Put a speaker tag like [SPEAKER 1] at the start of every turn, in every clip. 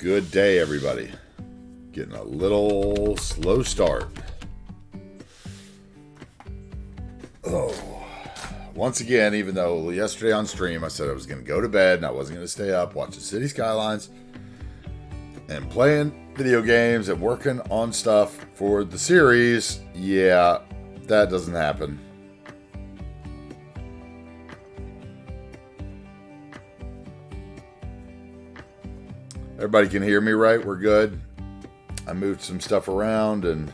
[SPEAKER 1] Good day, everybody. Getting a little slow start. Once again, even though yesterday on stream I said I was going to go to bed and I wasn't going to stay up watching City Skylines and playing video games and working on stuff for the series, yeah, that doesn't happen. Everybody can hear me, right? We're good. I moved some stuff around and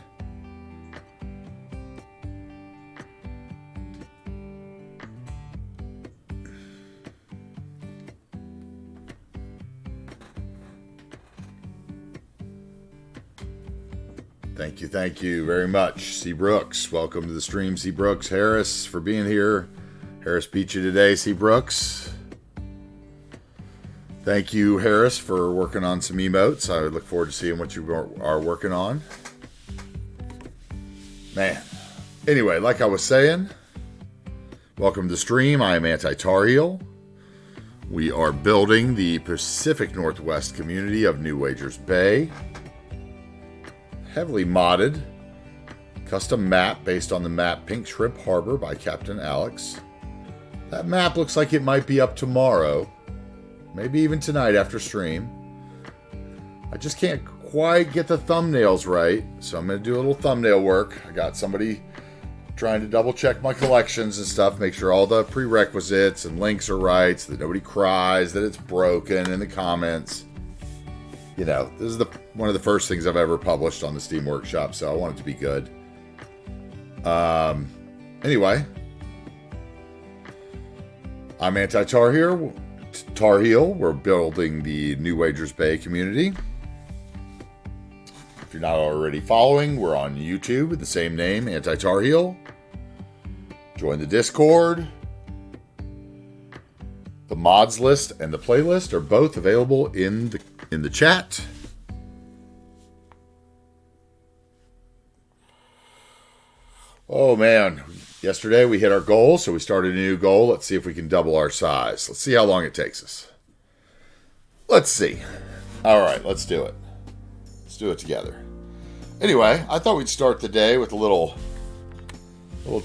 [SPEAKER 1] thank you very much. C. Brooks, welcome to the stream. C. Brooks, Harris for being here. Harris beat you today, C. Brooks. Thank you, Harris, for working on some emotes. I look forward to seeing what you are working on. Man. Anyway, like I was saying, welcome to the stream. I am AntiTarheel. We are building the Pacific Northwest community of New Wagers Bay. Heavily modded. Custom map based on the map Pink Shrimp Harbor by Captain Alex. That map looks like it might be up tomorrow. Maybe even tonight after stream. I just can't quite get the thumbnails right, so I'm going to do a little thumbnail work. I got somebody trying to double check my collections and stuff, make sure all the prerequisites and links are right so that nobody cries that it's broken in the comments. You know, this is one of the first things I've ever published on the Steam Workshop, so I want it to be good. Anyway, I'm AntiTarheel. We're building the New Wagers Bay community. If you're not already following, we're on YouTube with the same name, AntiTarheel. Join the Discord. The mods list and the playlist are both available in the chat. Oh man, yesterday we hit our goal, so we started a new goal. Let's see if we can double our size. Let's see how long it takes us. Let's see. All right, let's do it. Let's do it together. Anyway, I thought we'd start the day with a little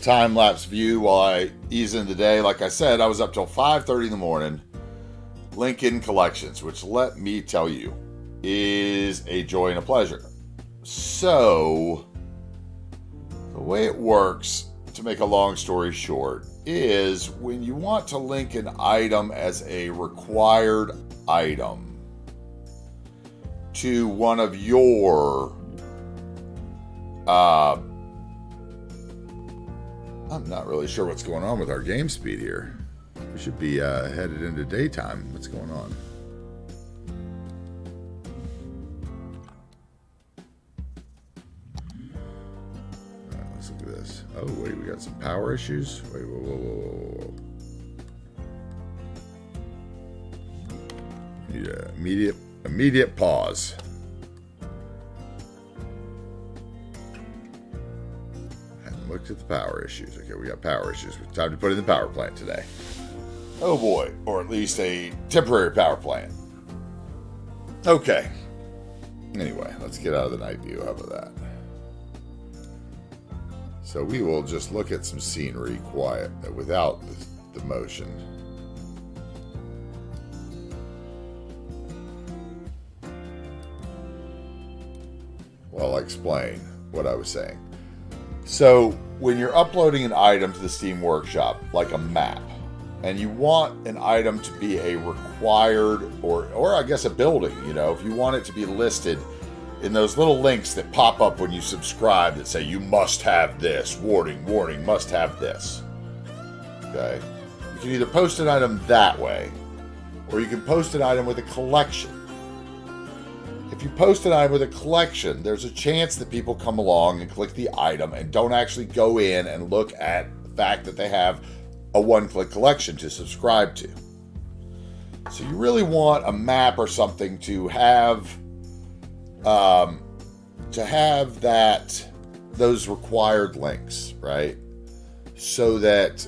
[SPEAKER 1] time-lapse view while I ease into the day. Like I said, I was up till 5:30 in the morning. Lincoln Collections, which let me tell you, is a joy and a pleasure. So, the way it works, to make a long story short, is when you want to link an item as a required item to one of your I'm not really sure what's going on with our game speed here. We should be headed into daytime. What's going on? All right, let's look at this. Oh, wait, we got some power issues? Wait, whoa. Need an immediate pause. Looked at the power issues. Okay, we got power issues. Time to put in the power plant today. Oh boy, or at least a temporary power plant. Okay. Anyway, let's get out of the night view. How about that? So we will just look at some scenery quiet without the motion. Well, I'll explain what I was saying. So, when you're uploading an item to the Steam Workshop, like a map, and you want an item to be a required, or I guess a building, you know, if you want it to be listed in those little links that pop up when you subscribe that say, you must have this, warning, must have this. Okay? You can either post an item that way, or you can post an item with a collection. If you post an item with a collection, there's a chance that people come along and click the item and don't actually go in and look at the fact that they have a one-click collection to subscribe to. So you really want a map or something to have those required links, right? So that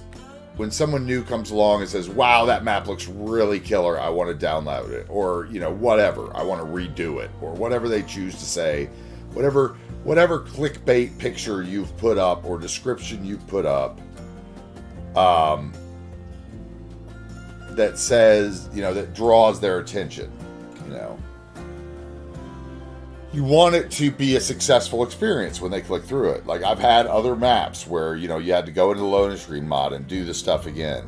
[SPEAKER 1] when someone new comes along and says, wow, that map looks really killer, I want to download it, or, whatever, I want to redo it, or whatever they choose to say, whatever clickbait picture you've put up or description you've put up, that says, that draws their attention, You want it to be a successful experience when they click through it. Like, I've had other maps where, you had to go into the loading screen mod and do the stuff again.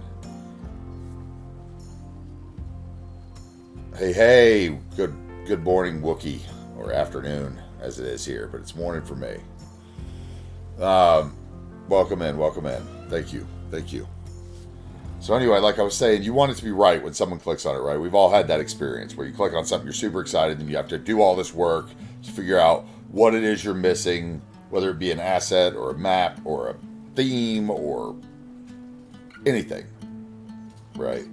[SPEAKER 1] Hey, good morning, Wookie, or afternoon, as it is here, but it's morning for me. Welcome in. Thank you. So anyway, like I was saying, you want it to be right when someone clicks on it, right? We've all had that experience where you click on something, you're super excited, and you have to do all this work to figure out what it is you're missing, whether it be an asset or a map or a theme or anything, right?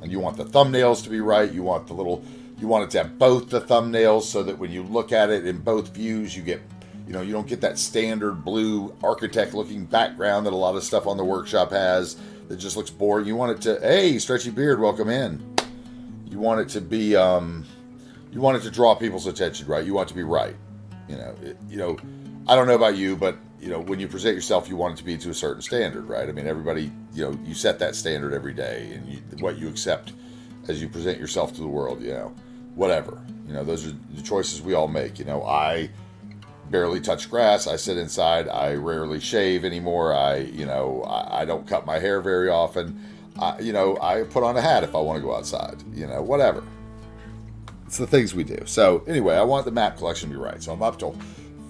[SPEAKER 1] And you want the thumbnails to be right. You want it to have both the thumbnails so that when you look at it in both views, you get, you don't get that standard blue architect looking background that a lot of stuff on the workshop has that just looks boring. You want it to, hey, Stretchy Beard, welcome in. You want it to be, you want it to draw people's attention, right? You want it to be right. I don't know about you, but, when you present yourself, you want it to be to a certain standard, right? I mean, everybody, you set that standard every day, and what you accept as you present yourself to the world, whatever. Those are the choices we all make. I barely touch grass. I sit inside. I rarely shave anymore. I don't cut my hair very often. I put on a hat if I want to go outside. Whatever. It's the things we do. So anyway, I want the map collection to be right. So I'm up till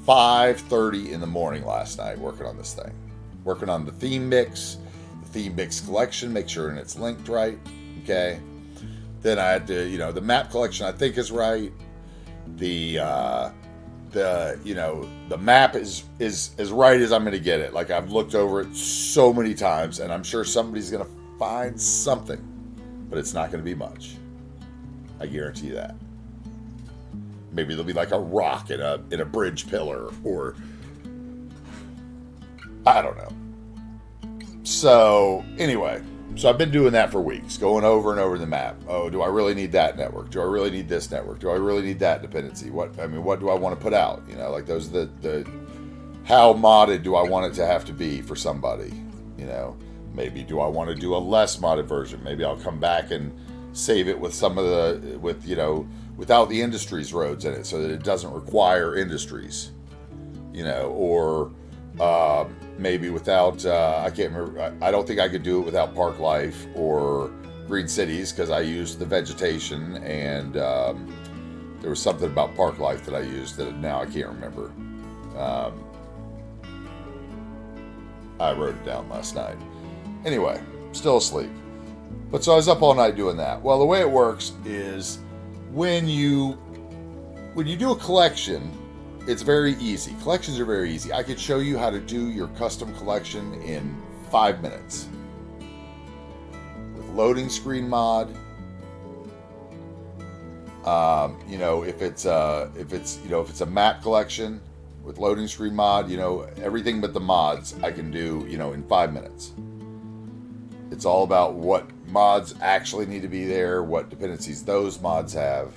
[SPEAKER 1] 5:30 in the morning last night working on this thing. Working on the theme mix collection, make sure it's linked right. Okay. Then I had to, the map collection I think is right. The map is as right as I'm going to get it. Like, I've looked over it so many times, and I'm sure somebody's going to find something, but it's not going to be much. I guarantee you that. Maybe there'll be like a rock in a bridge pillar, or I don't know. So anyway, I've been doing that for weeks, going over and over the map. Oh, do I really need that network? Do I really need this network? Do I really need that dependency? What do I want to put out? Like those are the how modded do I want it to have to be for somebody? Maybe do I want to do a less modded version? Maybe I'll come back and save it with some of the without the industries roads in it, so that it doesn't require industries, or maybe without I can't remember. I don't think I could do it without Park Life or Green Cities, because I used the vegetation, and there was something about Park Life that I used that now I can't remember. I wrote it down last night. Anyway, still asleep. But so I was up all night doing that. Well, the way it works is when you do a collection, it's very easy. Collections are very easy. I could show you how to do your custom collection in 5 minutes. With loading screen mod, if it's a map collection with loading screen mod, everything but the mods I can do, in 5 minutes. It's all about what mods actually need to be there, what dependencies those mods have.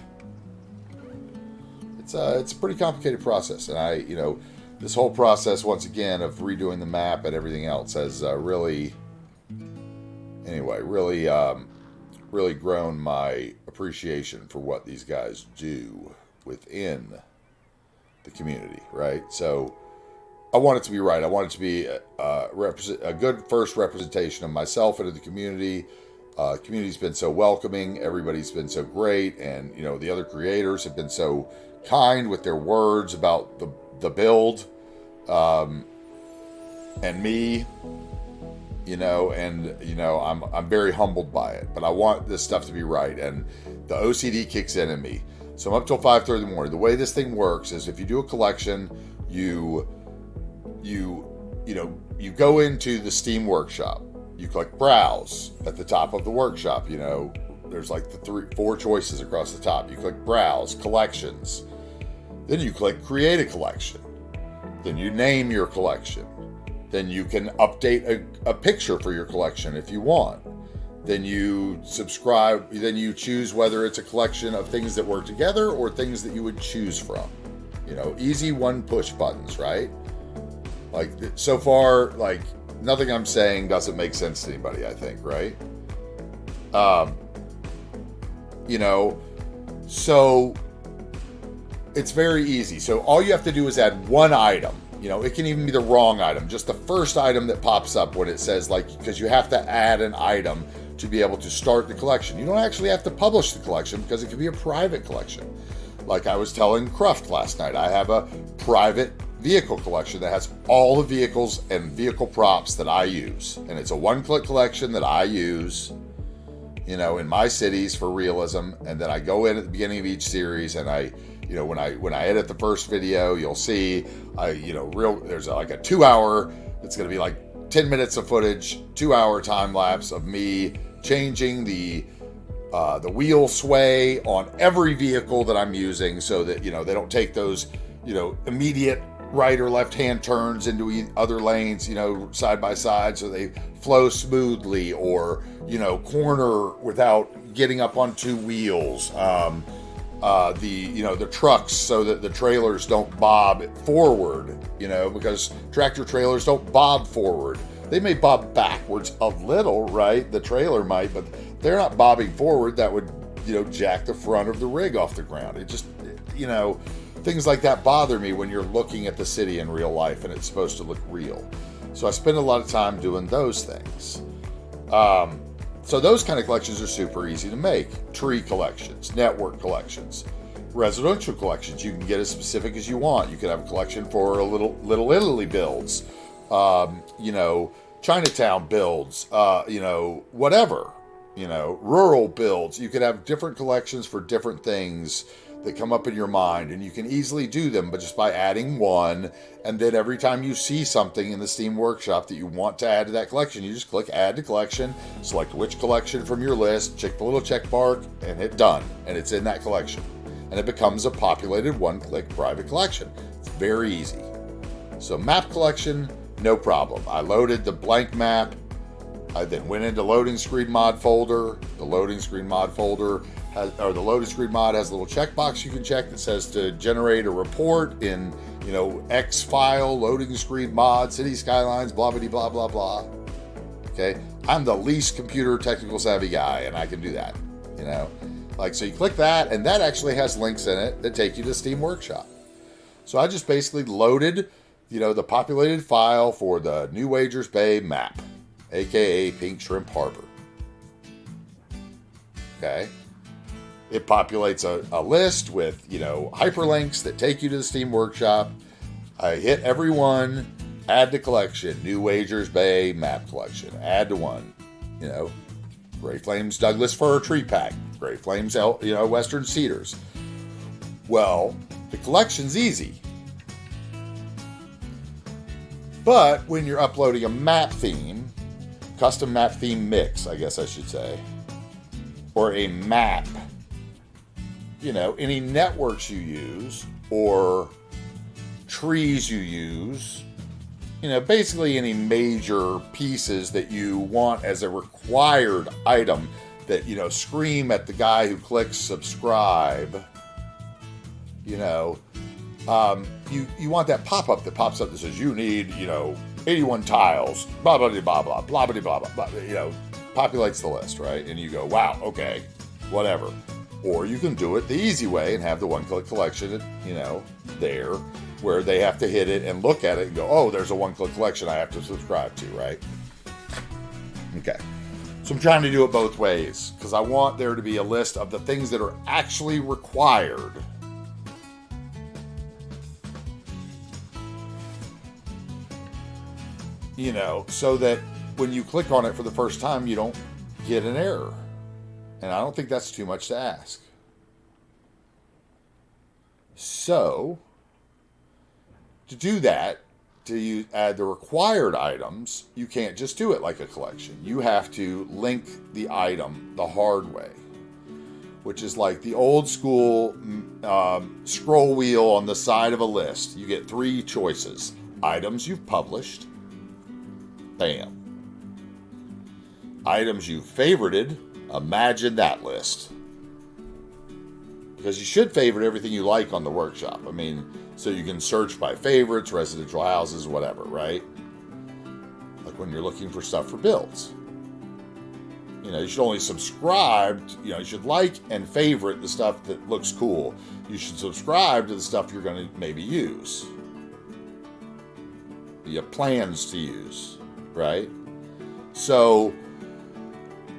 [SPEAKER 1] It's a pretty complicated process, and this whole process, once again, of redoing the map and everything else has really grown my appreciation for what these guys do within the community, right? So I want it to be right. I want it to be a good first representation of myself and of the community. Community's been so welcoming. Everybody's been so great. And, the other creators have been so kind with their words about the build and me, I'm very humbled by it. But I want this stuff to be right. And the OCD kicks in me. So I'm up till 5:30 in the morning. The way this thing works is if you do a collection, you go into the Steam workshop. You click browse at the top of the workshop. There's like the 4 choices across the top. You click browse collections. Then you click create a collection. Then you name your collection. Then you can update a picture for your collection if you want. Then you subscribe, then you choose whether it's a collection of things that work together or things that you would choose from. You know, easy one push buttons, right? Like, so far, like, nothing I'm saying doesn't make sense to anybody, I think, right? You know, so it's very easy. So all you have to do is add one item. You know, it can even be the wrong item, just the first item that pops up when it says, like, because you have to add an item to be able to start the collection. You don't actually have to publish the collection because it can be a private collection. Like I was telling Cruft last night, I have a private vehicle collection that has all the vehicles and vehicle props that I use. And it's a one-click collection that I use, you know, in my cities for realism. And then I go in at the beginning of each series and I, you know, when I edit the first video, you'll see, there's like a 2-hour, it's going to be like 10 minutes of footage, 2-hour time lapse of me changing the wheel sway on every vehicle that I'm using so that, you know, they don't take those, you know, immediate right or left hand turns into other lanes, you know, side by side, so they flow smoothly, or, you know, corner without getting up on two wheels. The trucks, so that the trailers don't bob forward, you know, because tractor trailers don't bob forward. They may bob backwards a little, right? The trailer might, but they're not bobbing forward. That would, you know, jack the front of the rig off the ground. It just, you know, things like that bother me when you're looking at the city in real life and it's supposed to look real. So I spend a lot of time doing those things. So those kind of collections are super easy to make. Tree collections, network collections, residential collections. You can get as specific as you want. You can have a collection for a Little Italy builds, you know, Chinatown builds, you know, whatever, you know, rural builds. You could have different collections for different things that come up in your mind, and you can easily do them, but just by adding one. And then every time you see something in the Steam Workshop that you want to add to that collection, you just click Add to Collection, select which collection from your list, check the little check mark, and hit Done. And it's in that collection. And it becomes a populated one-click private collection. It's very easy. So map collection, no problem. I loaded the blank map. I then went into loading screen mod folder. The loading screen mod folder the loading screen mod has a little checkbox you can check that says to generate a report in, you know, X file, loading screen mod, city skylines, blah, blah, blah, blah, blah. Okay. I'm the least computer technical savvy guy, and I can do that, you know, like, so you click that, and that actually has links in it that take you to Steam Workshop. So I just basically loaded, you know, the populated file for the New Wagers Bay map, aka Pink Shrimp Harbor. Okay. It populates a list with, you know, hyperlinks that take you to the Steam Workshop. I hit every one, add to collection, New Wagers Bay map collection, add to one, you know, Gray Flames Douglas Fir tree pack, Gray Flames, you know, Western Cedars. Well, the collection's easy. But when you're uploading a map theme, custom map theme mix, I guess I should say, or a map, you know, any networks you use or trees you use, you know, basically any major pieces that you want as a required item that, you know, scream at the guy who clicks subscribe, you know, you want that pop-up that pops up that says you need, you know, 81 tiles, blah, blah, blah, blah, blah, blah, blah, blah, you know, populates the list, right? And you go, wow, okay, whatever. Or you can do it the easy way and have the one-click collection, you know, there, where they have to hit it and look at it and go, oh, there's a one-click collection I have to subscribe to, right? Okay. So I'm trying to do it both ways because I want there to be a list of the things that are actually required. You know, so that when you click on it for the first time, you don't get an error. And I don't think that's too much to ask. So, to do that, to add the required items, you can't just do it like a collection. You have to link the item the hard way, which is like the old school scroll wheel on the side of a list. You get 3 choices. Items you've published, Bam. Items you favorited, imagine that list. Because you should favorite everything you like on the workshop. I mean, so you can search by favorites, residential houses, whatever, right? Like when you're looking for stuff for builds. You know, you should only subscribe, you should like and favorite the stuff that looks cool. You should subscribe to the stuff you're going to maybe use. You have plans to use, right? So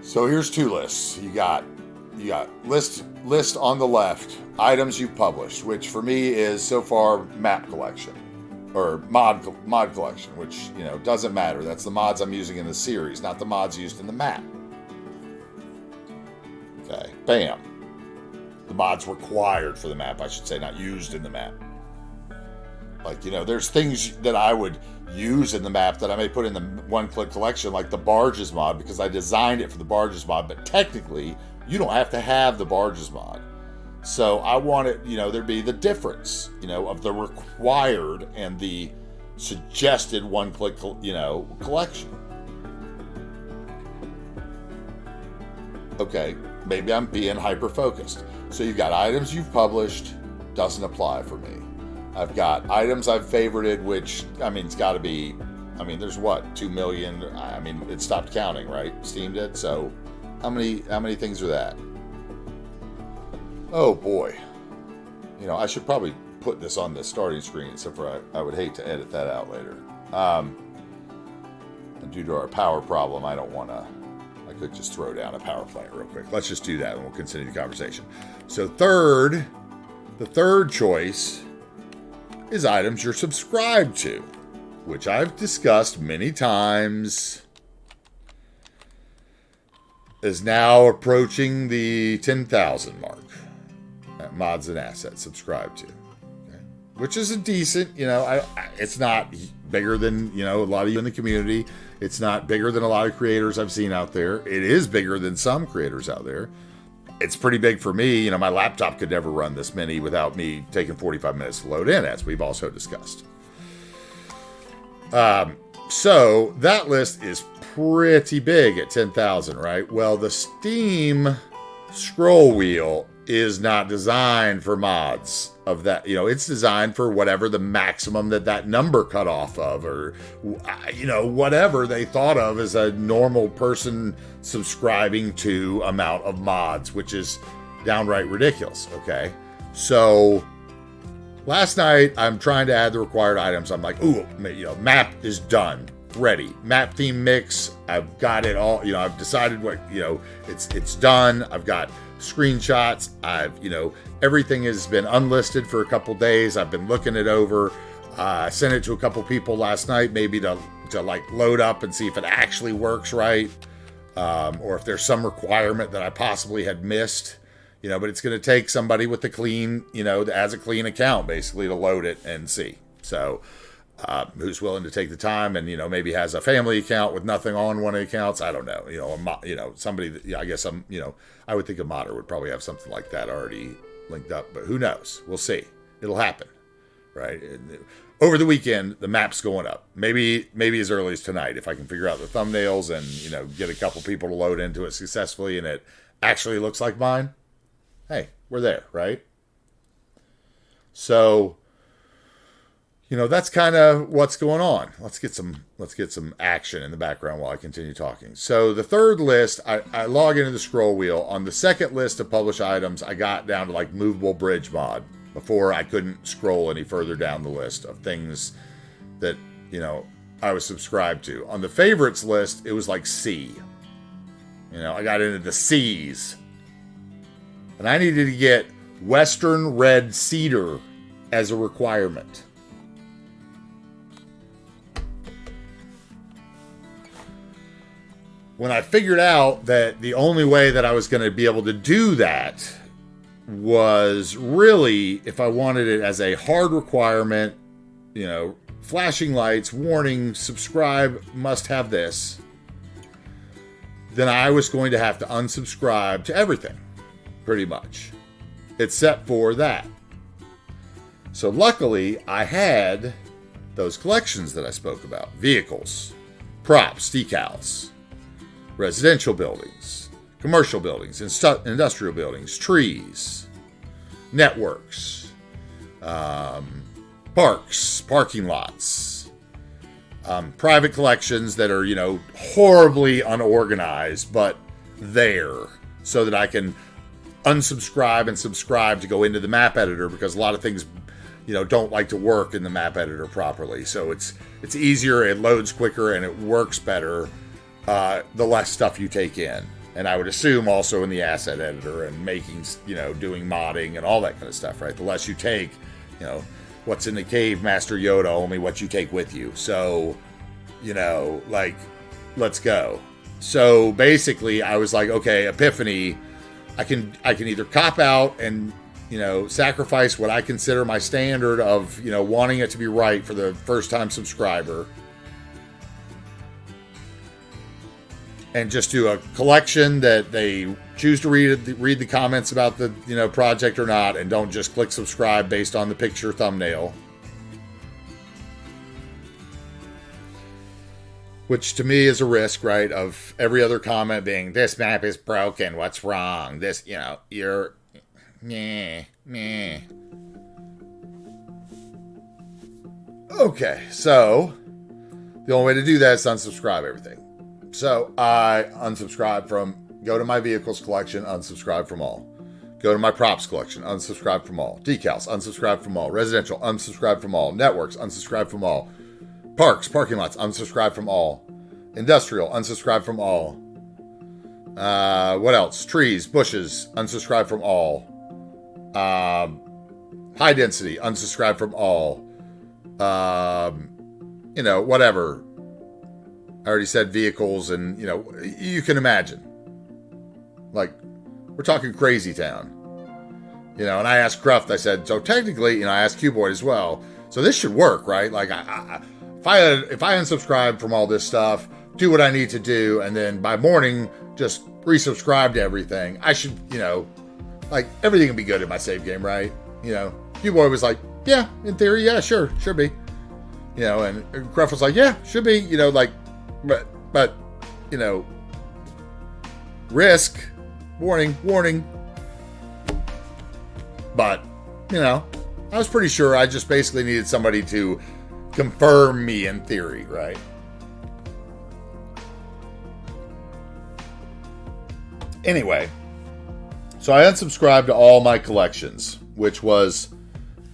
[SPEAKER 1] here's two lists. You got list on the left, items you've published, which for me is so far map collection or mod collection, which, doesn't matter. That's the mods I'm using in the series, not the mods used in the map. Okay, bam. The mods required for the map, I should say, not used in the map. Like, there's things that I would use in the map that I may put in the one-click collection, like the barges mod, because I designed it for the barges mod, but technically, you don't have to have the barges mod. So I want it, there'd be the difference, of the required and the suggested one-click, collection. Okay, maybe I'm being hyper-focused. So you've got items you've published, doesn't apply for me. I've got items I've favorited, which, it's got to be, there's 2 million, it stopped counting, right? Steam did, so how many things are that? Oh boy. I should probably put this on the starting screen, except for I would hate to edit that out later. And due to our power problem, I could just throw down a power plant real quick. Let's just do that and we'll continue the conversation. So the third choice is items you're subscribed to, which I've discussed many times, is now approaching the 10,000 mark at mods and assets subscribed to, okay? Which is a decent, it's not bigger than, a lot of you in the community. It's not bigger than a lot of creators I've seen out there. It is bigger than some creators out there. It's pretty big for me. My laptop could never run this many without me taking 45 minutes to load in, as we've also discussed. So that list is pretty big at 10,000, right? Well, the Steam scroll wheel is not designed for mods of that. It's designed for whatever the maximum that number cut off of, or, whatever they thought of as a normal person subscribing to amount of mods, which is downright ridiculous. Okay. So last night I'm trying to add the required items. I'm like, map is done. Ready. Map theme mix. I've got it all. I've decided what, it's done. I've got screenshots. Everything has been unlisted for a couple days. I've been looking it over. I sent it to a couple people last night, maybe to load up and see if it actually works right. Or if there's some requirement that I possibly had missed, but it's going to take somebody with a clean, that has a clean account basically to load it and see. So, who's willing to take the time and, maybe has a family account with nothing on one of the accounts. I don't know, somebody that, I guess I would think a modder would probably have something like that already linked up, but who knows? We'll see. It'll happen, right? Over the weekend, the map's going up. Maybe as early as tonight, if I can figure out the thumbnails and, get a couple people to load into it successfully and it actually looks like mine. Hey, we're there, right? So, that's kind of what's going on. Let's get some action in the background while I continue talking. So the third list, I log into the scroll wheel. On the second list of published items, I got down to movable bridge mod. Before, I couldn't scroll any further down the list of things that, I was subscribed to. On the favorites list, it was C. I got into the C's. And I needed to get Western Red Cedar as a requirement. When I figured out that the only way that I was going to be able to do that was really, if I wanted it as a hard requirement, flashing lights, warning, subscribe, must have this, then I was going to have to unsubscribe to everything, pretty much, except for that. So luckily, I had those collections that I spoke about. Vehicles, props, decals, residential buildings, commercial buildings, industrial buildings, trees, networks, parks, parking lots, private collections that are, horribly unorganized, but there, so that I can unsubscribe and subscribe to go into the map editor, because a lot of things, don't like to work in the map editor properly. So it's easier, it loads quicker, and it works better the less stuff you take in. And I would assume also in the asset editor and making, doing modding and all that kind of stuff, right? The less you take, what's in the cave, Master Yoda, only what you take with you. So, let's go. So basically I was like, okay, Epiphany, I can either cop out and, sacrifice what I consider my standard of, wanting it to be right for the first time subscriber, and just do a collection that they choose to read the comments about the, project or not, and don't just click subscribe based on the picture thumbnail. Which to me is a risk, right? Of every other comment being, this map is broken, what's wrong? This, you're, meh. Okay, so the only way to do that is to unsubscribe everything. So I unsubscribe from, go to my vehicles collection, unsubscribe from all. Go to my props collection, unsubscribe from all. Decals, unsubscribe from all. Residential, unsubscribe from all. Networks, unsubscribe from all. Parks, parking lots, unsubscribe from all. Industrial, unsubscribe from all. What else? Trees, bushes, unsubscribe from all. High density, unsubscribe from all. Whatever. I already said vehicles, and, you can imagine. Like, we're talking crazy town. And I asked Cruft, I said, so technically, I asked Q-Boy as well, so this should work, right? Like, if I unsubscribe from all this stuff, do what I need to do, and then by morning, just resubscribe to everything, I should, everything will be good in my save game, right? Q-Boy was like, yeah, in theory, yeah, sure be. And Cruft was like, yeah, should be, but, risk, warning. But, I was pretty sure I just basically needed somebody to confirm me in theory, right? Anyway, so I unsubscribed to all my collections, which was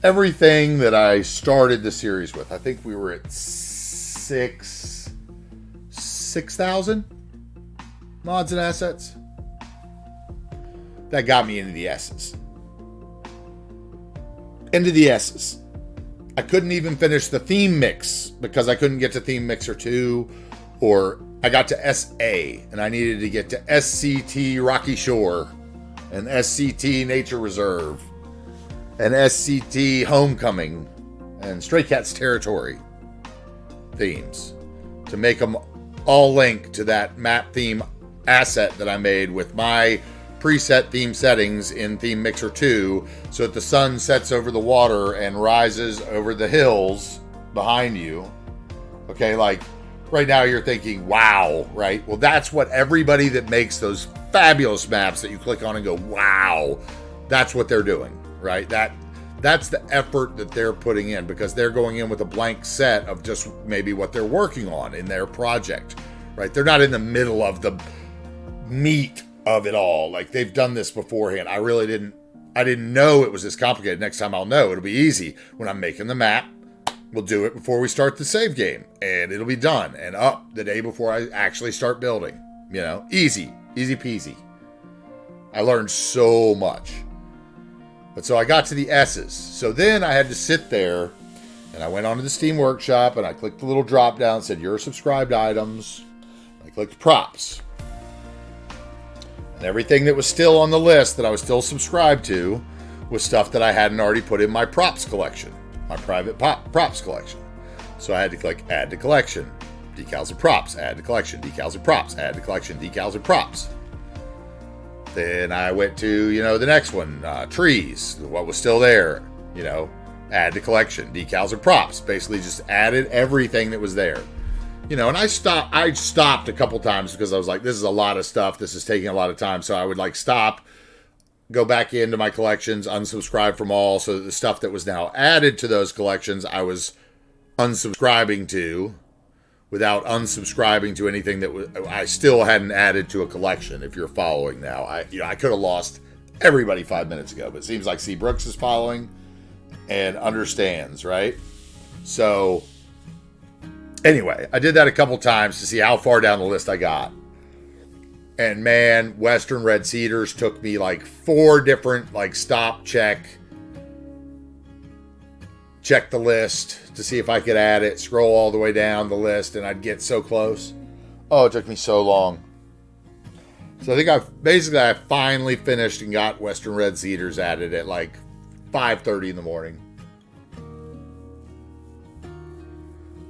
[SPEAKER 1] everything that I started the series with. I think we were at 6,000 mods and assets. That got me into the S's. I couldn't even finish the theme mix because I couldn't get to theme mixer 2, or I got to SA and I needed to get to SCT Rocky Shore and SCT Nature Reserve and SCT Homecoming and Stray Cats Territory themes to make them all link to that map theme asset that I made with my preset theme settings in Theme Mixer 2, so that the sun sets over the water and rises over the hills behind you. Okay, like right now you're thinking, wow, right? Well, that's what everybody that makes those fabulous maps that you click on and go, wow, that's what they're doing, right? That's the effort that they're putting in, because they're going in with a blank set of just maybe what they're working on in their project, right? They're not in the middle of the meat of it all. Like, they've done this beforehand. I didn't know it was this complicated. Next time I'll know. It'll be easy. When I'm making the map, we'll do it before we start the save game, and it'll be done and up the day before I actually start building. Easy peasy. I learned so much. But so I got to the S's. So then I had to sit there, and I went onto the Steam Workshop, and I clicked the little drop down that said your subscribed items. I clicked props. And everything that was still on the list that I was still subscribed to was stuff that I hadn't already put in my props collection, my private props collection. So I had to click add to collection, decals and props, add to collection, decals and props, add to collection, decals and props. Then I went to, the next one, trees, what was still there, add to collection, decals and props. Basically just added everything that was there. And I stopped a couple times because I was like, this is a lot of stuff. This is taking a lot of time. So I would like stop, go back into my collections, unsubscribe from all. So the stuff that was now added to those collections, I was unsubscribing to without unsubscribing to anything that I still hadn't added to a collection. If you're following now, I could have lost everybody 5 minutes ago, but it seems like C. Brooks is following and understands, right? So anyway, I did that a couple times to see how far down the list I got. And man, Western Red Cedars took me like 4 different, like stop, check the list to see if I could add it, scroll all the way down the list, and I'd get so close. Oh, it took me so long. So I think I finally finished and got Western Red Cedars added at like 5:30 in the morning.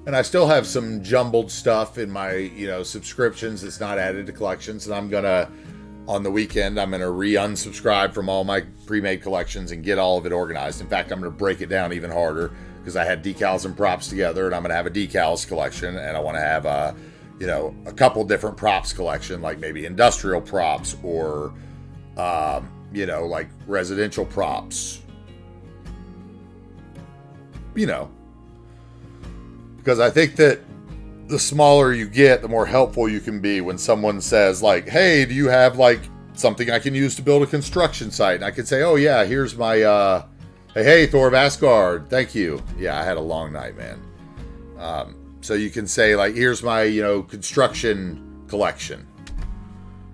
[SPEAKER 1] And I still have some jumbled stuff in my, subscriptions that's not added to collections. And I'm going to, on the weekend, I'm going to unsubscribe from all my pre-made collections and get all of it organized. In fact, I'm going to break it down even harder because I had decals and props together, and I'm going to have a decals collection, and I want to have a couple different props collection, like maybe industrial props or, like residential props, because I think that the smaller you get, the more helpful you can be when someone says like, hey, do you have like something I can use to build a construction site? And I can say, oh yeah, here's my, hey, Thor Asgard, thank you. Yeah, I had a long night, man. So you can say like, here's my, construction collection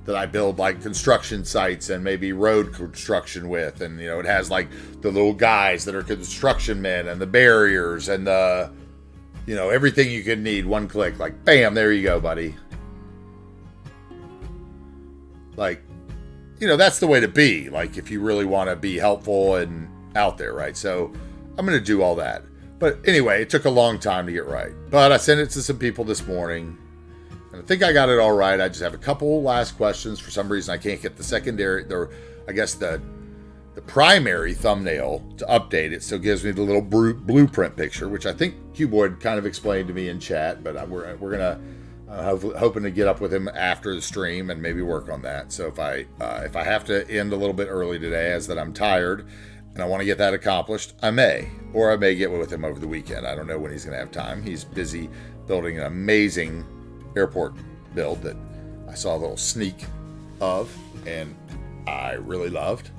[SPEAKER 1] that I build like construction sites and maybe road construction with. And, it has like the little guys that are construction men and the barriers and the, everything you could need, one click, like, bam, there you go, buddy. Like, that's the way to be, like, if you really want to be helpful and out there, right? So I'm going to do all that. But anyway, it took a long time to get right. But I sent it to some people this morning, and I think I got it all right. I just have a couple last questions. For some reason, I can't get the secondary, the primary thumbnail to update. It still gives me the little blueprint picture, which I think Cuboid kind of explained to me in chat, but we're gonna hoping to get up with him after the stream and maybe work on that. So if I have to end a little bit early today, as that I'm tired and I want to get that accomplished, I may get with him over the weekend. I don't know when he's gonna have time. He's busy building an amazing airport build that I saw a little sneak of and I really loved.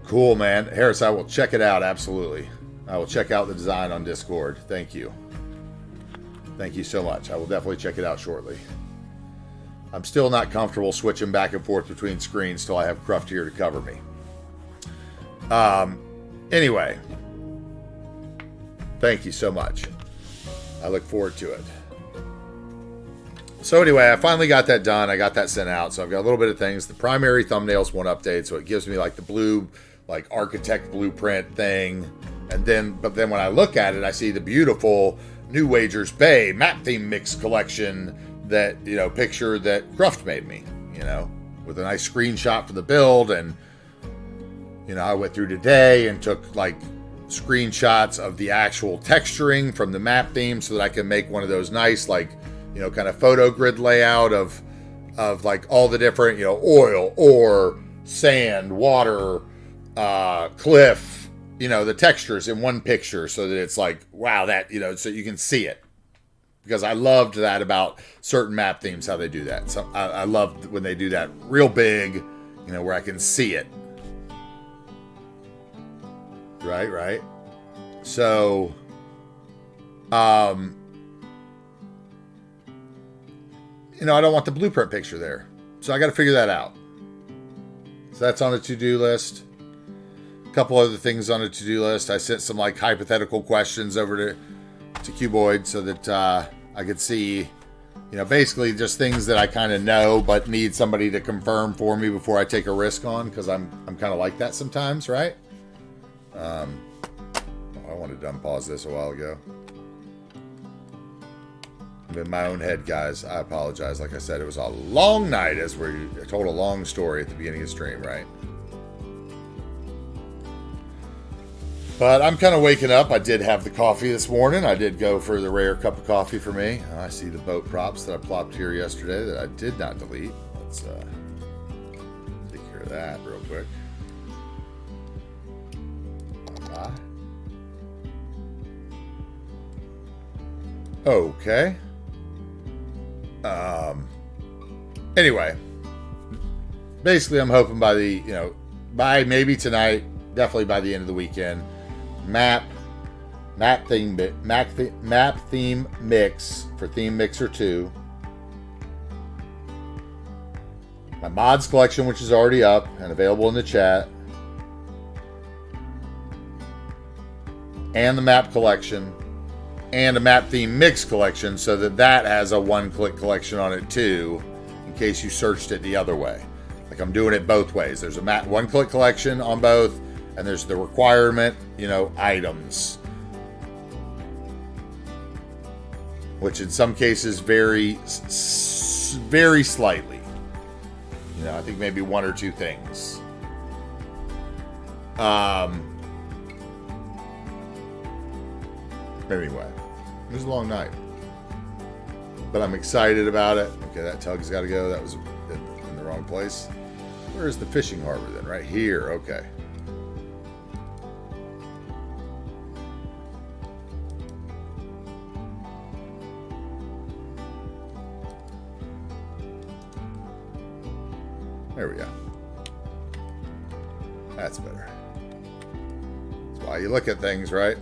[SPEAKER 1] Cool, man. Harris, I will check it out. Absolutely. I will check out the design on Discord. Thank you. Thank you so much. I will definitely check it out shortly. I'm still not comfortable switching back and forth between screens till I have Cruft here to cover me. Anyway. Thank you so much. I look forward to it. So anyway, I finally got that done. I got that sent out. So I've got a little bit of things. The primary thumbnails won't update, so it gives me like the blue, like architect blueprint thing. But then when I look at it, I see the beautiful New Wagers Bay map theme mix collection that, picture that Cruft made me, with a nice screenshot for the build. And, I went through today and took like screenshots of the actual texturing from the map theme so that I can make one of those nice, like, kind of photo grid layout of like all the different, oil, ore, sand, water, cliff, the textures in one picture so that it's like, wow, that, so you can see it. Because I loved that about certain map themes, how they do that. So I love when they do that real big, where I can see it. Right. So, I don't want the blueprint picture there. So I got to figure that out. So that's on the to-do list. A couple other things on the to-do list. I sent some like hypothetical questions over to Cuboid so that I could see, basically just things that I kind of know but need somebody to confirm for me before I take a risk on, because I'm kind of like that sometimes, right? I wanted to unpause this a while ago. I'm in my own head, guys. I apologize. Like I said, it was a long night, as I told a long story at the beginning of the stream, right? But I'm kind of waking up. I did have the coffee this morning. I did go for the rare cup of coffee for me. I see the boat props that I plopped here yesterday that I did not delete. Let's take care of that real quick. Bye. Okay. Anyway, basically, I'm hoping by by maybe tonight, definitely by the end of the weekend, map theme mix for Theme Mixer 2. My mods collection, which is already up and available in the chat, and the map collection, and a map theme mix collection, so that has a one-click collection on it too, in case you searched it the other way. Like, I'm doing it both ways. There's a map one-click collection on both, and there's the requirement, items, which in some cases vary very slightly. I think maybe one or two things. Anyway, it was a long night, but I'm excited about it. Okay, that tug's got to go. That was in the wrong place. Where is the fishing harbor then? Right here. Okay. There we go. That's better. That's why you look at things, right?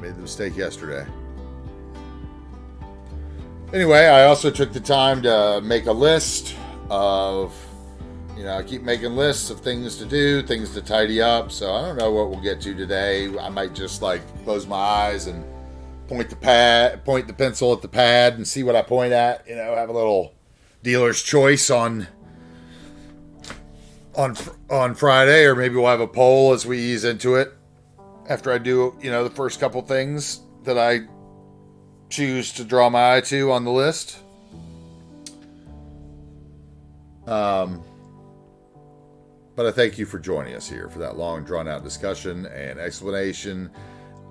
[SPEAKER 1] Made the mistake yesterday. Anyway, I also took the time to make a list of, I keep making lists of things to do, things to tidy up. So I don't know what we'll get to today. I might just close my eyes and point the pencil at the pad and see what I point at. Have a little dealer's choice on Friday, or maybe we'll have a poll as we ease into it after I do, the first couple things that I choose to draw my eye to on the list. But I thank you for joining us here for that long, drawn-out discussion and explanation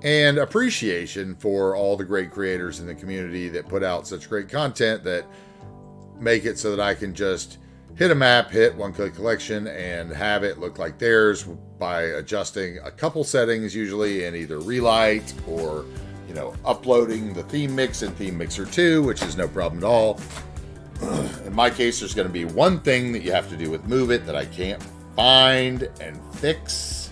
[SPEAKER 1] and appreciation for all the great creators in the community that put out such great content that make it so that I can just hit a map, hit one-click collection, and have it look like theirs by adjusting a couple settings, usually in either Relight or, uploading the theme mix in Theme Mixer 2, which is no problem at all. In my case, there's going to be one thing that you have to do with Move It that I can't find and fix.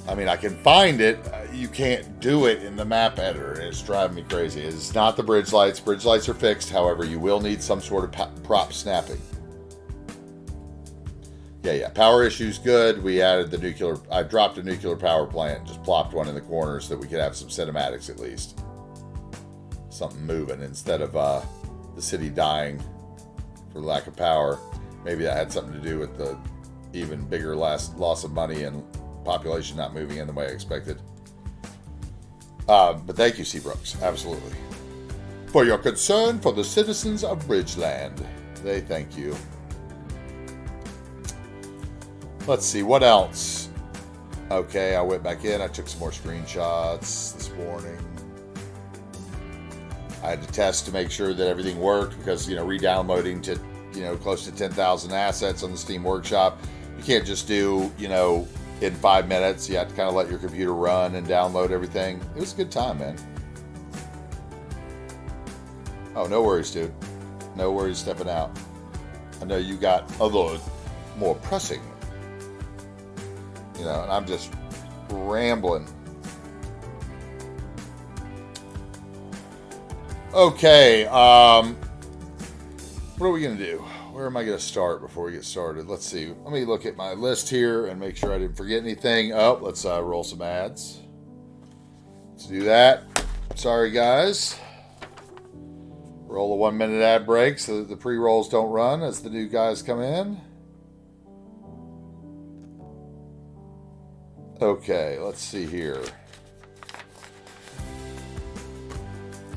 [SPEAKER 1] I mean, I can find it. You can't do it in the map editor, and it's driving me crazy. It's not the bridge lights. Bridge lights are fixed. However, you will need some sort of prop snapping. Yeah. Power issue's good. We added I dropped a nuclear power plant and just plopped one in the corner so that we could have some cinematics at least. Something moving instead of the city dying for lack of power. Maybe that had something to do with the even bigger loss of money and population not moving in the way I expected. But thank you, Seabrooks, absolutely, for your concern for the citizens of Bridgeland. They thank you. Let's see, what else? Okay, I went back in. I took some more screenshots this morning. I had to test to make sure that everything worked because, re-downloading to, close to 10,000 assets on the Steam Workshop, you can't just do, in 5 minutes. You have to kind of let your computer run and download everything. It was a good time, man. Oh, no worries, dude. No worries stepping out. I know you got other more pressing. And I'm just rambling. Okay, what are we going to do? Where am I going to start before we get started? Let's see. Let me look at my list here and make sure I didn't forget anything. Oh, let's roll some ads. Let's do that. Sorry, guys. Roll a 1 minute ad break so that the pre-rolls don't run as the new guys come in. Okay, let's see here.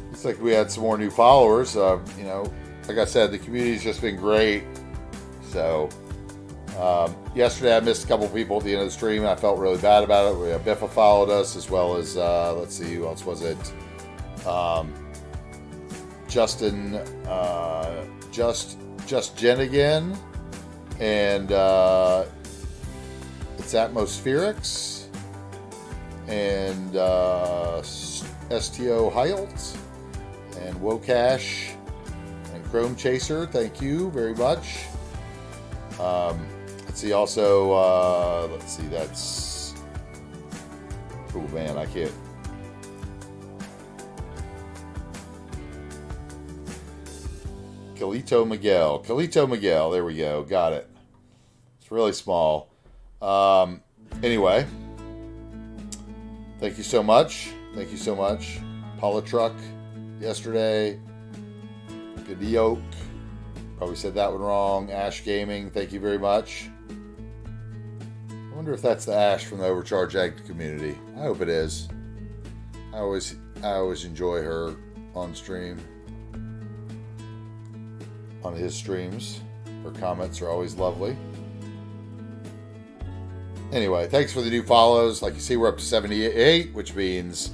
[SPEAKER 1] Looks like we had some more new followers. Like I said, the community's just been great. So, Yesterday I missed a couple people at the end of the stream, and I felt really bad about it. Biffa followed us, as well as, let's see, who else was it? Justin, just Jen again, and it's Atmospherics, and STO Heilt, and Wocash, and Chrome Chaser. Thank you very much. Let's see, also, let's see, that's, oh man, I can't. Calito Miguel, there we go, got it. It's really small. Anyway, thank you so much. Paula Truck yesterday. Good Oak. Probably said that one wrong. Ash Gaming, thank you very much. I wonder if that's the Ash from the Overcharge Ag community. I hope it is. I always enjoy her on stream. On his streams. Her comments are always lovely. Anyway, thanks for the new follows. Like you see, we're up to 78, which means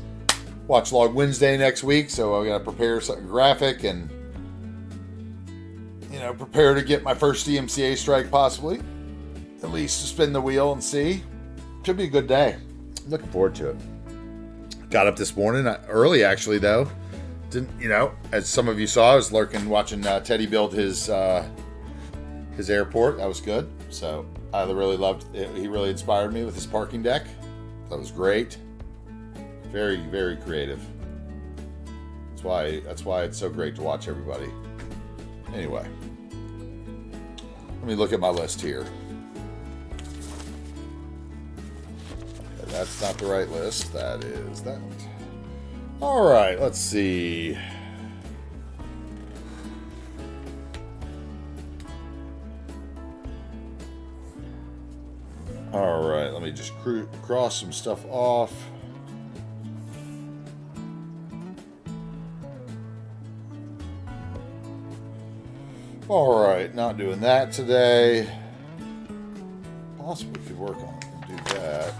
[SPEAKER 1] Watch Log Wednesday next week. So I got to prepare something graphic and, you know, prepare to get my first DMCA strike possibly. At least to spin the wheel and see. Should be a good day. Looking forward to it. Got up this morning early, actually, though. Didn't, you know, as some of you saw, I was watching Teddy build his airport. That was good. So I really loved it. He really inspired me with his parking deck. That was great. Very, very creative. That's why it's so great to watch everybody. Anyway, let me look at my list here. Okay, that's not the right list. That is that. All right, let's see. All right, let me just cross some stuff off. All right, not doing that today. Possibly could work on it and do that.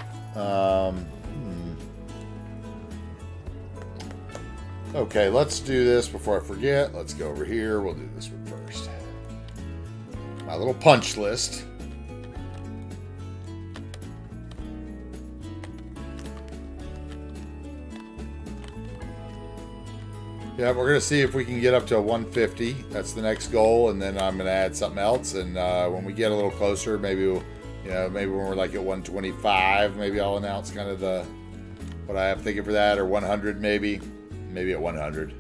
[SPEAKER 1] Okay, let's do this before I forget. Let's go over here. We'll do this one first. My little punch list. Yeah, we're going to see if we can get up to a 150. That's the next goal, and then I'm going to add something else. And when we get a little closer, maybe we'll, maybe when we're like at 125, maybe I'll announce kind of what I have thinking for that, or 100 maybe at 100.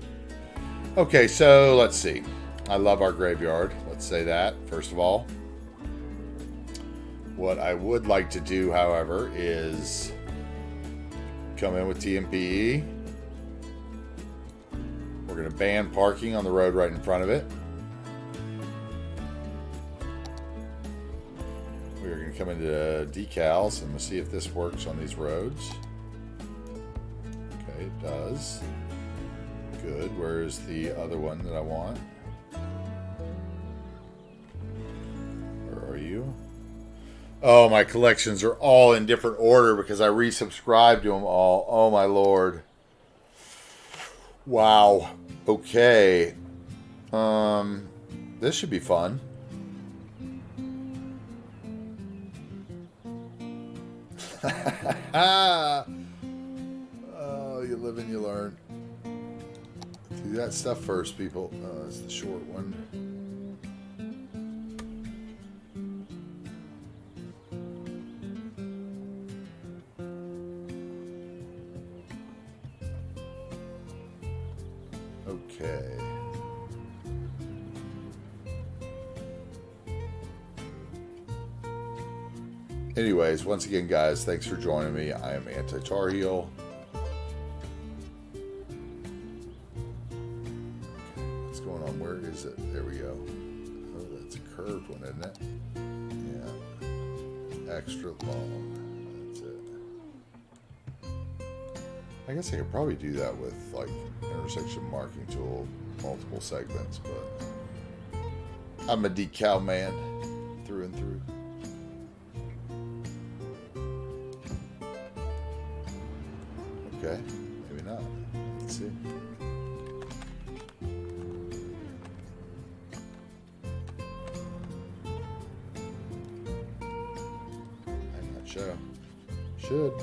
[SPEAKER 1] Okay, so let's see. I love our graveyard. Let's say that first of all. What I would like to do, however, is come in with TMPE. We're going to ban parking on the road right in front of it. We're going to come into decals and we'll see if this works on these roads. Okay, it does. Good. Where's the other one that I want? Where are you? Oh, my collections are all in different order because I resubscribed to them all. Oh, my Lord. Wow. Okay. This should be fun. Oh, you live and you learn. Do that stuff first, people. That's the short one. Okay. Anyways, once again, guys, thanks for joining me. I am AntiTarheel. What's going on? Where is it? There we go. Oh, that's a curved one, isn't it? Yeah. Extra long. That's it. I guess I could probably do that with, like, intersection marking tool, multiple segments, but I'm a decal man through and through. Okay, maybe not. Let's see. I'm not sure. Should.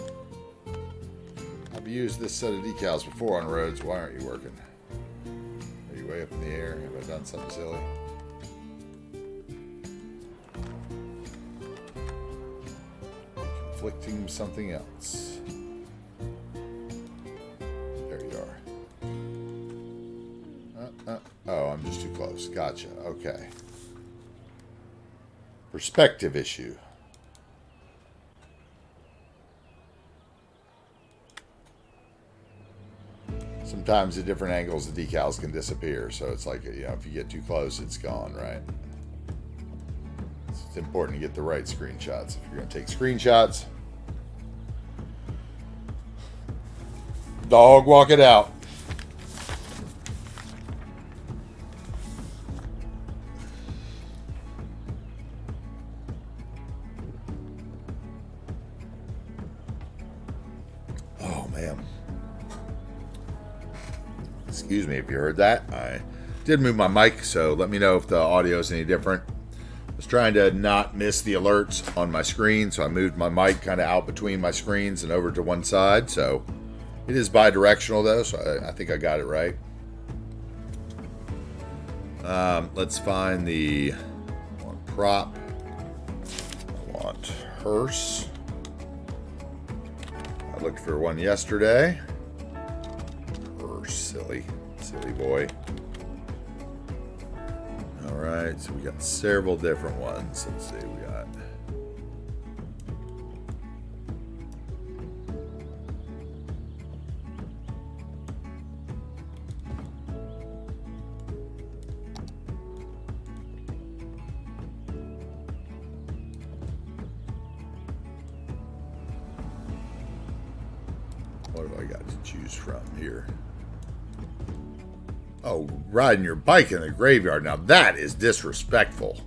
[SPEAKER 1] I've used this set of decals before on roads. Why aren't you working? Are you way up in the air? Have I done something silly? Conflicting something else. There you are. Oh, I'm just too close. Gotcha. Okay. Perspective issue. Sometimes at different angles the decals can disappear, so it's like, you know, if you get too close it's gone, right? It's important to get the right screenshots. If you're going to take screenshots, dog walk it out. Oh man. Excuse me if you heard that. I did move my mic, so let me know if the audio is any different. I was trying to not miss the alerts on my screen, so I moved my mic kind of out between my screens and over to one side. So it is bi-directional though, so I think I got it right. Let's find the prop. I want hearse. I looked for one yesterday. Silly boy. All right, so we got several different ones. Let's see, we got what have I got to choose from here? Oh, riding your bike in the graveyard. Now that is disrespectful.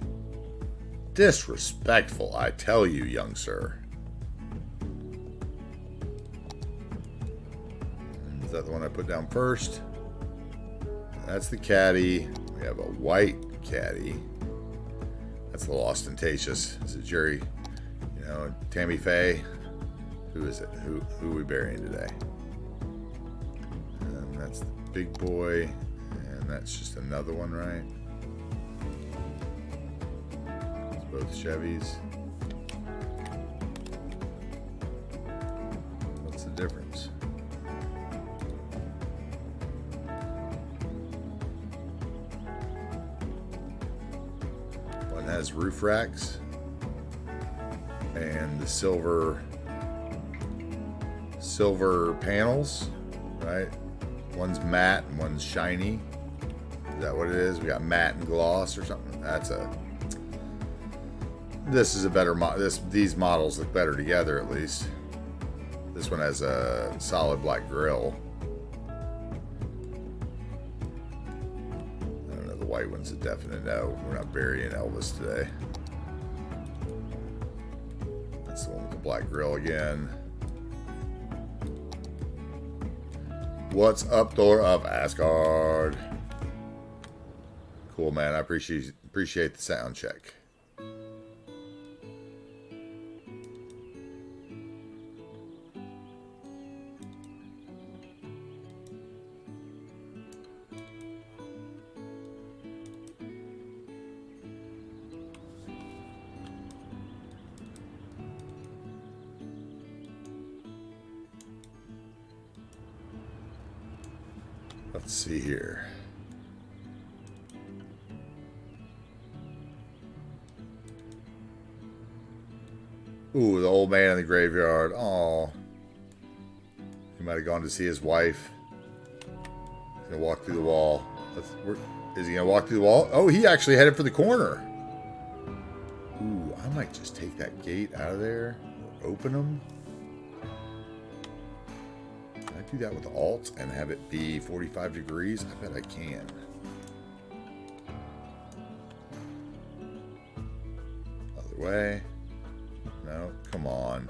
[SPEAKER 1] Disrespectful, I tell you, young sir. Is that the one I put down first? That's the caddy. We have a white caddy. That's a little ostentatious. Is it Jerry? You know, Tammy Faye? Who is it? Who are we burying today? That's the big boy. And that's just another one, right? It's both Chevys. What's the difference? One has roof racks and the silver panels, right? One's matte and one's shiny. Is that what it is? We got matte and gloss or something. This is a better these models look better together at least. This one has a solid black grille. I don't know, the white one's a definite no. We're not burying Elvis today. That's the one with the black grille again. What's up, Thor of Asgard? Cool, man. I appreciate the sound check. Let's see here. Ooh, the old man in the graveyard. Oh, he might have gone to see his wife. He's gonna walk through the wall. Is he gonna walk through the wall? Oh, he actually headed for the corner. Ooh, I might just take that gate out of there or open them. Can I do that with Alt and have it be 45 degrees? I bet I can. Other way. No, come on.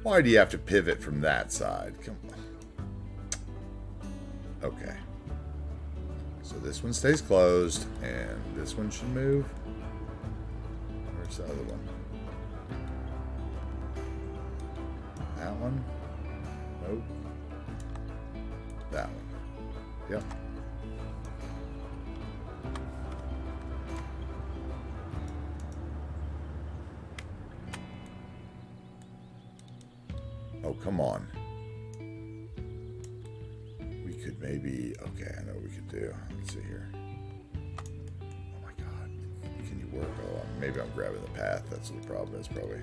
[SPEAKER 1] Why do you have to pivot from that side? Come on. Okay. So this one stays closed, and this one should move. Where's the other one? That one? Nope. That one. Yep. Oh, come on. We could maybe... Okay, I know what we could do. Let's see here. Oh my god. Can you work? Oh, maybe I'm grabbing the path. That's what the problem is, probably.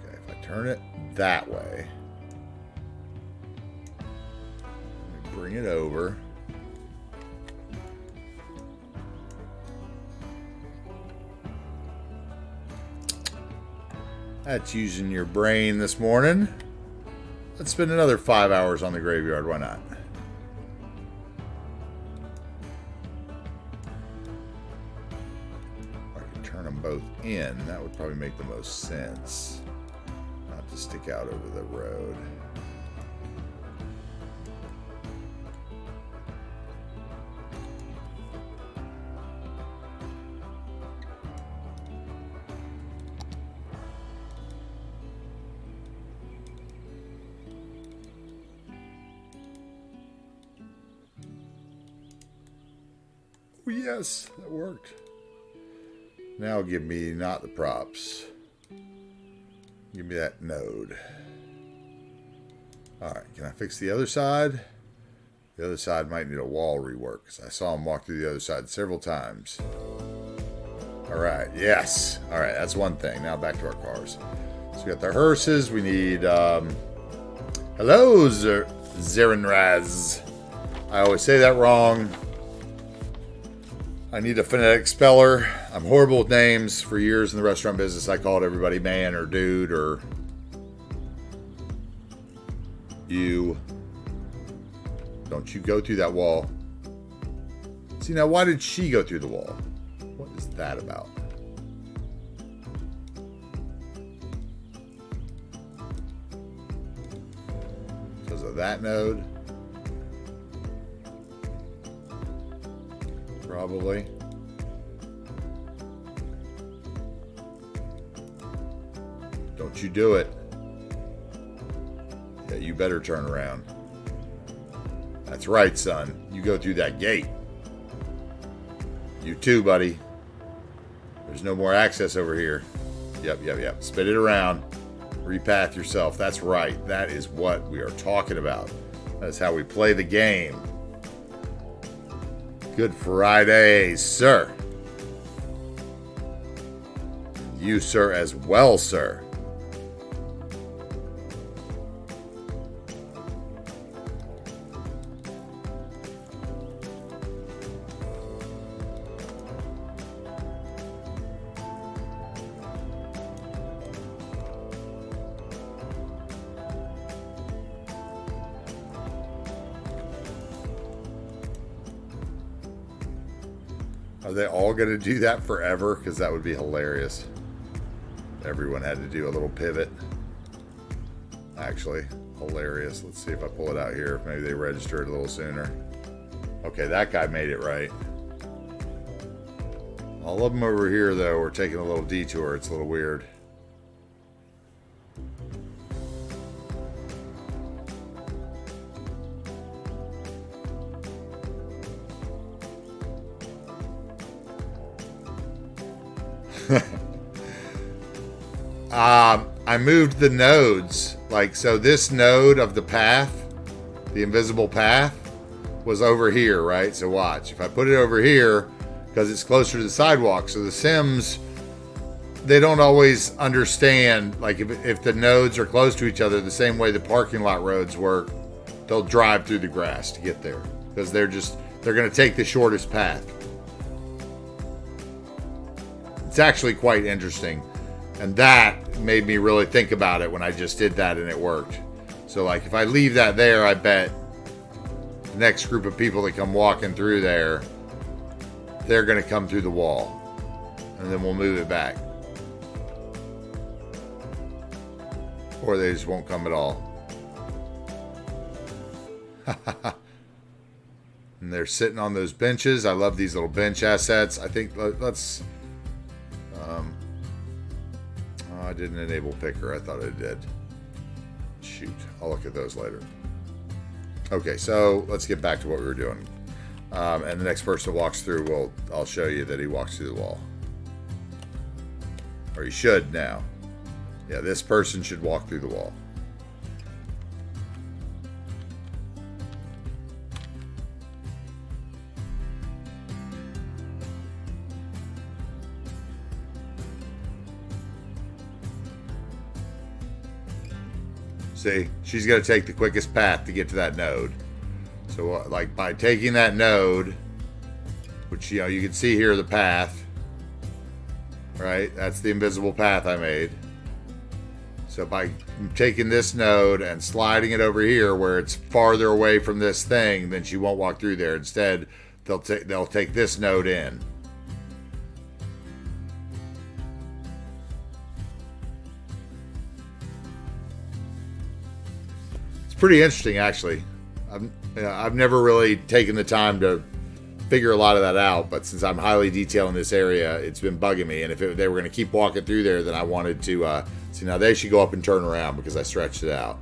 [SPEAKER 1] Okay, if I turn it that way... Let me bring it over. That's using your brain this morning. Let's spend another 5 hours on the graveyard. Why not? If I could turn them both in, that would probably make the most sense. Not to stick out over the road. Oh, yes, that worked. Now give me not the props. Give me that node. Alright, can I fix the other side? The other side might need a wall rework, because I saw him walk through the other side several times. Alright, yes. Alright, that's one thing. Now back to our cars. So we got the hearses. We need, hello, Zerenraz. I always say that wrong. I need a phonetic speller. I'm horrible with names. For years in the restaurant business, I called everybody man or dude or you. Don't you go through that wall. See, now why did she go through the wall? What is that about? Because of that node? Probably. Don't you do it. Yeah, you better turn around. That's right, son. You go through that gate. You too, buddy. There's no more access over here. Yep. Spit it around. Repath yourself. That's right. That is what we are talking about. That's how we play the game. Good Friday, sir. You, sir, as well, sir. Are they all going to do that forever? Because that would be hilarious. Everyone had to do a little pivot. Actually, hilarious. Let's see if I pull it out here. Maybe they register it a little sooner. Okay, that guy made it right. All of them over here, though, are taking a little detour. It's a little weird. I moved the nodes. Like, so this node of the path, the invisible path, was over here, right? So watch. If I put it over here, because it's closer to the sidewalk, so the Sims, they don't always understand, like, if the nodes are close to each other, the same way the parking lot roads work, they'll drive through the grass to get there. Because they're going to take the shortest path. It's actually quite interesting. And that made me really think about it when I just did that and it worked. So, like, if I leave that there, I bet the next group of people that come walking through there, they're going to come through the wall. And then we'll move it back. Or they just won't come at all. And they're sitting on those benches. I love these little bench assets. I think let's... oh, I didn't enable picker. I thought I did. Shoot. I'll look at those later. Okay, so let's get back to what we were doing. And the next person walks through, I'll show you that he walks through the wall. Or he should now. Yeah, this person should walk through the wall. See, she's going to take the quickest path to get to that node. So, like, by taking that node, which, you know, you can see here the path, right? That's the invisible path I made. So by taking this node and sliding it over here where it's farther away from this thing, then she won't walk through there. Instead, they'll take this node in. It's pretty interesting, actually. I've never really taken the time to figure a lot of that out, but since I'm highly detailed in this area, it's been bugging me. And if they were going to keep walking through there, then I wanted to see, now they should go up and turn around because I stretched it out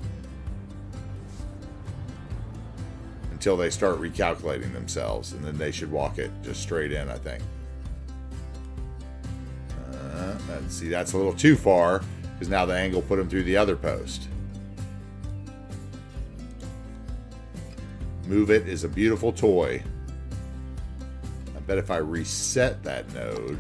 [SPEAKER 1] until they start recalculating themselves, and then they should walk it just straight in, I think. Let's see, that's a little too far because now the angle put them through the other post. Move It is a beautiful toy. I bet if I reset that node,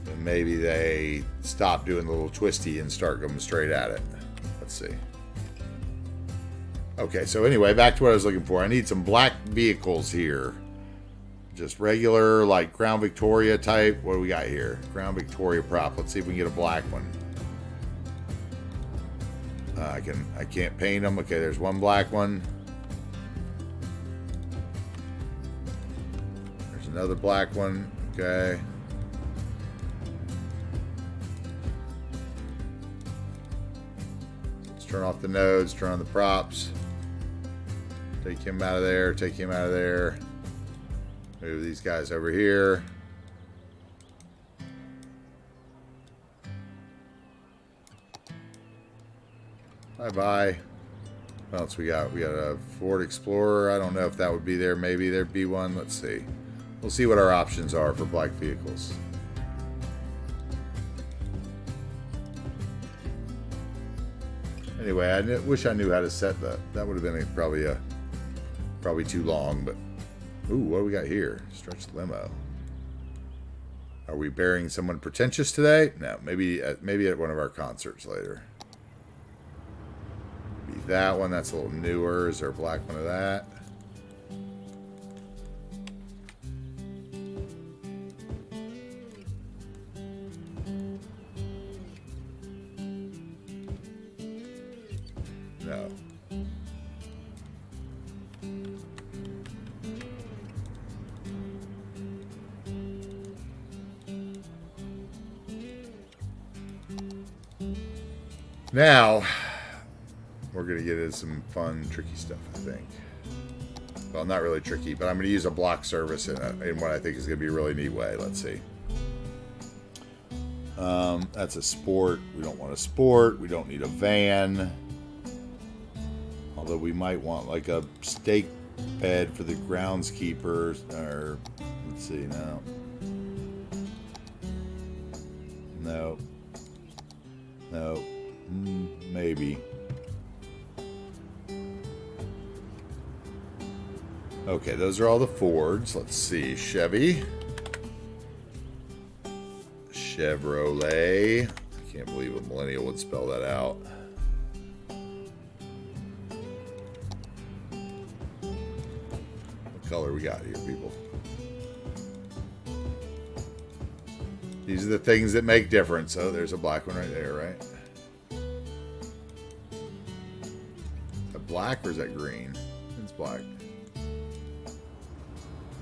[SPEAKER 1] then maybe they stop doing the little twisty and start going straight at it. Let's see. Okay, so anyway, back to what I was looking for. I need some black vehicles here. Just regular, like Crown Victoria type. What do we got here? Crown Victoria prop. Let's see if we can get a black one. I can't paint them. Okay, there's one black one. There's another black one. Okay. Let's turn off the nodes, turn on the props. Take him out of there, take him out of there. Move these guys over here. Bye-bye. What else we got? We got a Ford Explorer. I don't know if that would be there. Maybe there'd be one. Let's see. We'll see what our options are for black vehicles. Anyway, I wish I knew how to set that. That would have been probably too long, but... Ooh, what do we got here? Stretch limo. Are we burying someone pretentious today? No, maybe at one of our concerts later. Maybe that one. That's a little newer. Is there a black one of that? No. Now, we're going to get into some fun, tricky stuff, I think. Well, not really tricky, but I'm going to use a block service in what I think is going to be a really neat way. Let's see. That's a sport. We don't want a sport. We don't need a van. Although we might want like a stake bed for the groundskeepers. Or, let's see, no. No. No. Maybe. Okay, those are all the Fords. Let's see. Chevy. Chevrolet. I can't believe a millennial would spell that out. What color we got here, people? These are the things that make difference. Oh, there's a black one right there, right? Is that black or is that green? It's black.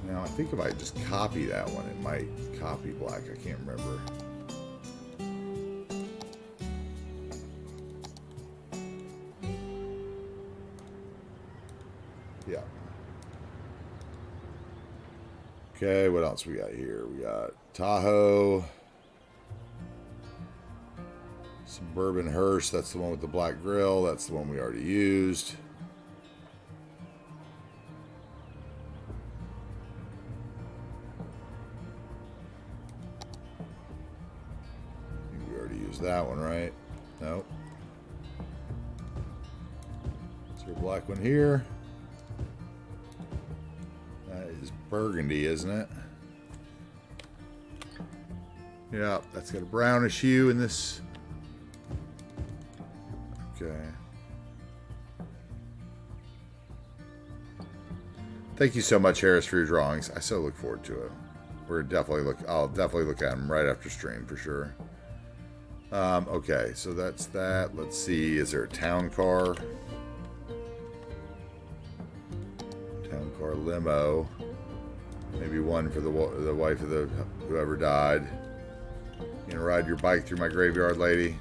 [SPEAKER 1] Now, I think if I just copy that one, it might copy black. I can't remember. Yeah. Okay, what else we got here? We got Tahoe. Suburban Hearse. That's the one with the black grill. That's the one we already used. I think we already used that one, right? Nope. Is there a black one here? That is burgundy, isn't it? Yeah, that's got a brownish hue in this. Okay. Thank you so much, Harris, for your drawings. I so look forward to it. I'll definitely look at them right after stream for sure. Okay, so that's that. Let's see. Is there a town car? Town car limo. Maybe one for the wife of whoever died. You gonna ride your bike through my graveyard, lady?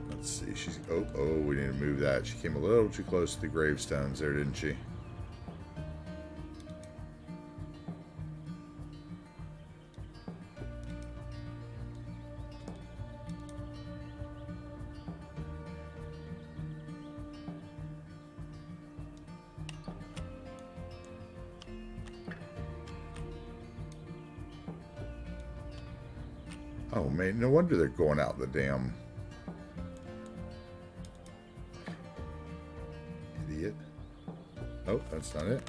[SPEAKER 1] Let's see. Oh, we need to move that. She came a little too close to the gravestones there, didn't she? Oh man, no wonder they're going out the damn idiot. Oh, that's not it.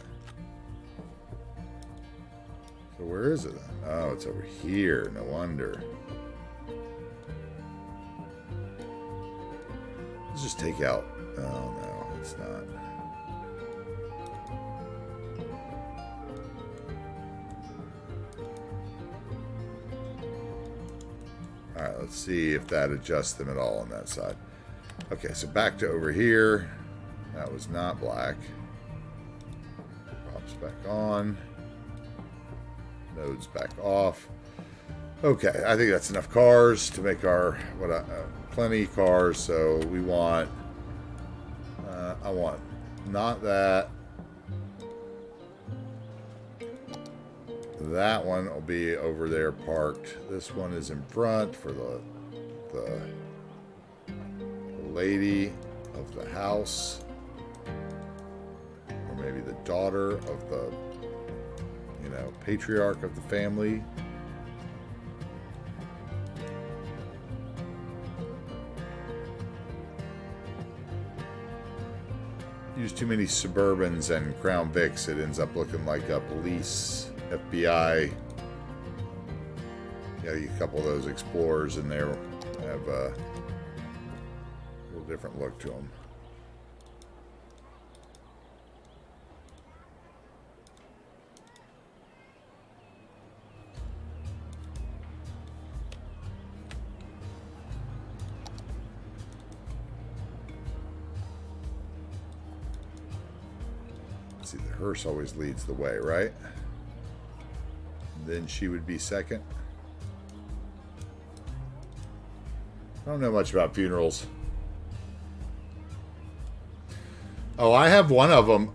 [SPEAKER 1] So where is it? Oh, it's over here. No wonder. Let's just take out. Oh no, it's not. All right, let's see if that adjusts them at all on that side. Okay, so back to over here. That was not black. Pops back on. Nodes back off. Okay, I think that's enough cars to make our plenty cars. So we want. I want not that. That one will be over there parked. This one is in front for the lady of the house, or maybe the daughter of the, patriarch of the family. Use too many Suburbans and Crown Vics, it ends up looking like a police, FBI. Yeah, a couple of those Explorers in there have a little different look to them. See, the hearse always leads the way, right? Then she would be second. I don't know much about funerals. Oh, I have one of them.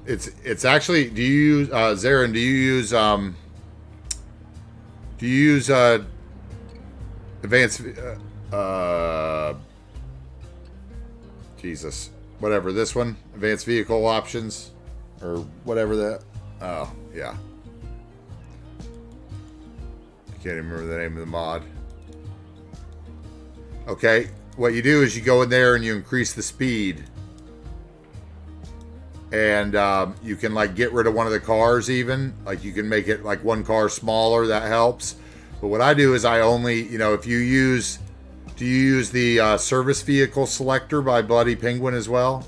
[SPEAKER 1] It's actually. Do you use Zarin? Do you use advanced? Jesus, whatever this one, advanced vehicle options, or whatever that. Oh yeah. I can't even remember the name of the mod. Okay, what you do is you go in there and you increase the speed. And you can get rid of one of the cars even. Like you can make it like one car smaller, that helps. But what I do is I only, if you use, do you use the service vehicle selector by Bloody Penguin as well?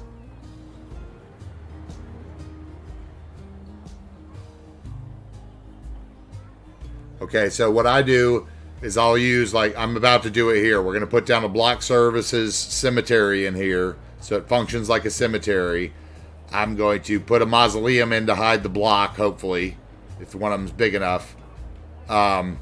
[SPEAKER 1] Okay, so what I do is I'll use, I'm about to do it here. We're going to put down a block services cemetery in here so it functions like a cemetery. I'm going to put a mausoleum in to hide the block, hopefully, if one of them's big enough. And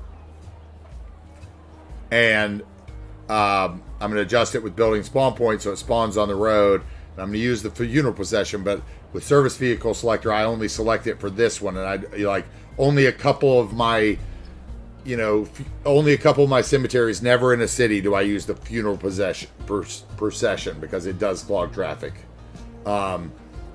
[SPEAKER 1] I'm going to adjust it with building spawn point so it spawns on the road. And I'm going to use the funeral procession, but with service vehicle selector, I only select it for this one, and I like only a couple of my, only a couple of my cemeteries. Never in a city do I use the funeral procession because it does clog traffic.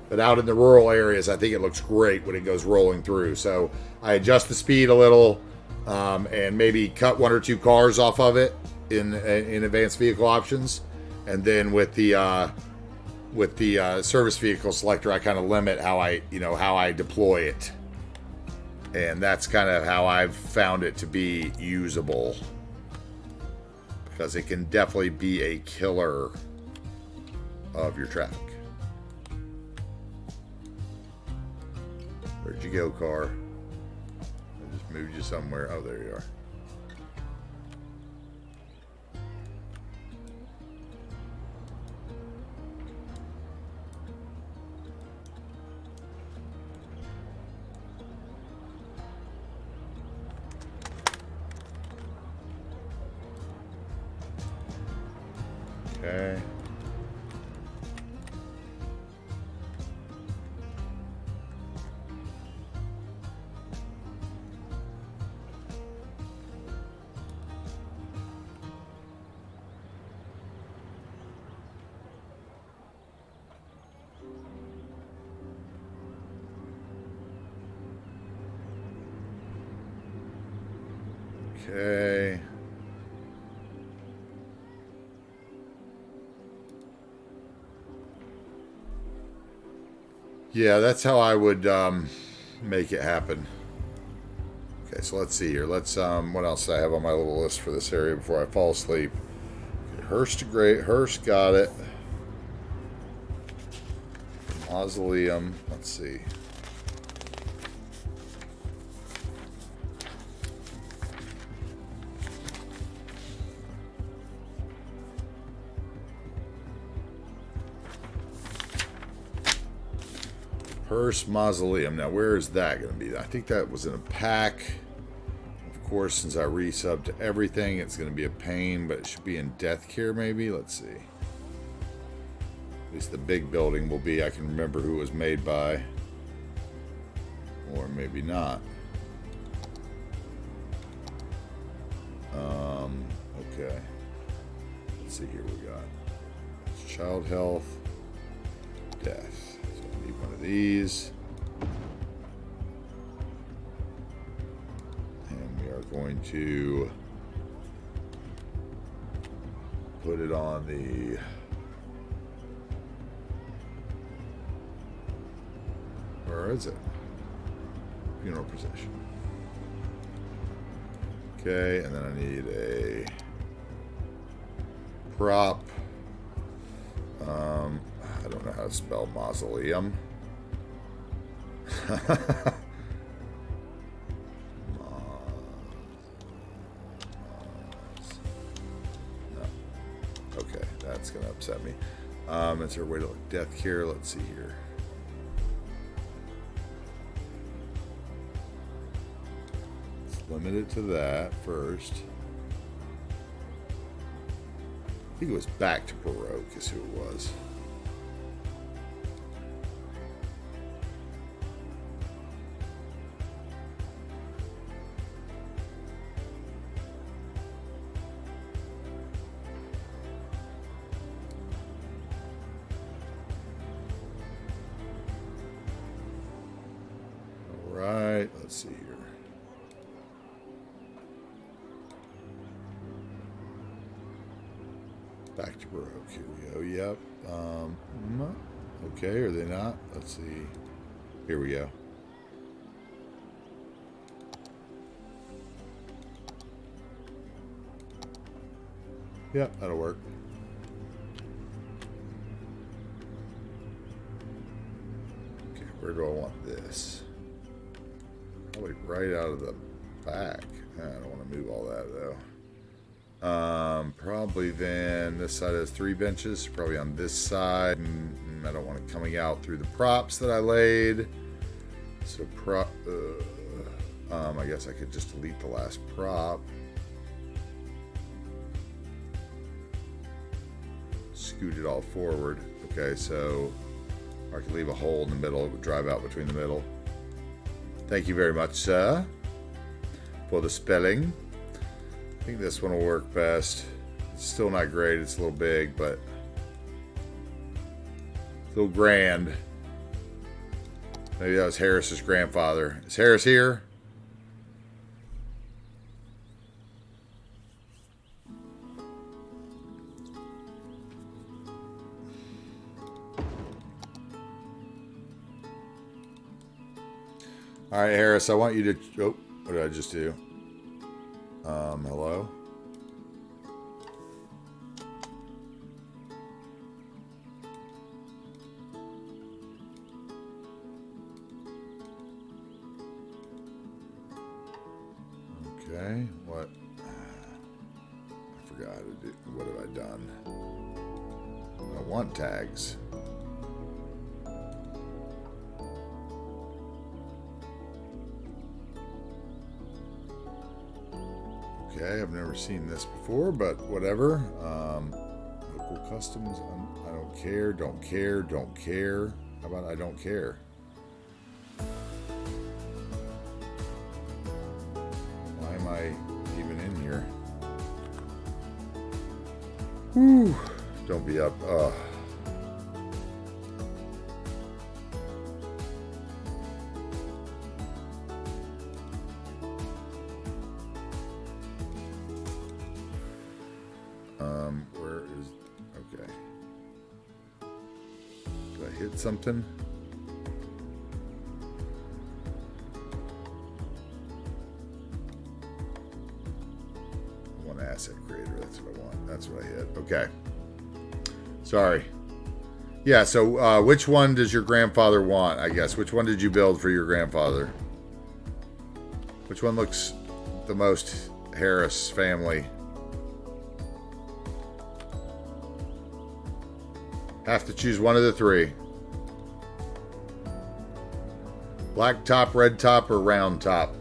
[SPEAKER 1] But out in the rural areas, I think it looks great when it goes rolling through. So I adjust the speed a little, and maybe cut 1 or 2 cars off of it in advanced vehicle options, and then with the service vehicle selector, I kind of limit how I deploy it, and that's kind of how I've found it to be usable, because it can definitely be a killer of your traffic. Where'd you go, car? I just moved you somewhere. Oh, there you are. Okay. Okay. Yeah, that's how I would make it happen. Okay, so let's see here. Let's what else do I have on my little list for this area before I fall asleep? Okay, Hearst got it. Mausoleum. Let's see. Hearst Mausoleum. Now, where is that going to be? I think that was in a pack. Of course, since I resubbed to everything, it's going to be a pain, but it should be in Death Care, maybe? Let's see. At least the big building will be. I can remember who it was made by. Or maybe not. Okay. Let's see here. We got child health, death. So I need one of these. And we are going to put it on the where is it? Funeral procession. Okay, and then I need a prop. I don't know how to spell mausoleum. No. Okay, that's gonna upset me. Is there a way to look death care? Let's see here. Limit it to that first. I think it was back to Baroque is who it was. All right, let's see here. Back to Baroque. Here we go. Yep. Okay, are they not? Let's see. Here we go. Yep, that'll work. Okay, where do I want this? Probably right out of the back. I don't want to move all that though. Probably then this side has 3 benches, probably on this side. I don't want it coming out through the props that I laid. So I guess I could just delete the last prop. scoot it all forward. Okay, so I can leave a hole in the middle, drive out between the middle. Thank you very much, sir, for the spelling. I think this one will work best. It's still not great. It's a little big, but a little grand. Maybe that was Harris's grandfather. Is Harris here? All right, Harris, I want you to... Oh, what did I just do? Hello? Okay, what? I forgot how to do... What have I done? I want tags. Okay, I've never seen this before, but whatever. Local customs, I don't care, don't care, don't care. How about I don't care? Why am I even in here? Whew. Don't be up. Where is... Okay. Did I hit something? I want asset creator. That's what I want. That's what I hit. Okay. Sorry. Yeah, so which one does your grandfather want, I guess? Which one did you build for your grandfather? Which one looks the most Harris family? Have to choose one of the three. Black top, red top, or round top?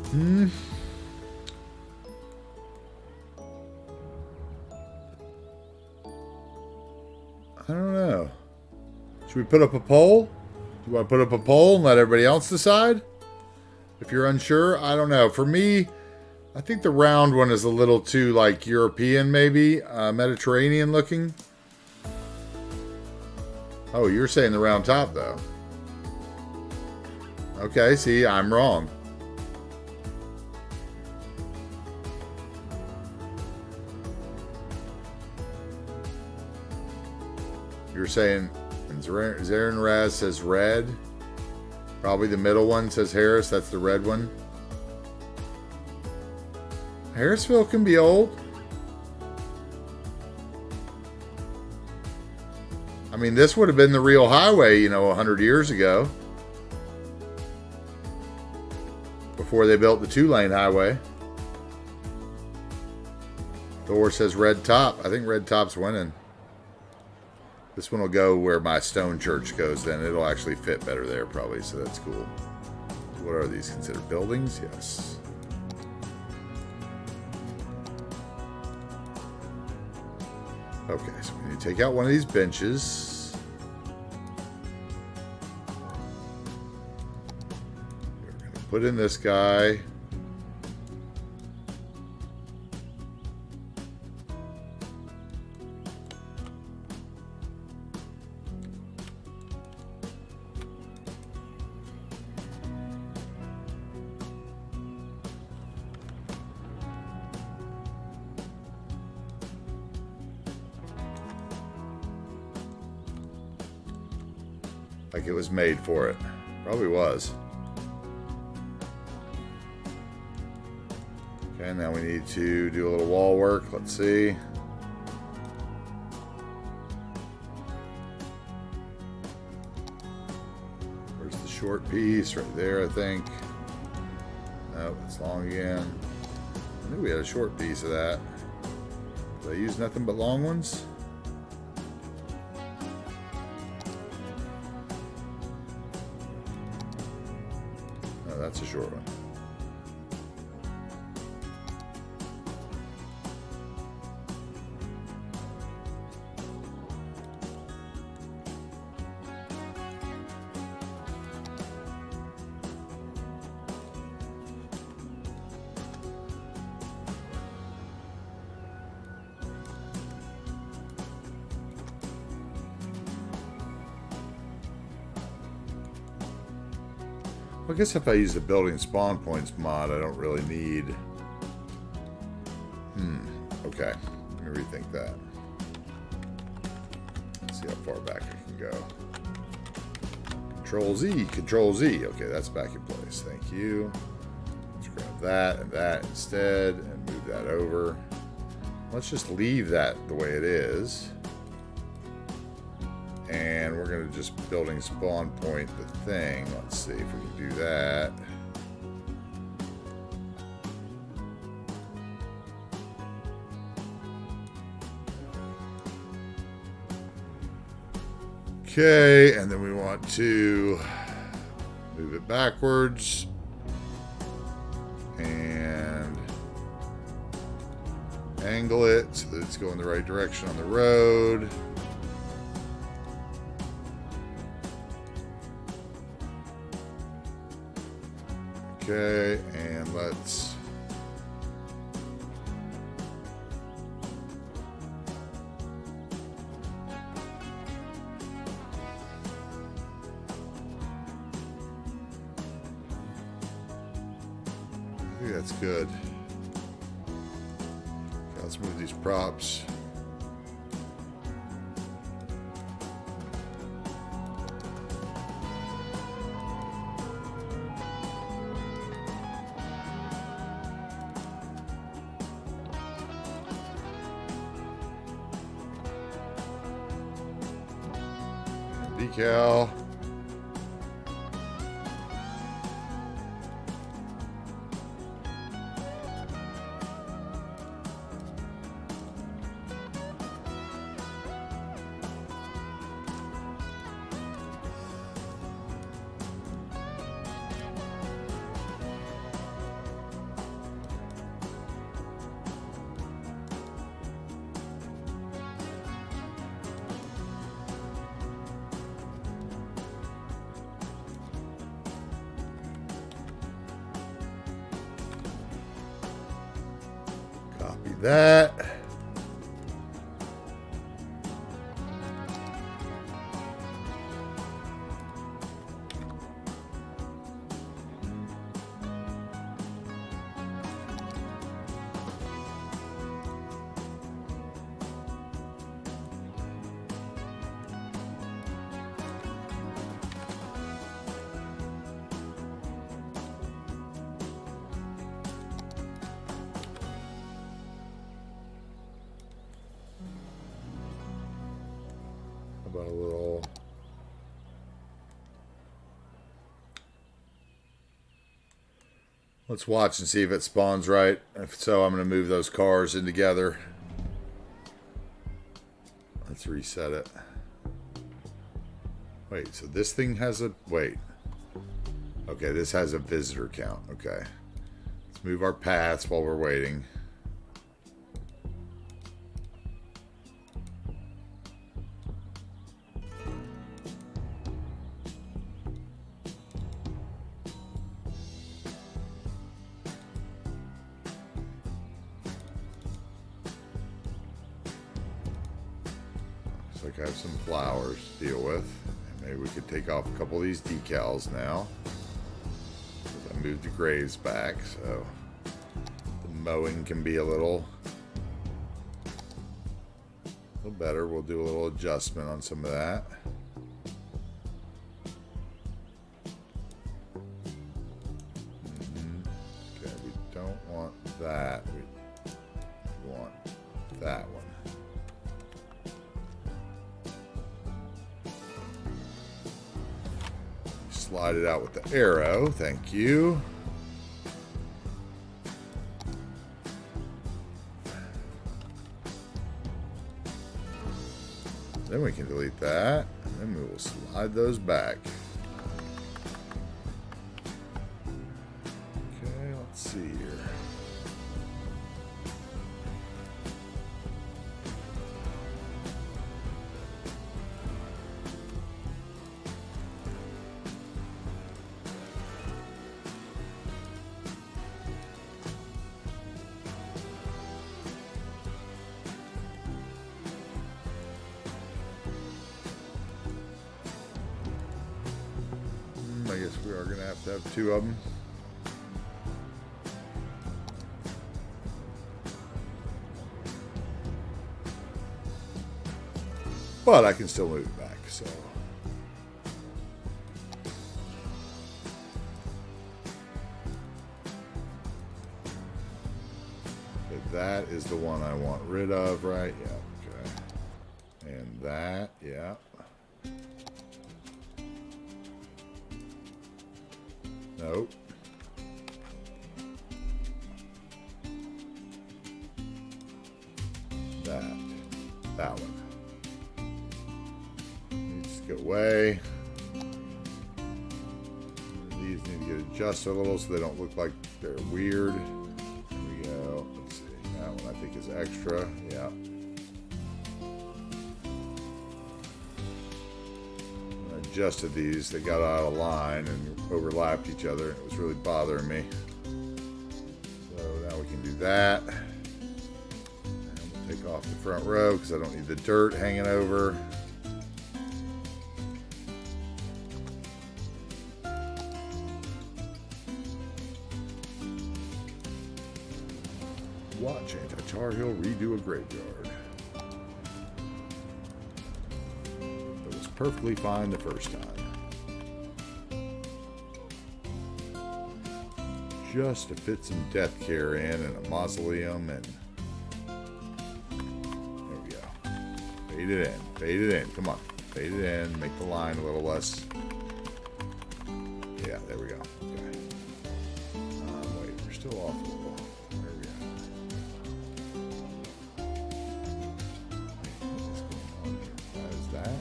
[SPEAKER 1] I don't know. Should we put up a poll? Do you want to put up a poll and let everybody else decide? If you're unsure, I don't know. For me, I think the round one is a little too, like, European, maybe. Mediterranean looking. Oh, you're saying the round top, though. Okay, see, I'm wrong. You're saying Zarin Raz says red. Probably the middle one says Harris. That's the red one. Harrisville can be old. I mean, this would have been the real highway, you know, 100 years ago. Before they built the 2-lane highway. Thor says red top. I think red top's winning. This one will go where my stone church goes then. It'll actually fit better there probably, so that's cool. What are these considered? Buildings? Yes. Okay, so we need to take out one of these benches. We're going to put in this guy. Like it was made for it. Probably was. Okay, now we need to do a little wall work. Let's see. Where's the short piece? Right there, I think. Nope, it's long again. I knew we had a short piece of that. Did I use nothing but long ones? Oh, that's a short one. I guess if I use the building spawn points mod, I don't really need... Okay. Let me rethink that. Let's see how far back I can go. Control Z. Control Z. Okay, that's back in place. Thank you. Let's grab that and that instead and move that over. Let's just leave that the way it is. And we're going to just building spawn point the thing. Let's see if we can do that. Okay, and then we want to move it backwards. And angle it so that it's going the right direction on the road. Okay, and let's I think that's good. Okay, let's move these props. Decal. Copy that. About a little let's watch and see if it spawns right. If so, I'm going to move those cars in together. Let's reset it. Wait, so this thing has a wait. Okay, this has a visitor count. Okay. Let's move our paths while we're waiting. Looks like I have some flowers to deal with. Maybe we could take off a couple of these decals now. I moved the graves back, so the mowing can be a little better. We'll do a little adjustment on some of that. slide it out with the arrow. Thank you. Then we can delete that, and then we will slide those back. Okay, let's see here. I guess we are going to have two of them. But I can still move it back, so. Okay, that is the one I want rid of, right? Yeah, okay. And that, yeah. Nope. That one. Needs to go away. These need to get adjusted a little so they don't look like they're weird. There we go. Let's see. That one I think is extra. Yeah. Adjusted these, they got out of line and overlapped each other. It was really bothering me. So now we can do that. And we'll take off the front row because I don't need the dirt hanging over. Watch AntiTarheel redo a graveyard. Perfectly fine the first time. Just to fit some death care in and a mausoleum, and there we go. Fade it in, fade it in. Come on, fade it in. Make the line a little less. Yeah, there we go. Okay. Wait, we're still off a little. There we go. What's going on here? That is that.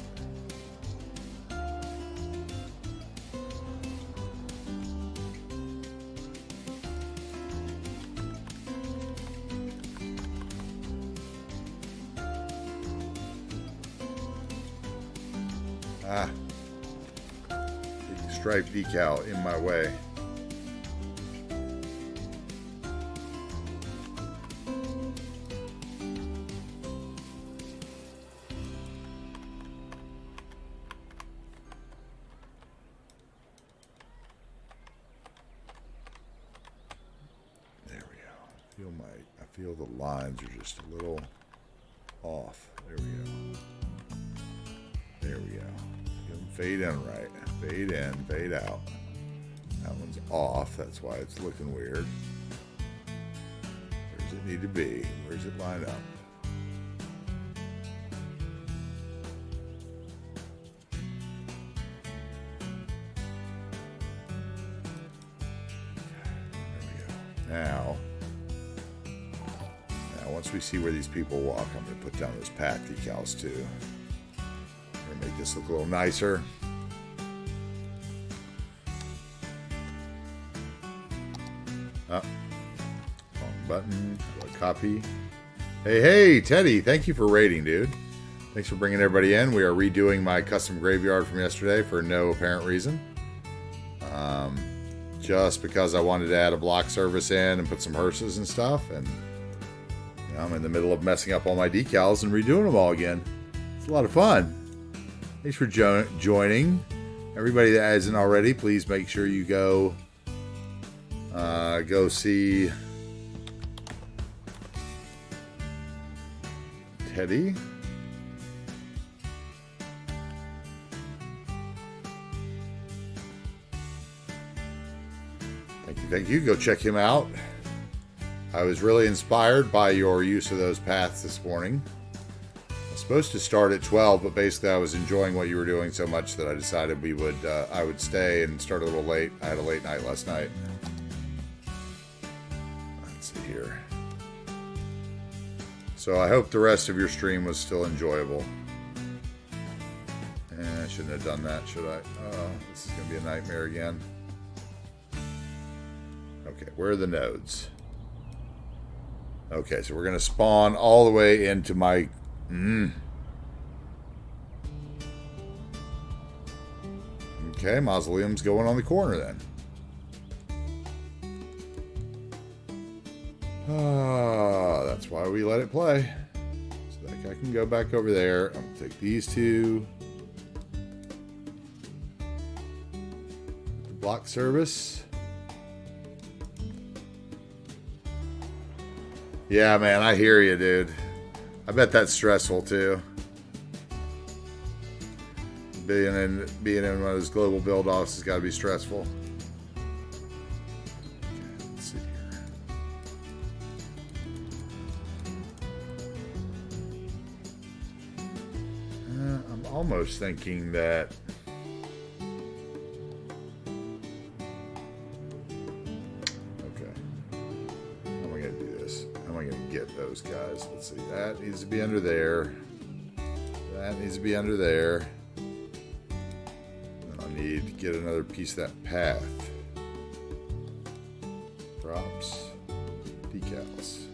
[SPEAKER 1] Big stripe decal in my way. There we go. I feel the lines are just a little off. There we go. There we go. Fade in right. Fade in, fade out. That one's off. That's why it's looking weird. Where does it need to be? Where does it line up? There we go. Now, once we see where these people walk, I'm going to put down those path decals too. Make this look a little nicer. Wrong button. Copy. Hey, Teddy. Thank you for rating, dude. Thanks for bringing everybody in. We are redoing my custom graveyard from yesterday for no apparent reason. Just because I wanted to add a block service in and put some hearses and stuff. And I'm in the middle of messing up all my decals and redoing them all again. It's a lot of fun. Thanks for joining. Everybody that hasn't already, please make sure you go see Teddy. Thank you. Go check him out. I was really inspired by your use of those paths this morning. Supposed to start at 12, but basically I was enjoying what you were doing so much that I decided I would stay and start a little late. I had a late night last night. Let's see here. So I hope the rest of your stream was still enjoyable. I shouldn't have done that, should I? Oh, this is going to be a nightmare again. Okay, where are the nodes? Okay, so we're going to spawn all the way into my... Okay, mausoleum's going on the corner then. That's why we let it play. So that guy can go back over there. I'm going to take these two. The block service. Yeah, man, I hear you, dude. I bet that's stressful too. Being in one of those global build-offs has got to be stressful. Okay, let's see here. I'm almost thinking that. Those guys. Let's see. That needs to be under there. That needs to be under there. And I need to get another piece of that path. Props. Decals.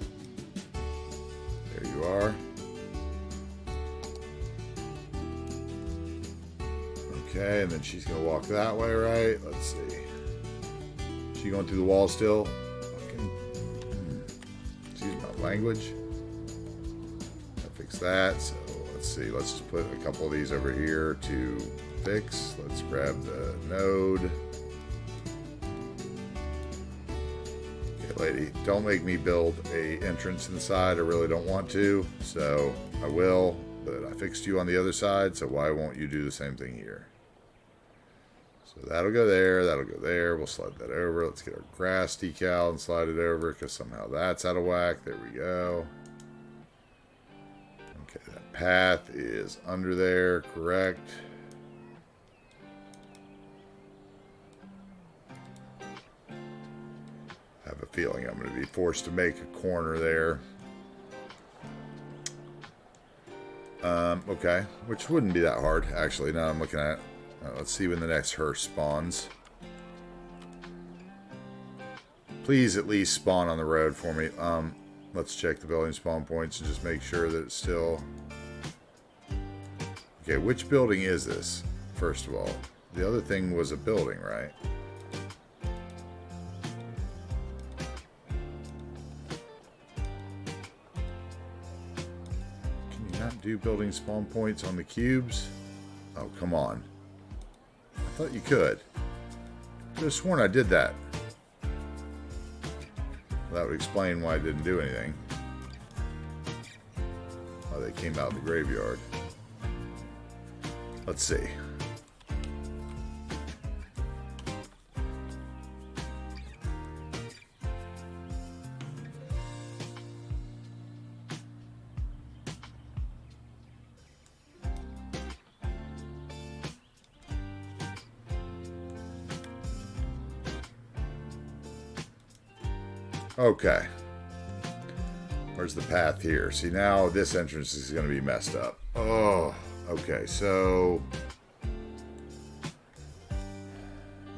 [SPEAKER 1] There you are. Okay, and then she's going to walk that way, right? Let's see. She going through the wall still? Language. I fix that. So let's see. Let's just put a couple of these over here to fix. Let's grab the node. Okay, lady, don't make me build a entrance inside. I really don't want to. So I will, but I fixed you on the other side. So why won't you do the same thing here? So that'll go there, that'll go there. We'll slide that over. Let's get our grass decal and slide it over because somehow that's out of whack. There we go. Okay, that path is under there, correct. I have a feeling I'm going to be forced to make a corner there. Okay, which wouldn't be that hard, actually. Now I'm looking at it. Let's see when the next hearse spawns. Please at least spawn on the road for me. Let's check the building spawn points and just make sure that it's still... Okay, which building is this, first of all? The other thing was a building, right? Can you not do building spawn points on the cubes? Oh, come on. I thought you could. I could have sworn I did that. Well, that would explain why I didn't do anything. Why they came out of the graveyard. Let's see. Okay. Where's the path here? See, now this entrance is going to be messed up. Oh, okay. So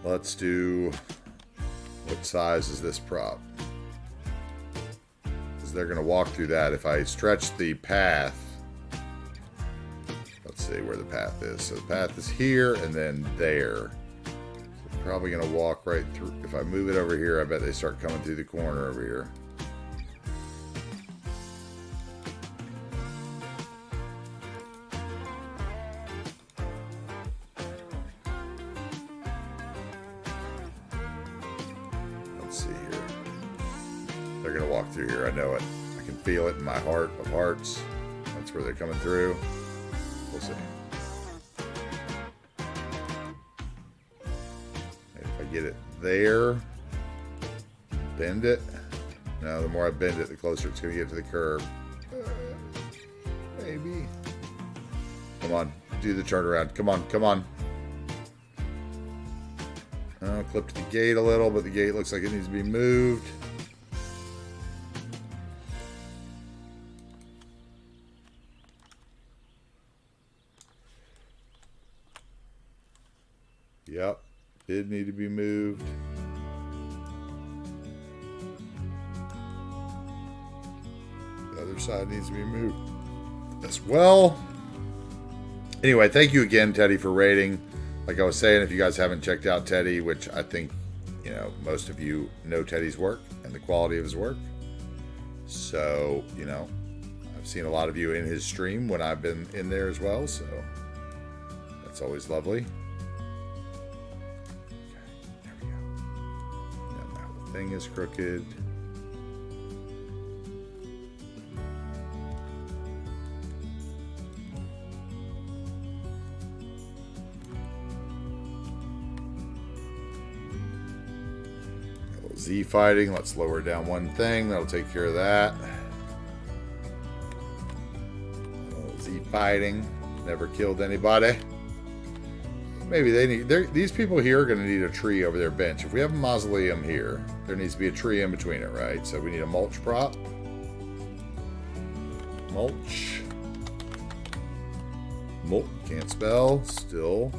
[SPEAKER 1] let's do... What size is this prop? Because they're going to walk through that. If I stretch the path... Let's see where the path is. So the path is here and then there. Probably going to walk right through. If I move it over here, I bet they start coming through the corner over here. Let's see here. They're going to walk through here. I know it. I can feel it in my heart of hearts. That's where they're coming through. We'll see. Get it there, bend it. Now the more I bend it, the closer it's going to get to the curb. Maybe. Come on. Do the turnaround. Come on. Come on. Clipped the gate a little, but the gate looks like it needs to be moved. Yep. Did need to be moved. The other side needs to be moved as well. Anyway, thank you again, Teddy, for rating. Like I was saying, if you guys haven't checked out Teddy, which I think, you know, most of you know Teddy's work and the quality of his work. So, you know, I've seen a lot of you in his stream when I've been in there as well. So that's always lovely. Okay, there we go. Now the thing is crooked. Z fighting. Let's lower down one thing. That'll take care of that. Z fighting. Never killed anybody. Maybe they need... These people here are going to need a tree over their bench. If we have a mausoleum here, there needs to be a tree in between it, right? So we need a mulch prop. Mulch. Mulch. Can't spell. Still.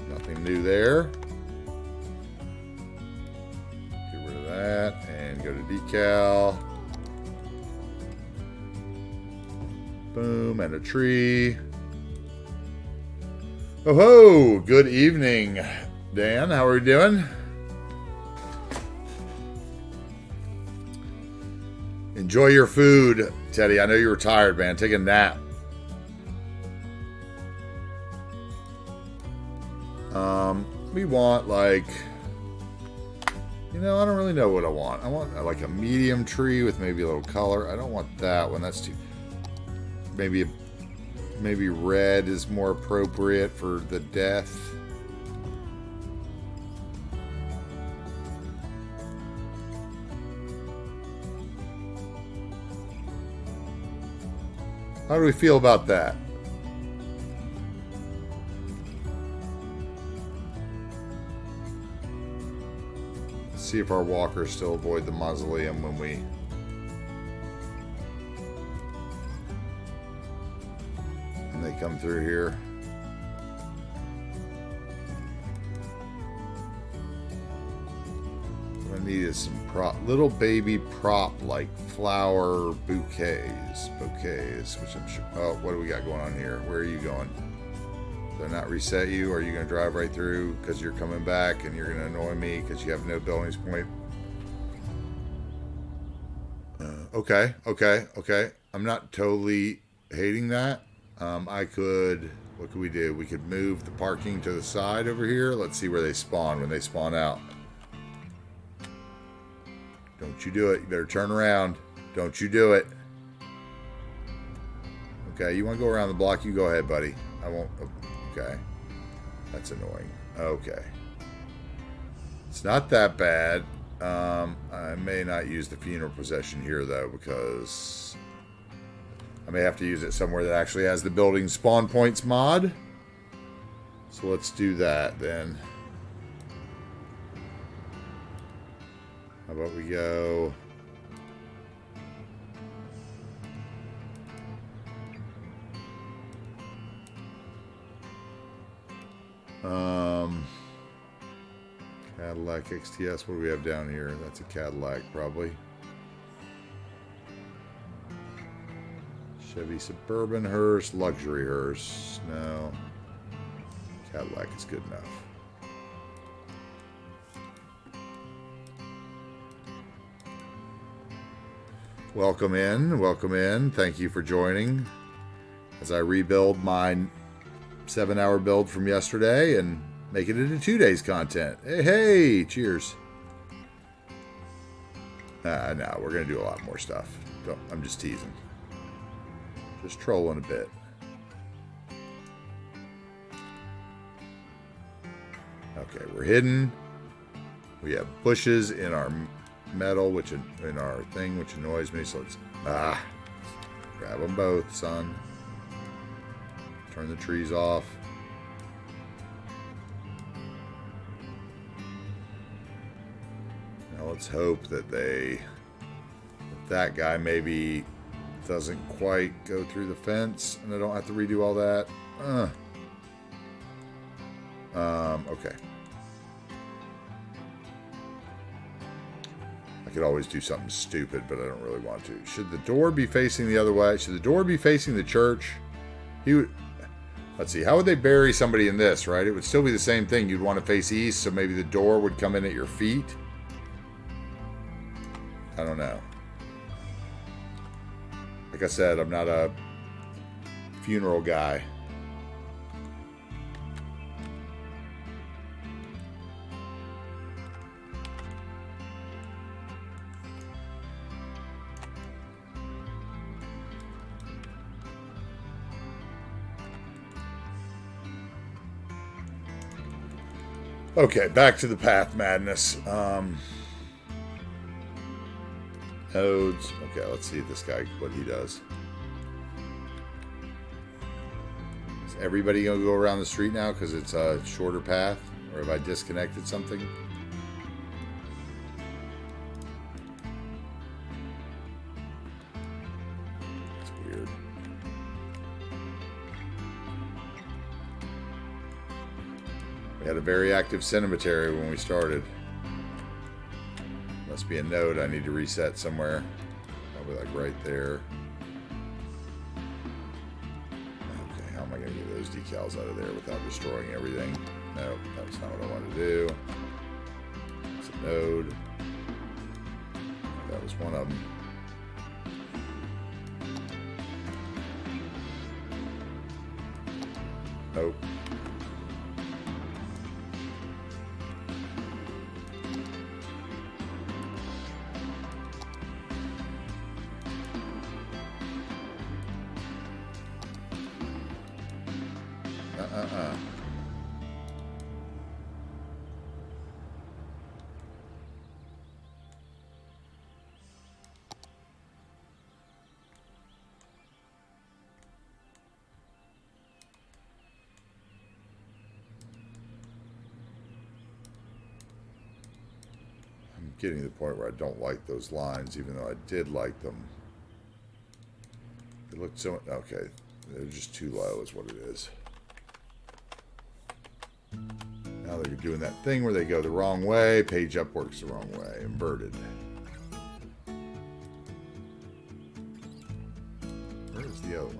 [SPEAKER 1] Nothing new there. That and go to decal. Boom, and a tree. Oh ho, good evening, Dan. How are you doing? Enjoy your food, Teddy. I know you were tired, man. Take a nap. We want like, you know, I don't really know what I want. I want like a medium tree with maybe a little color. I don't want that one. That's too... Maybe red is more appropriate for the death. How do we feel about that? See if our walkers still avoid the mausoleum when we... and they come through here. What I need is some little baby prop like flower bouquets, which I'm sure... Oh, what do we got going on here? Where are you going? Did I not reset you? Or are you going to drive right through because you're coming back and you're going to annoy me because you have no buildings point? Okay. I'm not totally hating that. I could... What could we do? We could move the parking to the side over here. Let's see where they spawn when they spawn out. Don't you do it. You better turn around. Don't you do it. Okay, you want to go around the block? You go ahead, buddy. I won't... Okay. That's annoying. Okay. It's not that bad. I may not use the funeral procession here, though, because I may have to use it somewhere that actually has the building spawn points mod. So let's do that, then. How about we go... Cadillac XTS, what do we have down here? That's a Cadillac, probably. Chevy Suburban hearse, luxury hearse. No. Cadillac is good enough. Welcome in, welcome in. Thank you for joining as I rebuild my 7-hour build from yesterday and make it into 2 days content. Hey, cheers. No, we're going to do a lot more stuff. I'm just teasing. Just trolling a bit. Okay, we're hidden. We have bushes in our metal, which in our thing, which annoys me. So let's grab them both, son. Turn the trees off. Now let's hope that that guy maybe doesn't quite go through the fence and I don't have to redo all that. Okay. I could always do something stupid, but I don't really want to. Should the door be facing the other way? Should the door be facing the church? He would... Let's see. How would they bury somebody in this, right? It would still be the same thing. You'd want to face east, so maybe the door would come in at your feet. I don't know. Like I said, I'm not a funeral guy. Okay, back to the path madness. Nodes. Okay, let's see this guy, what he does. Is everybody going to go around the street now because it's a shorter path? Or have I disconnected something? That's weird. We had a very active cemetery when we started. Must be a node I need to reset somewhere. Probably like right there. Okay, how am I going to get those decals out of there without destroying everything? Nope, that's not what I want to do. It's a node. That was one of them. Nope. Getting to the point where I don't like those lines, even though I did like them. They look so... Okay, they're just too low is what it is. Now they're doing that thing where they go the wrong way. Page up works the wrong way. Inverted. Where is the other one?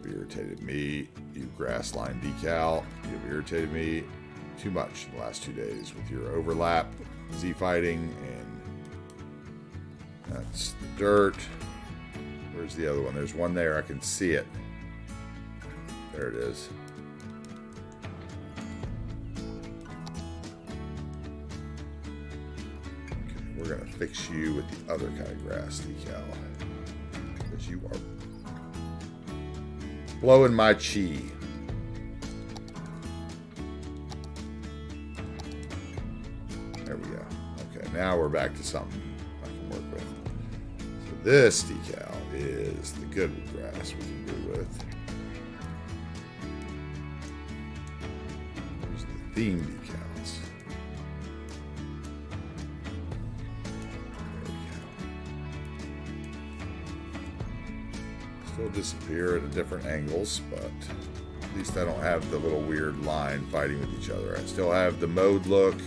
[SPEAKER 1] Irritated me, you grass line decal. You've irritated me too much in the last 2 days with your overlap, Z fighting, and that's the dirt. Where's the other one? There's one there. I can see it. There it is. Okay, we're gonna fix you with the other kind of grass decal because you are blowing my chi. There we go. Okay, now we're back to something I can work with. So this decal is the Goodwood grass we can do with. There's the theme decals. Still disappear at different angles, but at least I don't have the little weird line fighting with each other. I still have the mode look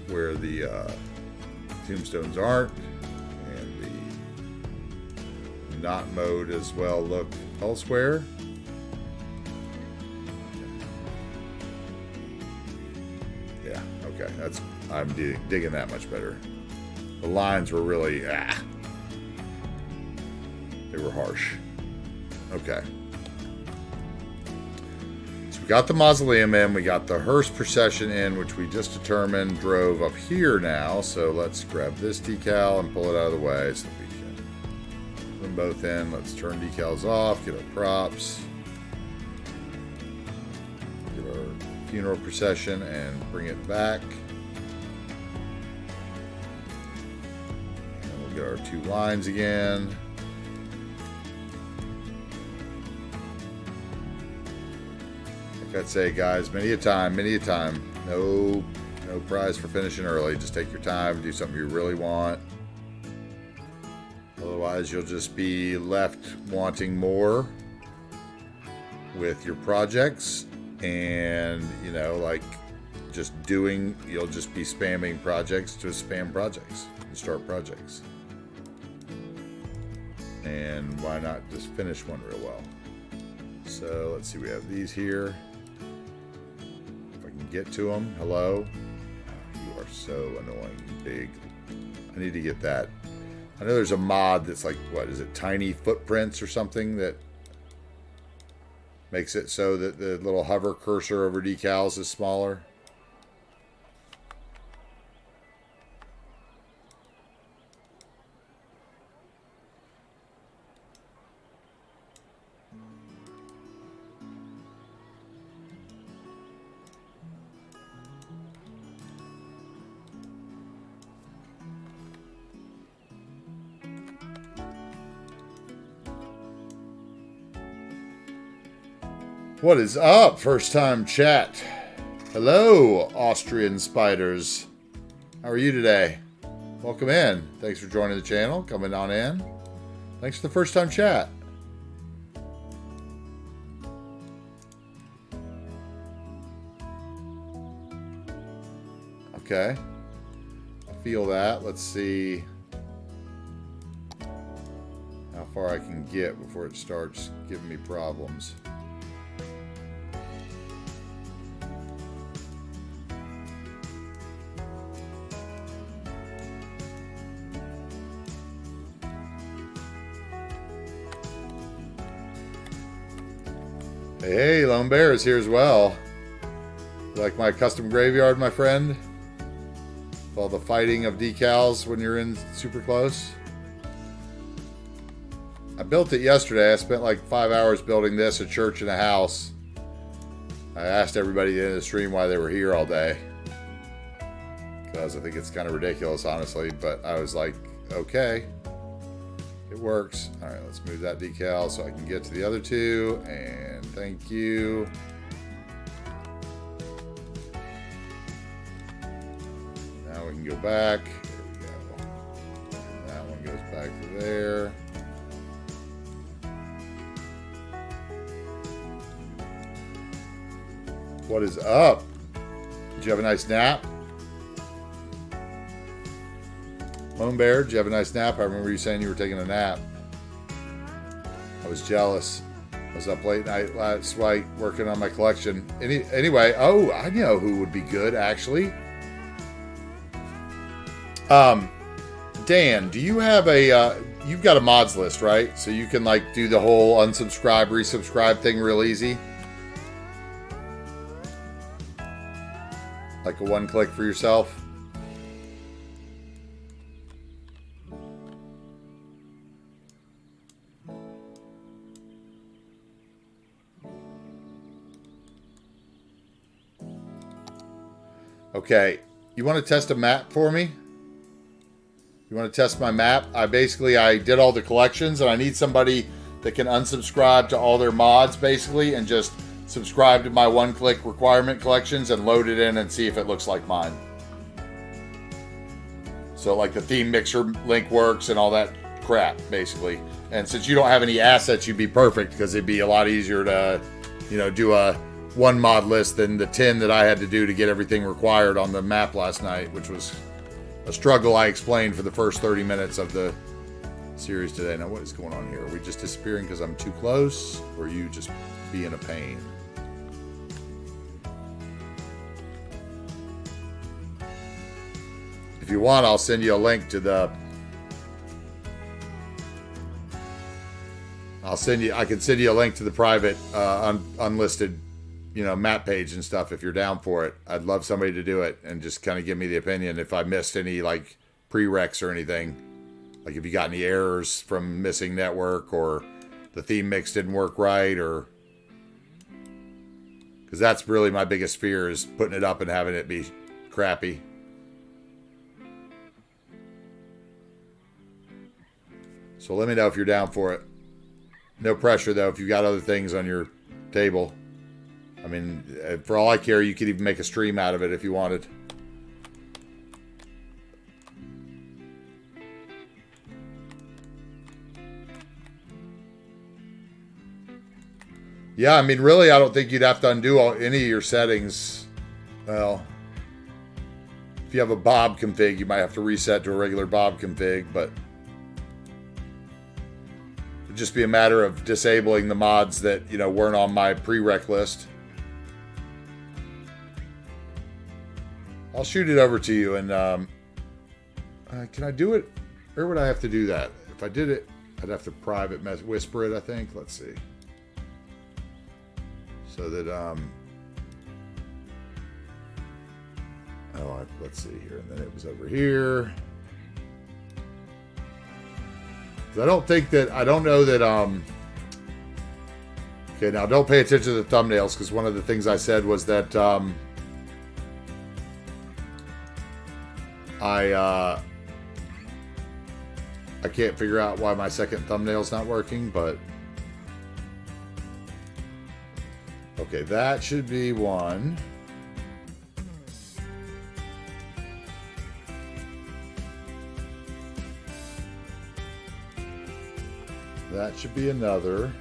[SPEAKER 1] where the tombstones aren't, and the not mode as well look elsewhere. Yeah, okay, I'm digging that much better. The lines were really they were harsh. Okay. So we got the mausoleum in. We got the hearse procession in, which we just determined drove up here now. So let's grab this decal and pull it out of the way so we can them both in. Let's turn decals off, get our props, get our funeral procession, and bring it back. And we'll get our 2 lines again. Like I'd say, guys, many a time. No prize for finishing early. Just take your time, do something you really want. Otherwise, you'll just be left wanting more with your projects, and like you'll just be spamming projects to spam projects and start projects. And why not just finish one real well? So let's see, we have these here. If I can get to them. Hello. You are so annoying, big. I need to get that. I know there's a mod that's like, what is it, tiny footprints or something, that makes it so that the little hover cursor over decals is smaller. What is up, first time chat? Hello, Austrian spiders. How are you today? Welcome in. Thanks for joining the channel, coming on in. Thanks for the first time chat. Okay. I feel that. Let's see how far I can get before it starts giving me problems. Hey, Lone Bear is here as well. You like my custom graveyard, my friend? All the fighting of decals when you're in super close. I built it yesterday. I spent like 5 hours building this, a church and a house. I asked everybody in the stream why they were here all day, because I think it's kind of ridiculous, honestly. But I was like, okay, it works. All right, let's move that decal so I can get to the other 2. And thank you. Now we can go back. There we go. And that one goes back to there. What is up? Did you have a nice nap? Lone Bear, did you have a nice nap? I remember you saying you were taking a nap. I was jealous. I was up late night last night working on my collection. Anyway, oh, I know who would be good, actually. Dan, do you have a, you've got a mods list, right? So you can like do the whole unsubscribe, resubscribe thing real easy? Like a one click for yourself? Okay, you want to test a map for me? You want to test my map? I did all the collections, and I need somebody that can unsubscribe to all their mods, basically, and just subscribe to my one-click requirement collections and load it in and see if it looks like mine. So, like, the theme mixer link works and all that crap, basically. And since you don't have any assets, you'd be perfect, because it'd be a lot easier to, do a one mod list than the 10 that I had to do to get everything required on the map last night, which was a struggle I explained for the first 30 minutes of the series today. Now, what is going on here? Are we just disappearing because I'm too close, or are you just being a pain? If you want, I'll send you a link to the... I can send you a link to the private, unlisted, map page and stuff if you're down for it. I'd love somebody to do it and just kind of give me the opinion if I missed any, like, prereqs or anything. Like if you got any errors from missing network, or the theme mix didn't work right, or... Because that's really my biggest fear, is putting it up and having it be crappy. So let me know if you're down for it. No pressure, though, if you got other things on your table. I mean, for all I care, you could even make a stream out of it if you wanted. Yeah, I mean, really, I don't think you'd have to undo any of your settings. Well, if you have a Bob config, you might have to reset to a regular Bob config, but it'd just be a matter of disabling the mods that, you know, weren't on my prereq list. I'll shoot it over to you, and can I do it? Where would I have to do that? If I did it, I'd have to private whisper it, I think. Let's see. So that, let's see here. And then it was over here. I don't know that, okay, now don't pay attention to the thumbnails, because one of the things I said was that, I can't figure out why my second thumbnail's not working, but okay, that should be one. That should be another.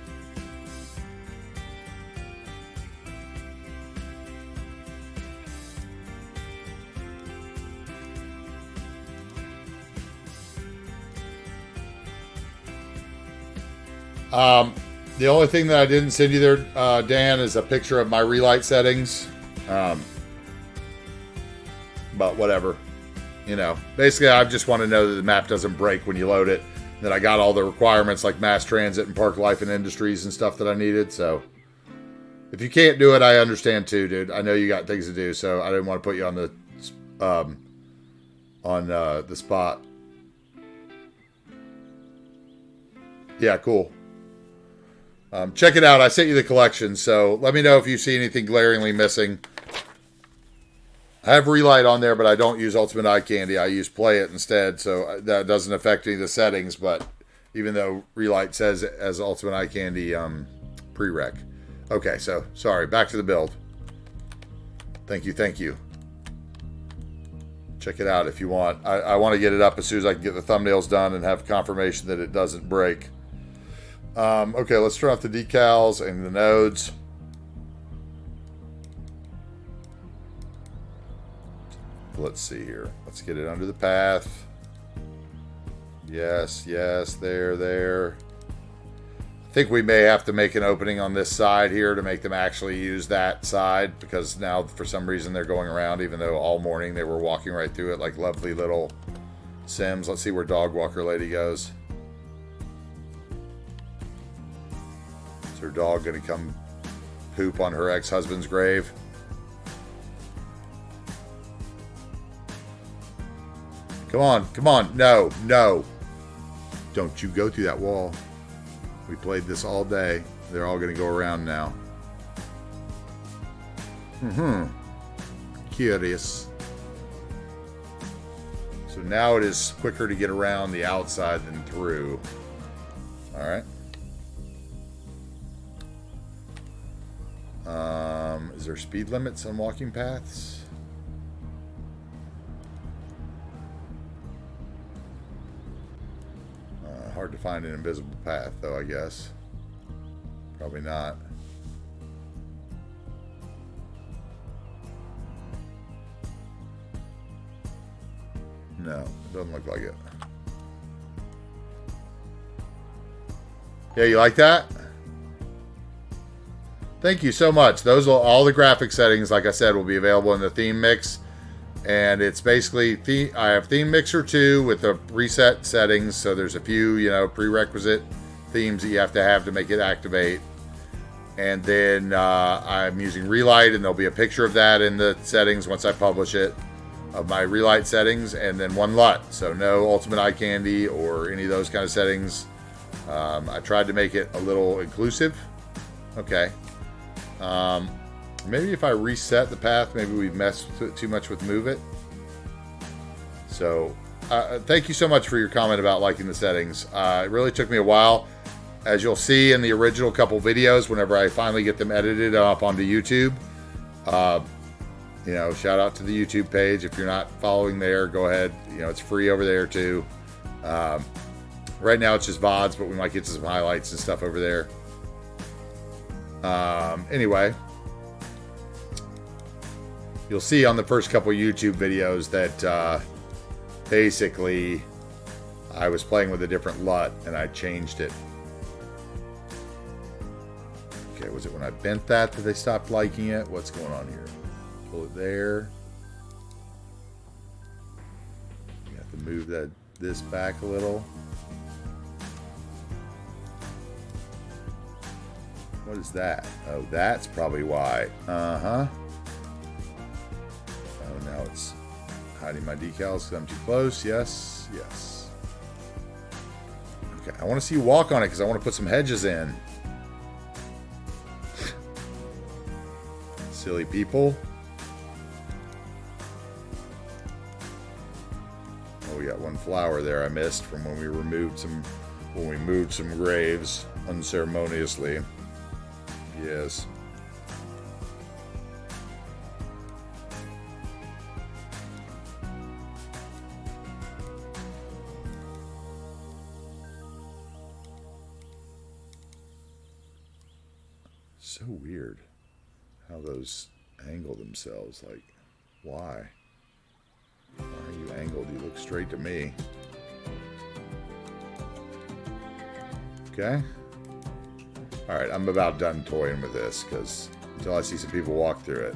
[SPEAKER 1] The only thing that I didn't send you there, Dan, is a picture of my relight settings. But whatever. You know, basically I just want to know that the map doesn't break when you load it. That I got all the requirements like mass transit and park life and industries and stuff that I needed. So if you can't do it, I understand too, dude. I know you got things to do, so I didn't want to put you on the spot. Yeah, cool. Check it out. I sent you the collection, so let me know if you see anything glaringly missing. I have Relight on there, but I don't use Ultimate Eye Candy. I use Play It instead, so that doesn't affect any of the settings, but even though Relight says it as Ultimate Eye Candy prereq. Okay, so, sorry. Back to the build. Thank you. Check it out if you want. I want to get it up as soon as I can get the thumbnails done and have confirmation that it doesn't break. Okay, let's turn off the decals and the nodes. Let's see here. Let's get it under the path. Yes, there. I think we may have to make an opening on this side here to make them actually use that side, because now for some reason they're going around, even though all morning they were walking right through it like lovely little Sims. Let's see where Dog Walker Lady goes. Is her dog going to come poop on her ex-husband's grave? Come on. No. Don't you go through that wall. We played this all day. They're all going to go around now. Curious. So now it is quicker to get around the outside than through. Alright. Is there speed limits on walking paths? Hard to find an invisible path, though, I guess. Probably not. No, it doesn't look like it. Yeah, you like that? Thank you so much. Those will, all the graphic settings, like I said, will be available in the theme mix. And it's basically, I have Theme Mixer 2 with the preset settings. So there's a few, prerequisite themes that you have to make it activate. And then I'm using Relight, and there'll be a picture of that in the settings once I publish it. of my relight settings, and then 1 LUT. So no ultimate eye candy or any of those kind of settings. I tried to make it a little inclusive. Okay. Maybe if I reset the path, maybe we've messed too much with move it. So thank you so much for your comment about liking the settings. It really took me a while. As you'll see in the original couple videos, whenever I finally get them edited up onto YouTube, you know, shout out to the YouTube page. If you're not following there, go ahead. You know, it's free over there too. Right now it's just VODs, but we might get to some highlights and stuff over there. Anyway, you'll see on the first couple YouTube videos that basically I was playing with a different LUT and I changed it. Okay, was it when I bent that they stopped liking it? What's going on here? Pull it there. You have to move this back a little. What is that? Oh, that's probably why. Uh-huh. Oh, now it's hiding my decals because I'm too close. Yes, yes. Okay, I want to see you walk on it because I want to put some hedges in. Silly people. Oh, we got 1 flower there I missed from when we moved some graves unceremoniously. Yes. So weird how those angle themselves. Like, why? Why are you angled? You look straight to me. Okay. Alright, I'm about done toying with this because until I see some people walk through it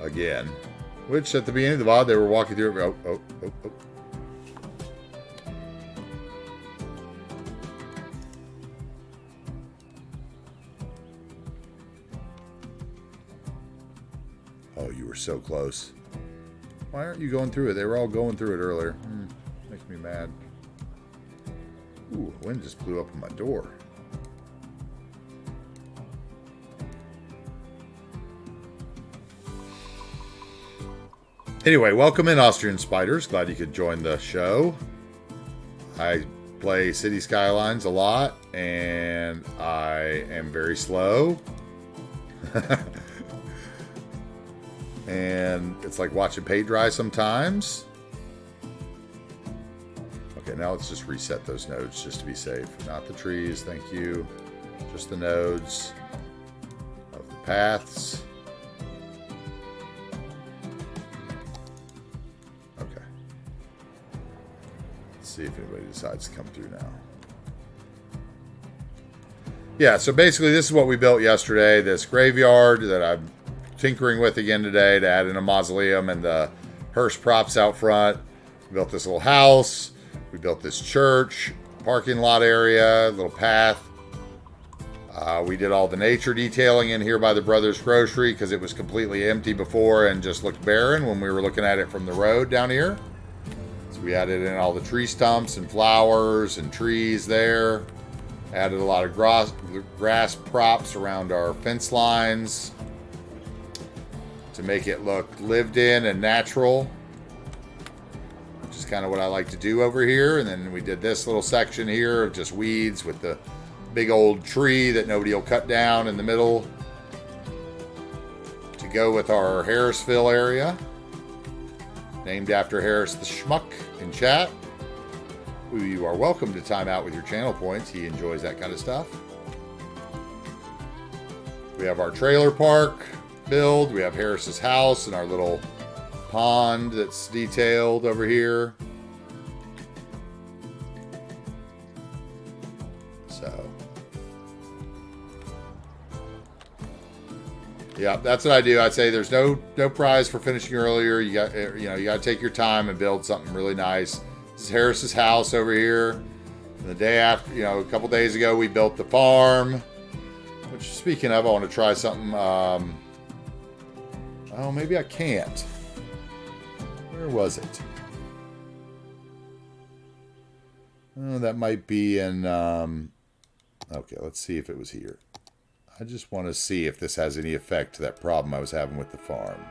[SPEAKER 1] again. Which at the beginning of the VOD they were walking through it. Oh. Oh, you were so close. Why aren't you going through it? They were all going through it earlier. Makes me mad. Ooh, wind just blew up on my door. Anyway, welcome in, Austrian Spiders. Glad you could join the show. I play City Skylines a lot, and I am very slow. And it's like watching paint dry sometimes. Okay, now let's just reset those nodes just to be safe. Not the trees, thank you. Just the nodes of the paths. Okay. Let's see if anybody decides to come through now. Yeah, so basically this is what we built yesterday. This graveyard that I'm tinkering with again today to add in a mausoleum and the hearse props out front. We built this little house. We built this church, parking lot area, little path. We did all the nature detailing in here by the Brothers Grocery because it was completely empty before and just looked barren when we were looking at it from the road down here. So we added in all the tree stumps and flowers and trees there. Added a lot of grass props around our fence lines to make it look lived in and natural, which is kind of what I like to do over here. And then we did this little section here of just weeds with the big old tree that nobody will cut down in the middle to go with our Harrisville area, named after Harris the Schmuck in chat. You are welcome to time out with your channel points. He enjoys that kind of stuff. We have our trailer park build. We have Harris's house and our little pond that's detailed over here. So, yeah, that's what I do. I'd say there's no prize for finishing earlier. You got to take your time and build something really nice. This is Harris's house over here. And the day after, a couple days ago, we built the farm. Which, speaking of, I want to try something. Oh, maybe I can't. Where was it? Oh, that might be in... okay, let's see if it was here. I just want to see if this has any effect to that problem I was having with the farm.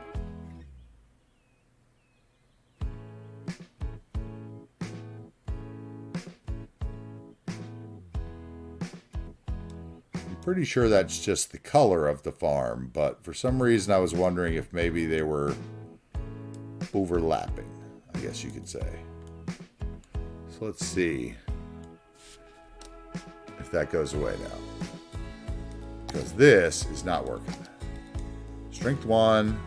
[SPEAKER 1] I'm pretty sure that's just the color of the farm, but for some reason I was wondering if maybe they were overlapping, I guess you could say. So let's see if that goes away now. Because this is not working. Strength 1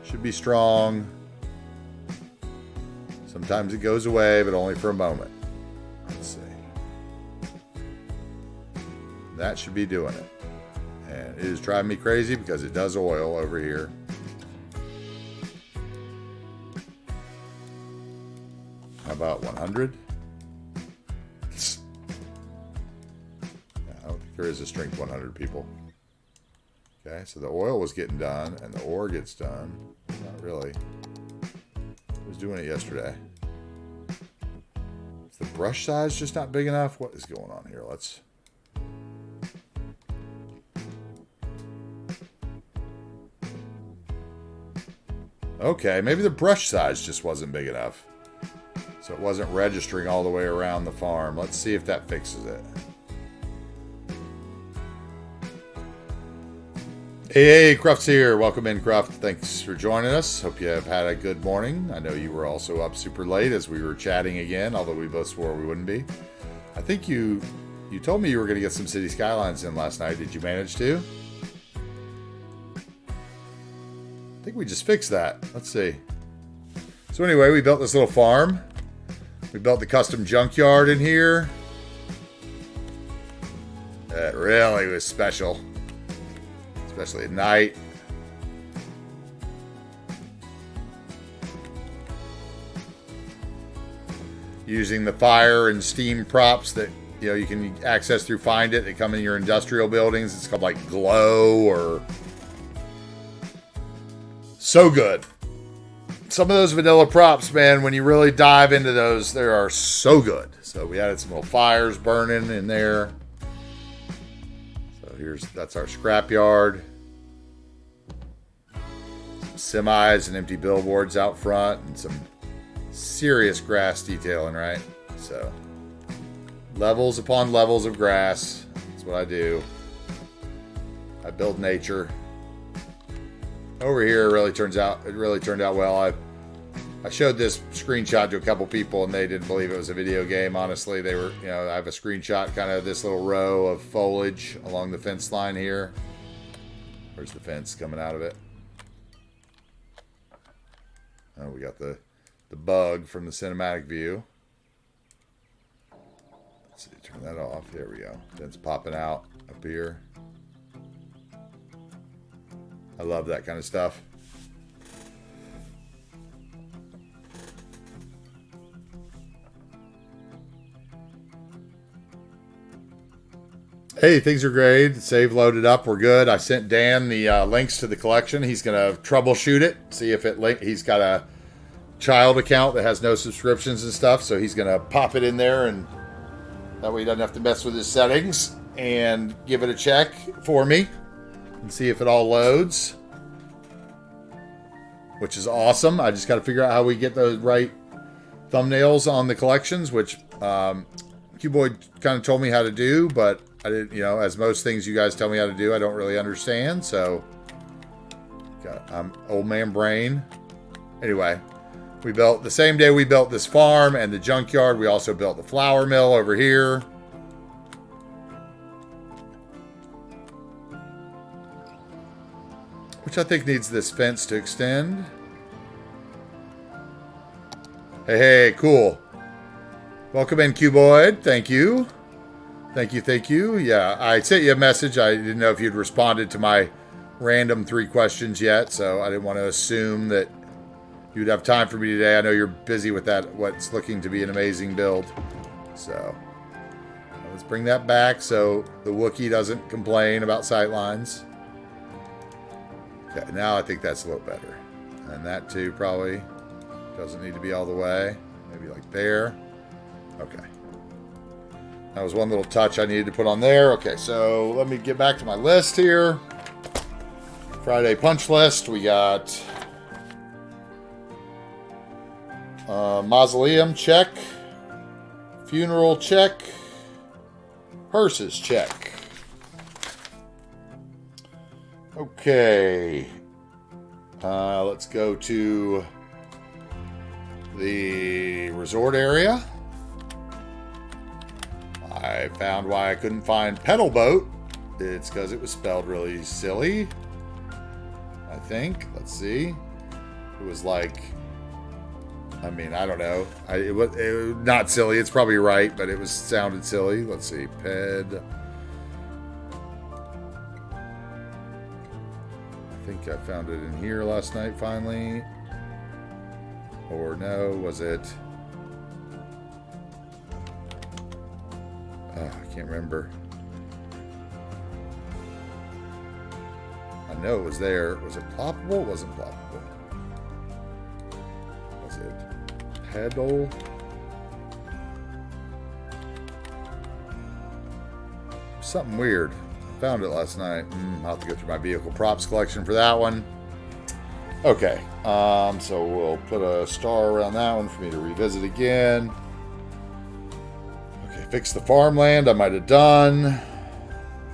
[SPEAKER 1] should be strong. Sometimes it goes away, but only for a moment. Let's see. That should be doing it. And it is driving me crazy because it does oil over here. How about 100? I don't think there is a strength 100, people. Okay, so the oil was getting done, and the ore gets done. Not really. I was doing it yesterday. Is the brush size just not big enough? What is going on here? Let's... Okay, maybe the brush size just wasn't big enough. So it wasn't registering all the way around the farm. Let's see if that fixes it. Hey, Cruft's here. Welcome in, Cruft. Thanks for joining us. Hope you have had a good morning. I know you were also up super late as we were chatting again, although we both swore we wouldn't be. I think you told me you were going to get some City Skylines in last night. Did you manage to? I think we just fixed that. Let's see. So anyway, we built this little farm. We built the custom junkyard in here. That really was special. Especially at night. Using the fire and steam props that you can access through Find It. They come in your industrial buildings. It's called like Glow or... So good. Some of those vanilla props, man, when you really dive into those, they are so good. So we added some little fires burning in there. So that's our scrapyard. Some semis and empty billboards out front and some serious grass detailing, right? So levels upon levels of grass. That's what I do. I build nature. Over here, it really turned out well. I showed this screenshot to a couple people, and they didn't believe it was a video game. Honestly, they were, I have a screenshot, kind of this little row of foliage along the fence line here. Where's the fence coming out of it? Oh, we got the bug from the cinematic view. Let's see, turn that off. There we go. Fence popping out up here. I love that kind of stuff. Hey, things are great. Save loaded up. We're good. I sent Dan the links to the collection. He's going to troubleshoot it, see if he's got a child account that has no subscriptions and stuff, so he's going to pop it in there, and that way he doesn't have to mess with his settings, and give it a check for me and see if it all loads, which is awesome. I just got to figure out how we get those right thumbnails on the collections, which Q-Boy kind of told me how to do, but I didn't, as most things you guys tell me how to do, I don't really understand. So, I'm old man brain. Anyway, we built the same day we built this farm and the junkyard. We also built the flour mill over here. Which I think needs this fence to extend. Hey, cool. Welcome in, Cuboid. Thank you. Thank you. Yeah, I sent you a message. I didn't know if you'd responded to my random 3 questions yet, so I didn't want to assume that you'd have time for me today. I know you're busy with that, what's looking to be an amazing build. So, let's bring that back so the Wookiee doesn't complain about sightlines. Okay, now I think that's a little better. And that too, probably. Doesn't need to be all the way. Maybe like there. Okay. That was one little touch I needed to put on there. Okay, so let me get back to my list here. Friday punch list. We got mausoleum, check. Funeral, check. Hearses, check. Okay. Let's go to the resort area. I found why I couldn't find pedal boat. It's because it was spelled really silly, I think. Let's see. It was like, I mean, I don't know. It was not silly. It's probably right, but it sounded silly. Let's see. I think I found it in here last night finally. Or no, was it? Oh, I can't remember. I know it was there. Was it ploppable? It wasn't ploppable. Was it pedal? Something weird. I found it last night. I'll have to go through my vehicle props collection for that one. Okay, so we'll put a star around that one for me to revisit again. Okay, fix the farmland. I might have done.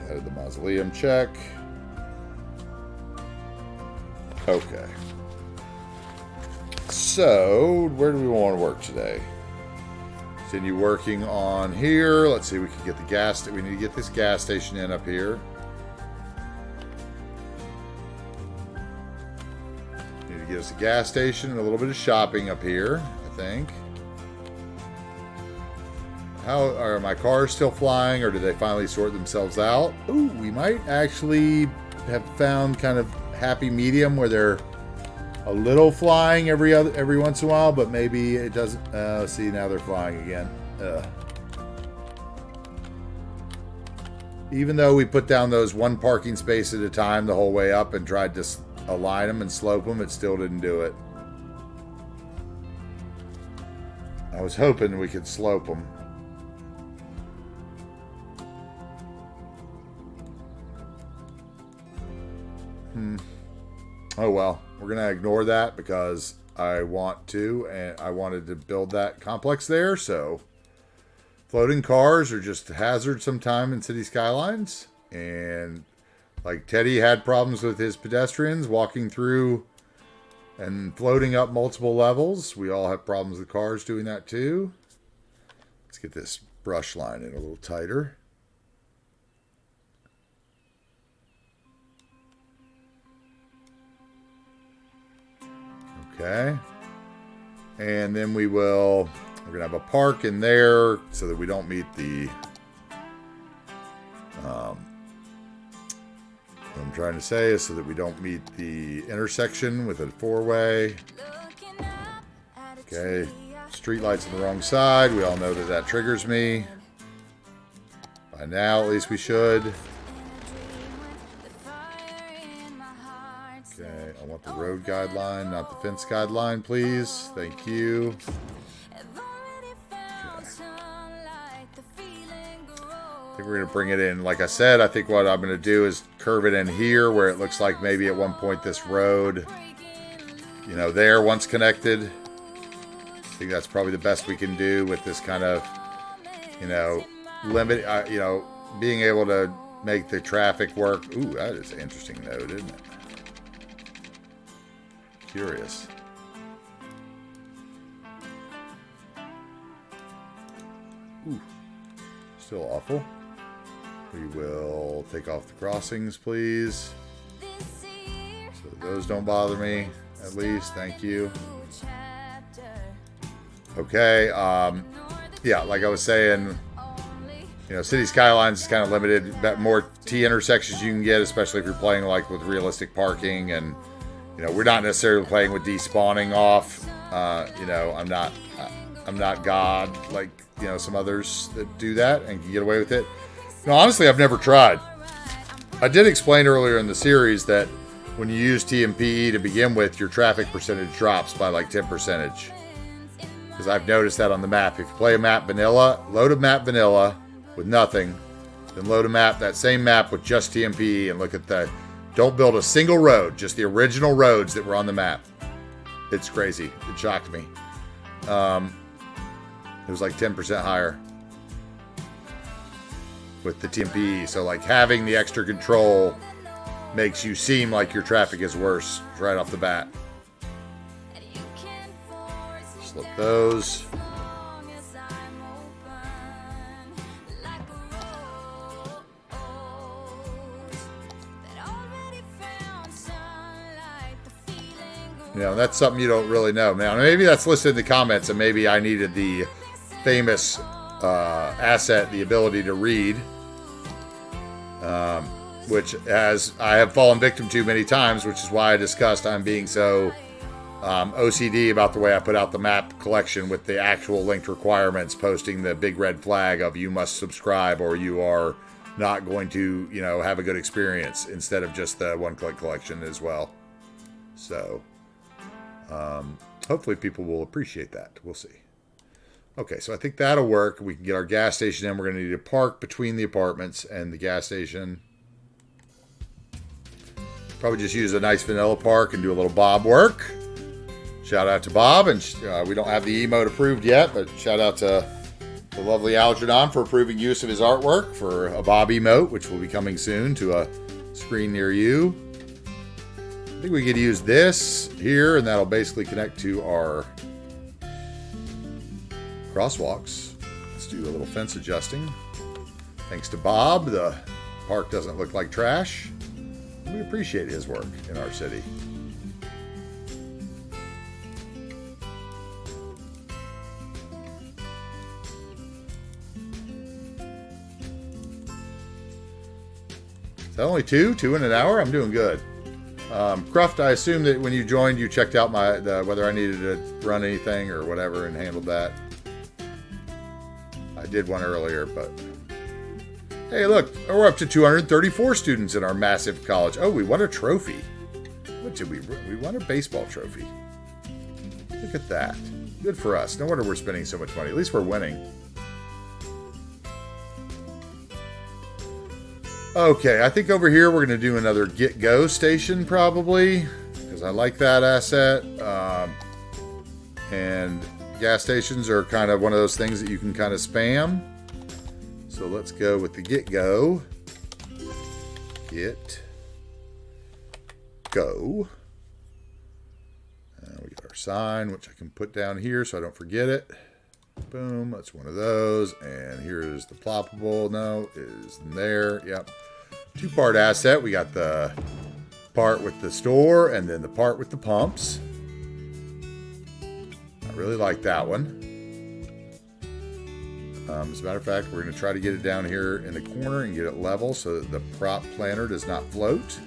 [SPEAKER 1] Added the mausoleum, check. Okay. So, where do we want to work today? Continue working on here. Let's see, we can get the gas. We need to get this gas station in up here. Need to get us a gas station and a little bit of shopping up here, I think. How are my cars still flying, or did they finally sort themselves out? Ooh, we might actually have found kind of happy medium where they're a little flying every once in a while, but maybe it doesn't. See, now they're flying again. Even though we put down those one parking space at a time the whole way up and tried to align them and slope them, it still didn't do it. I was hoping we could slope them. Oh well, we're gonna ignore that because I want to, and I wanted to build that complex there. So floating cars are just a hazard sometime in City Skylines, and like Teddy had problems with his pedestrians walking through and floating up multiple levels. We all have problems with cars doing that too. Let's get this brush line in a little tighter. Okay. And then we're going to have a park in there so that we don't meet the, what I'm trying to say is so that we don't meet the intersection with a four-way. Okay. Street lights on the wrong side. We all know that that triggers me. By now, at least we should. Okay, I want the road guideline, not the fence guideline, please. Thank you. Okay. I think we're going to bring it in. Like I said, I think what I'm going to do is curve it in here where it looks like maybe at one point this road, you know, there once connected. I think that's probably the best we can do with this kind of, you know, limit, you know, being able to make the traffic work. Ooh, that is an interesting note, isn't it? Curious. Ooh, still awful. We will take off the crossings, please. So those don't bother me, at least. Thank you. Okay. Yeah, like I was saying, you know, City Skylines is kind of limited. But more T intersections you can get, especially if you're playing like with realistic parking and. You know, we're not necessarily playing with despawning off. You know, I'm not God like, you know, some others that do that and can get away with it. No, honestly, I've never tried. I did explain earlier in the series that when you use TMPE to begin with, your traffic percentage drops by like 10%. Because I've noticed that on the map. If you play a map vanilla, load a map vanilla with nothing, then load a map, that same map with just TMPE, and look at that. Don't build a single road, just the original roads that were on the map. It's crazy. It shocked me. It was like 10% higher with the TMPE. So like having the extra control makes you seem like your traffic is worse right off the bat. Slip those. You know, that's something you don't really know. Now, maybe that's listed in the comments, and maybe I needed the famous asset, the ability to read, which as I have fallen victim to many times, which is why I discussed I'm being so OCD about the way I put out the map collection with the actual linked requirements, posting the big red flag of you must subscribe or you are not going to, you know, have a good experience, instead of just the one-click collection as well. So hopefully people will appreciate that. We'll see. Okay, so I think that'll work. We can get our gas station in. We're going to need a park between the apartments and the gas station. Probably just use a nice vanilla park and do a little Bob work. Shout out to Bob. And we don't have the emote approved yet, but shout out to the lovely Algernon for approving use of his artwork for a Bob emote, which will be coming soon to a screen near you. I think we could use this here, and that'll basically connect to our crosswalks. Let's do a little fence adjusting. Thanks to Bob, the park doesn't look like trash. We appreciate his work in our city. Is that only two? Two in an hour? I'm doing good. Cruft, I assume that when you joined, you checked out whether I needed to run anything or whatever and handled that. I did one earlier, but hey, look, we're up to 234 students in our massive college. Oh, we won a trophy. What did we? We won a baseball trophy. Look at that. Good for us. No wonder we're spending so much money. At least we're winning. Okay, I think over here we're going to do another Get Go station probably, because I like that asset. And gas stations are kind of one of those things that you can kind of spam. So let's go with the Get Go. Get Go. We got our sign, which I can put down here so I don't forget it. Boom, that's one of those. And here's the ploppable. No, is there. Yep. Two-part asset. We got the part with the store and then the part with the pumps. I really like that one. As a matter of fact, we're going to try to get it down here in the corner and get it level so that the prop planter does not float.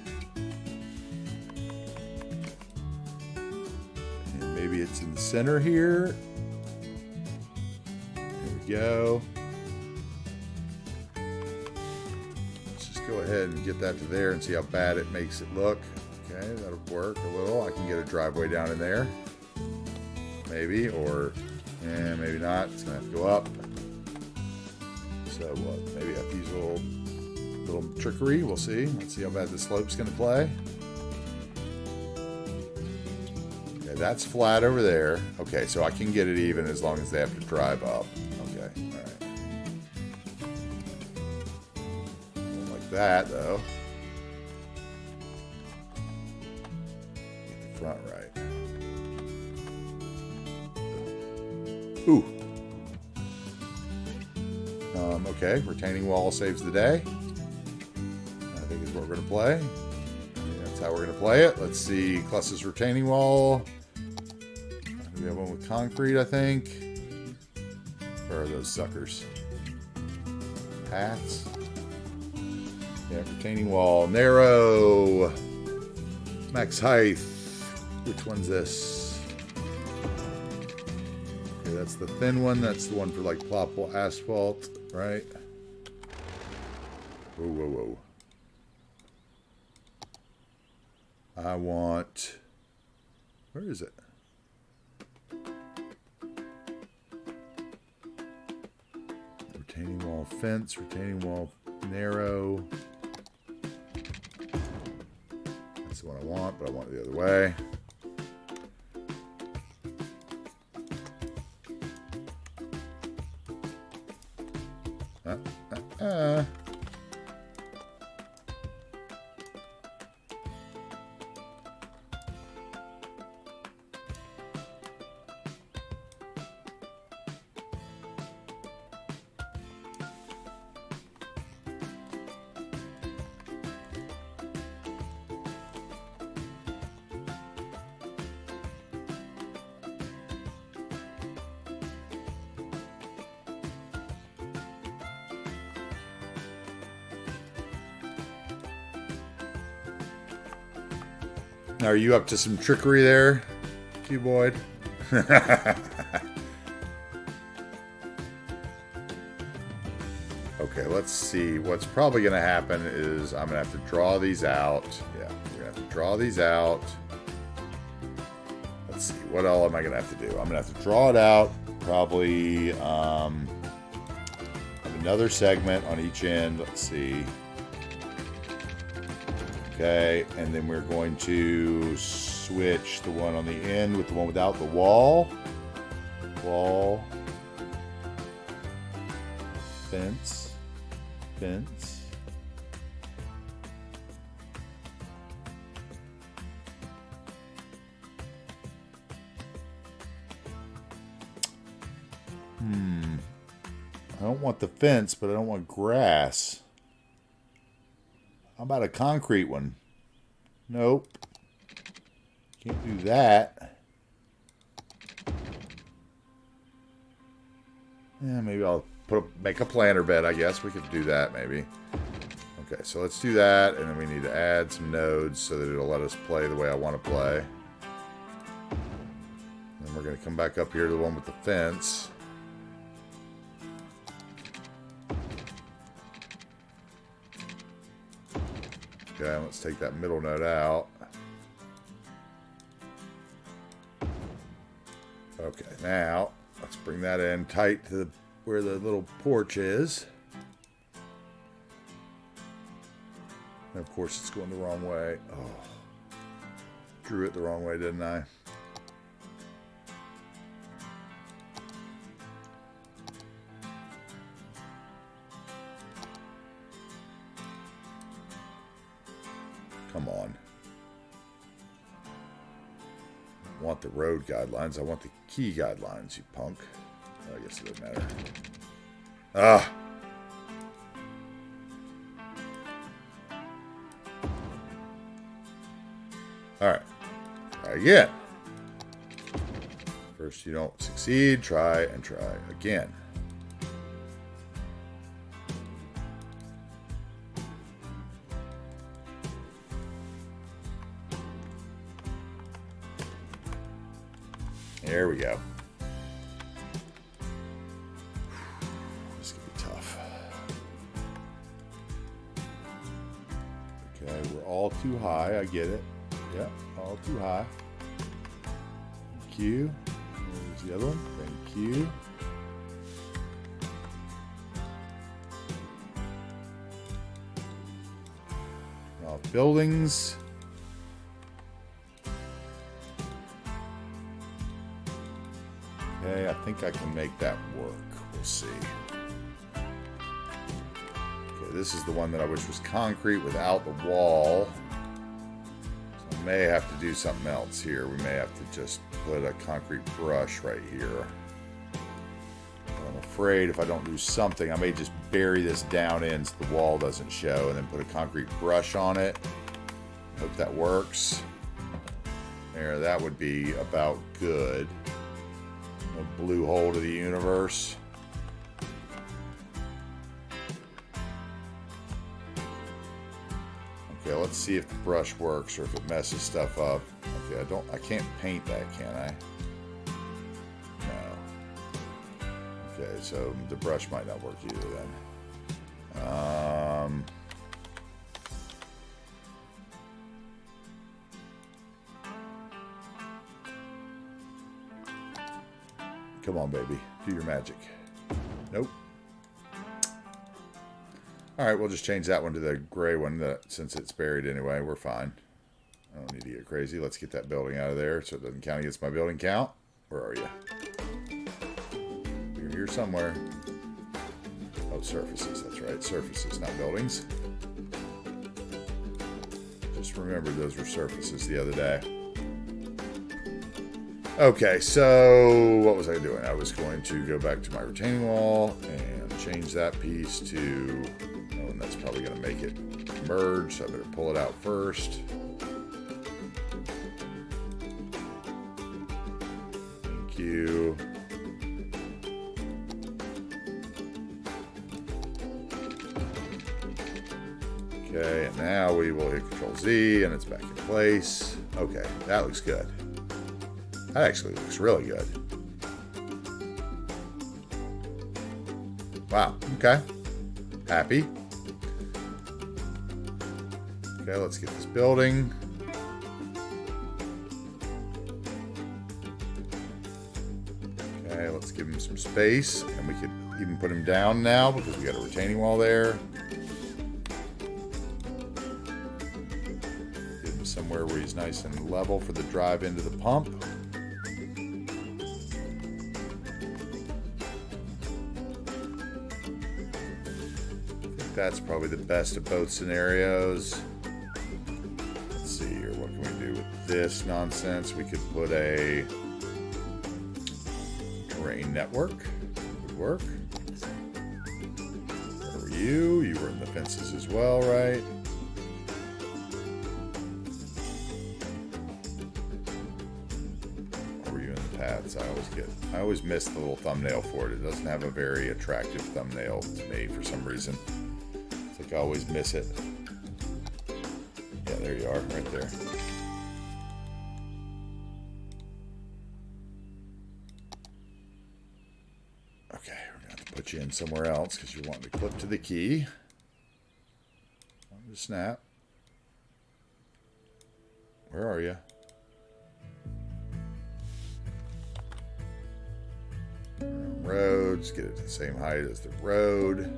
[SPEAKER 1] And maybe it's in the center here. There we go. Let's just go ahead and get that to there and see how bad it makes it look. Okay, that'll work a little. I can get a driveway down in there. Maybe, or maybe not. It's going to have to go up. So what? Maybe I have to use a little trickery. We'll see. Let's see how bad the slope's going to play. Okay, that's flat over there. Okay, so I can get it even as long as they have to drive up. Okay, all right. Don't like that though. Get the front right. Ooh. Okay, retaining wall saves the day. I think is what we're going to play. That's how we're going to play it. Let's see. Cluss's retaining wall. We have one with concrete, I think. Where are those suckers? Paths. Yeah, retaining wall. Narrow. Max height. Which one's this? Okay, that's the thin one. That's the one for like ploppable asphalt, right? Whoa, whoa, whoa. I want, where is it? Retaining wall fence, retaining wall narrow. That's the one I want, but I want it the other way. Are you up to some trickery there, Cuboid? Okay, let's see. What's probably going to happen is I'm going to have to draw these out. Yeah, we're going to have to draw these out. Let's see. What all am I going to have to do? I'm going to have to draw it out. Probably have another segment on each end. Let's see. Okay, and then we're going to switch the one on the end with the one without the wall. Wall. Fence. Fence. I don't want the fence, but I don't want grass. How about a concrete one? Nope. Can't do that. Yeah, maybe I'll make a planter bed, I guess. We could do that, maybe. Okay, so let's do that, and then we need to add some nodes so that it'll let us play the way I want to play. Then we're going to come back up here to the one with the fence. Okay, let's take that middle node out. Okay, now let's bring that in tight to where the little porch is. And of course, it's going the wrong way. Oh, drew it the wrong way, didn't I? Come on. I want the road guidelines. I want the key guidelines, you punk. Oh, I guess it doesn't matter. Ah! Alright. Try again. First you don't succeed. Try and try again. There we go. This could be tough. Okay, we're all too high. I get it. Yeah, all too high. Thank you. There's the other one. Thank you. All buildings. Okay, I think I can make that work. We'll see. Okay, this is the one that I wish was concrete without the wall. So I may have to do something else here. We may have to just put a concrete brush right here. But I'm afraid if I don't do something, I may just bury this down in so the wall doesn't show and then put a concrete brush on it. Hope that works. There, that would be about good. A blue hole to the universe. Okay, let's see if the brush works or if it messes stuff up. Okay, I can't paint that, can I? No. Okay, so the brush might not work either then. Come on, baby. Do your magic. Nope. Alright, we'll just change that one to the gray one since it's buried anyway. We're fine. I don't need to get crazy. Let's get that building out of there so it doesn't count against my building count. Where are you? You're here somewhere. Oh, surfaces. That's right. Surfaces, not buildings. Just remembered those were surfaces the other day. Okay, so what was I doing? I was going to go back to my retaining wall and change that piece to... Oh, and that's probably going to make it merge, so I better pull it out first. Thank you. Okay, and now we will hit Control Z and it's back in place. Okay, that looks good. That actually looks really good. Wow, okay. Happy. Okay, let's get this building. Okay, let's give him some space. And we could even put him down now because we got a retaining wall there. Get him somewhere where he's nice and level for the drive into the pump. That's probably the best of both scenarios. Let's see here. What can we do with this nonsense? We could put a terrain network. Would work. Where were you? You were in the fences as well, right? Or were you in the paths? I always miss the little thumbnail for it. It doesn't have a very attractive thumbnail to me for some reason. I always miss it. Yeah, there you are, right there. Okay, we're going to have to put you in somewhere else because you're wanting to clip to the key. On the snap. Where are you? Roads, get it to the same height as the road.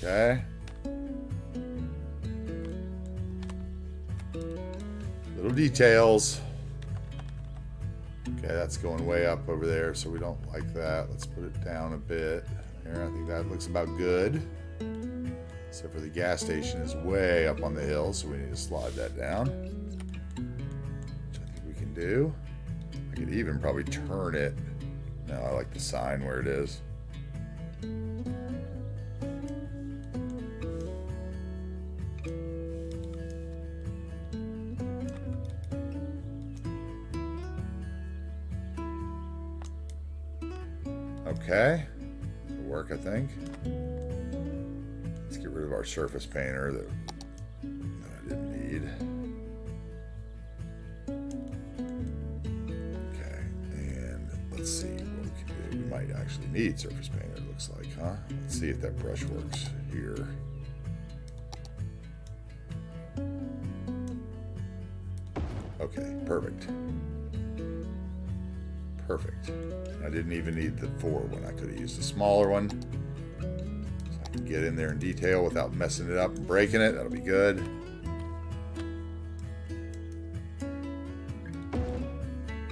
[SPEAKER 1] Okay. Little details. Okay, that's going way up over there, so we don't like that. Let's put it down a bit. There, I think that looks about good. Except for the gas station is way up on the hill, so we need to slide that down. Which I think we can do. I could even probably turn it. No, I like the sign where it is. Okay, it'll work, I think. Let's get rid of our surface painter that I didn't need. Okay, and let's see what we can do. We might actually need surface painter, it looks like, huh? Let's see if that brush works here. Okay, perfect. Perfect. I didn't even need the 4 one. I could have used a smaller one. So I can get in there in detail without messing it up and breaking it. That'll be good.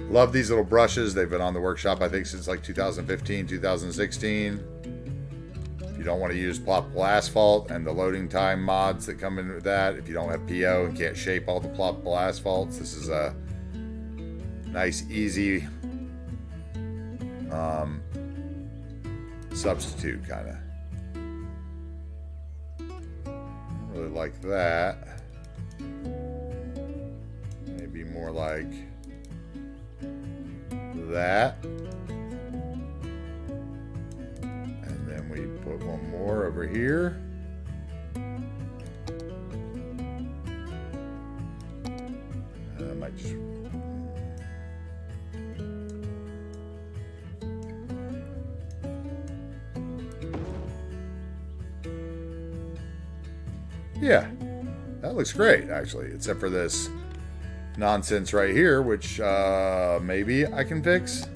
[SPEAKER 1] Love these little brushes. They've been on the workshop, I think, since like 2015, 2016. If you don't want to use ploppable asphalt and the loading time mods that come in with that, if you don't have PO and can't shape all the ploppable asphalts, this is a nice, easy substitute, kind of. Really like that. Maybe more like that. And then we put one more over here. I might just Yeah, that looks great, actually, except for this nonsense right here, which maybe I can fix.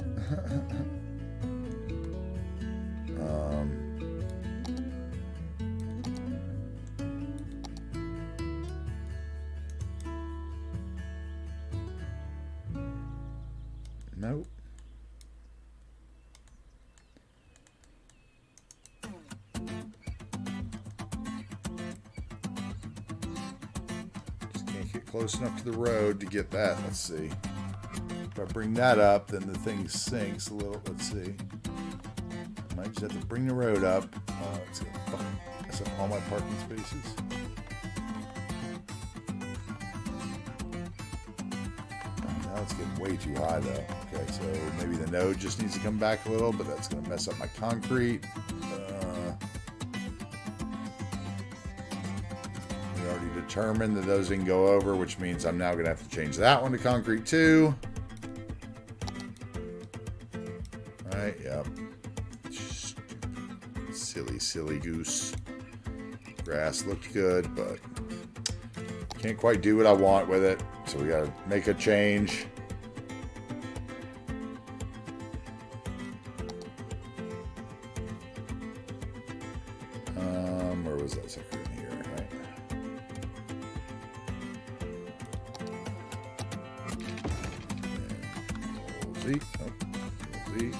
[SPEAKER 1] Nope. Just can't get close enough to the road to get that. Let's see. If I bring that up, then the thing sinks a little. Let's see. Might just have to bring the road up. It's gonna fucking mess up all my parking spaces. Now it's getting way too high though. Okay, so maybe the node just needs to come back a little, but that's going to mess up my concrete. We already determined that those didn't go over, which means I'm now going to have to change that one to concrete too. All right, yep. Silly goose. Grass looked good, but can't quite do what I want with it. So we got to make a change. Where was that sucker in here, right? Z. Oh, Z.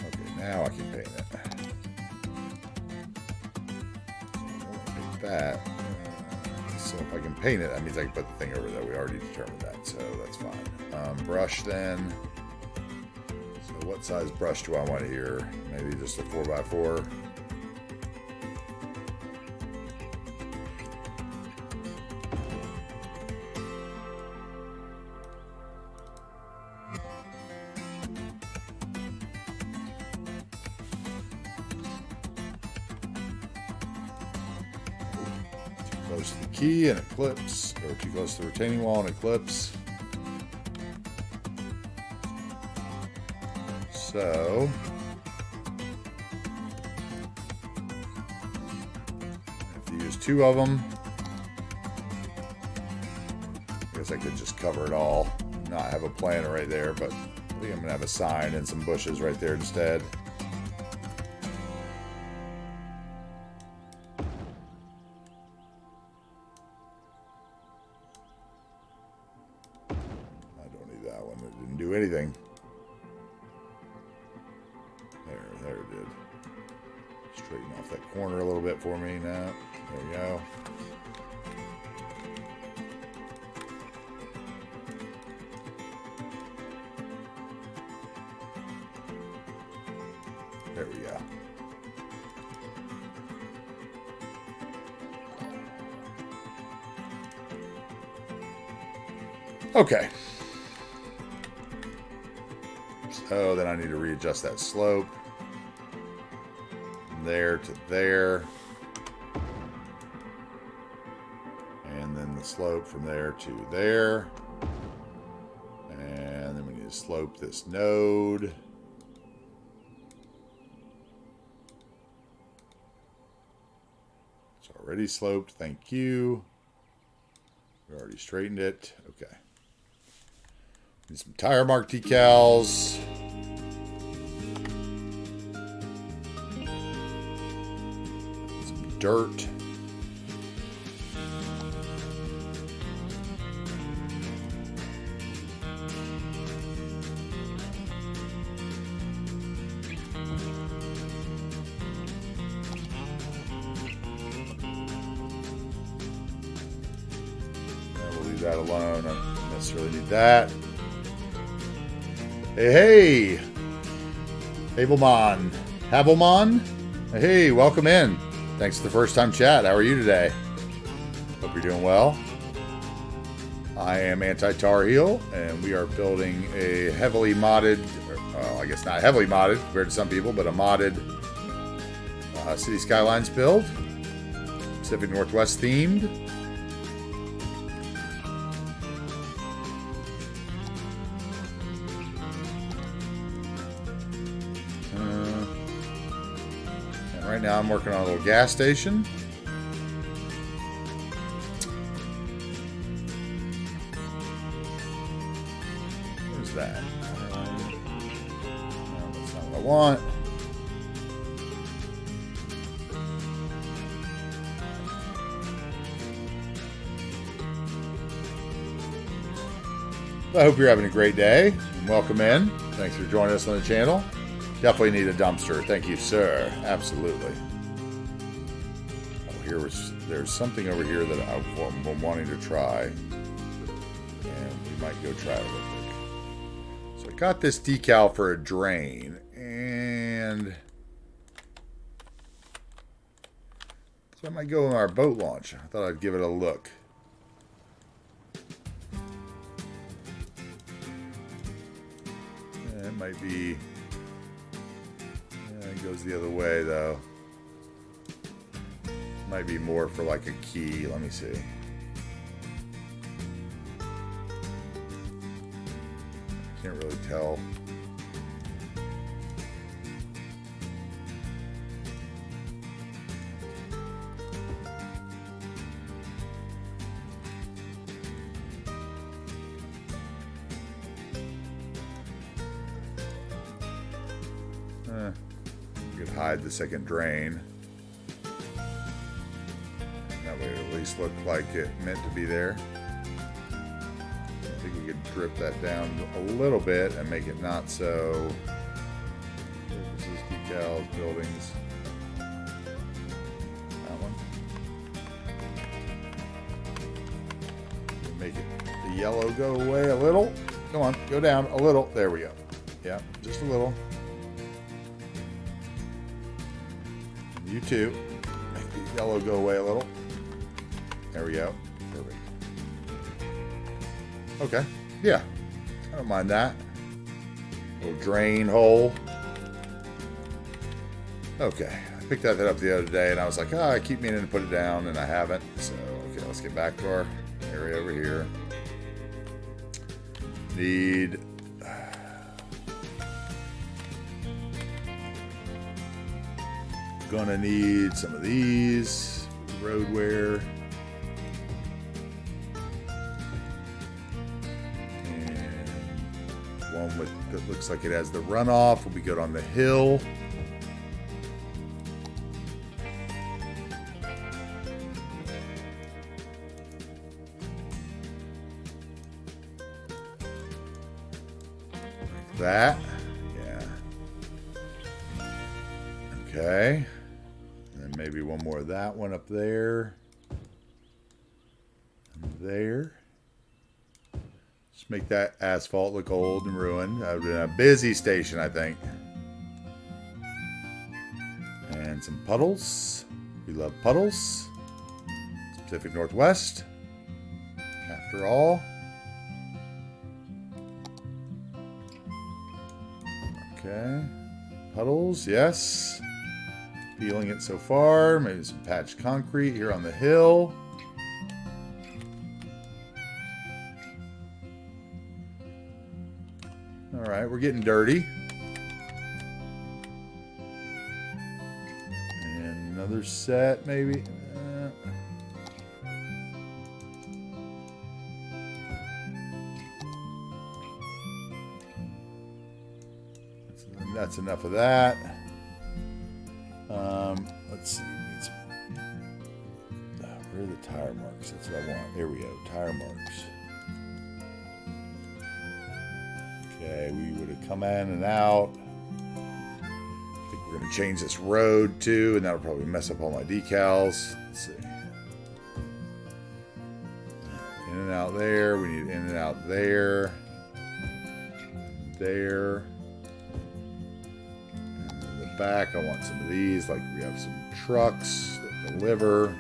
[SPEAKER 1] Okay, now I can paint it. That. So if I can paint it, that means I can put the thing over there. We already determined that, so that's fine. Brush then. So what size brush do I want here? Maybe just a 4x4. Close to the key and it clips, or too close to the retaining wall and it clips. So I have to use two of them. I guess I could just cover it all, not have a planter right there, but I think I'm gonna have a sign and some bushes right there instead. Anything. There it did. Straighten off that corner a little bit for me now. There we go. There we go. Okay. So then I need to readjust that slope from there to there, and then the slope from there to there, and then we need to slope this node. It's already sloped, thank you. We already straightened it. Okay. Need some tire mark decals. Some dirt. We'll leave that alone. I don't necessarily need that. Hey, Havelman. Hey, welcome in. Thanks for the first time chat. How are you today? Hope you're doing well. I am AntiTarheel, and we are building a heavily modded, I guess not heavily modded compared to some people, but a modded City Skylines build. Pacific Northwest themed. now I'm working on a little gas station. Where's that? No, that's not what I want. I hope you're having a great day. Welcome in. Thanks for joining us on the channel. Definitely need a dumpster. Thank you, sir. Absolutely. Oh, there's something over here that I'm wanting to try. And we might go try it real quick. So I got this decal for a drain. And so I might go on our boat launch. I thought I'd give it a look. It might be... it goes the other way, though. Might be more for like a key. Let me see. Can't really tell. You could hide the second drain. That way it at least look like it meant to be there. I think we could drip that down a little bit and make it not so. Surfaces, decals, buildings. That one. Make it the yellow go away a little. Come on, go down a little. There we go. Yeah, just a little. You too. Make the yellow go away a little. There we go. Perfect. Okay. Yeah. I don't mind that. Little drain hole. Okay. I picked that up the other day and I was like, oh, I keep meaning to put it down and I haven't. So, okay, let's get back to our area over here. Need... gonna need some of these road wear and one with that looks like it has the runoff will be good on the hill. Like that. Yeah. Okay. And maybe one more of that one up there. And there. Just make that asphalt look old and ruined. That would have been a busy station, I think. And some puddles. We love puddles. Pacific Northwest. After all. Okay. Puddles, yes. Feeling it so far. Maybe some patched concrete here on the hill. All right, we're getting dirty. And another set, maybe. That's enough of that. Let's see. Where are the tire marks? That's what I want. There we go. Tire marks. Okay, we would have come in and out. I think we're going to change this road too, and that'll probably mess up all my decals. Let's see. In and out there. We need in and out there. There. Back, I want some of these, like we have some trucks that deliver.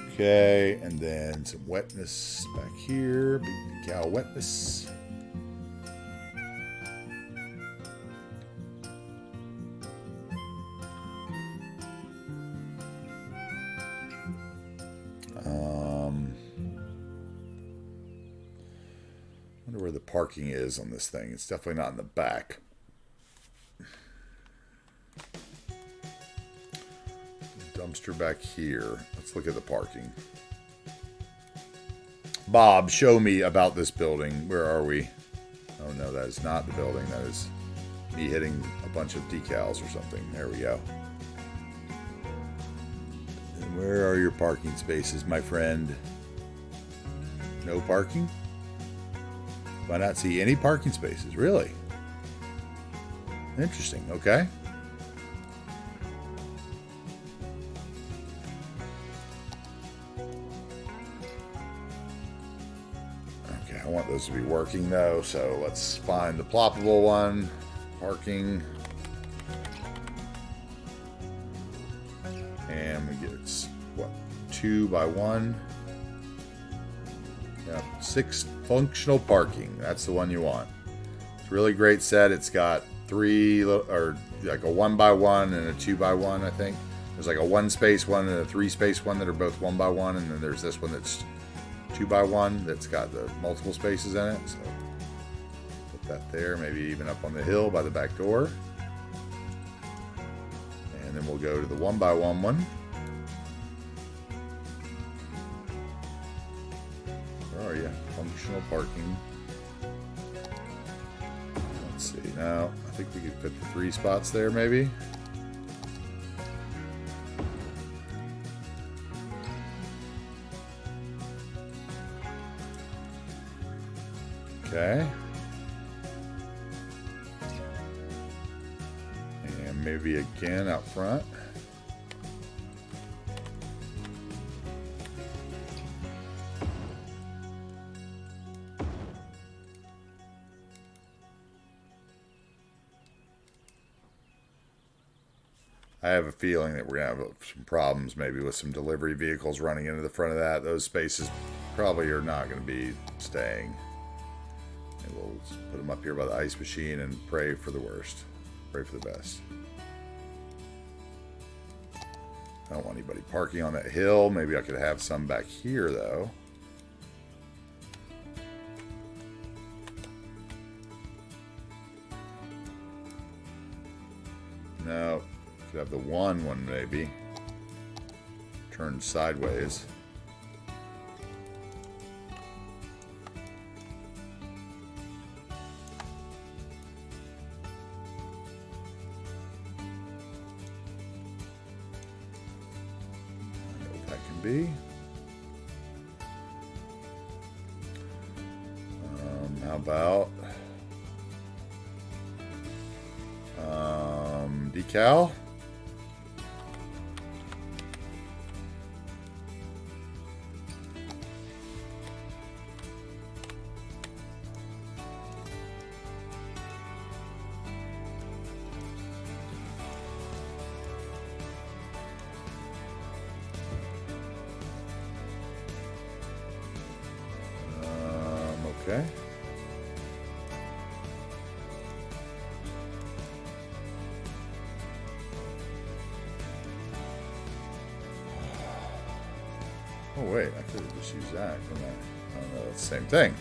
[SPEAKER 1] Okay, and then some wetness back here, big decal wetness. parking is on this thing. It's definitely not in the back. Dumpster back here. Let's look at the parking. Bob, show me about this building. Where are we? Oh no, that is not the building. That is me hitting a bunch of decals or something. There we go. And where are your parking spaces, my friend? No parking? Why not see any parking spaces? Really? Interesting. Okay. Okay, I want those to be working though, so let's find the ploppable one. Parking. And we get, what, 2 by 1? Yeah, 6 functional parking. That's the one you want. It's a really great set. It's got 3, or like a 1 by 1 and a 2 by 1, I think. There's like a 1 space one and a 3 space one that are both 1 by 1, and then there's this one that's 2 by 1 that's got the multiple spaces in it. So put that there, maybe even up on the hill by the back door. And then we'll go to the 1 by 1 one. Where are you? Functional parking. Let's see. Now, I think we could fit the 3 spots there, maybe. Okay. And maybe again out front. I have a feeling that we're going to have some problems maybe with some delivery vehicles running into the front of that. Those spaces probably are not going to be staying. And we'll put them up here by the ice machine and pray for the worst. Pray for the best. I don't want anybody parking on that hill. Maybe I could have some back here, though. No. Could have the one maybe. Turned sideways. Be. How about decal? Okay. Oh wait, I could have just used that, couldn't I? Oh no, it's the same thing.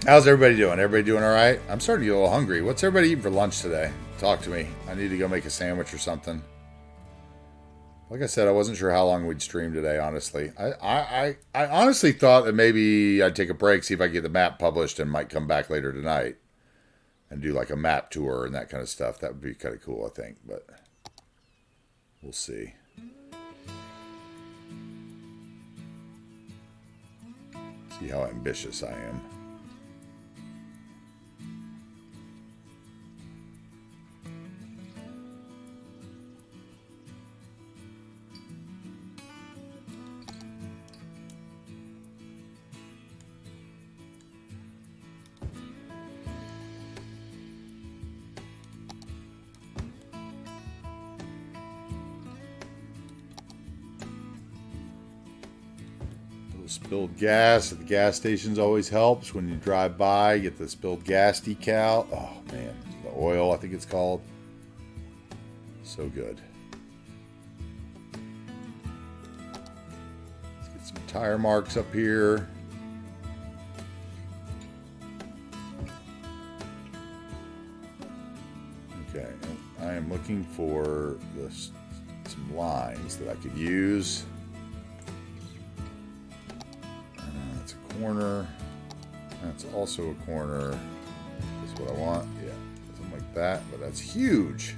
[SPEAKER 1] How's everybody doing? Everybody doing all right? I'm starting to get a little hungry. What's everybody eating for lunch today? Talk to me. I need to go make a sandwich or something. Like I said, I wasn't sure how long we'd stream today, honestly. I honestly thought that maybe I'd take a break, see if I could get the map published, and might come back later tonight and do like a map tour and that kind of stuff. That would be kind of cool, I think, but we'll see. See how ambitious I am. Spilled gas at the gas stations always helps when you drive by. Get the spilled gas decal. Oh man, the oil, I think it's called. So good. Let's get some tire marks up here. Okay, and I am looking for some lines that I could use. That's a corner. That's also a corner. That's what I want. Yeah, something like that. But that's huge.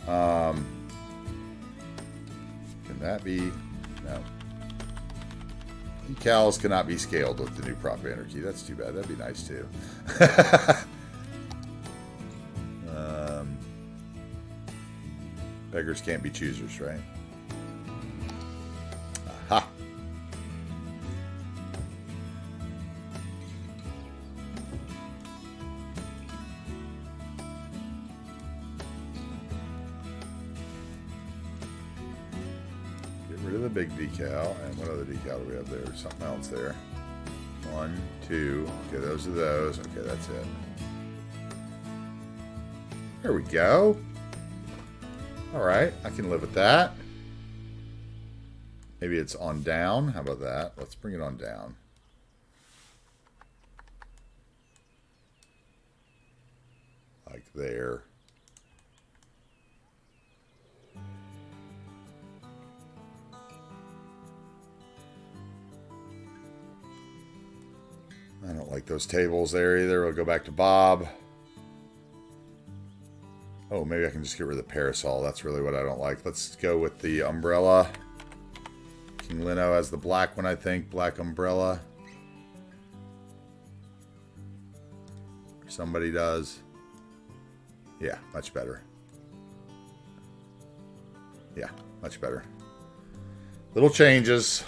[SPEAKER 1] Can that be? No. Decals cannot be scaled with the new prop banner key. That's too bad. That'd be nice too. Beggars can't be choosers, right? Aha! Get rid of the big decal. And what other decal do we have there? Something else there. 1, 2. Okay, those are those. Okay, that's it. There we go. Alright, I can live with that. Maybe it's on down. How about that? Let's bring it on down. Like there. I don't like those tables there either. We'll go back to Bob. Oh, maybe I can just get rid of the parasol. That's really what I don't like. Let's go with the umbrella. King Lino has the black one, I think. Black umbrella. Somebody does. Yeah, much better. Yeah, much better. Little changes.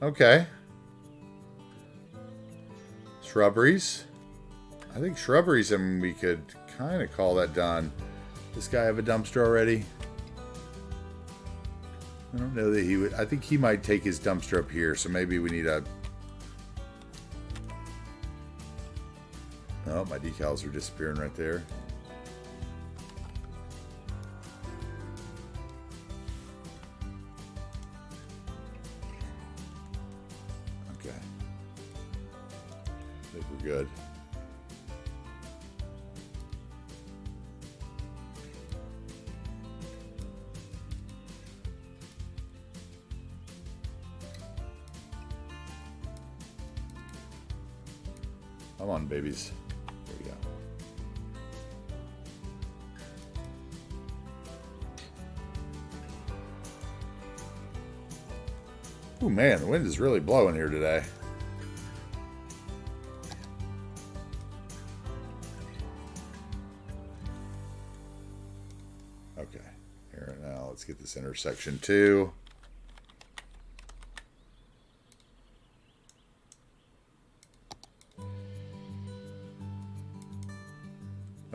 [SPEAKER 1] Okay. Shrubberies. I think shrubberies, and we could kind of call that done. This guy have a dumpster already? I don't know that he would. I think he might take his dumpster up here, so maybe we need a... Oh, my decals are disappearing right there. Okay. I think we're good. Come on, babies. There we go. Oh man, the wind is really blowing here today. Okay, here now let's get this intersection too.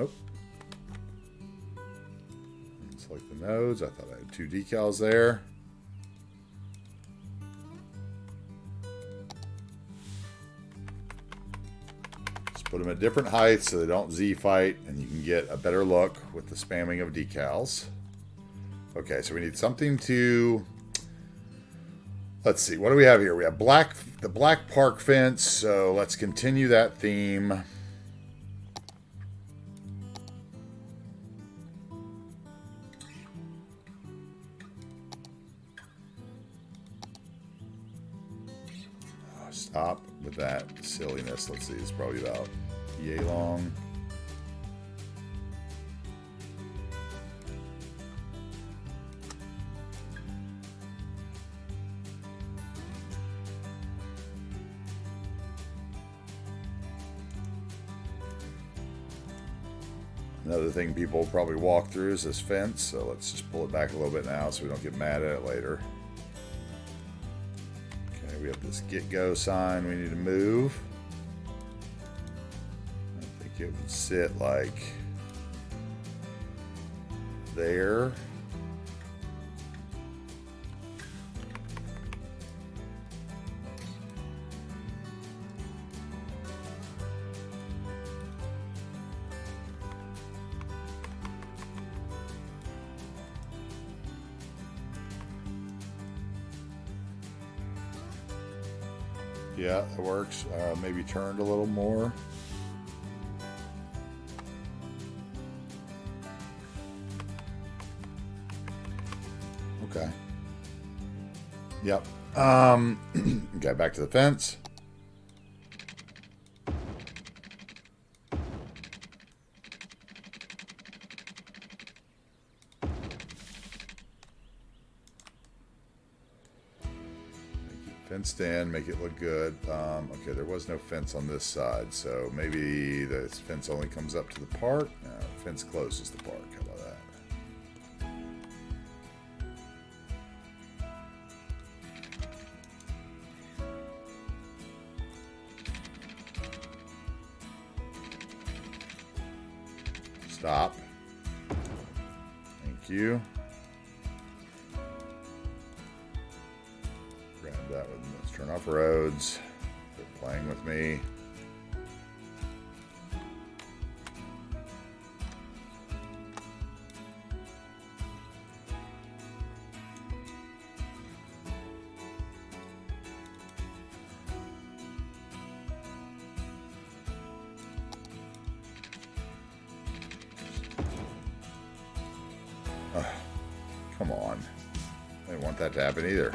[SPEAKER 1] Oh. Select the nodes. I thought I had 2 decals there. Just put them at different heights so they don't Z-fight, and you can get a better look with the spamming of decals. Okay, so we need something to... Let's see, what do we have here? We have the black park fence, so let's continue that theme. Stop with that silliness. Let's see, it's probably about yay long. Another thing people will probably walk through is this fence, so let's just pull it back a little bit now so we don't get mad at it later. We have this get go sign we need to move. I think it would sit like there. Yeah, that works. Maybe turned a little more. Okay. Yep. Okay, back to the fence. Fenced in, make it look good. Okay, there was no fence on this side, so maybe the fence only comes up to the park. No, the fence closes the park. How about that? Stop. Thank you. Grab that with, let's turn off roads. They're playing with me. Come on. I didn't want that to happen either.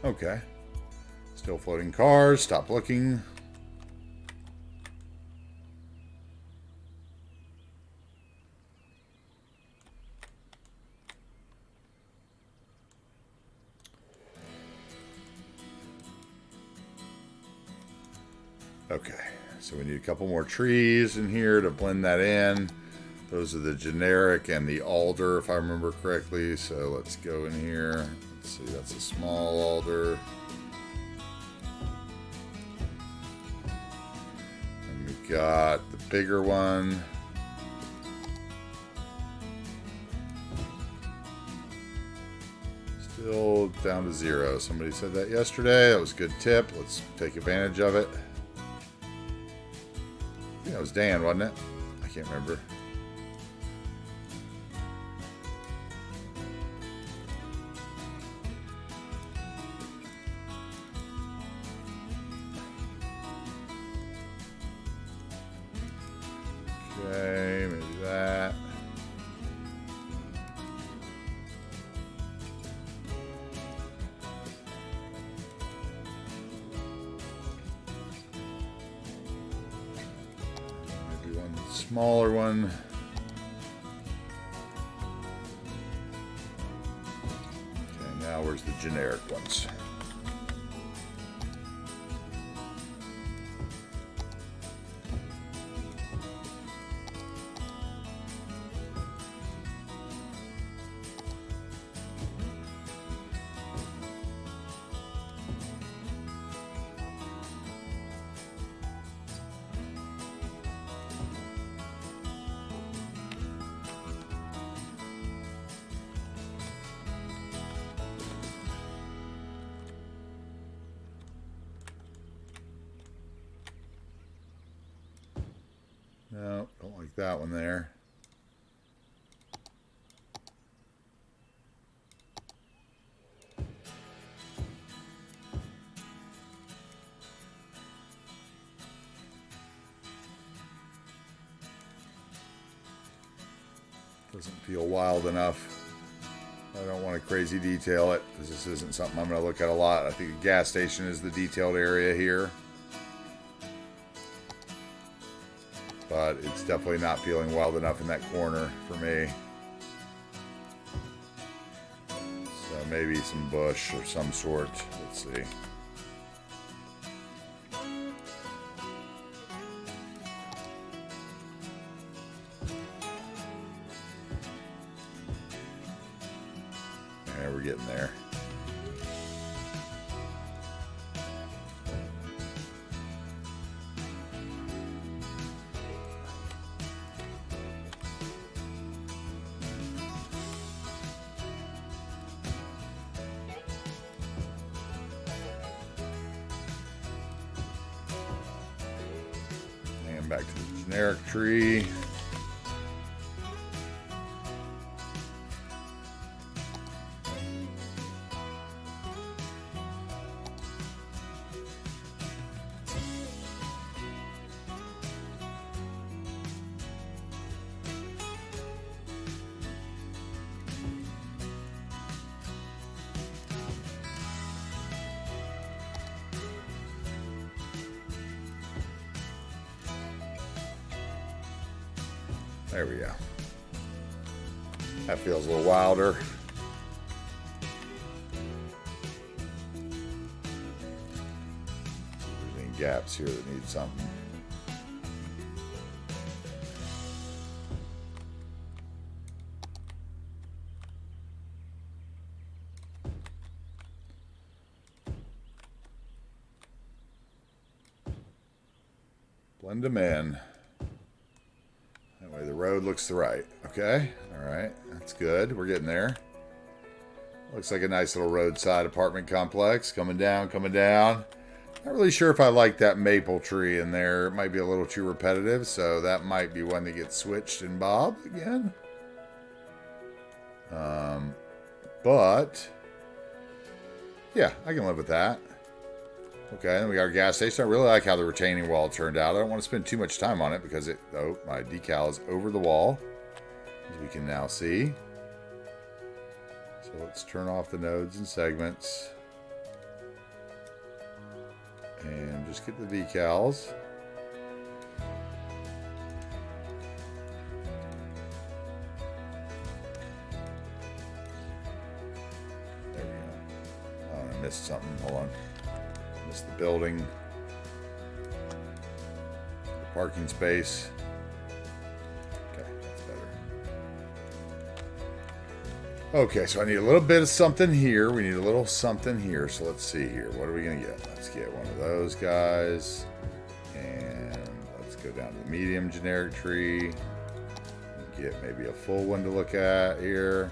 [SPEAKER 1] Okay. Still floating cars. Stop looking. Okay. So we need a couple more trees in here to blend that in. Those are the generic and the alder, if I remember correctly. So let's go in here. Let's see, that's a small alder. And we've got the bigger one. Still down to 0. Somebody said that yesterday. That was a good tip. Let's take advantage of it. I think that was Dan, wasn't it? I can't remember. Okay, maybe that. Maybe one smaller one. Okay, now where's the generic ones? No, don't like that one there. Doesn't feel wild enough. I don't want to crazy detail it because this isn't something I'm going to look at a lot. I think the gas station is the detailed area here. But it's definitely not feeling wild enough in that corner for me. So maybe some bush or some sort. Let's see. Yeah, we're getting there. And back to the generic tree. There we go. That feels a little wilder. There's any gaps here that need something. Blend them in. That way the road looks the right. Okay, all right, that's good. We're getting there. Looks like a nice little roadside apartment complex. Coming down, coming down. Not really sure if I like that maple tree in there. It might be a little too repetitive, so that might be one that gets switched and bobbed again. But yeah, I can live with that. Okay, then we got our gas station. I really like how the retaining wall turned out. I don't want to spend too much time on it because my decal is over the wall, as we can now see. So let's turn off the nodes and segments. And just get the decals. There we go. Oh, I missed something. Hold on. Missed the building. The parking space. Okay, that's better. Okay, so I need a little bit of something here. We need a little something here. So let's see here. What are we going to get? Let's get one of those guys. And let's go down to the medium generic tree. Get maybe a full one to look at here.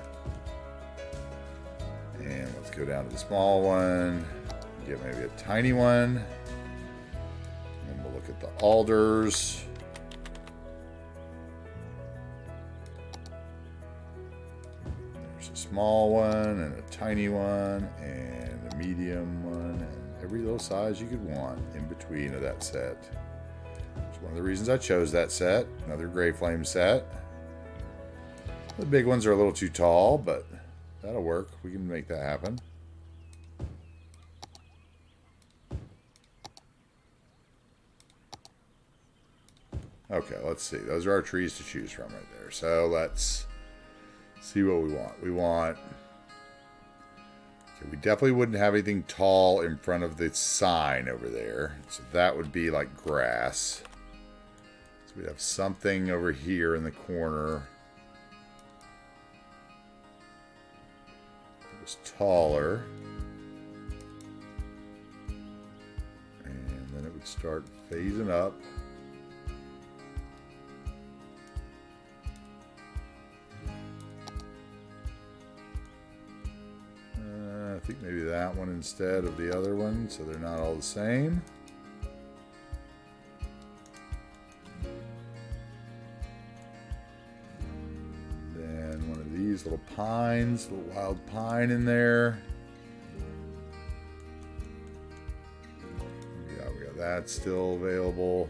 [SPEAKER 1] And let's go down to the small one. Get maybe a tiny one. And we'll look at the alders. There's a small one and a tiny one and a medium one and every little size you could want in between of that set. It's one of the reasons I chose that set. Another gray flame set. The big ones are a little too tall, but that'll work. We can make that happen. Okay, let's see. Those are our trees to choose from right there. So let's see what we want. Okay, we definitely wouldn't have anything tall in front of the sign over there. So that would be like grass. So we have something over here in the corner. It was taller. And then it would start phasing up. I think maybe that one instead of the other one, so they're not all the same. Then one of these little pines, little wild pine in there. Yeah, we got that still available.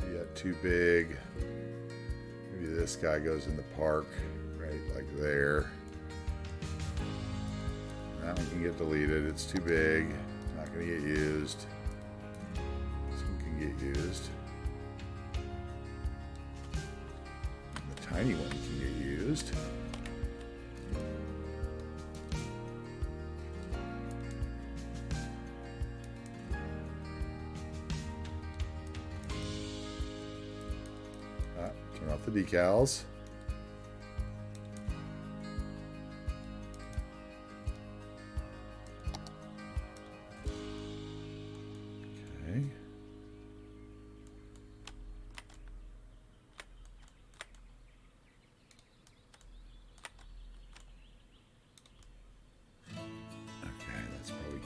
[SPEAKER 1] We got too big. Maybe this guy goes in the park, right like there. That one can get deleted. It's too big. Not going to get used. This one can get used. And the tiny one can get used. off the decals. Okay.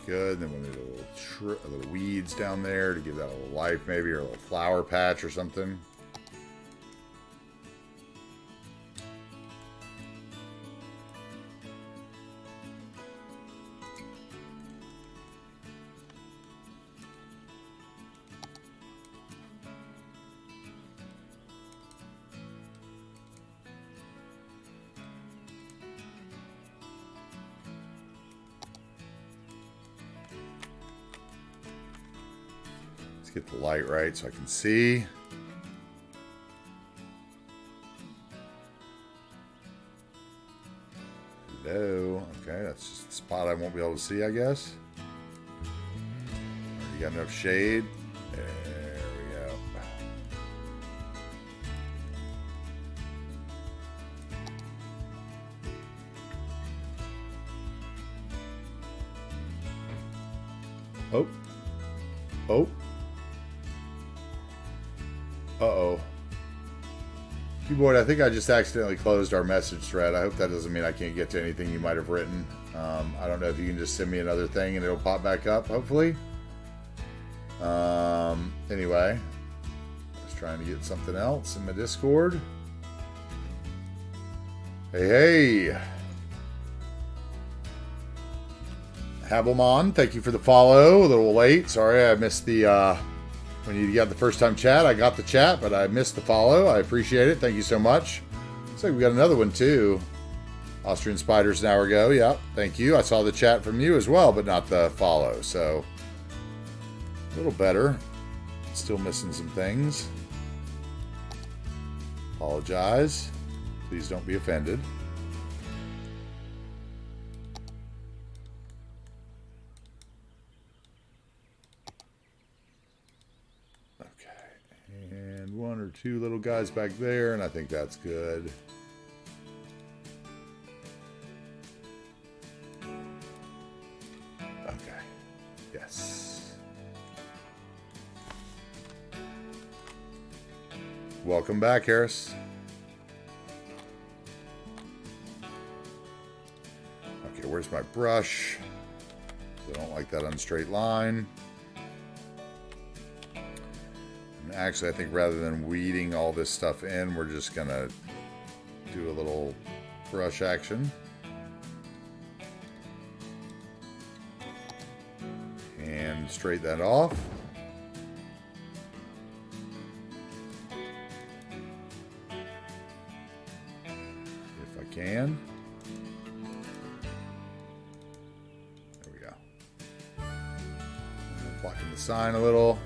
[SPEAKER 1] Good. Then we'll need a little weeds down there to give that a little life, maybe, or a little flower patch or something. Get the light right so I can see. Hello. Okay, that's just the spot I won't be able to see, I guess. You got enough shade. There we go. Oh. Oh. Uh-oh. Keyboard, I think I just accidentally closed our message thread. I hope that doesn't mean I can't get to anything you might have written. I don't know if you can just send me another thing and it'll pop back up, hopefully. Anyway, I was trying to get something else in my Discord. Hey. Habelmon, thank you for the follow. A little late. Sorry, I missed the... When you got the first time chat, I got the chat, but I missed the follow. I appreciate it. Thank you so much. Looks like we got another one too. Austrian Spiders an hour ago. Yep. Thank you. I saw the chat from you as well, but not the follow. So a little better. Still missing some things. Apologize. Please don't be offended. One or two little guys back there, and I think that's good. Okay. Yes. Welcome back, Harris. Okay, where's my brush? I don't like that unstraight line. Actually, I think rather than weeding all this stuff in, we're just going to do a little brush action. And straighten that off. If I can. There we go. Blocking the sign a little.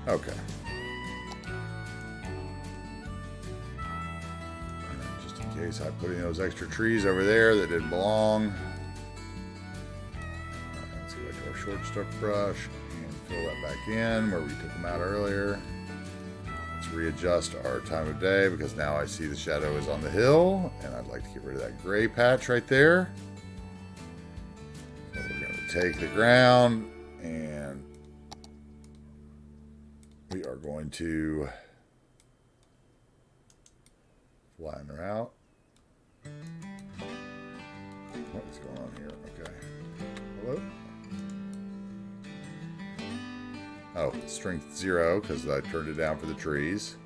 [SPEAKER 1] Okay. Just in case I put in those extra trees over there that didn't belong. Let's go back to our short stroke brush and fill that back in where we took them out earlier. Let's readjust our time of day because now I see the shadow is on the hill and I'd like to get rid of that gray patch right there. So we're going to take the ground and we are going to flatten her out. What is going on here? Okay. Hello? Oh, strength 0 because I turned it down for the trees.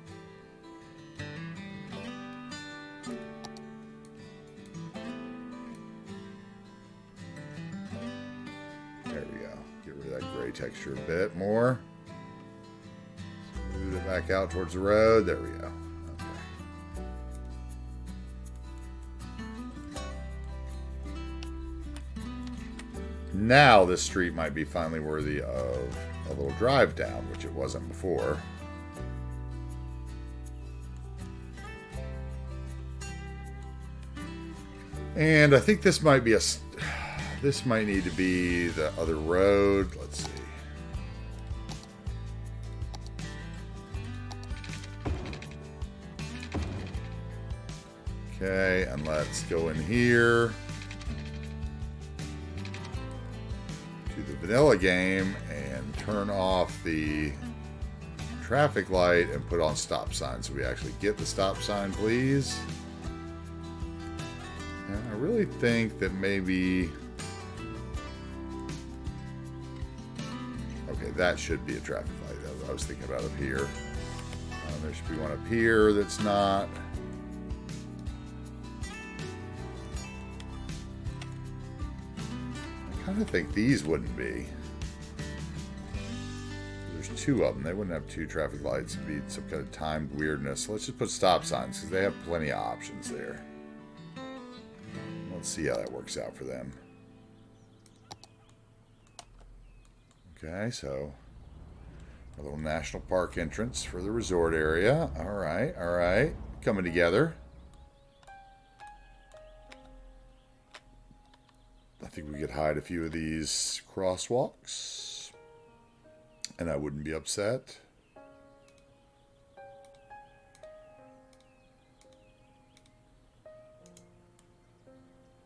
[SPEAKER 1] There we go. Get rid of that gray texture a bit more. Move it back out towards the road. There we go. Okay. Now this street might be finally worthy of a little drive down, which it wasn't before. And I think this might be this might need to be the other road. Let's see. Okay, and let's go in here to the vanilla game and turn off the traffic light and put on stop sign so we actually get the stop sign, please. And I really think that maybe... Okay, that should be a traffic light. That's what I was thinking about up here. There should be one up here that's not. I kind of think these wouldn't be. There's two of them. They wouldn't have two traffic lights. It'd be some kind of timed weirdness. Let's just put stop signs because they have plenty of options there. Let's see how that works out for them. Okay, so a little national park entrance for the resort area. All right. Coming together. I think we could hide a few of these crosswalks, and I wouldn't be upset.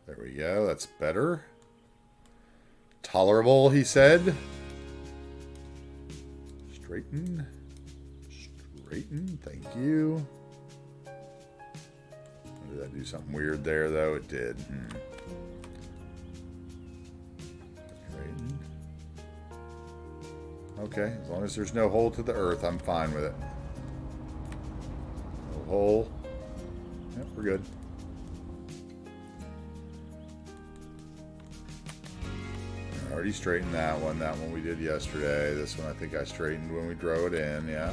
[SPEAKER 1] There we go. That's better. Tolerable, he said. Straighten. Thank you. Did that do something weird there, though? It did. Straighten. Okay, as long as there's no hole to the earth, I'm fine with it. No hole. Yep, we're good. I already straightened that one. That one we did yesterday. This one I think I straightened when we drove it in. Yeah.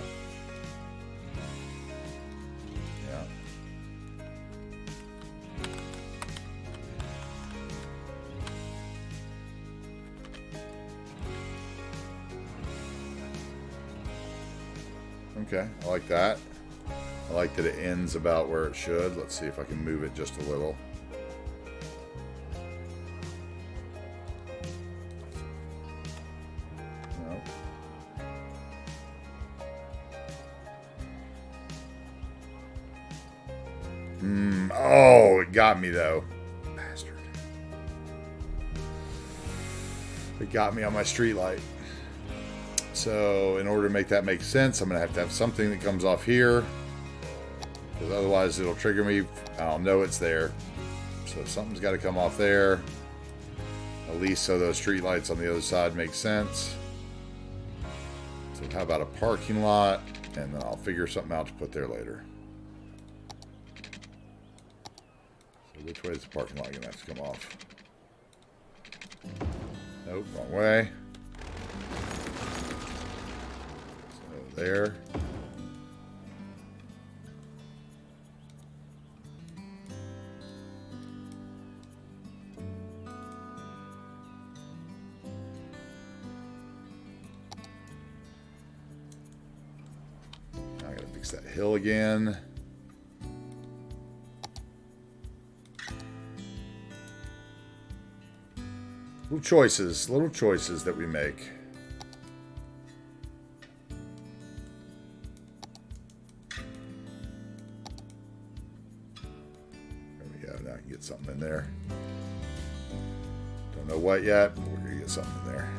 [SPEAKER 1] Okay, I like that. I like that it ends about where it should. Let's see if I can move it just a little. Oh, it got me though. Bastard. It got me on my street light. So in order to make that make sense, I'm going to have something that comes off here. Because otherwise it'll trigger me. I'll know it's there. So something's got to come off there. At least so those street lights on the other side make sense. So how about a parking lot? And then I'll figure something out to put there later. So which way is the parking lot going to have to come off? Nope, wrong way. So there. That hill again. Little choices that we make. There we go. Now I can get something in there. Don't know what yet, but we're gonna get something in there.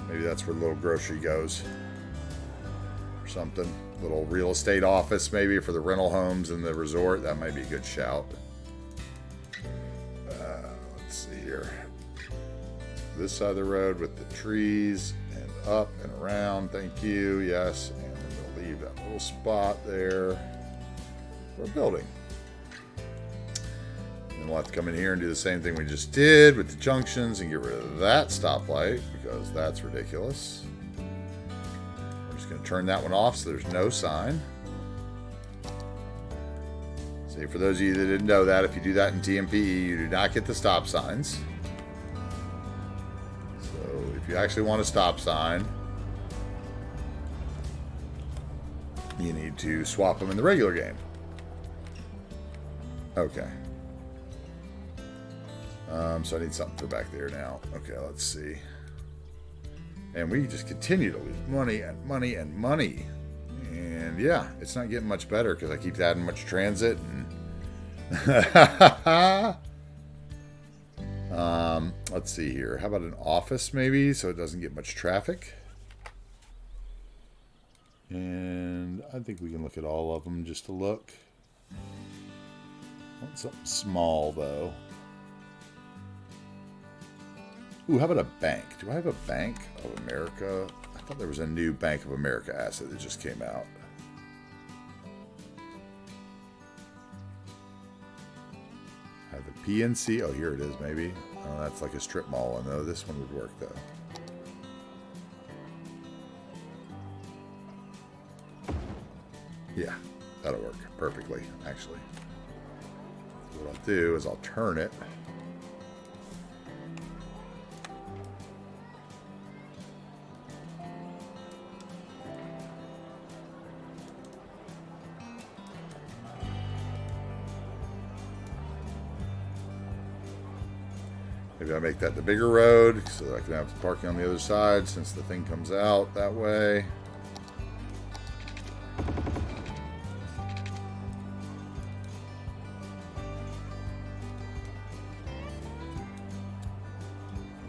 [SPEAKER 1] Maybe that's where the little grocery goes. Or something. Little real estate office maybe for the rental homes in the resort. That might be a good shout. Let's see here. This side of the road with the trees and up and around. Thank you. Yes. And then we'll leave that little spot there for a building. And we'll have to come in here and do the same thing we just did with the junctions and get rid of that stoplight because that's ridiculous. We're just going turn that one off so there's no sign. See, for those of you that didn't know that, if you do that in TMPE, you do not get the stop signs. So if you actually want a stop sign, you need to swap them in the regular game. Okay. So I need something for back there now. Okay, let's see. And we just continue to lose money and money and money. And yeah, it's not getting much better because I keep adding much transit. And let's see here. How about an office maybe so it doesn't get much traffic? And I think we can look at all of them just to look. I want something small though. Ooh, how about a bank? Do I have a Bank of America? I thought there was a new Bank of America asset that just came out. I have the PNC. Oh, here it is, maybe. Oh, that's like a strip mall. I know this one would work, though. Yeah, that'll work perfectly, actually. So what I'll do is I'll turn it. Maybe I make that the bigger road so that I can have parking on the other side since the thing comes out that way.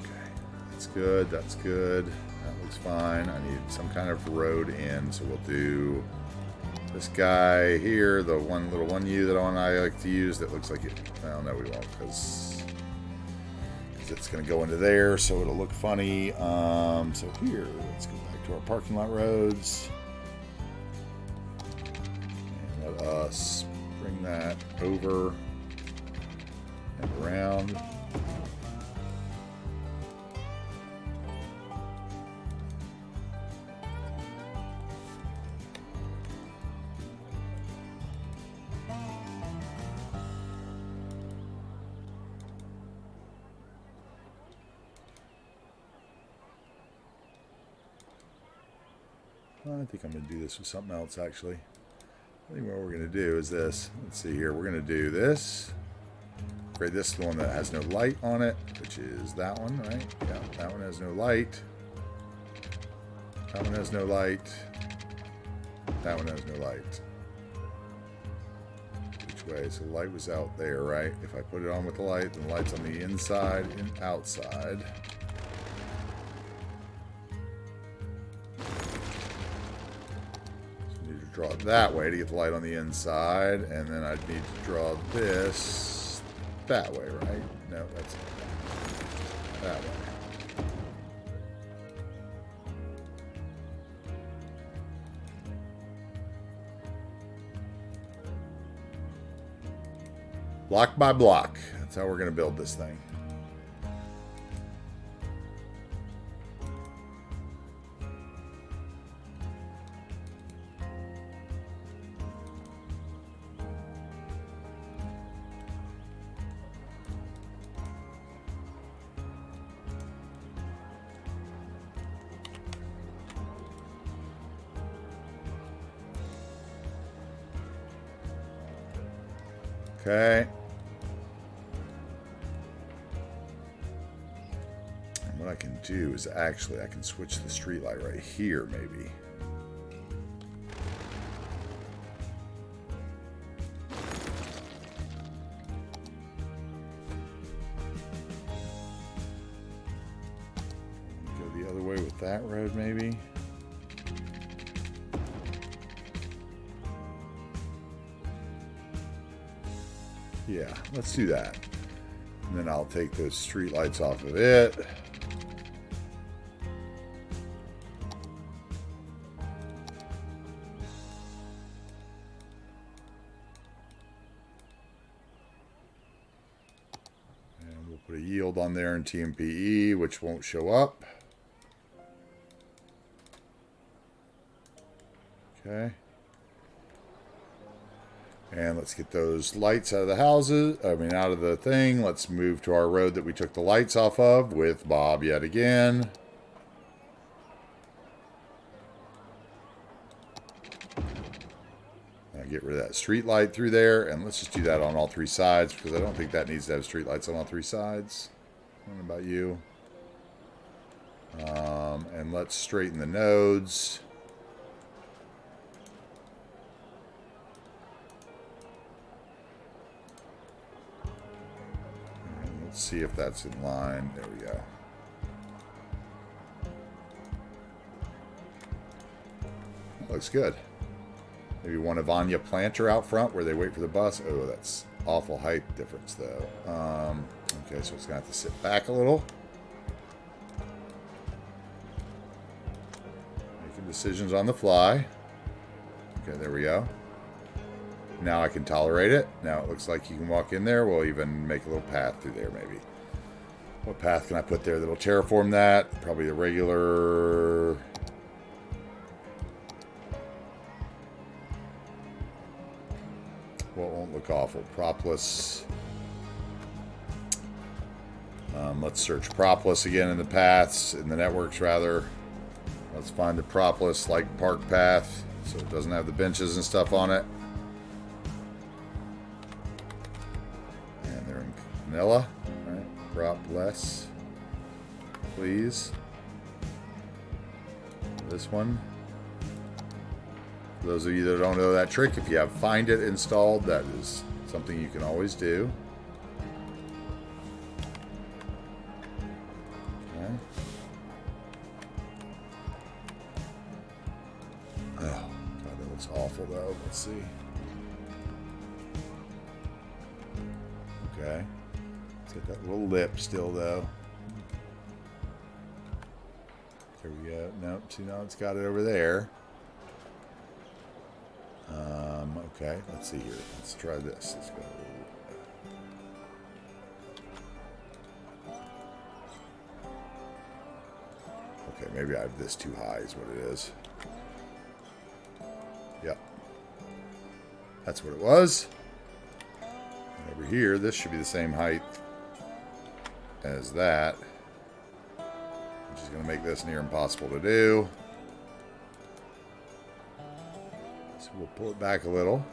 [SPEAKER 1] Okay, that's good. That's good. That looks fine. I need some kind of road in, so we'll do this guy here, the one little 1U that I like to use that looks like it. Well, no, we won't because it's going to go into there, so it'll look funny. So here, let's go back to our parking lot roads. And let us bring that over and around. I think I'm going to do this with something else, actually. I think what we're going to do is this. Let's see here. We're going to do this. Create this the one that has no light on it, which is that one, right? Yeah, that one has no light. That one has no light. That one has no light. Which way? So the light was out there, right? If I put it on with the light, then the light's on the inside and outside. Draw it that way to get the light on the inside, and then I'd need to draw this that way, right? No, that's that way. Block by block. That's how we're going to build this thing. Okay. And what I can do is actually I can switch the street light right here, maybe. Go the other way with that road, maybe. Yeah, let's do that. And then I'll take those street lights off of it. And we'll put a yield on there in TMPE, which won't show up. Okay. And let's get those lights out of the houses. I mean, out of the thing. Let's move to our road that we took the lights off of with Bob yet again. Get rid of that street light through there. And let's just do that on all three sides because I don't think that needs to have street lights on all three sides. I don't know about you. And let's straighten the nodes. Let's see if that's in line. There we go. That looks good. Maybe one Ivania planter out front where they wait for the bus. Oh, that's awful height difference, though. Okay, so it's going to have to sit back a little. Making decisions on the fly. Okay, there we go. Now I can tolerate it. Now it looks like you can walk in there. We'll even make a little path through there, maybe. What path can I put there that'll terraform that? Probably a regular... Well, it won't look awful. Propless. Let's search Propolis again in the paths, in the networks rather. Let's find the Propolis like park path so it doesn't have the benches and stuff on it. And they're in vanilla. All right, prop less, please. This one. For those of you that don't know that trick, if you have Find It installed, that is something you can always do. Okay. Oh, God, that looks awful, though. Let's see. Okay. Let's get that little lip still, though. There we go. Nope, see, now it's got it over there. Okay, let's see here. Let's try this. Let's go. Okay, maybe I have this too high is what it is. Yep. That's what it was. And over here, this should be the same height as that. Which is going to make this near impossible to do. We'll pull it back a little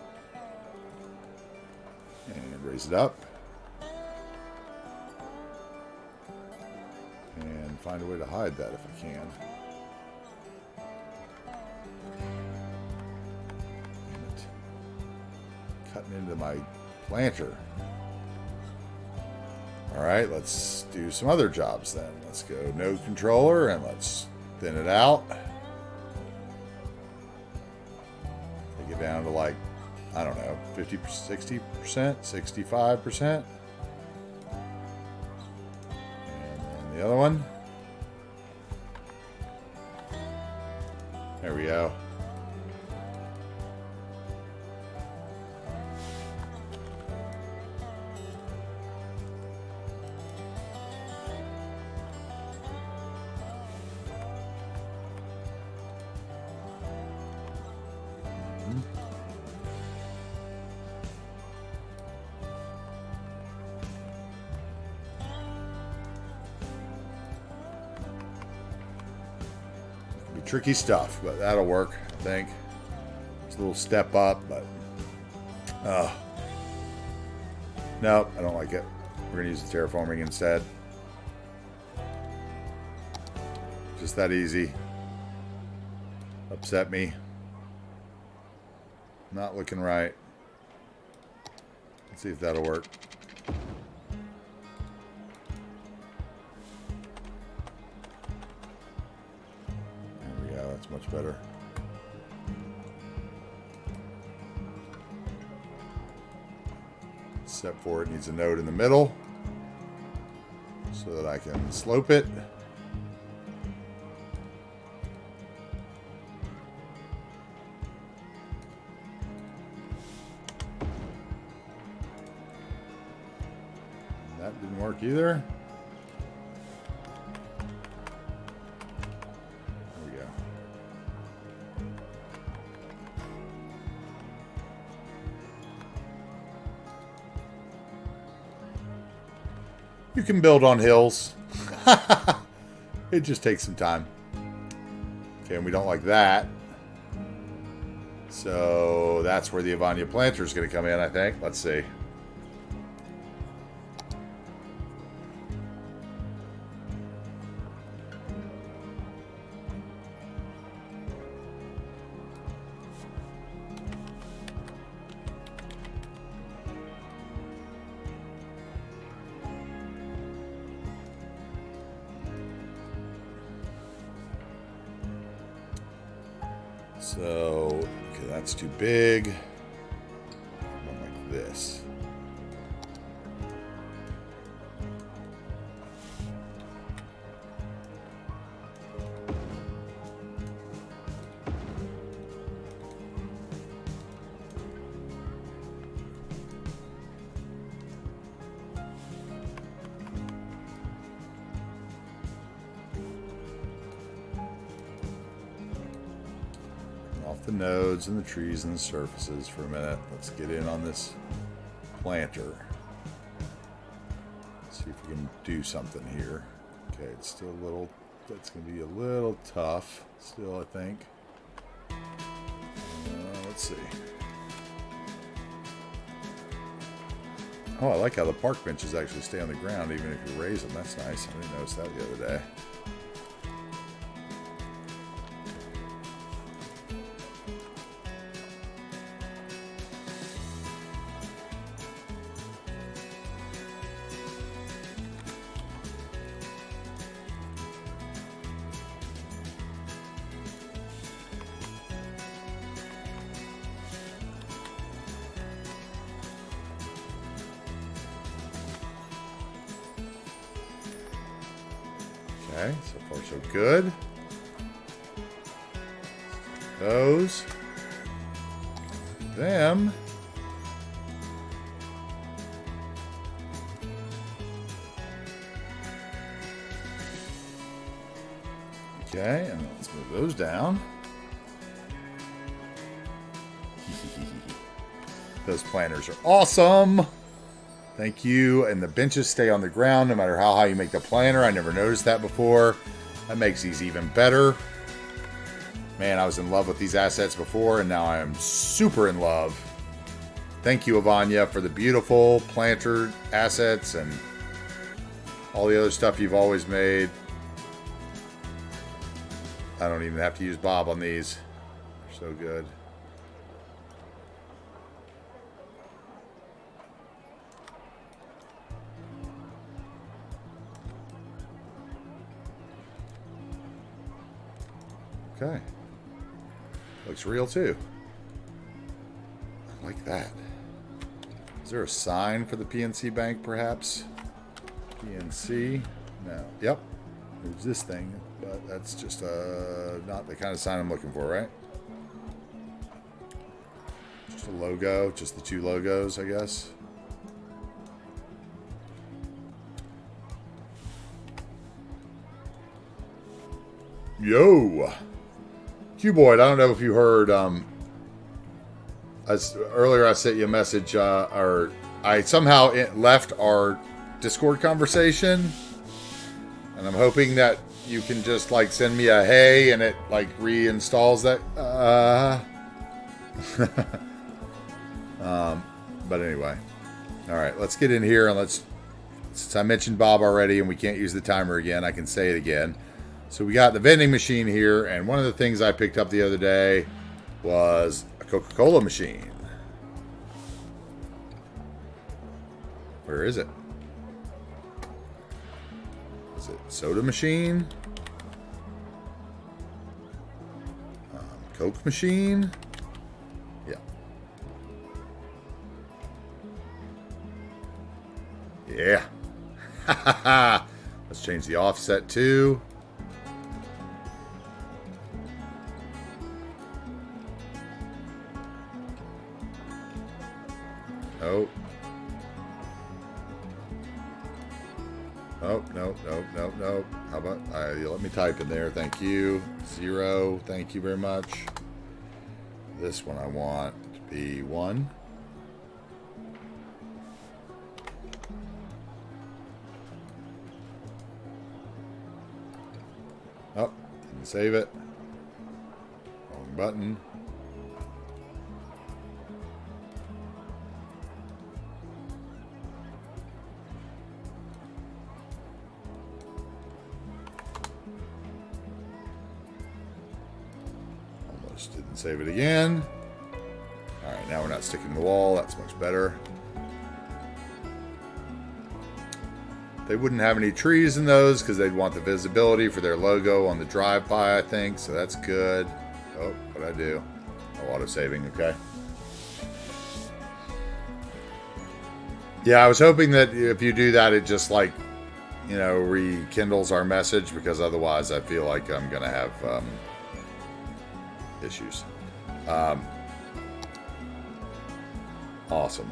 [SPEAKER 1] and raise it up and find a way to hide that if I can. Damn it. Cutting into my planter. Alright, let's do some other jobs then. Let's go node controller and let's thin it out. Take it down to like, I don't know, 50, 60%, 65%. And then the other one. There we go. Tricky stuff, but that'll work, I think. It's a little step up, but nope, I don't like it. We're gonna use the terraforming instead. Just that easy. Upset me. Not looking right. Let's see if that'll work. Much better. Step 4, it needs a node in the middle so that I can slope it. That didn't work either. You can build on hills. It just takes some time. Okay, and we don't like that. So that's where the Avanya planter is going to come in, I think. Let's see. So, okay, that's too big. One like this. The nodes and the trees and the surfaces for a minute. Let's get in on this planter. See if we can do something here. Okay, it's still a little, that's going to be a little tough still, I think. Let's see. Oh, I like how the park benches actually stay on the ground even if you raise them. That's nice. I didn't notice that the other day. Okay, so far so good. Those. Them. Okay, and let's move those down. Those planters are awesome. Thank you. And the benches stay on the ground no matter how high you make the planter. I never noticed that before. That makes these even better. Man, I was in love with these assets before, and now I am super in love. Thank you, Avanya, for the beautiful planter assets and all the other stuff you've always made. I don't even have to use Bob on these. They're so good. Okay. Looks real too. I like that. Is there a sign for the PNC Bank perhaps? PNC? No. Yep. There's this thing, but that's just not the kind of sign I'm looking for, right? Just a logo, just the two logos, I guess. Yo! Q-Boyd, I don't know if you heard, earlier I sent you a message, or I somehow left our Discord conversation, and I'm hoping that you can just, like, send me a hey, and it, like, reinstalls that, but anyway. Alright, let's get in here, and since I mentioned Bob already, and we can't use the timer again, I can say it again. So we got the vending machine here, and one of the things I picked up the other day was a Coca-Cola machine. Where is it? Is it soda machine? Coke machine? Yeah. Yeah. Ha ha ha. Let's change the offset too. Oh. Oh, no. How about, let me type in there. Thank you. 0. Thank you very much. This one I want to be 1. Didn't save it. Wrong button. Almost didn't save it again. All right, now we're not sticking to the wall. That's much better. They wouldn't have any trees in those because they'd want the visibility for their logo on the drive-by, I think. So that's good. Oh, what'd I do? Oh, auto-saving, okay. Yeah, I was hoping that if you do that, it just like, you know, rekindles our message, because otherwise I feel like I'm going to have issues. Awesome.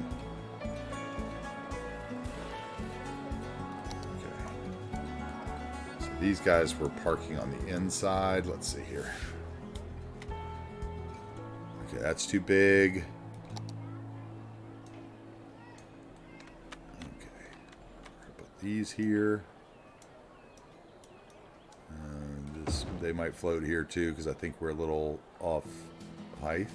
[SPEAKER 1] These guys were parking on the inside. Let's see here. Okay, that's too big. Okay. Put these here. They might float here too, because I think we're a little off height.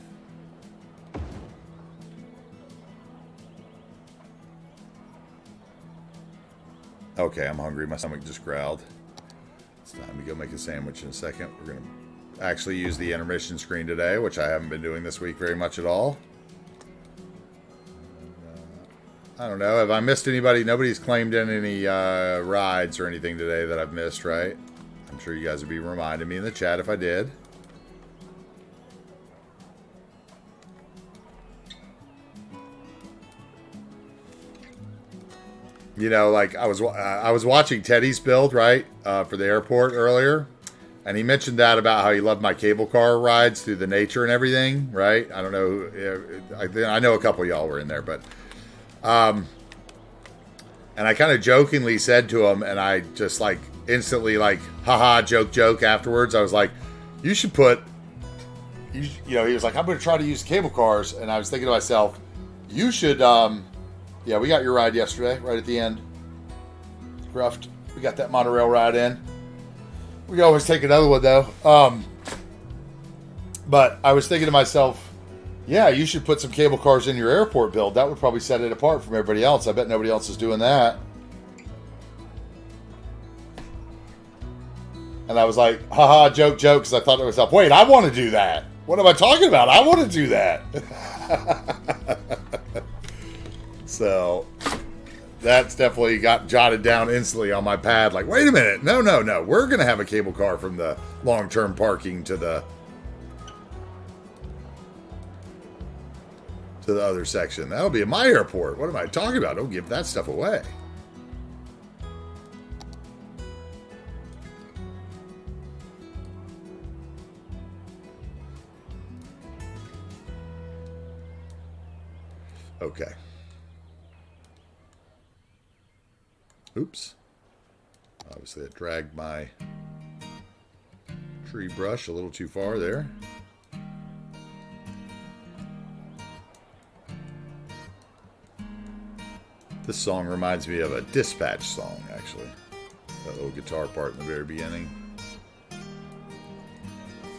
[SPEAKER 1] Okay, I'm hungry. My stomach just growled. Time to go make a sandwich in a second. We're going to actually use the intermission screen today, which I haven't been doing this week very much at all. I don't know. Have I missed anybody? Nobody's claimed in any rides or anything today that I've missed, right? I'm sure you guys would be reminding me in the chat if I did. You know, like I was watching Teddy's build, right, for the airport earlier, and he mentioned that about how he loved my cable car rides through the nature and everything, right? I don't know, I know a couple of y'all were in there, but, and I kind of jokingly said to him, and I just like instantly like, haha, joke afterwards. I was like, you should put, you know, he was like, I'm going to try to use cable cars, and I was thinking to myself, you should, yeah, we got your ride yesterday, right at the end. Gruffed. We got that monorail ride in. We can always take another one, though. But I was thinking to myself, yeah, you should put some cable cars in your airport build. That would probably set it apart from everybody else. I bet nobody else is doing that. And I was like, haha, joke, because I thought to myself, wait, I want to do that. What am I talking about? I want to do that. So that's definitely got jotted down instantly on my pad. Like, wait a minute. No. We're going to have a cable car from the long-term parking to the other section. That'll be at my airport. What am I talking about? Don't give that stuff away. Okay. Oops. Obviously, I dragged my tree brush a little too far there. This song reminds me of a Dispatch song, actually. That little guitar part in the very beginning.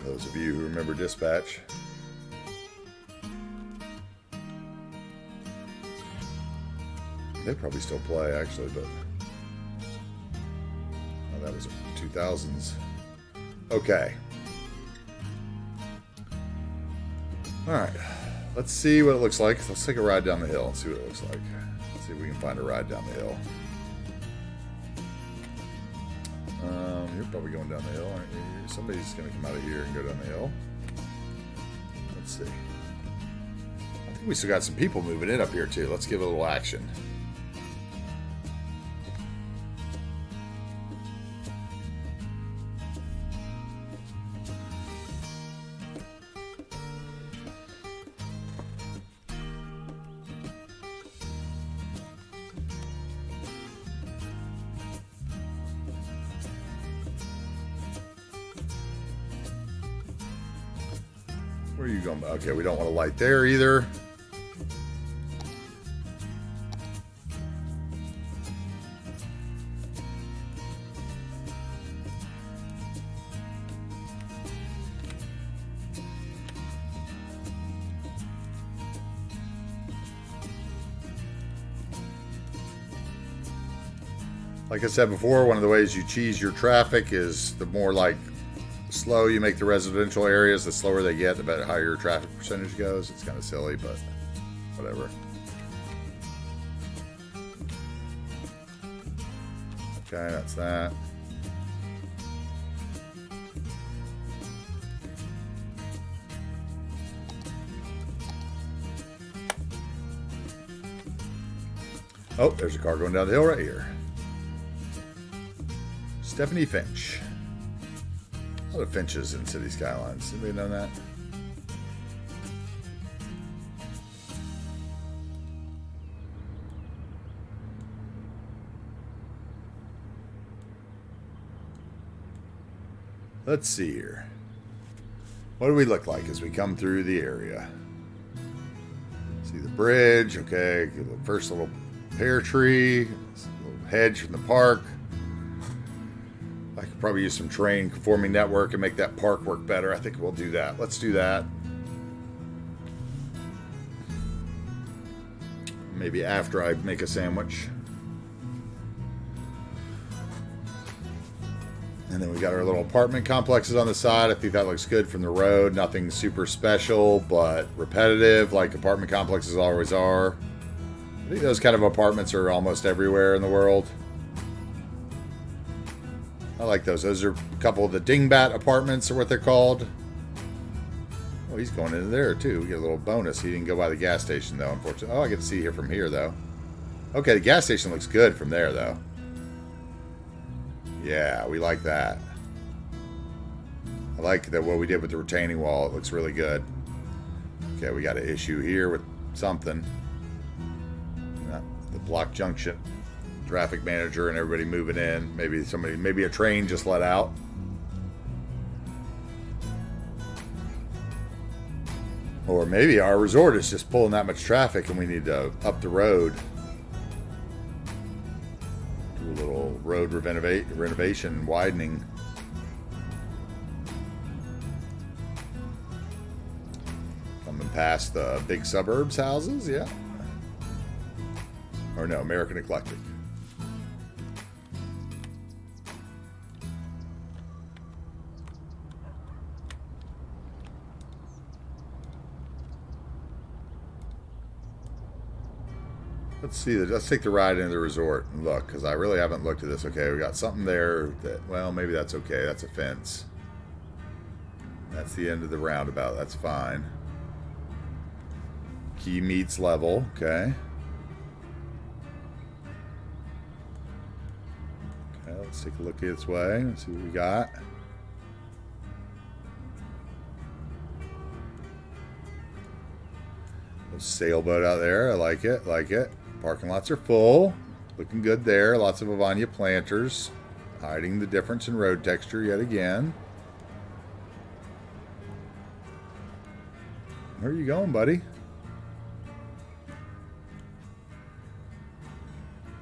[SPEAKER 1] Those of you who remember Dispatch. They probably still play, actually, but... Oh, that was 2000s. Okay. Alright. Let's see what it looks like. Let's take a ride down the hill and see what it looks like. Let's see if we can find a ride down the hill. You're probably going down the hill, aren't you? Somebody's going to come out of here and go down the hill. Let's see. I think we still got some people moving in up here, too. Let's give it a little action. Where are you going? Okay, we don't want to light there either. Like I said before, one of the ways you cheese your traffic is the more like slow you make the residential areas, the slower they get, the better higher your traffic percentage goes. It's kind of silly, but whatever. Okay, that's that. Oh, there's a car going down the hill right here. Stephanie Finch. A lot of Finches in City Skylines. Anybody know that? Let's see here. What do we look like as we come through the area? See the bridge. Okay, first little pear tree, little hedge from the park. I could probably use some terrain conforming network and make that park work better. I think we'll do that. Let's do that. Maybe after I make a sandwich. And then we got our little apartment complexes on the side. I think that looks good from the road. Nothing super special, but repetitive, like apartment complexes always are. I think those kind of apartments are almost everywhere in the world. I like those. Those are a couple of the dingbat apartments, or what they're called. Oh, he's going into there too. We get a little bonus. He didn't go by the gas station though, unfortunately. Oh, I get to see here from here though. Okay, the gas station looks good from there though. Yeah, we like that. I like that what we did with the retaining wall. It looks really good. Okay, we got an issue here with something. The block junction traffic manager and everybody moving in. Maybe a train just let out. Or maybe our resort is just pulling that much traffic and we need to up the road. Do a little road renovation, widening. Coming past the big suburbs houses, yeah. Or no, American Eclectic. Let's see. Let's take the ride into the resort and look, because I really haven't looked at this. Okay, we got something there that, well, maybe that's okay. That's a fence. That's the end of the roundabout. That's fine. Key meets level. Okay. Let's take a look this way and see what we got. A sailboat out there. I like it. Like it. Parking lots are full. Looking good there. Lots of Avania planters. Hiding the difference in road texture yet again. Where are you going, buddy?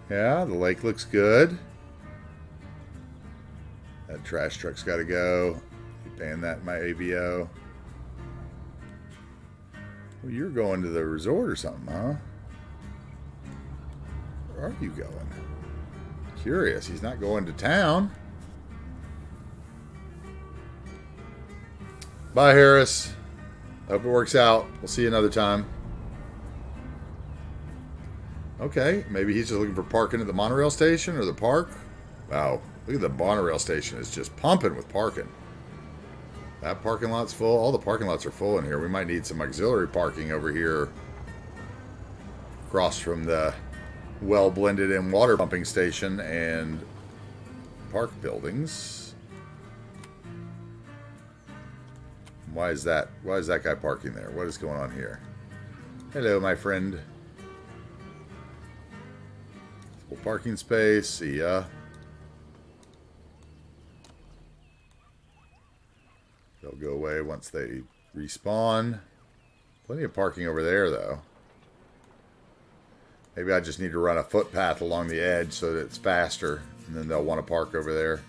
[SPEAKER 1] Yeah, the lake looks good. That trash truck's got to go. Keep paying that in my AVO. Well, you're going to the resort or something, huh? Where are you going? Curious. He's not going to town. Bye, Harris. Hope it works out. We'll see you another time. Okay, maybe he's just looking for parking at the monorail station or the park. Wow. Look at the monorail station. It's just pumping with parking. That parking lot's full. All the parking lots are full in here. We might need some auxiliary parking over here across from the well blended in water pumping station and park buildings. Why is that guy parking there? What is going on here? Hello, my friend. Full parking space. See ya. They'll go away once they respawn. Plenty of parking over there, though. Maybe I just need to run a footpath along the edge so that it's faster, and then they'll want to park over there.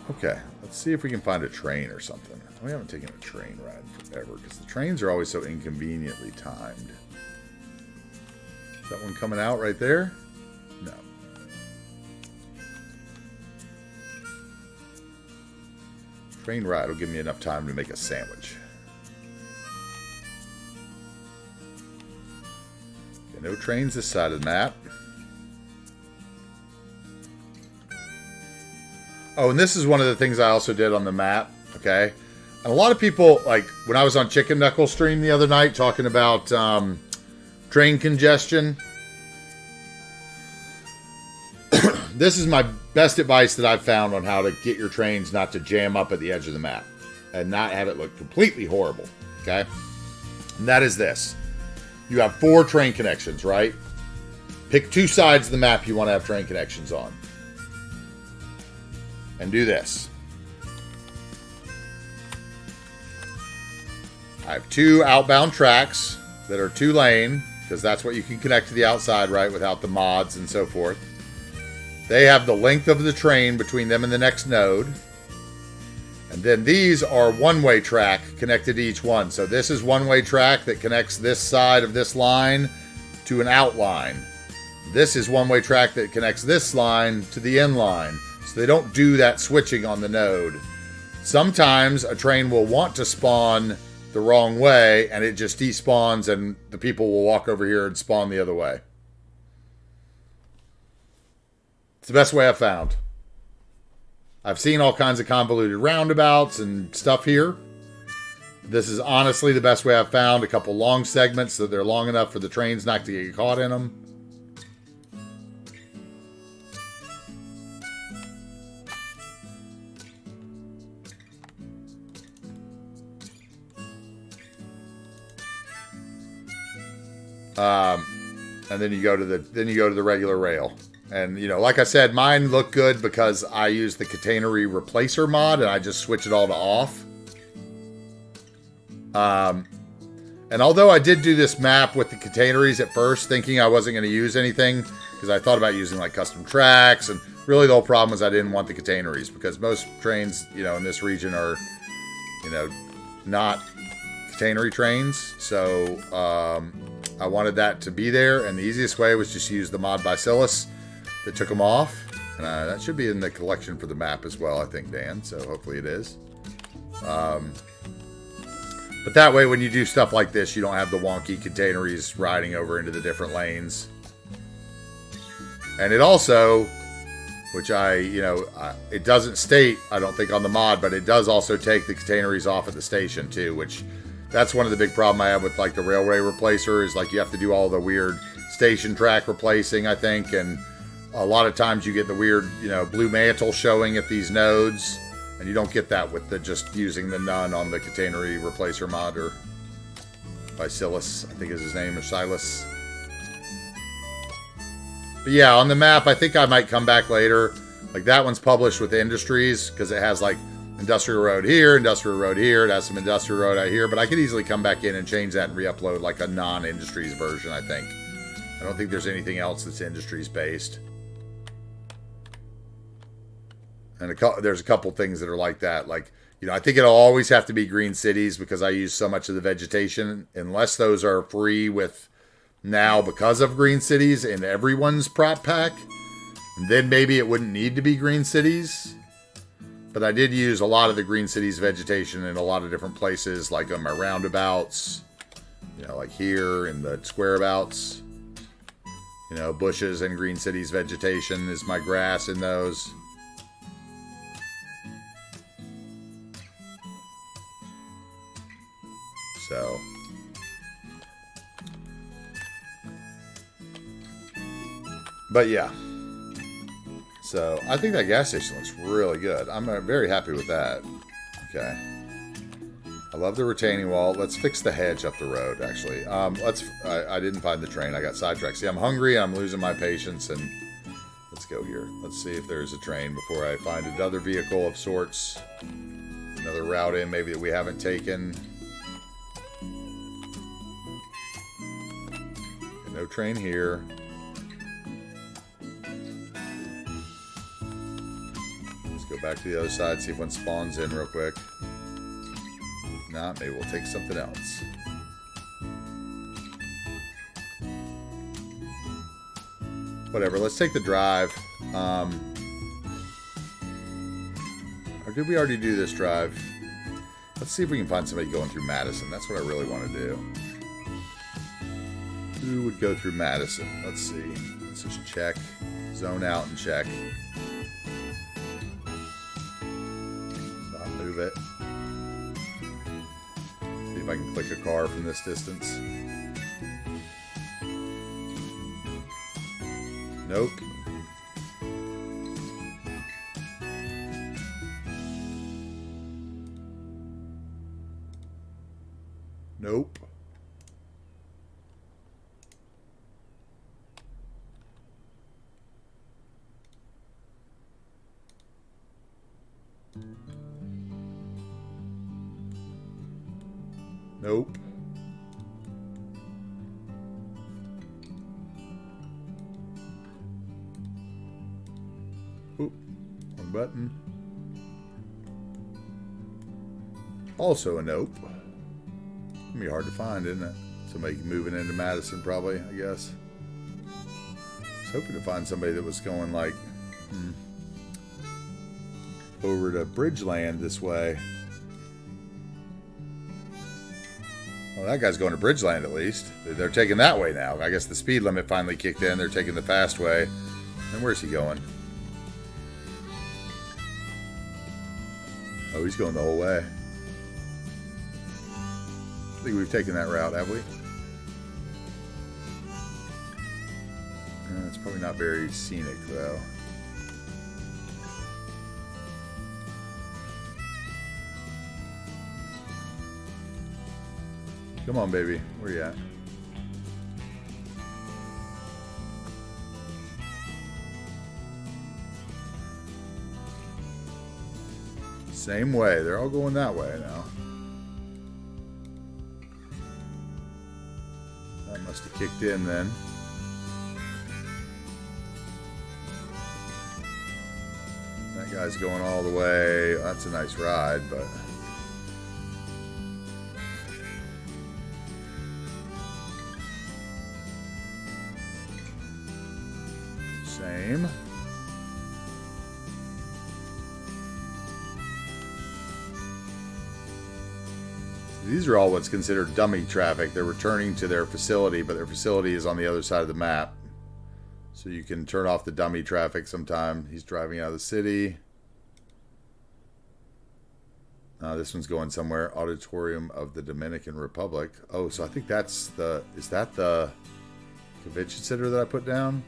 [SPEAKER 1] Okay, let's see if we can find a train or something. We haven't taken a train ride forever because the trains are always so inconveniently timed. Is that one coming out right there? No. Train ride will give me enough time to make a sandwich. Okay, no trains this side of the map. Oh, and this is one of the things I also did on the map, okay? And a lot of people, like, when I was on Chicken Knuckle stream the other night talking about train congestion, this is my best advice that I've found on how to get your trains not to jam up at the edge of the map and not have it look completely horrible, okay? And that is this. You have 4 train connections, right? Pick 2 sides of the map you want to have train connections on. And do this. I have 2 outbound tracks that are 2-lane, because that's what you can connect to the outside, right, without the mods and so forth. They have the length of the train between them and the next node. And then these are one-way track connected to each one. So this is one-way track that connects this side of this line to an outline. This is one-way track that connects this line to the end line. So they don't do that switching on the node. Sometimes a train will want to spawn the wrong way and it just despawns and the people will walk over here and spawn the other way. It's the best way I've found. I've seen all kinds of convoluted roundabouts and stuff here. This is honestly the best way I've found. A couple long segments so they're long enough for the trains not to get caught in them. And then you go to the regular rail. And, you know, like I said, mine look good because I use the Catenary Replacer mod and I just switch it all to off. And although I did do this map with the catenaries at first, thinking I wasn't going to use anything, because I thought about using like custom tracks, and really the whole problem was I didn't want the catenaries, because most trains, you know, in this region are, you know, not catenary trains. So I wanted that to be there, and the easiest way was just use the mod Bacillus that took them off. And that should be in the collection for the map as well, I think, Dan. So hopefully it is. But that way, when you do stuff like this, you don't have the wonky catenaries riding over into the different lanes. And it also, which it doesn't state, I don't think, on the mod, but it does also take the catenaries off at the station too, which that's one of the big problem I have with like the railway replacer is like you have to do all the weird station track replacing, I think, and a lot of times you get the weird, you know, blue mantle showing at these nodes. And you don't get that with the just using the none on the catenary replacer mod, or Bacillus, I think is his name, or Silas. But yeah, on the map, I think I might come back later. Like that one's published with Industries because it has like Industrial Road here, Industrial Road here. It has some Industrial Road out here, but I could easily come back in and change that and re-upload like a non-Industries version, I think. I don't think there's anything else that's Industries based. And there's a couple things that are like that. Like, you know, I think it'll always have to be green cities because I use so much of the vegetation. Unless those are free with now because of green cities in everyone's prop pack, then maybe it wouldn't need to be green cities. But I did use a lot of the green cities vegetation in a lot of different places, like on my roundabouts, you know, like here in the squareabouts. You know, bushes and green cities vegetation is my grass in those. So, but yeah, so I think that gas station looks really good. I'm very happy with that. Okay. I love the retaining wall. Let's fix the hedge up the road, actually. I didn't find the train. I got sidetracked. See, I'm hungry. I'm losing my patience, and let's go here. Let's see if there's a train before I find another vehicle of sorts. Another route in, maybe, that we haven't taken. No train here. Let's Go back to the other side, see if one spawns in real quick. Nah, maybe we'll take something else. Whatever, let's take the drive. Or did we already do this drive? Let's see if we can find somebody going through Madison. That's what I really want to do. Who would go through Madison? Let's see. Let's just check. Zone out and check. Not move it. See if I can click a car from this distance. Nope. Nope. Nope. Oop, wrong button. Also a nope. It's gonna be hard to find, isn't it? Somebody moving into Madison, probably, I guess. I was hoping to find somebody that was going like over to Bridgeland this way. Well, that guy's going to Bridgeland at least. They're taking that way now. I guess the speed limit finally kicked in. They're taking the fast way. And where's he going? Oh, he's going the whole way. I think we've taken that route, have we? It's probably not very scenic, though. Come on, baby. Where you at? Same way. They're all going that way now. That must have kicked in then. That guy's going all the way. That's a nice ride, but... Same. These are all what's considered dummy traffic. They're returning to their facility, but their facility is on the other side of the map. So you can turn off the dummy traffic sometime. He's driving out of the city. This one's going somewhere. Auditorium of the Dominican Republic. Oh, so I think that's the... Is that the convention center that I put down?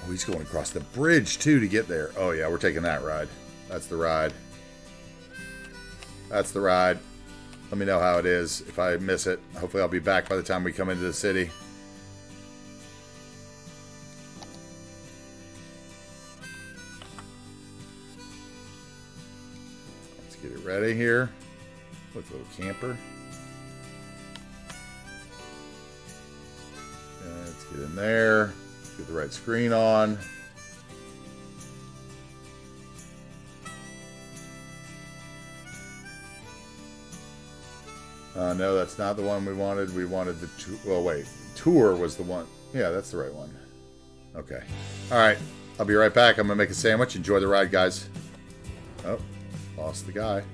[SPEAKER 1] Oh, he's going across the bridge, too, to get there. Oh, yeah, we're taking that ride. That's the ride. That's the ride. Let me know how it is if I miss it. Hopefully I'll be back by the time we come into the city. Let's get it ready here. With a little camper. Let's get in there. Get the right screen on. No, that's not the one we wanted. We wanted the... Well, wait. Tour was the one. Yeah, that's the right one. Okay. All right. I'll be right back. I'm going to make a sandwich. Enjoy the ride, guys. Oh, lost the guy.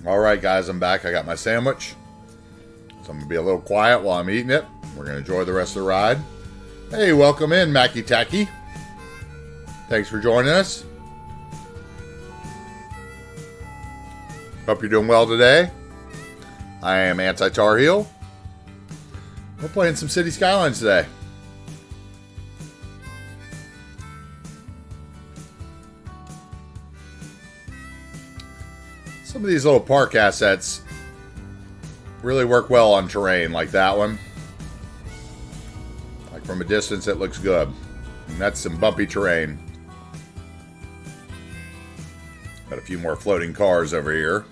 [SPEAKER 1] All right, guys, I'm back. I got my sandwich. So I'm going to be a little quiet while I'm eating it. We're going to enjoy the rest of the ride. Hey, welcome in, Mackie Tacky. Thanks for joining us. Hope you're doing well today. I am AntiTarheel. We're playing some City Skylines today. Some of these little park assets really work well on terrain like that one. Like from a distance, it looks good. And that's some bumpy terrain. Got a few more floating cars over here.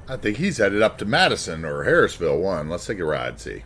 [SPEAKER 1] I think he's headed up to Madison or Harrisville one. Let's take a ride, see.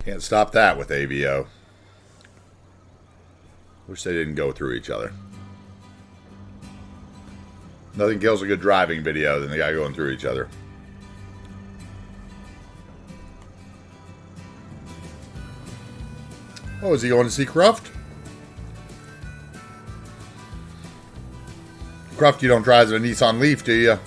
[SPEAKER 1] Can't stop that with AVO. Wish they didn't go through each other. Nothing kills a good driving video than the guy going through each other. Oh, is he going to see Cruft? Cruft, you don't drive a Nissan Leaf, do you?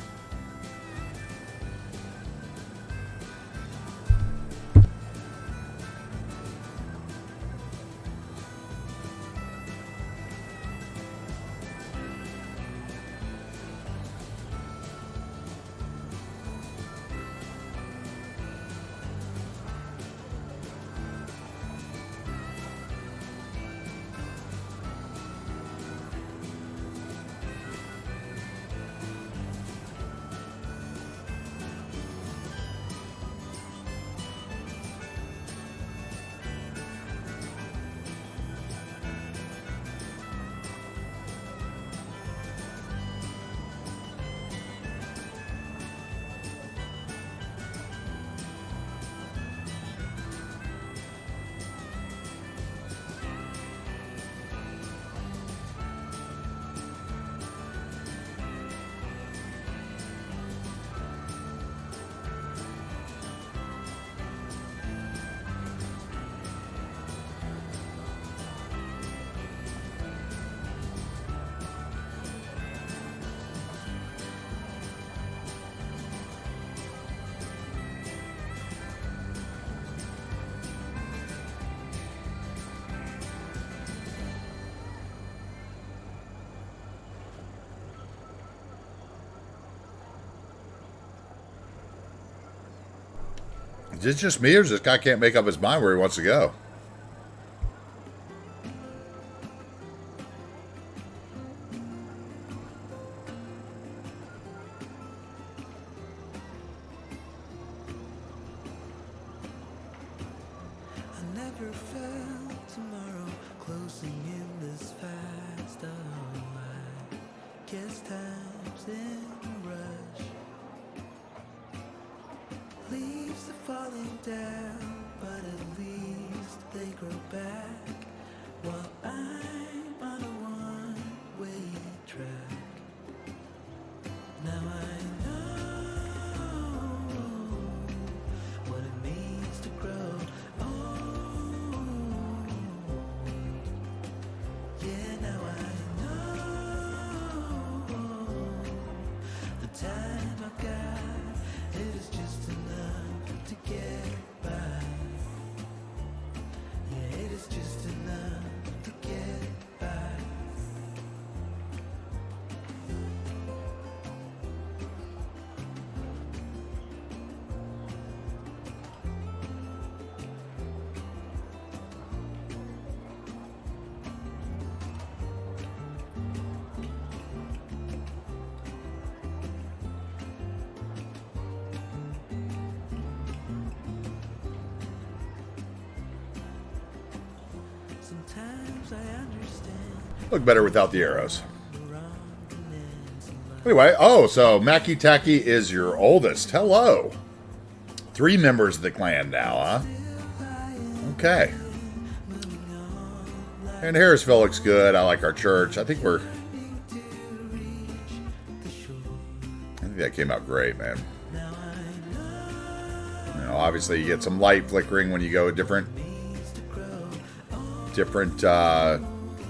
[SPEAKER 1] Is it just me, or this guy can't make up his mind where he wants to go?
[SPEAKER 2] I never felt tomorrow closing in this fast. Oh, I guess time's in a rush. Leaves are falling down, but at least they grow back. While I'm on a one-way track. Now I know what it means to grow old. Yeah, now I know the time I've got, it is just enough to get by. Yeah, it is just enough to get by. Sometimes I understand.
[SPEAKER 1] Look better without the arrows. Anyway, oh, so Mackie Tacky is your oldest. Hello. 3 members of the clan now, huh? Okay. And Harrisville looks good. I like our church. I think that came out great, man. You know, obviously, you get some light flickering when you go different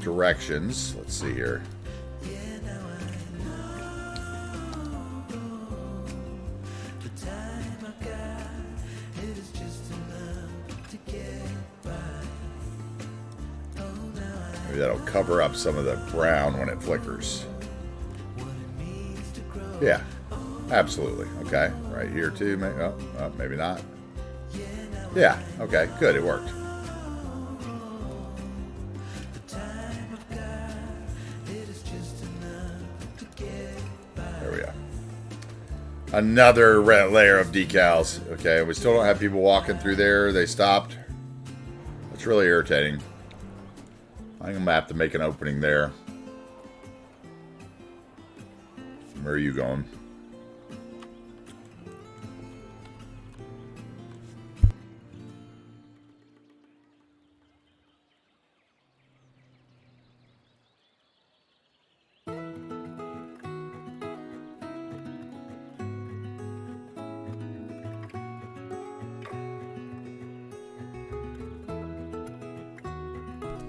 [SPEAKER 1] directions. Let's see here. Maybe that'll cover up some of the brown when it flickers. Yeah, absolutely. Okay, right here too. Maybe, maybe not. Yeah, okay, good. It worked. There we go. Another red layer of decals. Okay, we still don't have people walking through there. They stopped. That's really irritating. I think I'm going to have to make an opening there. Where are you going?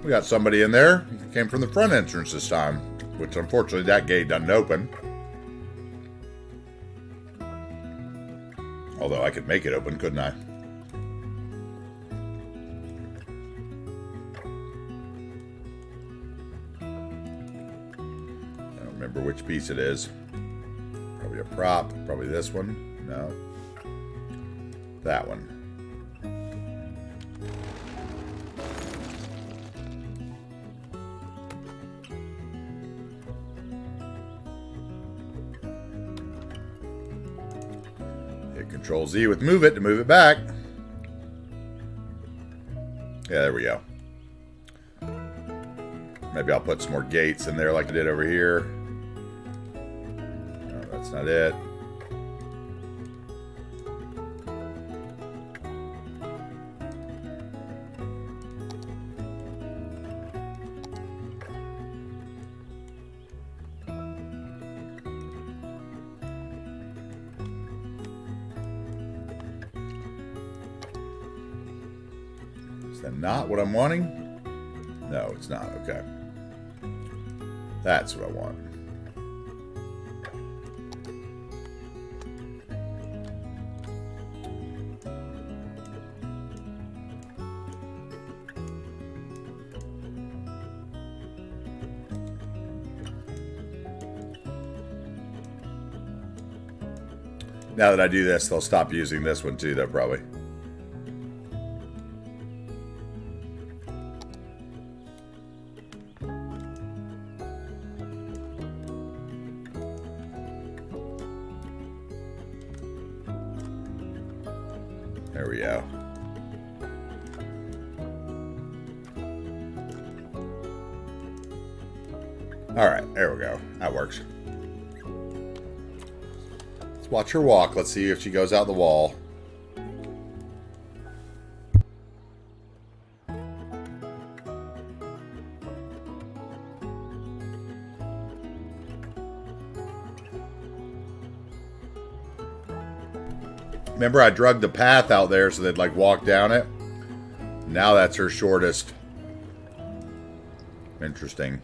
[SPEAKER 1] We got somebody in there. He came from the front entrance this time, which unfortunately that gate doesn't open. Although I could make it open, couldn't I? I don't remember which piece it is. Probably a prop. Probably this one. No. That one. Hit Control Z with move it to move it back. Yeah, there we go. Maybe I'll put some more gates in there like I did over here. No, that's not it. Is that not what I'm wanting? No, it's not. Okay. That's what I want. Now that I do this, they'll stop using this one too, though, probably. There we go. All right, there we go. That works. Let's watch her walk. Let's see if she goes out the wall. Remember, I drugged the path out there so they'd like walk down it. Now that's her shortest. Interesting.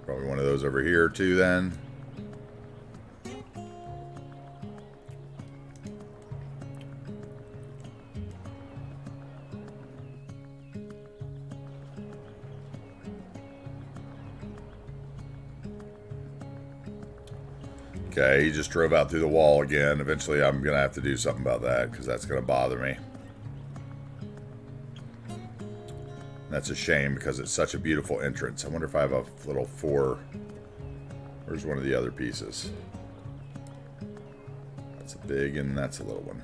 [SPEAKER 1] Probably one of those over here too then. Okay, he just drove out through the wall again. Eventually I'm going to have to do something about that because that's going to bother me. That's a shame because it's such a beautiful entrance. I wonder if I have a little four. Where's one of the other pieces? That's a big and that's a little one.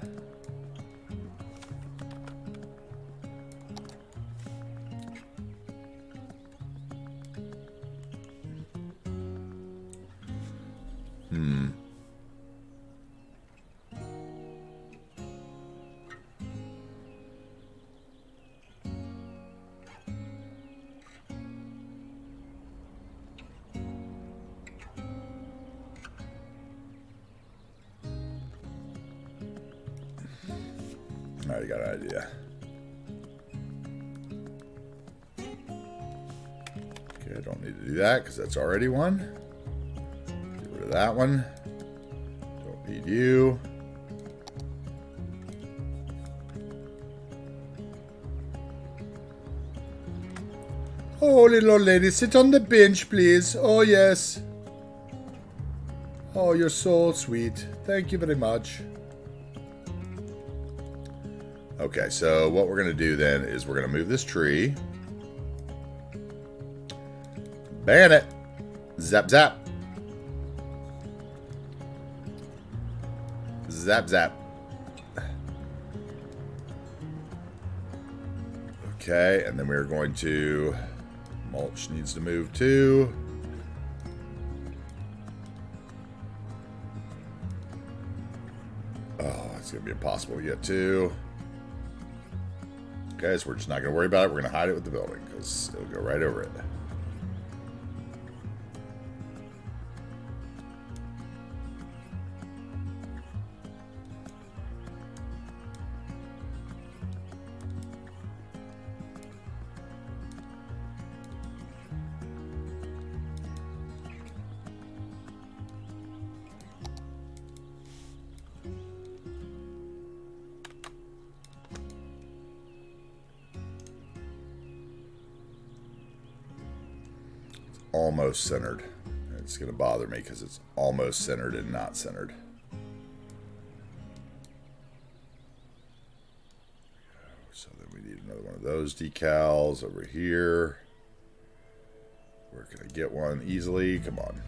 [SPEAKER 1] I already got an idea. Okay, I don't need to do that because that's already one. Get rid of that one. Don't need you. Oh, little old lady, sit on the bench, please. Oh, yes. Oh, you're so sweet. Thank you very much. Okay, so what we're going to do then is we're going to move this tree. Ban it. Zap, zap. Zap, zap. Okay, and then we're going to... Mulch needs to move too. Oh, it's going to be impossible to get to. Okay, so we're just not going to worry about it. We're going to hide it with the building because it'll go right over it. almost centered. It's going to bother me because it's almost centered and not centered. So then we need another one of those decals over here. Where can I get one easily? Come on.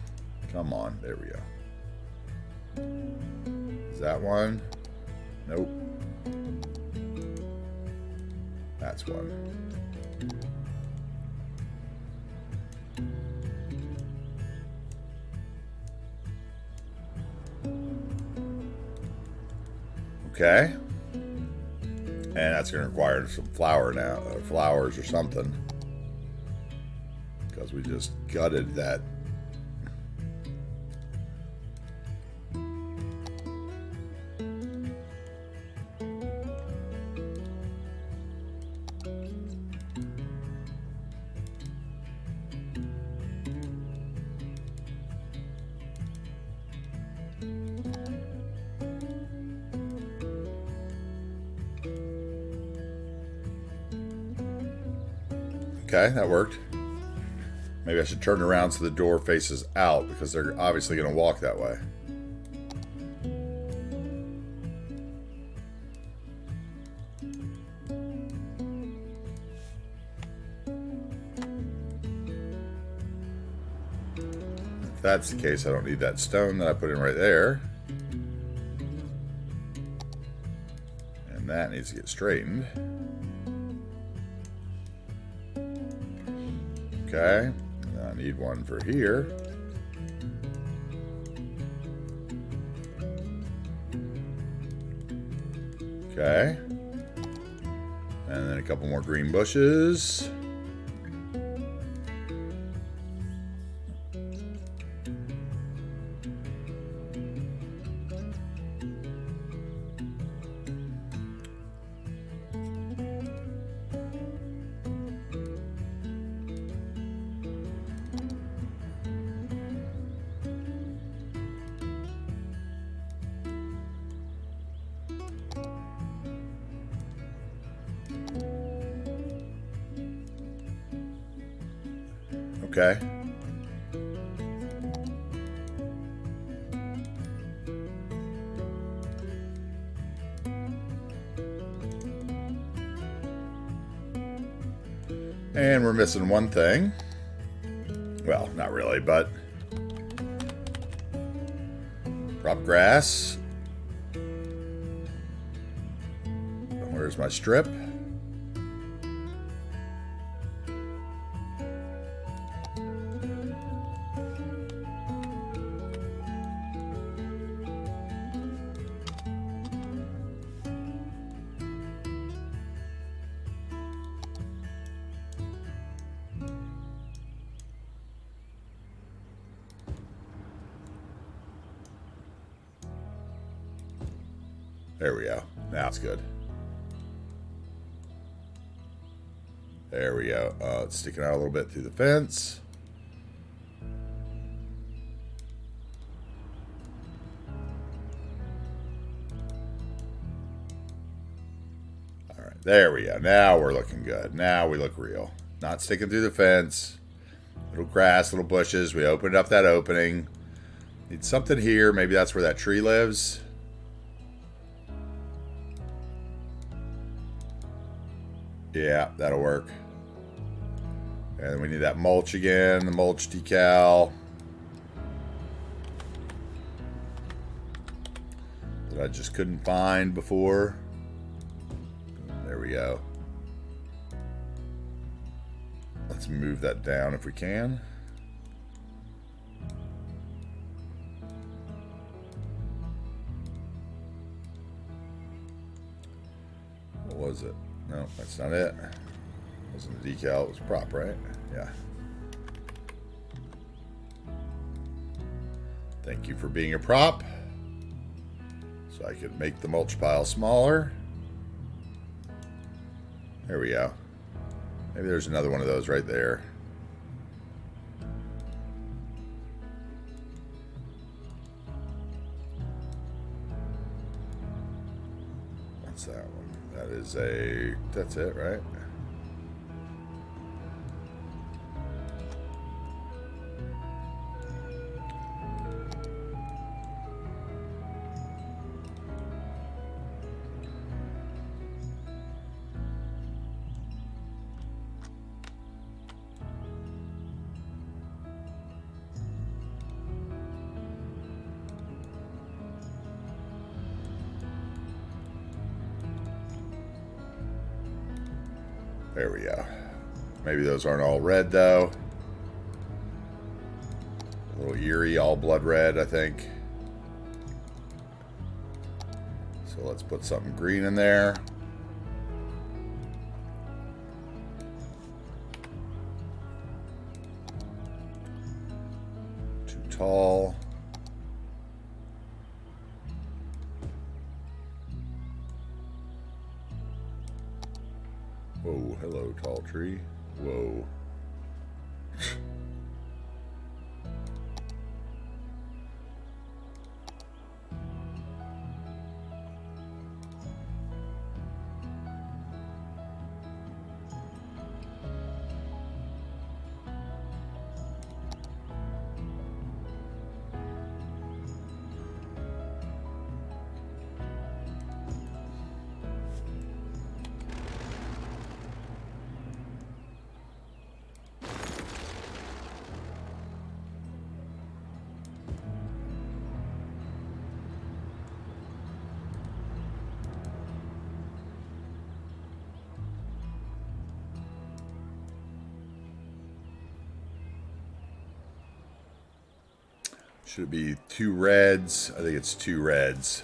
[SPEAKER 1] Come on. There we go. Is that one? Nope. That's one. Okay. And that's going to require some flowers or something. Because we just gutted that. Okay, that worked. Maybe I should turn around so the door faces out because they're obviously going to walk that way. If that's the case, I don't need that stone that I put in right there. And that needs to get straightened. Okay, I need one for here. Okay. And then a couple more green bushes. Okay. And we're missing one thing. Well, not really, but prop grass. Where's my strip? There we go. Now it's good. There we go. It's sticking out a little bit through the fence. All right, there we go. Now we're looking good. Now we look real. Not sticking through the fence. Little grass, little bushes. We opened up that opening. Need something here. Maybe that's where that tree lives. Yeah, that'll work. And we need that mulch again, the mulch decal. That I just couldn't find before. There we go. Let's move that down if we can. What was it? No, that's not it. It wasn't a decal, it was a prop, right? Yeah. Thank you for being a prop. So I could make the mulch pile smaller. There we go. Maybe there's another one of those right there. What's that one? That is that's it, right? There we go. Maybe those aren't all red, though. A little eerie, all blood red, I think. So let's put something green in there. Too tall. Whoa, hello, tall tree. Whoa. Should it be 2 reds? I think it's 2 reds.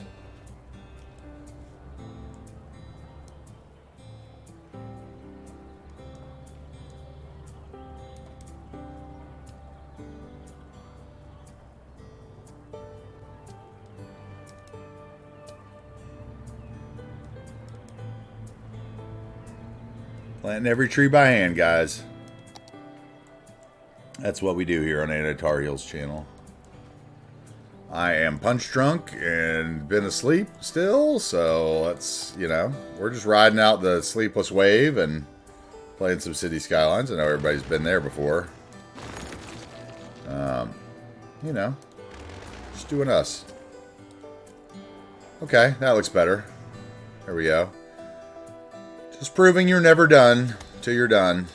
[SPEAKER 1] Planting every tree by hand, guys. That's what we do here on AntiTarheel's channel. I am punch drunk and been asleep still, so that's, you know, we're just riding out the sleepless wave and playing some City Skylines. I know everybody's been there before. You know, just doing us. Okay, that looks better. There we go. Just proving you're never done till you're done.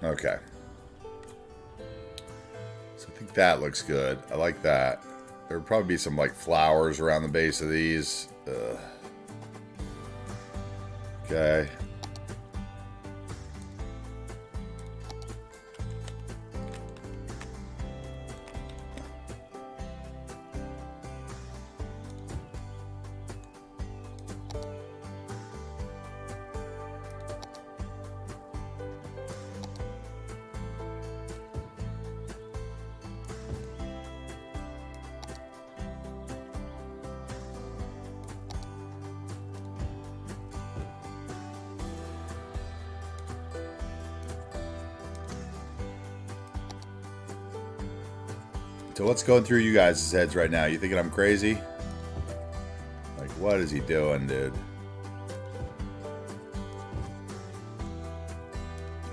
[SPEAKER 1] Okay. So I think that looks good. I like that. There would probably be some like flowers around the base of these. Okay. So what's going through you guys' heads right now? You thinking I'm crazy? Like, what is he doing, dude?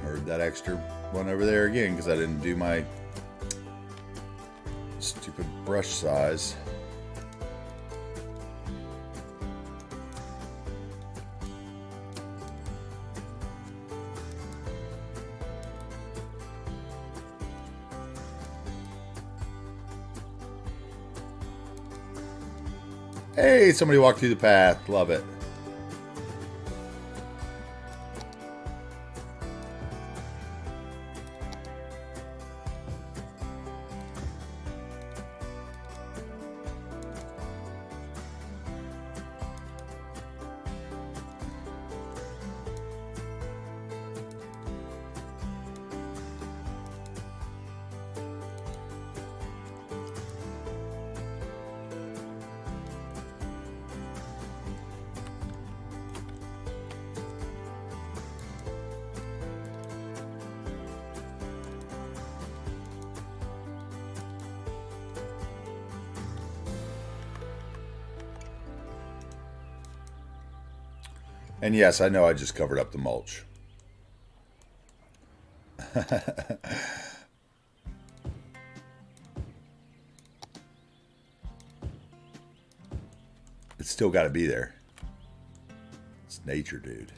[SPEAKER 1] Heard that extra one over there again because I didn't do my stupid brush size. Hey, somebody walked through the path. Love it. And yes, I know I just covered up the mulch. It's still got to be there. It's nature, dude.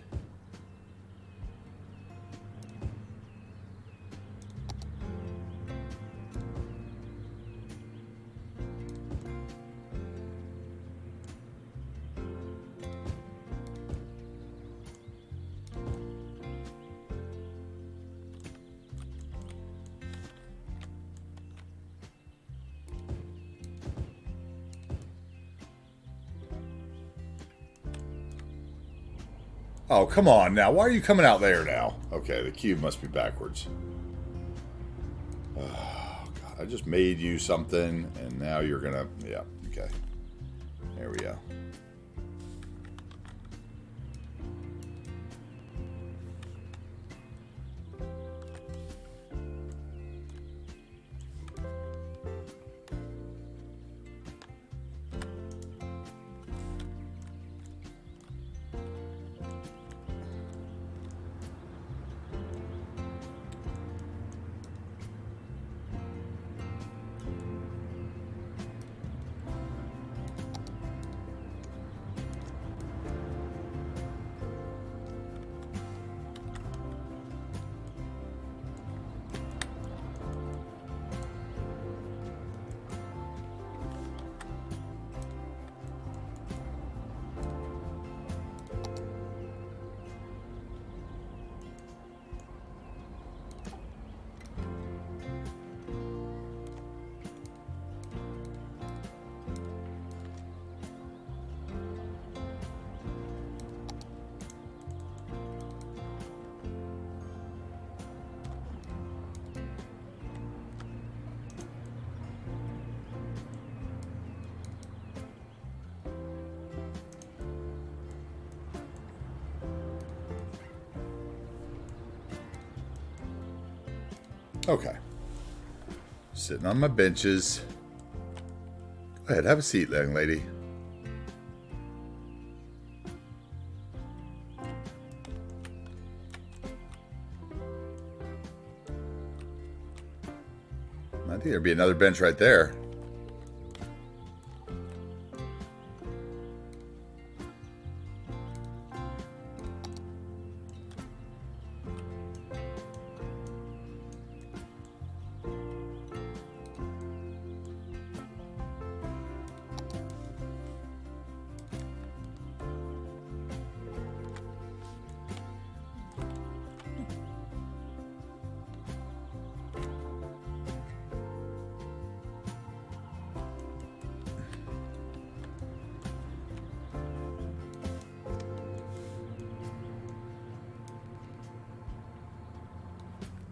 [SPEAKER 1] Oh, come on now. Why are you coming out there now? Okay, the cube must be backwards. Oh, God. I just made you something, and now you're going to... Yeah, okay. There we go. Okay. Sitting on my benches. Go ahead, have a seat, young lady. I think there'd be another bench right there.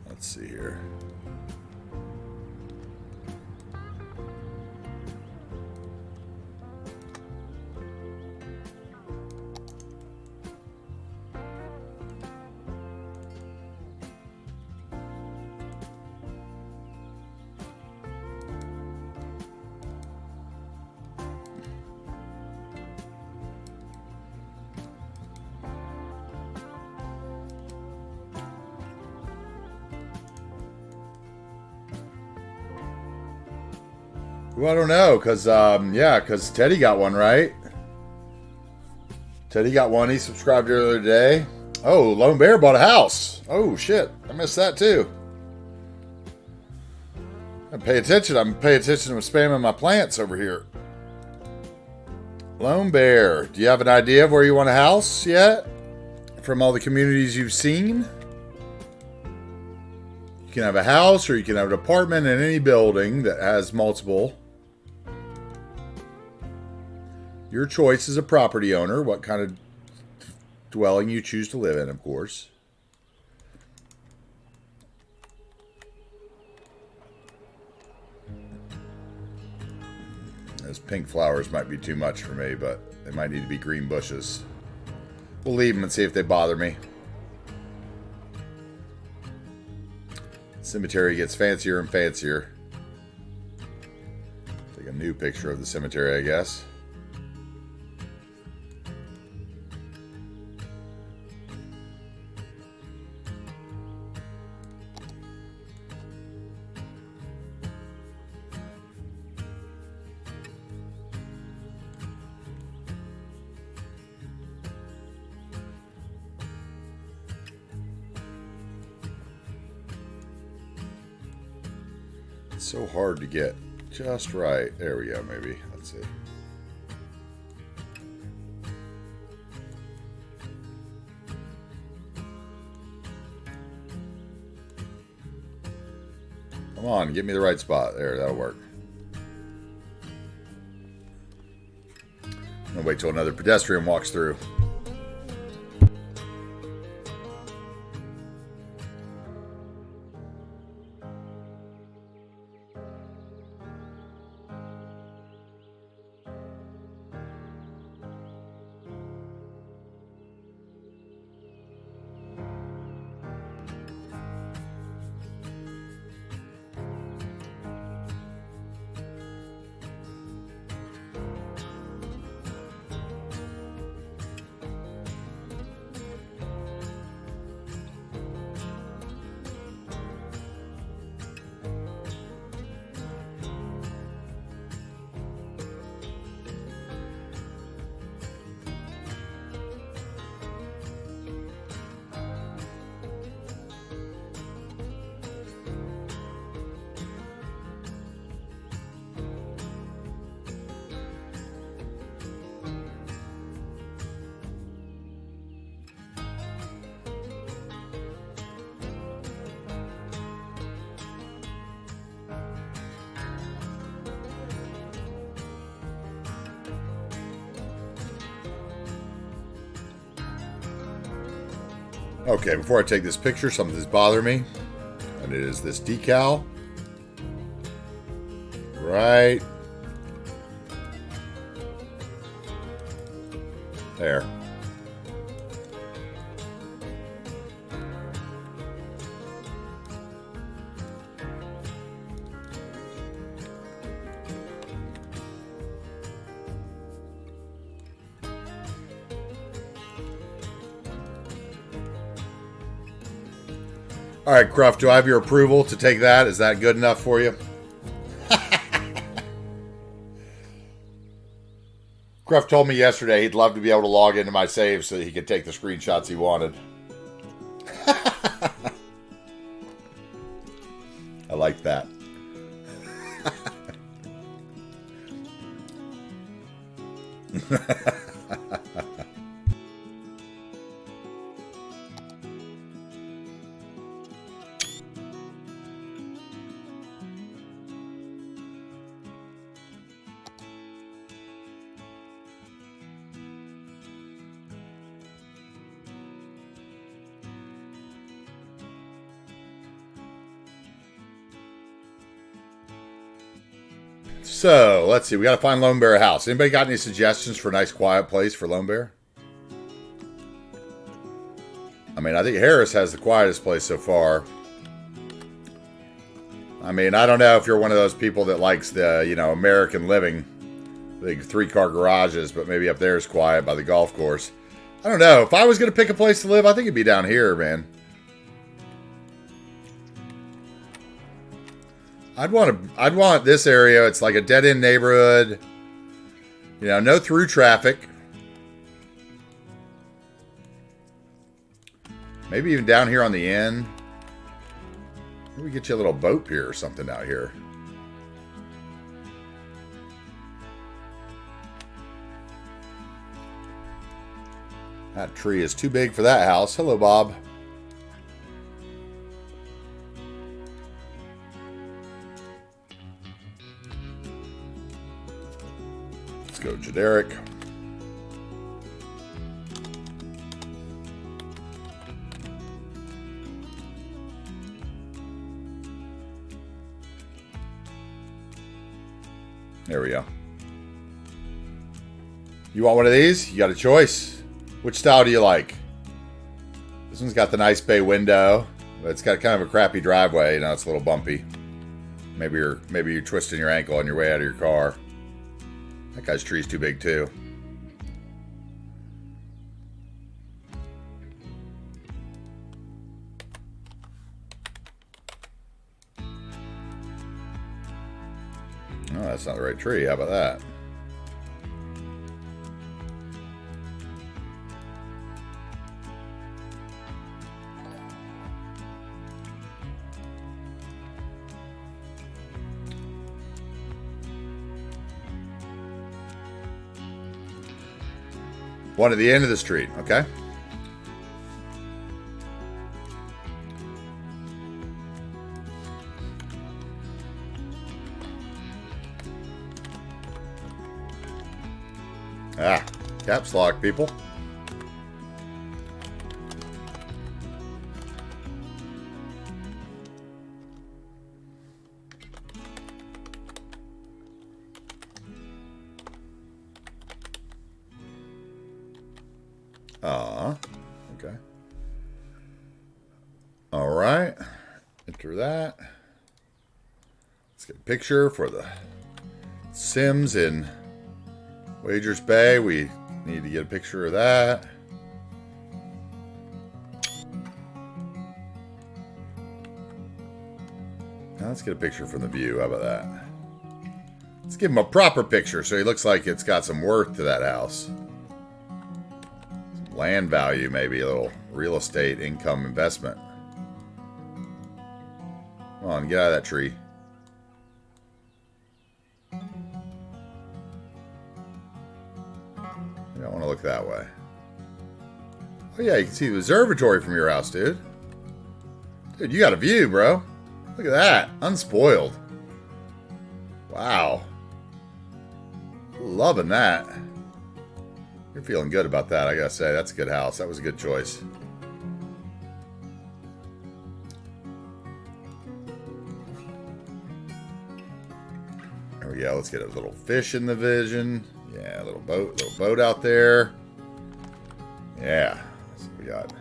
[SPEAKER 1] Let's see here. Well, I don't know, because Teddy got one, right? Teddy got one. He subscribed earlier today. Oh, Lone Bear bought a house. Oh, shit. I missed that, too. I pay attention. I'm paying attention to spamming my plants over here. Lone Bear, do you have an idea of where you want a house yet? From all the communities you've seen? You can have a house or you can have an apartment in any building that has multiple. Your choice as a property owner, what kind of dwelling you choose to live in, of course. Those pink flowers might be too much for me, but they might need to be green bushes. We'll leave them and see if they bother me. Cemetery gets fancier and fancier. Take a new picture of the cemetery, I guess. So hard to get just right. There we go, maybe. Let's see. Come on, give me the right spot. There, that'll work. I'm gonna wait till another pedestrian walks through. Okay, before I take this picture, something's bothering me. And it is this decal. Right there. All right, Cruff, do I have your approval to take that? Is that good enough for you? Cruff told me yesterday he'd love to be able to log into my save so that he could take the screenshots he wanted. I like that. So, let's see. We got to find Lone Bear a house. Anybody got any suggestions for a nice quiet place for Lone Bear? I mean, I think Harris has the quietest place so far. I mean, I don't know if you're one of those people that likes the, American living. Big 3-car garages, but maybe up there is quiet by the golf course. I don't know. If I was going to pick a place to live, I think it'd be down here, man. I'd want this area. It's like a dead-end neighborhood. No through traffic. Maybe even down here on the end. Maybe we get you a little boat pier or something out here. That tree is too big for that house. Hello, Bob. Go generic. There we go. You want one of these? You got a choice. Which style do you like? This one's got the nice bay window, but it's got kind of a crappy driveway. It's a little bumpy. Maybe you're twisting your ankle on your way out of your car. That guy's tree's too big, too. Oh, that's not the right tree. How about that? One at the end of the street, okay? Caps lock, people. Okay. All right. Enter that. Let's get a picture for the Sims in Wagers Bay. We need to get a picture of that. Now let's get a picture from the view. How about that? Let's give him a proper picture so he looks like it's got some worth to that house. Land value, maybe a little real estate income investment. Come on, get out of that tree. You don't want to look that way. Oh yeah, you can see the observatory from your house, dude. Dude, you got a view, bro. Look at that. Unspoiled. Wow. Loving that. You're feeling good about that, I gotta say. That's a good house. That was a good choice. go. Let's get a little fish in the vision. Yeah, little boat out there. Yeah. So we got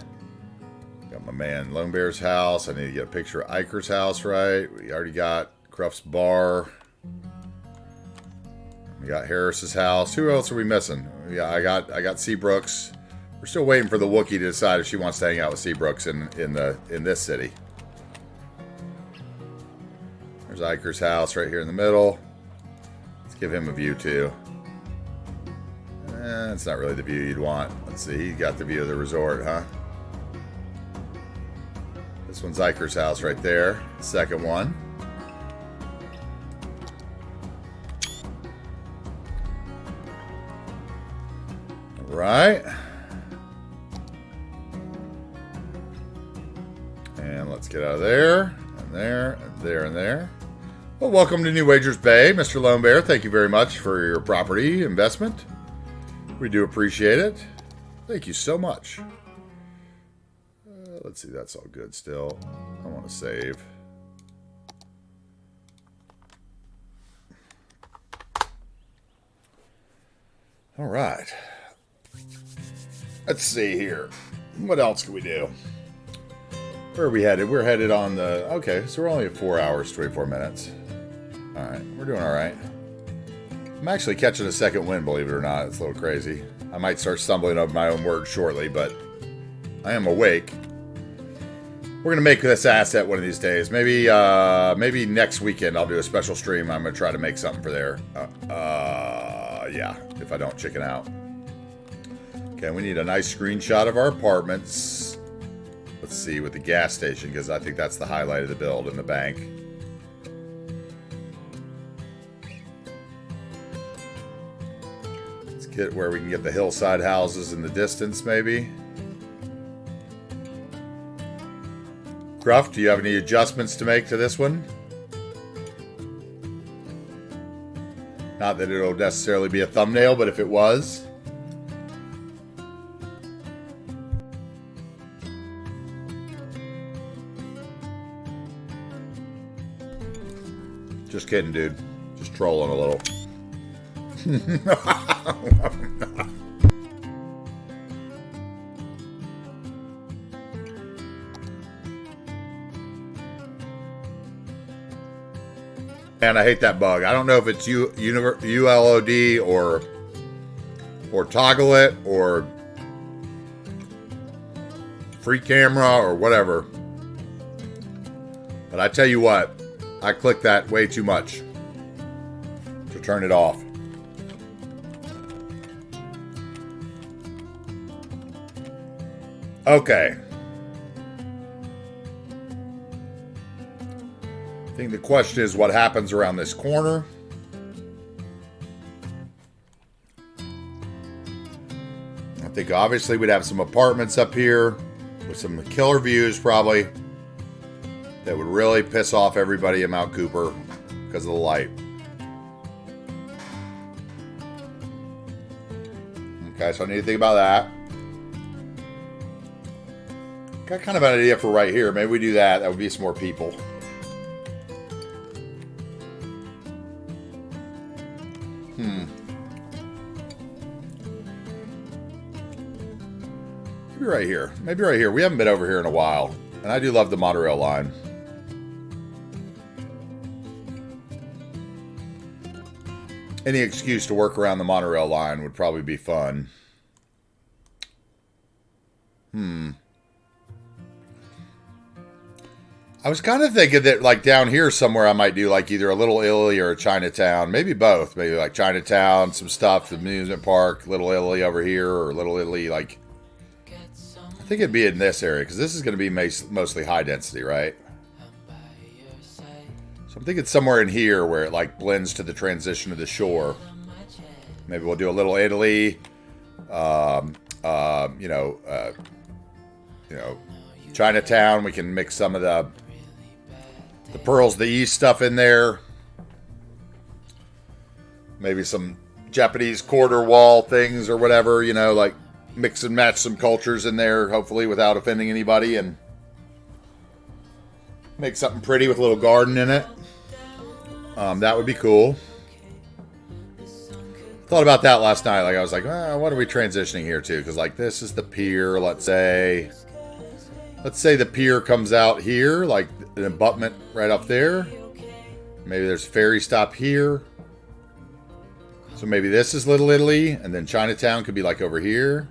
[SPEAKER 1] my man Lone Bear's house. I need to get a picture of Iker's house, right? We already got Cruff's bar. We got Harris's house. Who else are we missing? Yeah, I got Seabrooks. We're still waiting for the Wookiee to decide if she wants to hang out with Seabrooks in this city. There's Iker's house right here in the middle. Let's give him a view too. It's not really the view you'd want. Let's see, he got the view of the resort, huh? This one's Iker's house right there. Second one. All right. And let's get out of there, and there, and there, and there. Well, welcome to New Wagers Bay, Mr. Lone Bear. Thank you very much for your property investment. We do appreciate it. Thank you so much. Let's see, that's all good still. I want to save. All right. Let's see here. What else can we do? Where are we headed? We're headed on the... Okay, so we're only at 4 hours, 24 minutes. All right, we're doing all right. I'm actually catching a second wind, believe it or not. It's a little crazy. I might start stumbling over my own words shortly, but I am awake. We're going to make this asset one of these days. Maybe next weekend I'll do a special stream. I'm going to try to make something for there. Yeah, if I don't chicken out. Okay, we need a nice screenshot of our apartments. Let's see, with the gas station, because I think that's the highlight of the build, and the bank. Let's get where we can get the hillside houses in the distance, maybe. Gruff, do you have any adjustments to make to this one? Not that it'll necessarily be a thumbnail, but if it was. Just kidding, dude. Just trolling a little. And I hate that bug. I don't know if it's ULOD or toggle it or free camera or whatever. But I tell you what, I click that way too much to turn it off. Okay. I think the question is what happens around this corner. I think obviously we'd have some apartments up here with some killer views probably that would really piss off everybody in Mount Cooper because of the light. Okay, so I need to think about that. Got kind of an idea for right here. Maybe we do that. That would be some more people. Maybe right here. Maybe right here. We haven't been over here in a while. And I do love the monorail line. Any excuse to work around the monorail line would probably be fun. I was kind of thinking that, like, down here somewhere I might do, like, either a Little Italy or a Chinatown. Maybe both. Maybe, like, Chinatown, some stuff, the amusement park, Little Italy over here, or Little Italy, like... I think it'd be in this area, because this is going to be mostly high density, right? So I'm thinking somewhere in here where it, like, blends to the transition of the shore. Maybe we'll do a Little Italy, Chinatown. We can mix some of the Pearls of the East stuff in there. Maybe some Japanese quarter wall things or whatever, like mix and match some cultures in there, hopefully without offending anybody, and make something pretty with a little garden in it. That would be cool. Thought about that last night. Like I was like, what are we transitioning here to? Because like this is the pier. Let's say the pier comes out here, like an abutment right up there. Maybe there's a ferry stop here. So maybe this is Little Italy, and then Chinatown could be like over here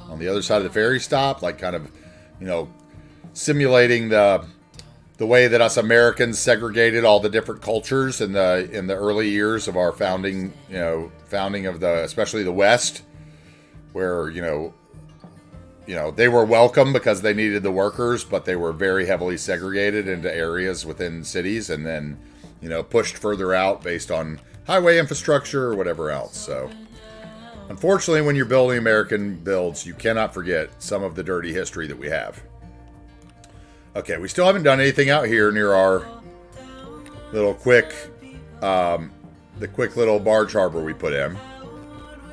[SPEAKER 1] on the other side of the ferry stop, like kind of, you know, simulating the way that us Americans segregated all the different cultures in the early years of our founding of especially the West, where you know they were welcome because they needed the workers, but they were very heavily segregated into areas within cities, and then pushed further out based on highway infrastructure or whatever else. So unfortunately, when you're building American builds, you cannot forget some of the dirty history that we have. Okay, we still haven't done anything out here near our little quick little barge harbor we put in.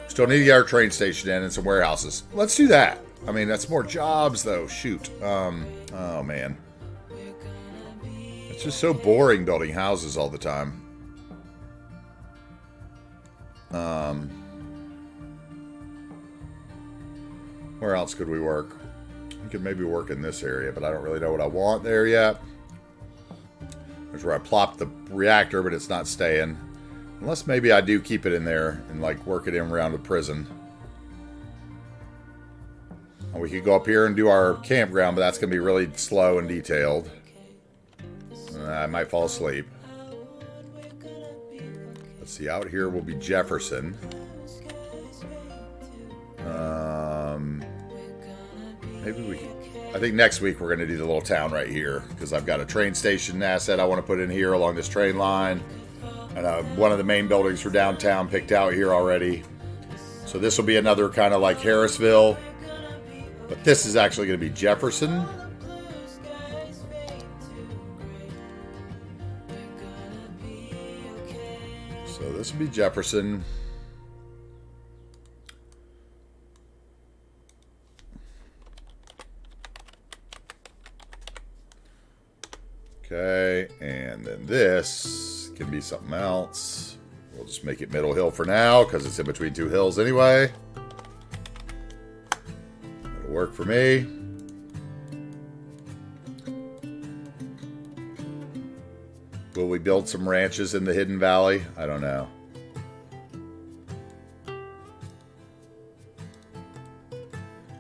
[SPEAKER 1] Still need to get our train station in and some warehouses. Let's do that. I mean, that's more jobs though. Shoot. Oh man. It's just so boring building houses all the time. Where else could we work? We could maybe work in this area, but I don't really know what I want there yet. There's where I plopped the reactor, but it's not staying. Unless maybe I do keep it in there and like work it in around the prison. And we could go up here and do our campground, but that's going to be really slow and detailed. I might fall asleep. Let's see, out here will be Jefferson. I think next week we're going to do the little town right here, because I've got a train station asset I want to put in here along this train line. And one of the main buildings for downtown picked out here already. So this will be another kind of like Harrisville. But this is actually going to be Jefferson. So this will be Jefferson. Okay, and then this can be something else. We'll just make it Middle Hill for now, because it's in between two hills anyway. It'll work for me. Will we build some ranches in the Hidden Valley? I don't know.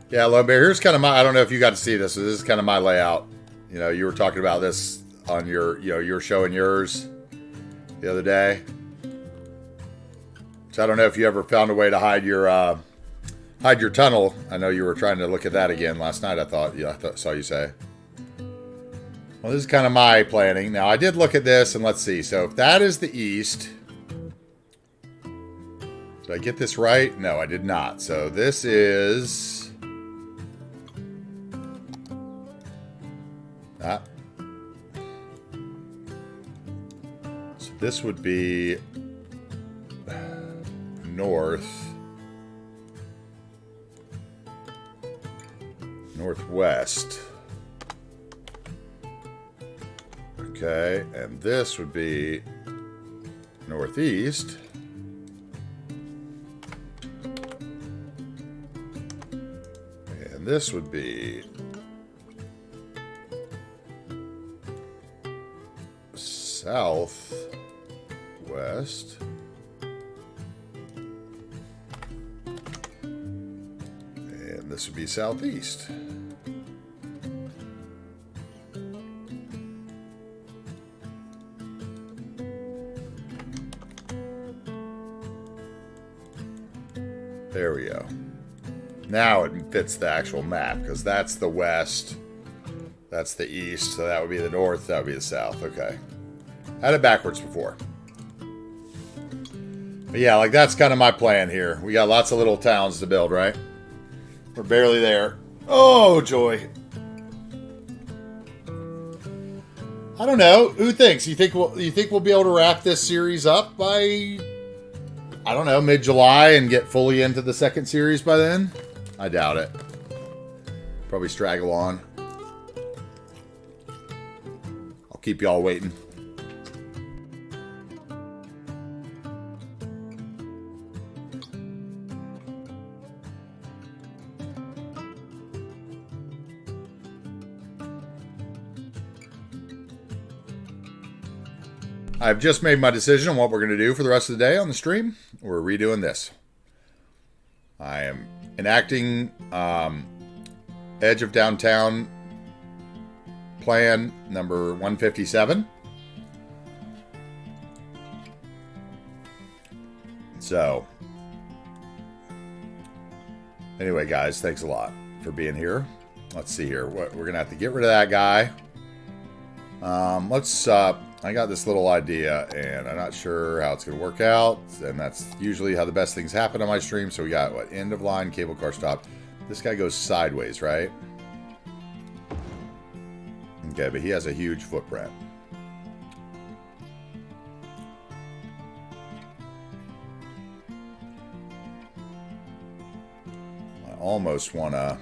[SPEAKER 1] Yeah, Lone Bear, here's kind of my, I don't know if you got to see this, so this is kind of my layout. You were talking about this on your, you were showing yours the other day. So I don't know if you ever found a way to hide your tunnel. I know you were trying to look at that again last night. I saw you say. Well, this is kind of my planning. Now I did look at this, and let's see. So if that is the east, did I get this right? No, I did not. So this is that. So this would be northwest. Okay, and this would be northeast. And this would be southwest. And this would be southeast. There we go. Now it fits the actual map, because that's the west, that's the east, so that would be the north, that would be the south. Okay. Had it backwards before. But yeah, like that's kind of my plan here. We got lots of little towns to build, right? We're barely there. Oh, joy. I don't know. Who thinks? You think we'll be able to wrap this series up by, I don't know, mid-July and get fully into the second series by then? I doubt it. Probably straggle on. I'll keep y'all waiting. I've just made my decision on what we're going to do for the rest of the day on the stream. We're redoing this. I am enacting Edge of Downtown plan number 157. So, anyway, guys, thanks a lot for being here. Let's see here. We're going to have to get rid of that guy. I got this little idea, and I'm not sure how it's going to work out, and that's usually how the best things happen on my stream. So we got, what, end of line, cable car stop. This guy goes sideways, right? Okay, but he has a huge footprint. I almost want to...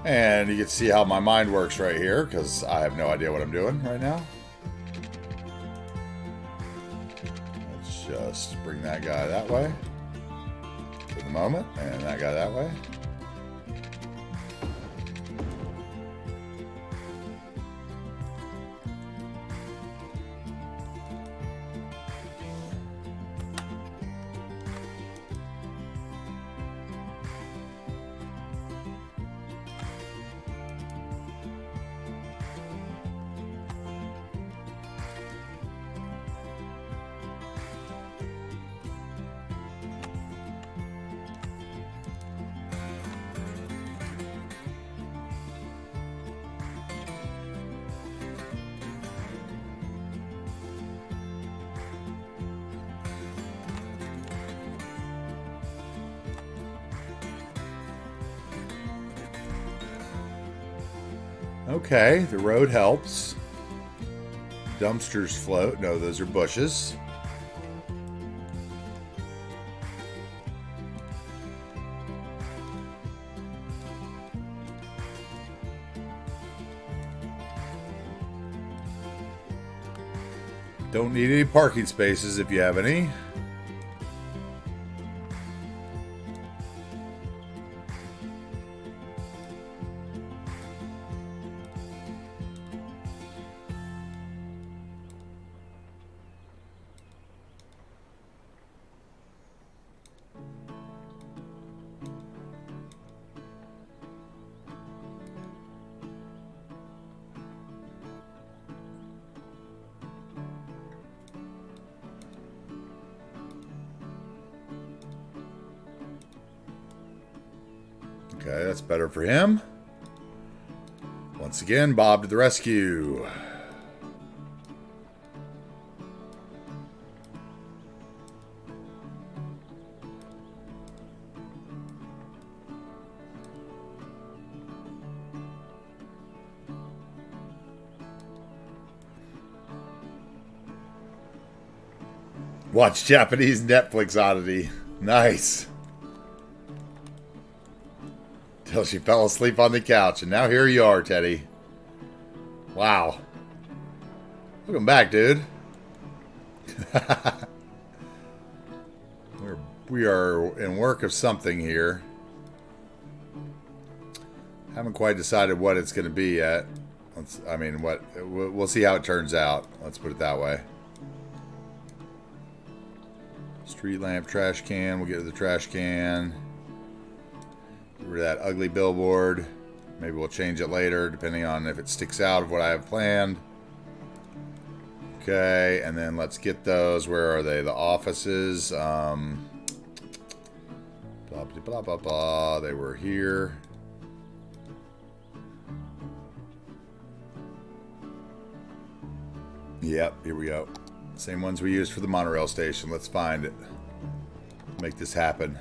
[SPEAKER 1] And you can see how my mind works right here, because I have no idea what I'm doing right now. Let's just bring that guy that way for the moment, and that guy that way. Okay, the road helps. Dumpsters float. No, those are bushes. Don't need any parking spaces if you have any. Okay, that's better for him. Once again, Bob to the rescue. Watch Japanese Netflix oddity. Nice. Till she fell asleep on the couch, and now here you are, Teddy. Wow. Welcome back, dude. we are in work of something here. Haven't quite decided what it's going to be yet. We'll see how it turns out. Let's put it that way. Street lamp, trash can. We'll get to the trash can. Get rid of that ugly billboard. Maybe we'll change it later, depending on if it sticks out of what I have planned. Okay, and then let's get those. Where are they? The offices. Blah, blah, blah, blah, blah. They were here. Yep, here we go. Same ones we used for the monorail station. Let's find it. Make this happen.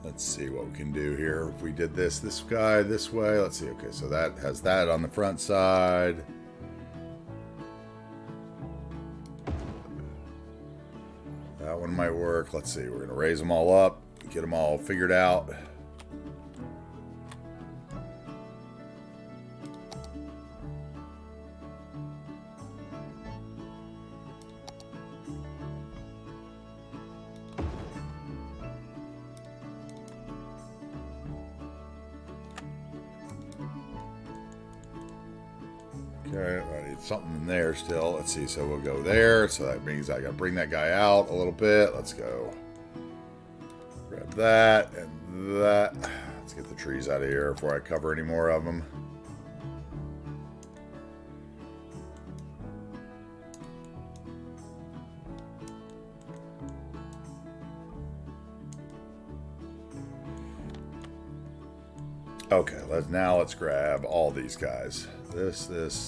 [SPEAKER 1] Let's see what we can do here. If we did this guy this way, let's see. Okay, so that has that on the front side. That one might work. Let's see. We're going to raise them all up, get them all figured out. Okay, I need something in there still. Let's see, so we'll go there. So that means I gotta bring that guy out a little bit. Let's go. Grab that and that. Let's get the trees out of here before I cover any more of them. Okay, let's grab all these guys. This.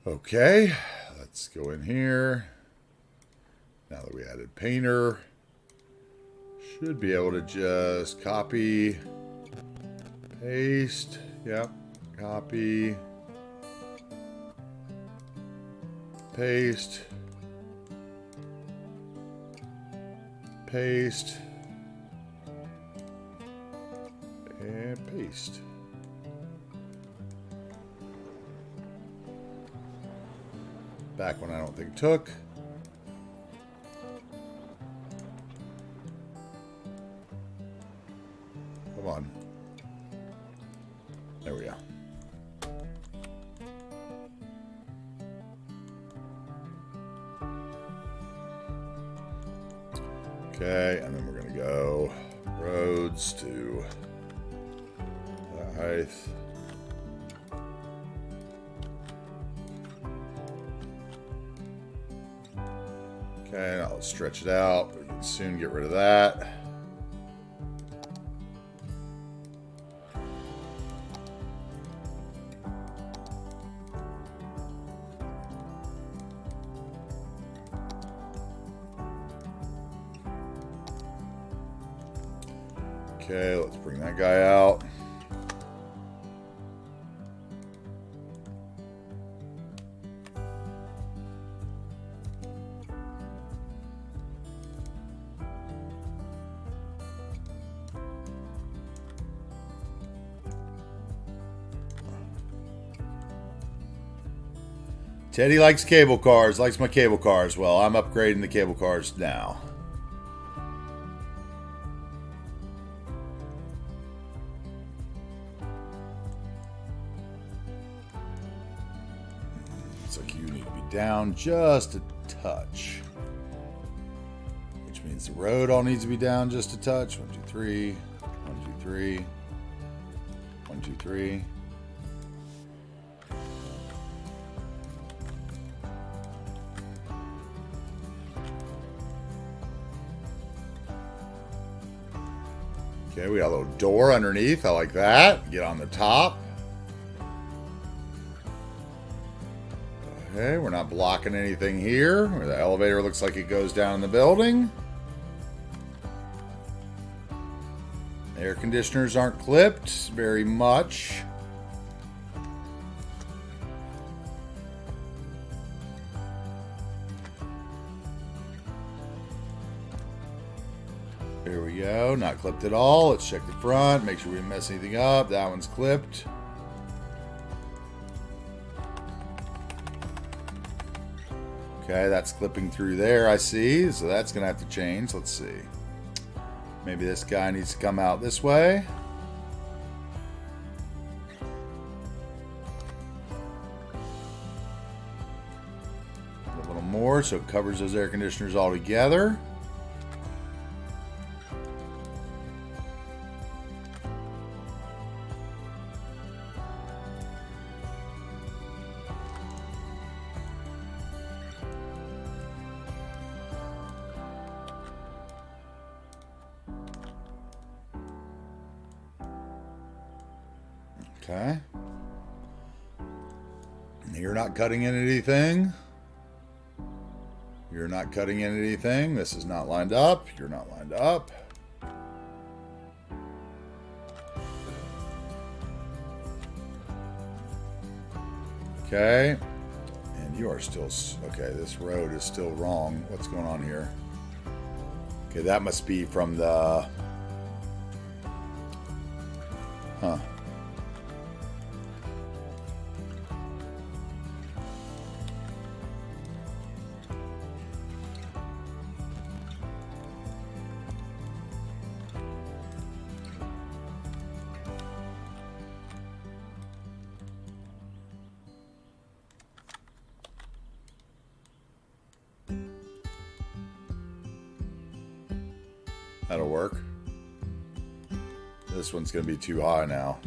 [SPEAKER 1] Okay, let's go in here. Now that we added painter, should be able to just copy, paste, yep, copy, paste, paste, and paste. Back one I don't think took. Come on. There we go. Okay, and then we're going to go roads to that height. Okay, now let's stretch it out. We can soon get rid of that. Okay, let's bring that guy out. Teddy likes cable cars, likes my cable cars. Well, I'm upgrading the cable cars now. Looks like you need to be down just a touch. Which means the road all needs to be down just a touch. 1, 2, 3. 1, 2, 3. 1, 2, 3. Okay, we got a little door underneath. I like that. Get on the top. Okay, we're not blocking anything here. Where the elevator looks like it goes down in the building. Air conditioners aren't clipped very much. we go. Not clipped at all. Let's check the front. Make sure we didn't mess anything up. That one's clipped. Okay, that's clipping through there, I see. So that's going to have to change. Let's see. Maybe this guy needs to come out this way. A little more so it covers those air conditioners all together. Okay. You're not cutting in anything. You're not cutting in anything. This is not lined up. You're not lined up. Okay. And you are still... Okay, this road is still wrong. What's going on here? Okay, that must be from the... Huh. That'll work. This one's going to be too high now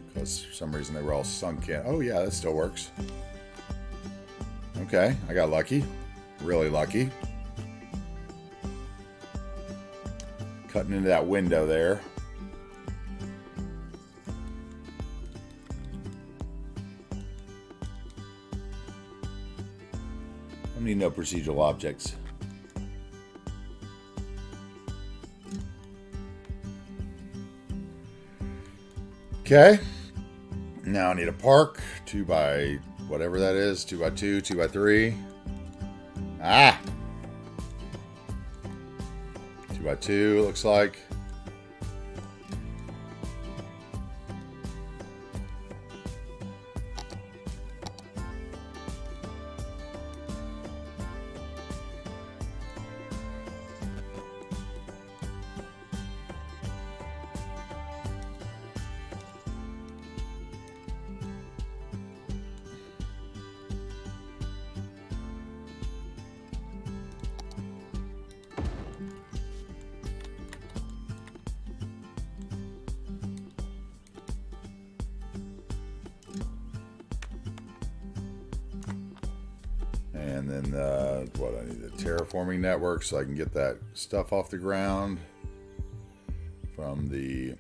[SPEAKER 1] because for some reason they were all sunk in. Oh yeah, that still works. Okay, I got lucky. Really lucky. Cutting into that window there. I need no procedural objects. Okay, now I need a park, 2 by whatever that is, 2 by 2, 2 by 3. Ah! 2 by 2, looks like. And then what I need, a terraforming network so I can get that stuff off the ground from the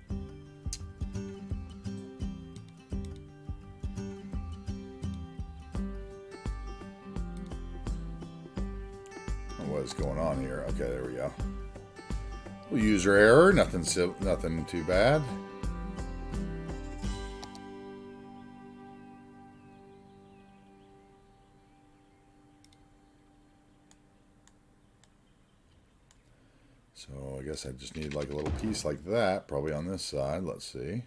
[SPEAKER 1] what is going on here. Okay, there we go. Well, user error, nothing too bad. So I guess I just need like a little piece like that, probably on this side. Let's see.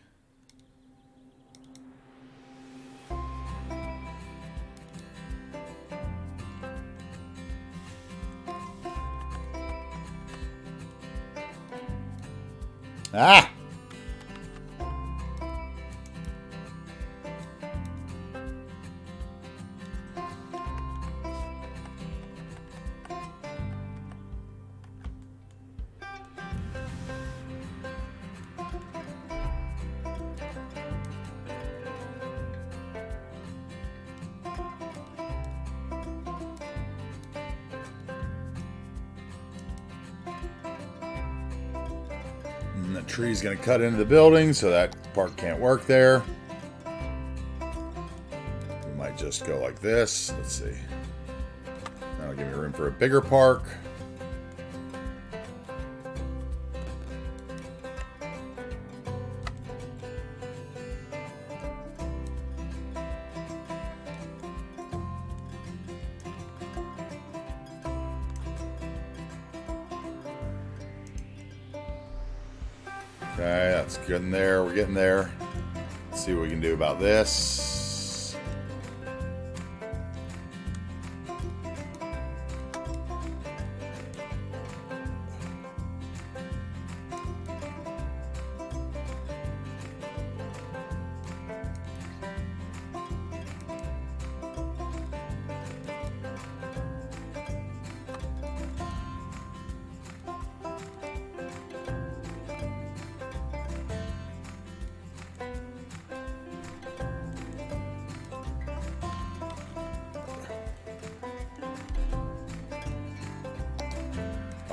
[SPEAKER 1] Ah! And the tree's going to cut into the building, so that park can't work there. We might just go like this. Let's see. That'll give me room for a bigger park. Okay, that's good in there. We're getting there. Let's see what we can do about this.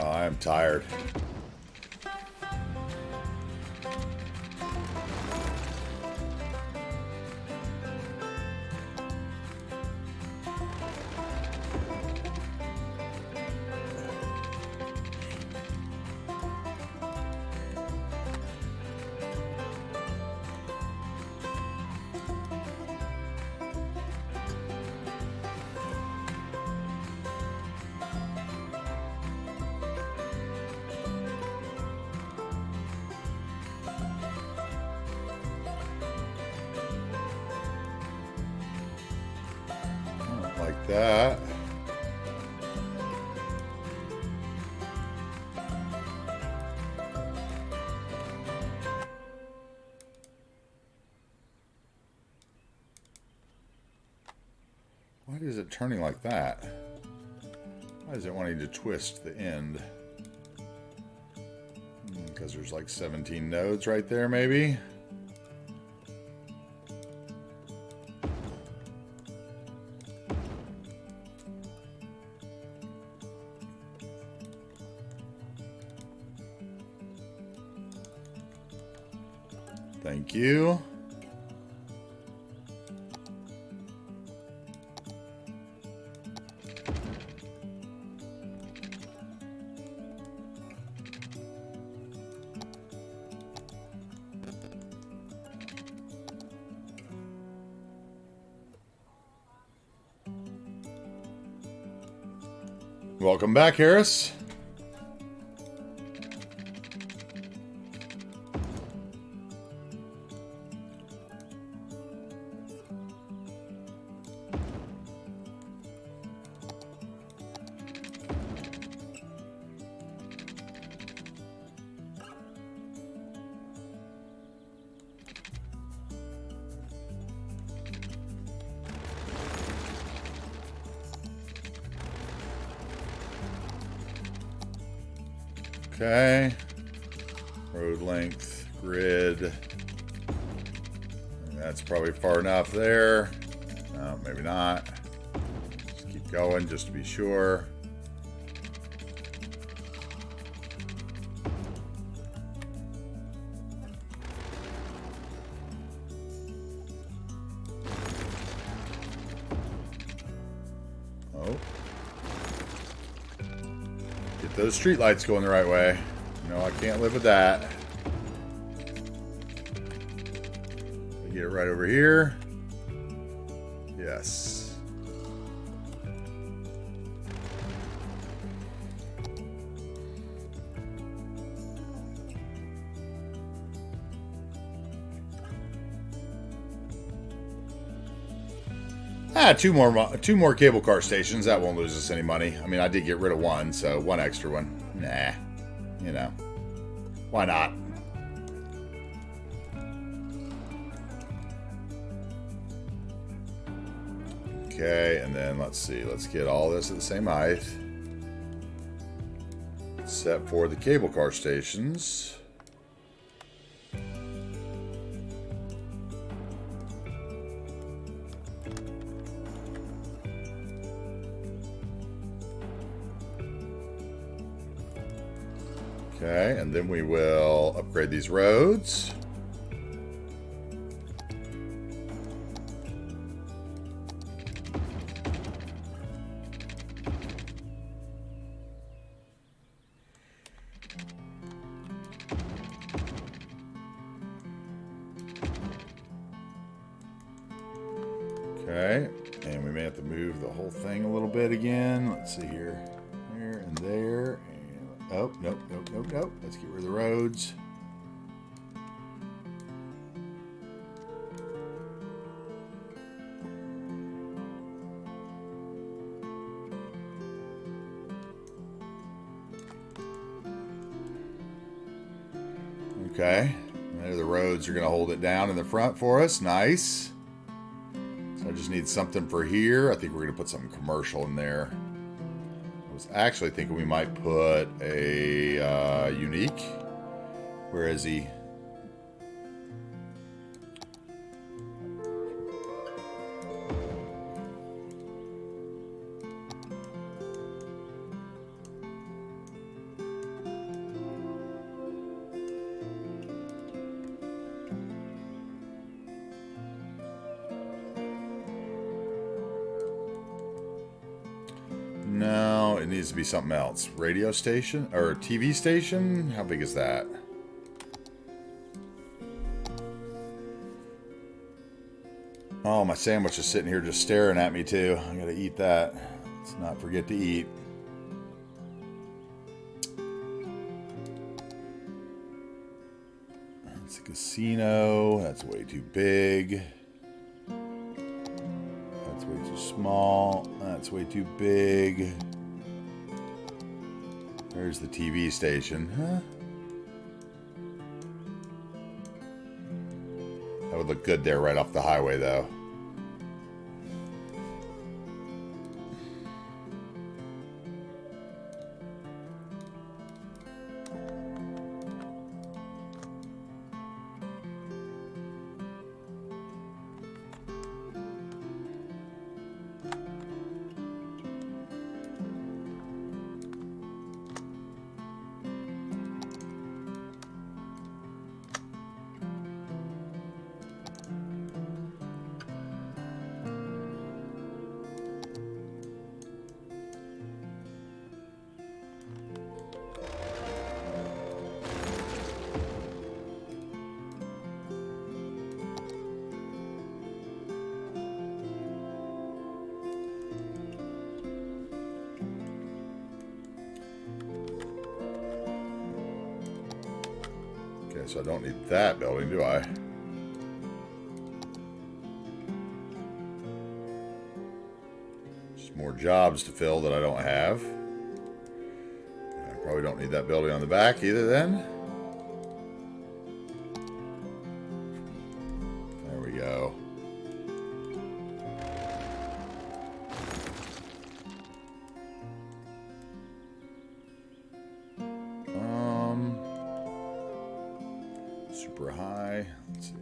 [SPEAKER 1] Oh, I am tired. Like that. Why is it turning like that? Why is it wanting to twist the end? Because there's like 17 nodes right there, maybe? Thank you. Welcome back, Harris. Okay. Road length, grid. That's probably far enough there. No, maybe not. Just keep going just to be sure. Oh. Get those street lights going the right way. No, I can't live with that. Get it right over here. Yes. Two more cable car stations. That won't lose us any money. I mean, I did get rid of one, so one extra one. Nah, you know, why not? Okay, and then let's see. Let's get all this at the same height, except for the cable car stations. Okay, and then we will upgrade these roads. Okay, and we may have to move the whole thing a little bit again. Let's see here. There and there. And, oh, nope. Let's get rid of the roads. Okay. There, the roads are going to hold it down in the front for us. Nice. So I just need something for here. I think we're going to put something commercial in there. I was actually thinking we might put a unique. Where is he? No, it needs to be something else. Radio station or TV station? How big is that? Oh, my sandwich is sitting here just staring at me too. I gotta eat that. Let's not forget to eat. It's a casino. That's way too big. That's way too small. That's way too big. There's the TV station. Huh? That would look good there right off the highway, though. So I don't need that building, do I? Just more jobs to fill that I don't have. I probably don't need that building on the back either then. There we go. Super high. Let's see.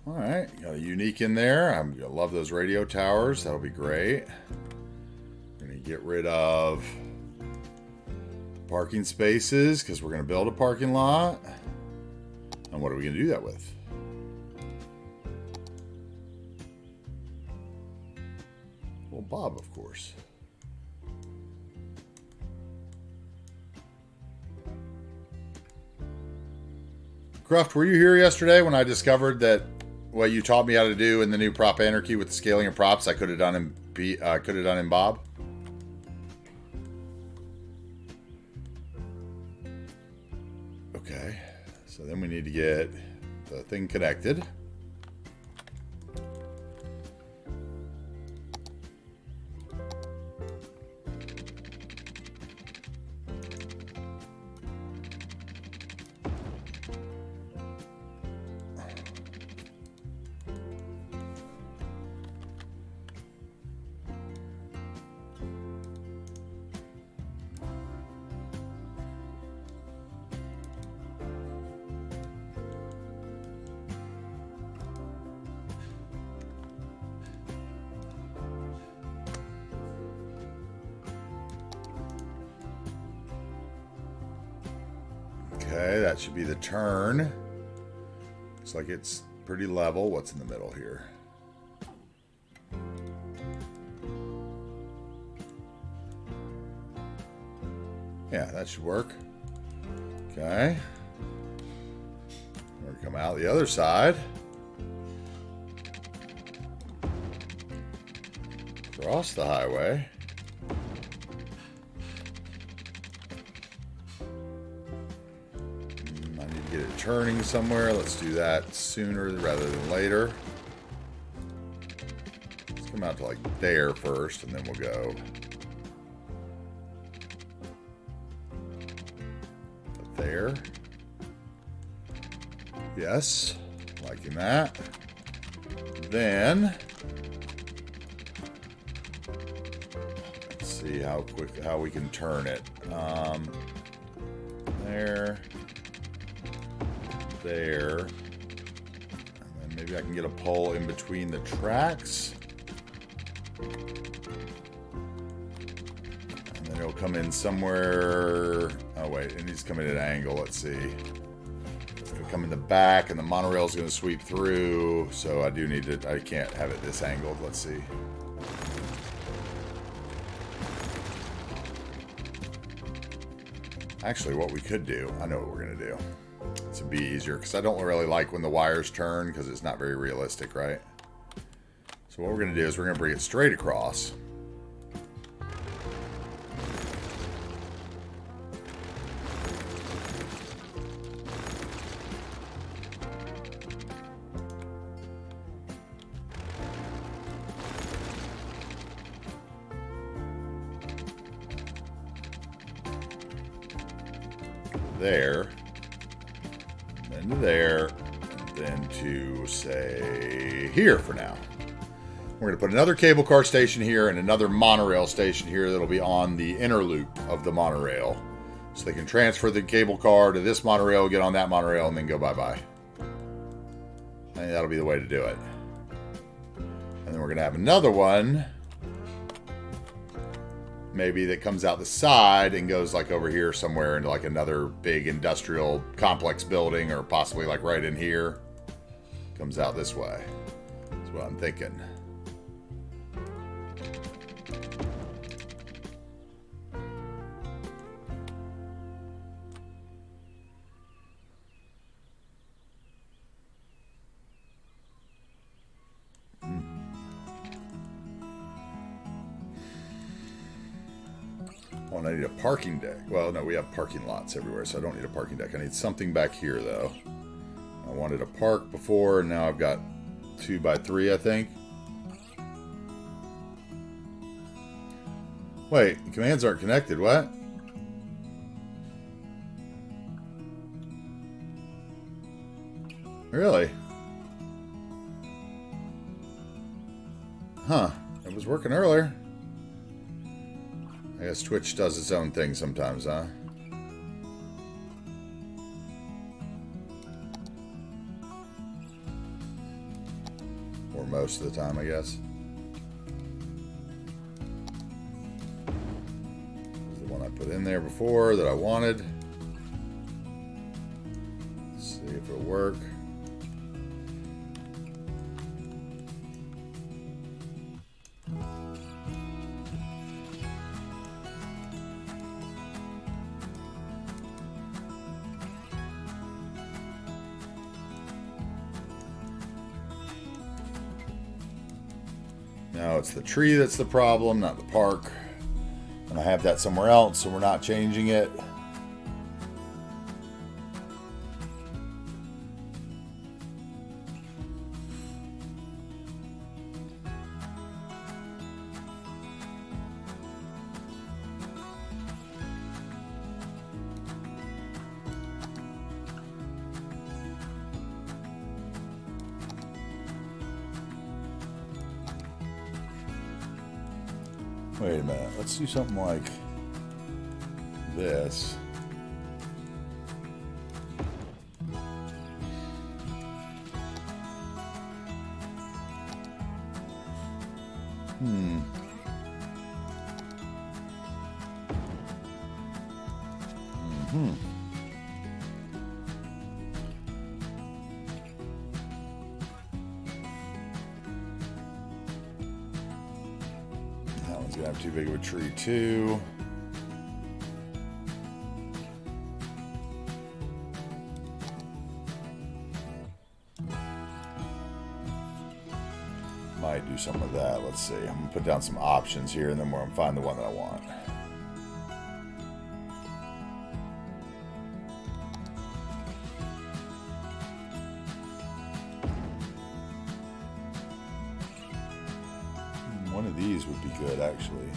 [SPEAKER 1] All right, got a unique in there. I'm gonna love those radio towers. That'll be great. I'm gonna get rid of parking spaces because we're going to build a parking lot. And what are we going to do that with? Well, Bob, of course. Cruft, were you here yesterday when I discovered that what you taught me how to do in the new prop anarchy with the scaling of props I could have done in Bob? Okay, so then we need to get the thing connected. Okay, that should be the turn. Looks like it's pretty level. What's in the middle here? Yeah, that should work. Okay. We're gonna come out the other side. Cross the highway. get it turning somewhere. Let's do that sooner rather than later. Let's come out to like there first, and then we'll go there. Yes, liking that. Then let's see how we can turn it. There, and then maybe I can get a pole in between the tracks, and then it'll come in somewhere. Oh wait, it needs to come in at an angle. Let's see. It's gonna come in the back, and the monorail is gonna sweep through. So I do need to. I can't have it this angled. Let's see. Actually, what we could do, I know what we're going to do. This would be easier, because I don't really like when the wires turn, because it's not very realistic, right? So what we're going to do is we're going to bring it straight across. There, then to there, and then to say here for now. We're going to put another cable car station here and another monorail station here that'll be on the inner loop of the monorail. So they can transfer the cable car to this monorail, get on that monorail, and then go bye-bye. I think that'll be the way to do it. And then we're going to have another one, maybe, that comes out the side and goes like over here somewhere into like another big industrial complex building, or possibly like right in here. Comes out this way. That's what I'm thinking. Oh, and I need a parking deck. Well, no, we have parking lots everywhere, so I don't need a parking deck. I need something back here, though. I wanted a park before, and now I've got 2x3, I think. Wait, the commands aren't connected. What? Really? Huh. It was working earlier. I guess Twitch does its own thing sometimes, huh? Or most of the time, I guess. This is the one I put in there before that I wanted. Let's see if it'll work. No, it's the tree that's the problem, not the park. And I have that somewhere else, so we're not changing it. Wait a minute, let's do something like this. That one's gonna have too big of a tree too. Might do some of that. Let's see. I'm gonna put down some options here, and then we're gonna find the one that I want. these would be good, actually.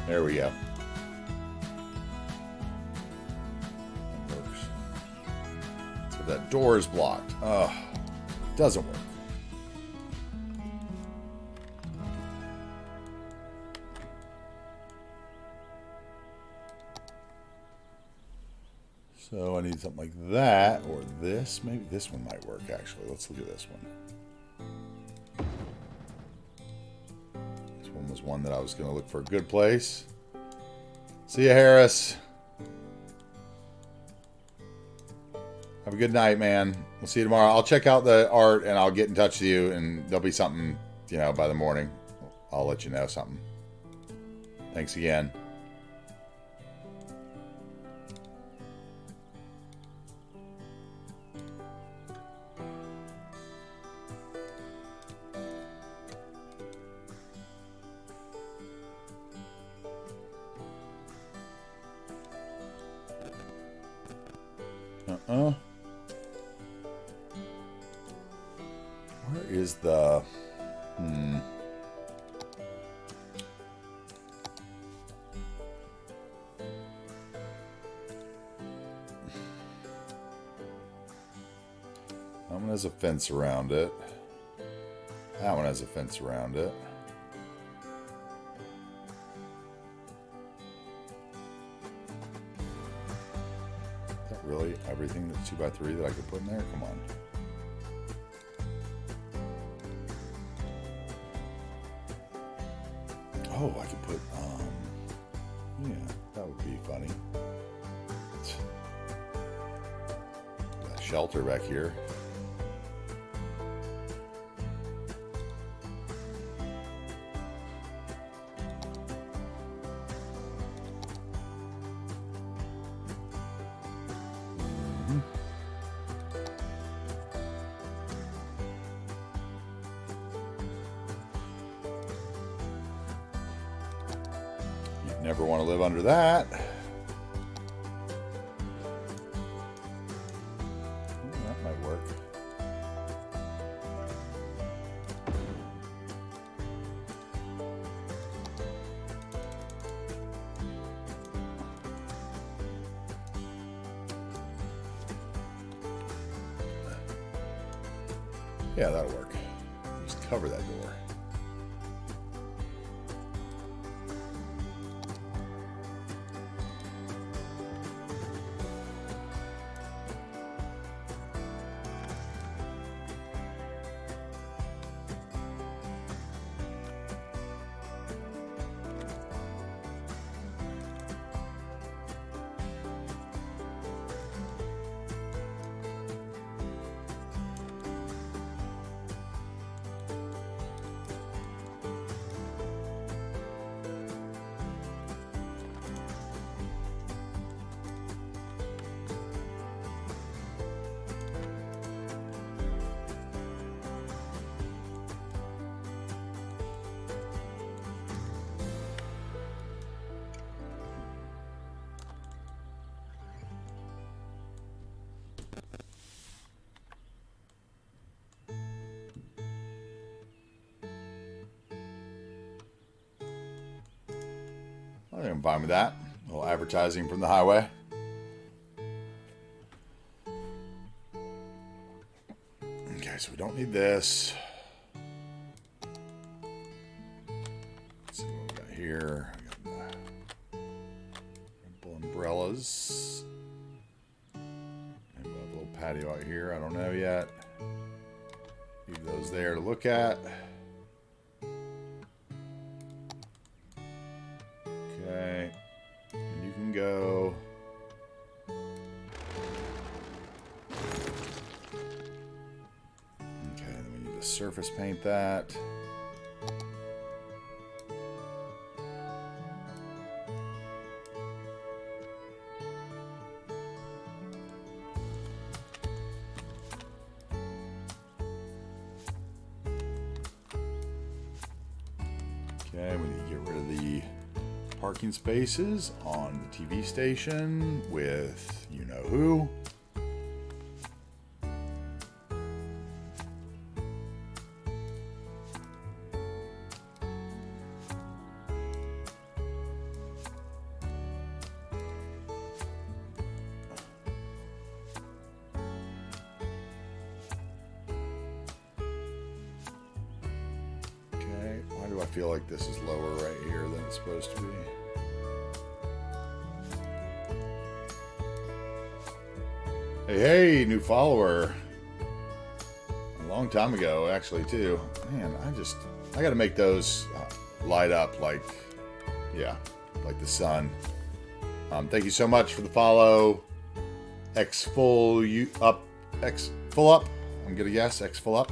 [SPEAKER 1] There we go. That works. So that door is blocked. Oh, doesn't work. So I need something like that, or this. Maybe this one might work, actually. Let's look at this one. Was one that I was going to look for a good place. See ya, Harris. Have a good night, man. We'll see you tomorrow. I'll check out the art and I'll get in touch with you, and there'll be something, you know, by the morning. I'll let you know something. Thanks again. Where is the... That one has a fence around it. That one has a fence around it. Is that really everything that's 2x3 that I could put in there? Come on. Oh, I could put, yeah, that would be funny. Got a shelter back here. Never want to live under that. That might work. Yeah, that'll work. Just cover that door. I think I'm fine with that. A little advertising from the highway. Okay, so we don't need this. Let's see what we got here. We got the simple umbrellas. Maybe we'll have a little patio out here. I don't know yet. Leave those there to look at. Okay, and you can go. Okay, then we need a surface paint that. Okay, we need to get rid of the parking spaces on the TV station with you-know-who. Okay, why do I feel like this is lower right here than it's supposed to be? Hey, new follower. A long time ago, actually, too. Man, I gotta make those light up like, yeah, like the sun. Thank you so much for the follow. X full up. I'm gonna guess X full up.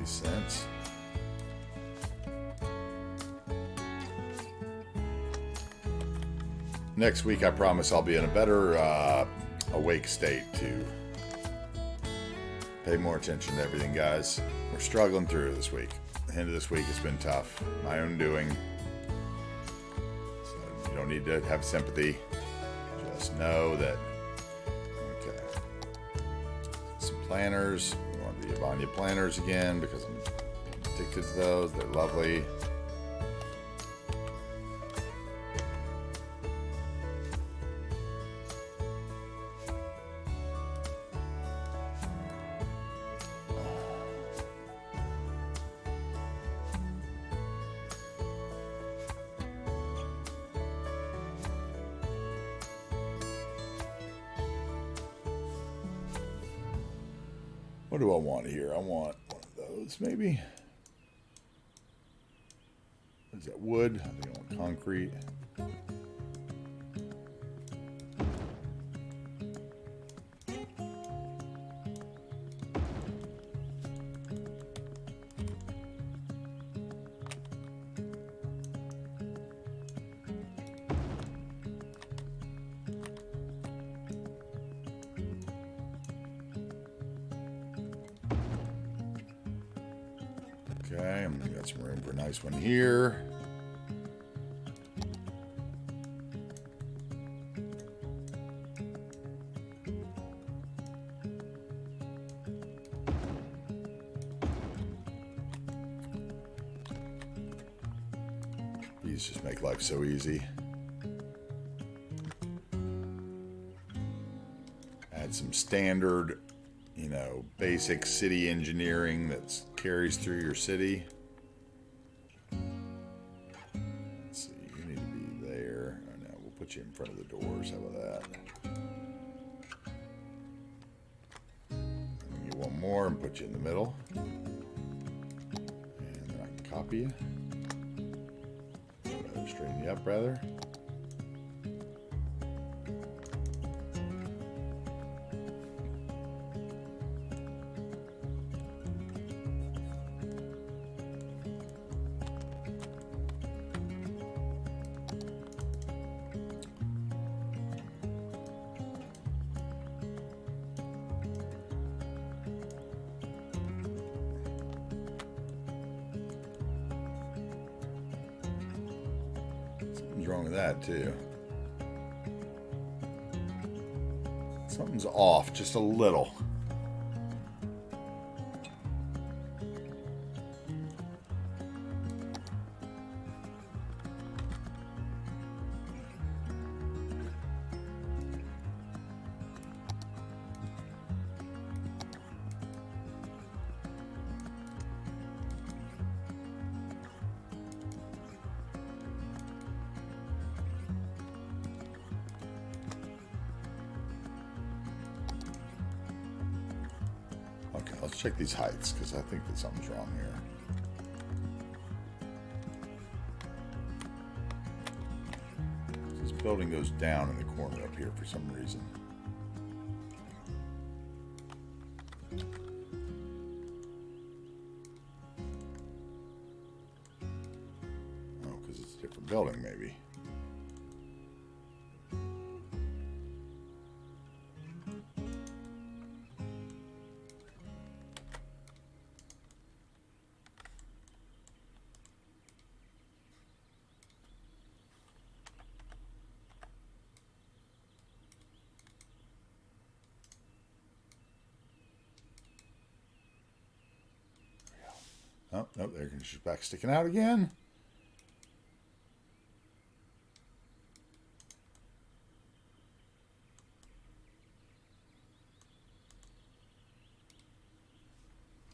[SPEAKER 1] Sense. Next week, I promise I'll be in a better awake state to pay more attention to everything, guys. We're struggling through this week. The end of this week has been tough. My own doing. So you don't need to have sympathy. Just know that. Okay. Some planners. The Avanya planners again because I'm addicted to those. They're lovely. What do I want here? I want one of those, maybe. Is that wood? I think I want concrete. Okay, we got some room for a nice one here. These just make life so easy. Add some standard, basic city engineering that carries through your city. Let's see, you need to be there. Oh, no, we'll put you in front of the doors. How about that? And get one more and put you in the middle. And then I can copy you. Straighten you up, rather. Something's wrong with that, too. Something's off, just a little. let's check these heights, because I think that something's wrong here. This building goes down in the corner up here for some reason. Oh, because it's a different building, maybe. Oh, no, she's back sticking out again.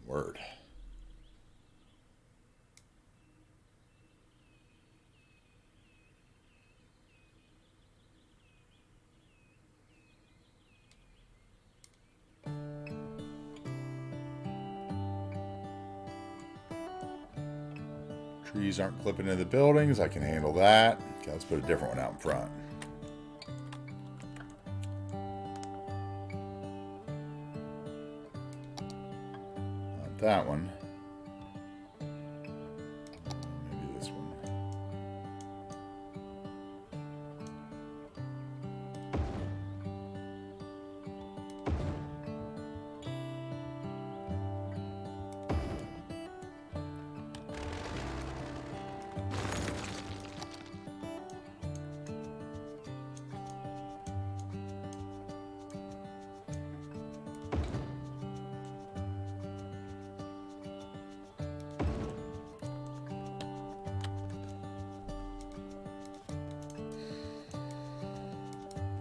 [SPEAKER 1] Word. Trees aren't clipping into the buildings. I can handle that. Okay, let's put a different one out in front. Not that one. Maybe this one.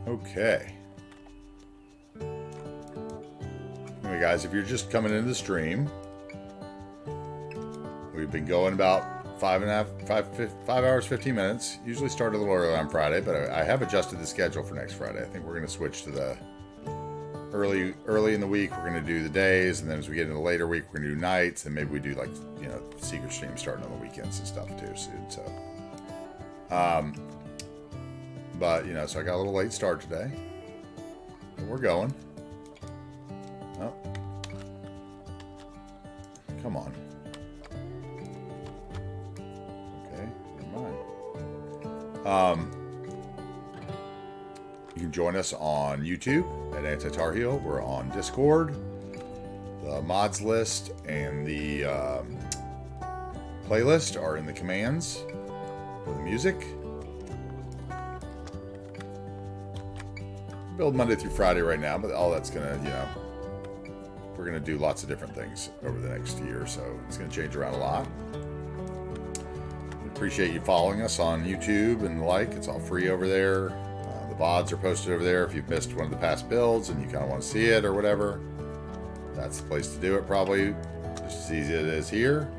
[SPEAKER 1] Okay. Anyway, guys, if you're just coming into the stream, we've been going about 5 hours, 15 minutes. Usually start a little early on Friday, but I have adjusted the schedule for next Friday. I think we're going to switch to the early in the week. We're going to do the days, and then as we get into the later week, we're going to do nights, and maybe we do like, you know, secret stream starting on the weekends and stuff too soon. So, but, you know, so I got a little late start today. But we're going. Oh. Come on. Okay, never mind. You can join us on YouTube at AntiTarheel. We're on Discord. The mods list and the playlist are in the commands for the music. Build Monday through Friday right now, but all that's gonna, you know, we're gonna do lots of different things over the next year or so. It's gonna change around a lot. We appreciate you following us on YouTube and the like. It's all free over there. The VODs are posted over there. If you've missed one of the past builds and you kind of want to see it or whatever, that's the place to do it. Probably just as easy as it is here.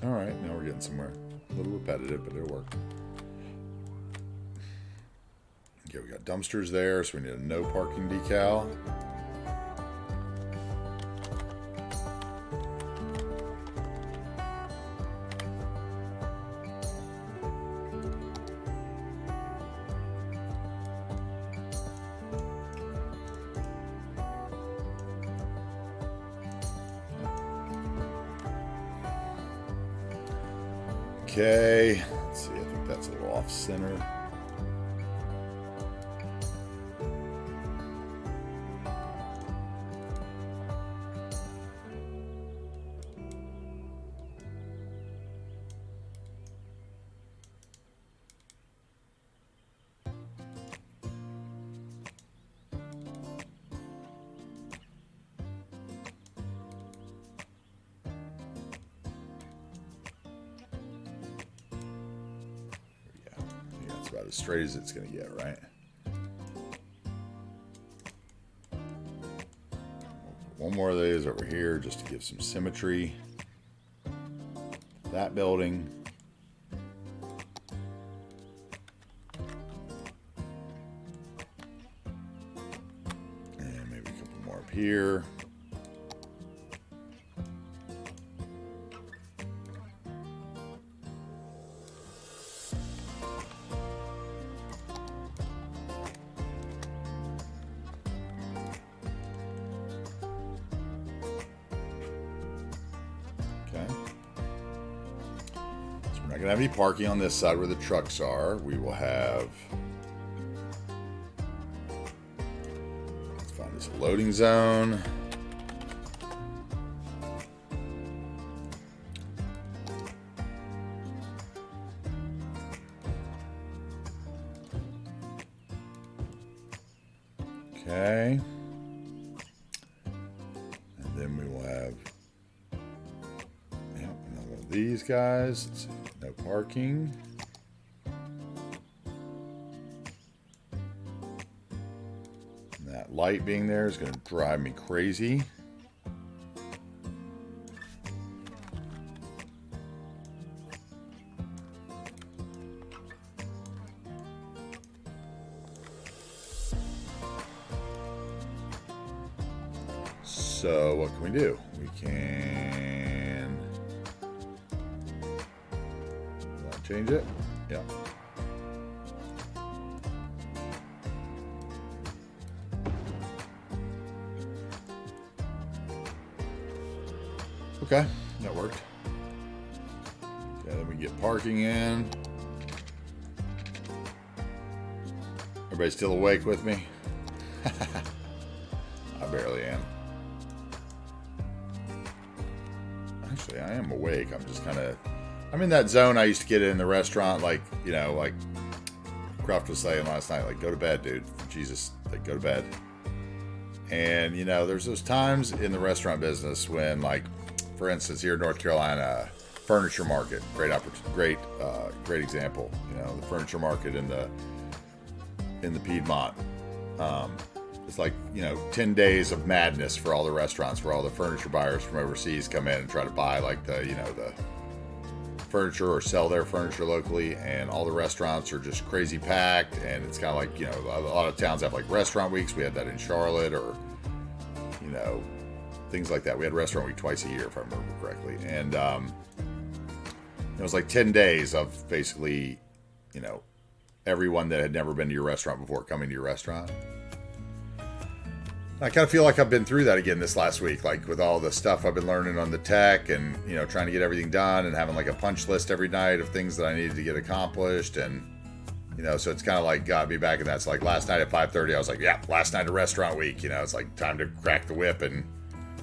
[SPEAKER 1] All right, now we're getting somewhere. A little repetitive, but it'll work. Okay, we got dumpsters there, so we need a no parking decal. Okay, let's see, I think that's a little off center. About as straight as it's going to get, right? One more of these over here just to give some symmetry. That building. here. We're not going to have any parking on this side where the trucks are. We will have... Let's find this loading zone. Okay. And then we will have... Yep, another one of these guys. Let's see. No parking. And that light being there is going to drive me crazy. So what can we do? We can change it. Yeah. Okay, that worked. Okay, then we get parking in. Everybody still awake with me? I barely am. Actually, I am awake. I'm just kind of... I'm in that zone I used to get in the restaurant, like, you know, like Croft was saying last night, like, go to bed, dude. Jesus, like, go to bed. And, you know, there's those times in the restaurant business when, like, for instance, here in North Carolina, furniture market, great example. You know, the furniture market in the Piedmont. It's like, you know, 10 days of madness for all the restaurants, where all the furniture buyers from overseas come in and try to buy, like, the, you know, the furniture or sell their furniture locally, and all the restaurants are just crazy packed. And it's kind of like, you know, a lot of towns have like restaurant weeks. We had that in Charlotte, or, you know, things like that. We had restaurant week twice a year, if I remember correctly. And it was like 10 days of basically, you know, everyone that had never been to your restaurant before coming to your restaurant. I kind of feel like I've been through that again this last week, like with all the stuff I've been learning on the tech, and, you know, trying to get everything done, and having like a punch list every night of things that I needed to get accomplished. And, you know, so it's kind of like got me back in that. So like last night at 5:30, I was like, yeah, last night of restaurant week, you know, it's like time to crack the whip and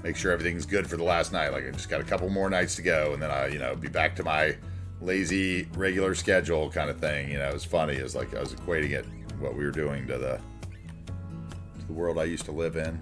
[SPEAKER 1] make sure everything's good for the last night. Like, I just got a couple more nights to go, and then I, you know, be back to my lazy regular schedule kind of thing. You know, it was funny. It was like I was equating it, what we were doing, to the world I used to live in.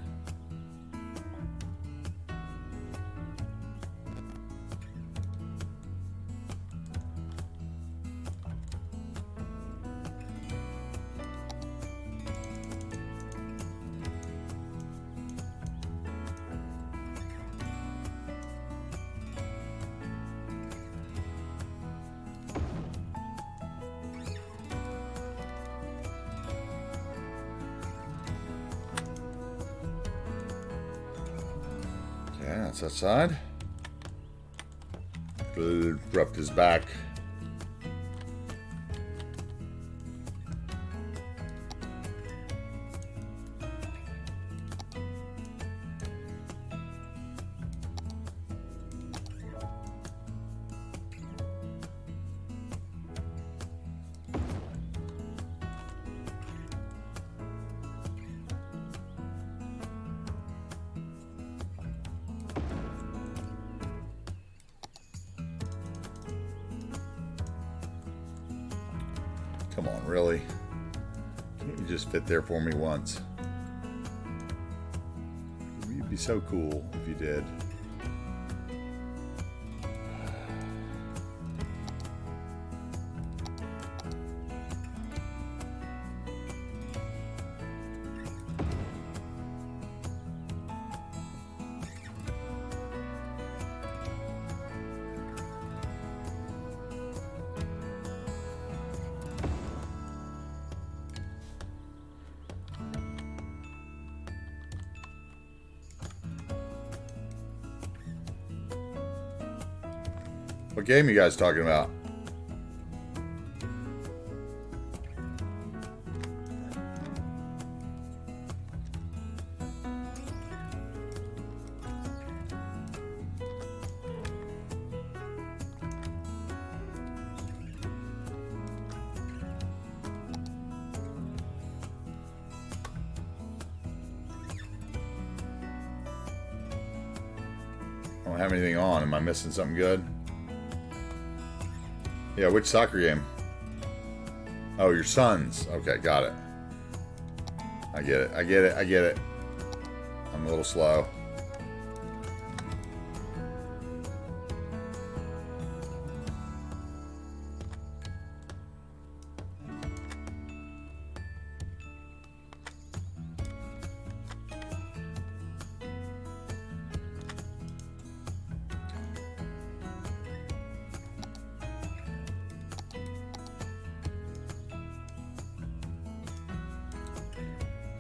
[SPEAKER 1] Yeah, that's that side. Roughed his back. Come on, really? Can't you just fit there for me once? You'd be so cool if you did. What game are you guys talking about? I don't have anything on. Am I missing something good? Yeah, which soccer game? Oh, your son's. Okay, got it. I get it. I get it. I get it. I'm a little slow.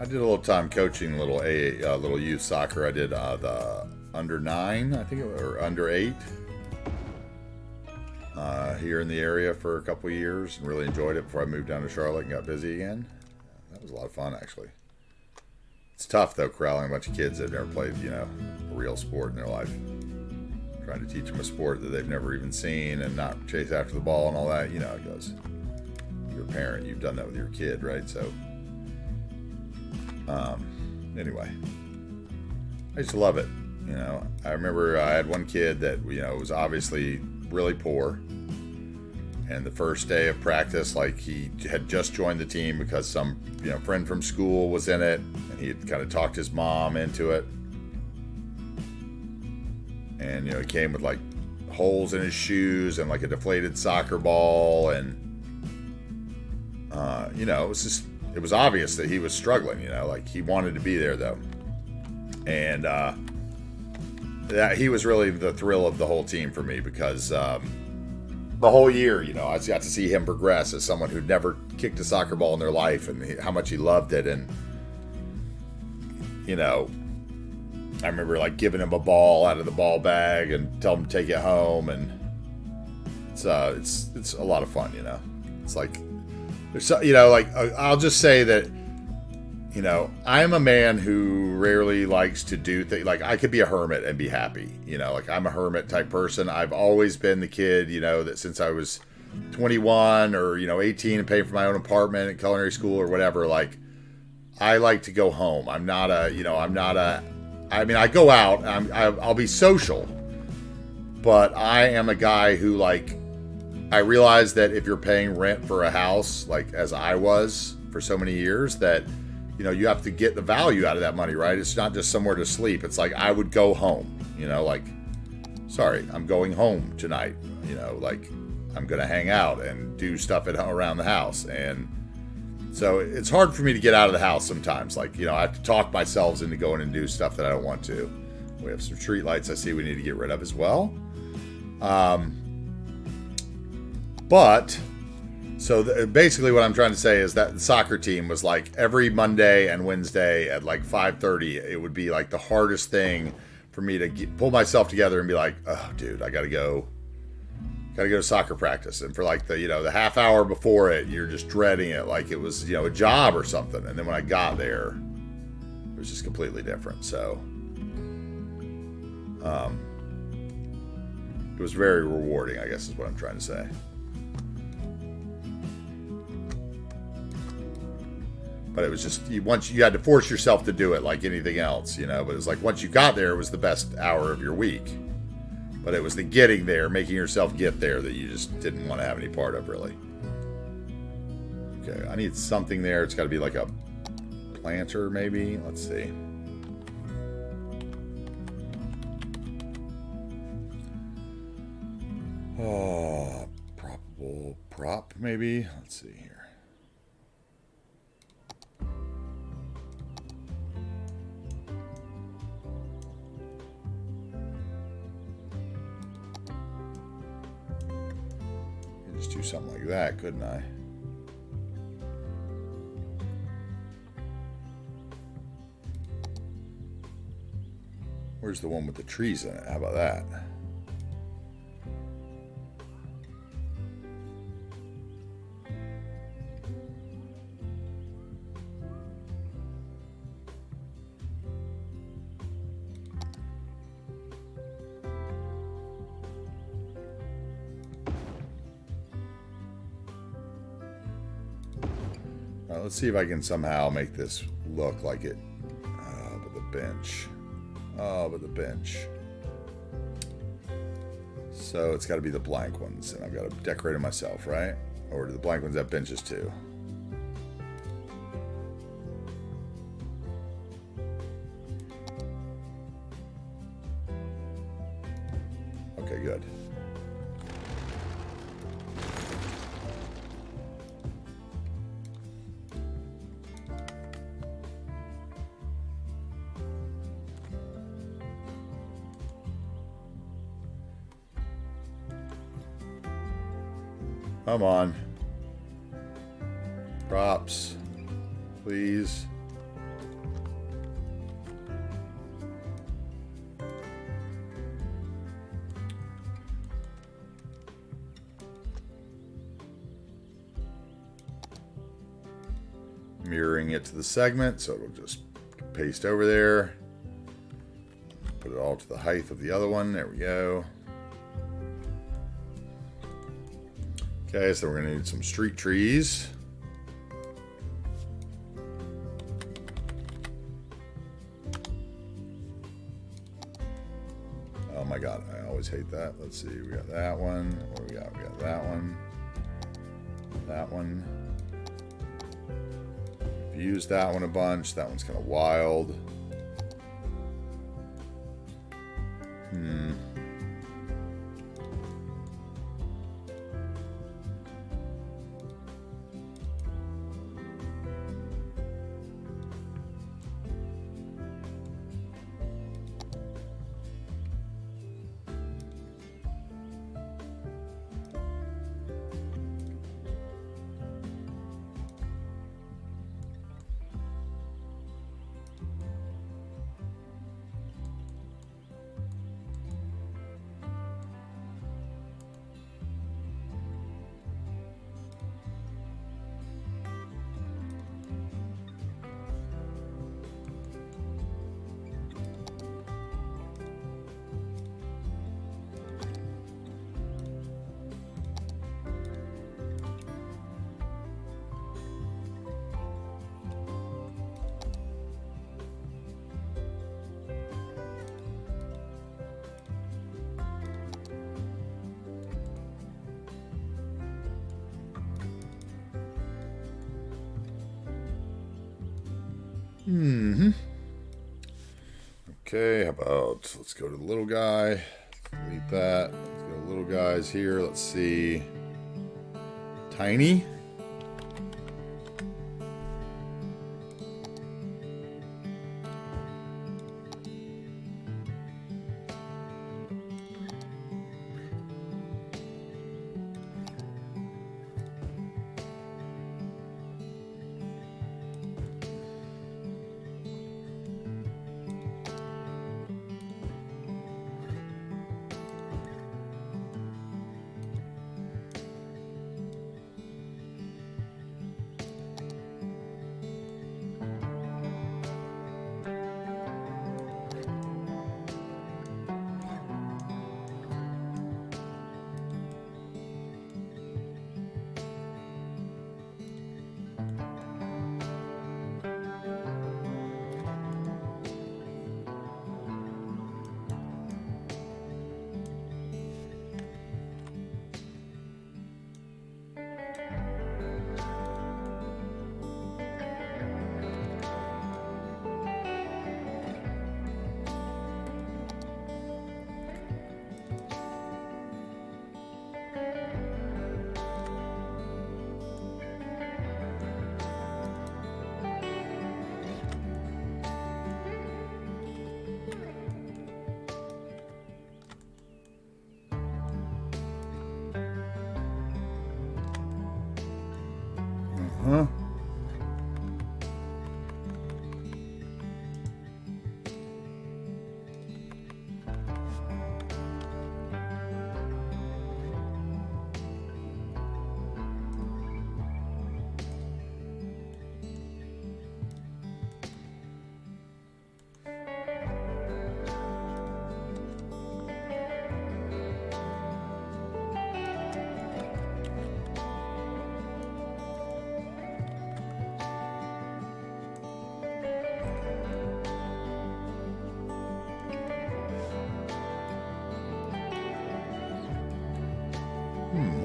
[SPEAKER 1] I did a little time coaching little youth soccer. I did the under 9, I think, or under 8 here in the area for a couple of years, and really enjoyed it before I moved down to Charlotte and got busy again. That was a lot of fun, actually. It's tough though, corralling a bunch of kids that have never played, a real sport in their life. Trying to teach them a sport that they've never even seen and not chase after the ball and all that. You know how it goes. You're a parent. You've done that with your kid, right? So. Anyway, I used to love it. I remember I had one kid that, was obviously really poor. And the first day of practice, like, he had just joined the team because some, friend from school was in it, and he had kind of talked his mom into it. And, he came with like holes in his shoes and like a deflated soccer ball. And, it was obvious that he was struggling, like he wanted to be there though. And that he was really the thrill of the whole team for me because the whole year, I got to see him progress as someone who'd never kicked a soccer ball in their life and how much he loved it. And, I remember like giving him a ball out of the ball bag and tell him to take it home. And it's a lot of fun, it's like, I'll just say that, I'm a man who rarely likes to do things. Like, I could be a hermit and be happy, like I'm a hermit type person. I've always been the kid, that since I was 21 or, 18 and paying for my own apartment at culinary school or whatever, like, I like to go home. I go out, I'll be social, but I am a guy who, like, I realize that if you're paying rent for a house, like as I was for so many years, that, you have to get the value out of that money, right? It's not just somewhere to sleep. It's like, I would go home, like, sorry, I'm going home tonight, like I'm going to hang out and do stuff around the house. And so it's hard for me to get out of the house sometimes. Like, I have to talk myself into going and do stuff that I don't want to. We have some street lights I see we need to get rid of as well. But, so basically what I'm trying to say is that the soccer team was like every Monday and Wednesday at like 5:30, it would be like the hardest thing for me to pull myself together and be like, oh, dude, I got to go to soccer practice. And for like the half hour before it, you're just dreading it like it was, a job or something. And then when I got there, it was just completely different. So, it was very rewarding, I guess is what I'm trying to say. But it was just, once you had to force yourself to do it like anything else, but it was like once you got there, it was the best hour of your week. But it was the getting there, making yourself get there, that you just didn't want to have any part of, really. Okay, I need something there. It's got to be like a planter, maybe. Let's see. Oh, probable prop, maybe. Let's see here. Just do something like that, couldn't I? Where's the one with the trees in it? How about that? Let's see if I can somehow make this look like it. Oh, but the bench. Oh, but the bench. So it's got to be the blank ones, and I've got to decorate them myself, right? Or do the blank ones have benches too? Okay, good. Come on. Props. Please. Mirroring it to the segment, so it'll just paste over there. Put it all to the height of the other one. There we go. Okay, so we're going to need some street trees. Oh my god, I always hate that. Let's see, we got that one. What do we got? We got that one. That one. I've used that one a bunch. That one's kind of wild. Okay, how about, let's go to the little guy. Delete that. Let's go to little guys here. Let's see. Tiny. Huh?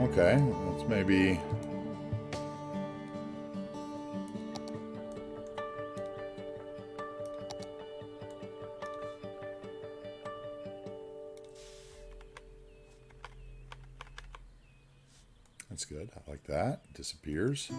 [SPEAKER 1] Okay. Let's maybe... That's good. I like that. Disappears.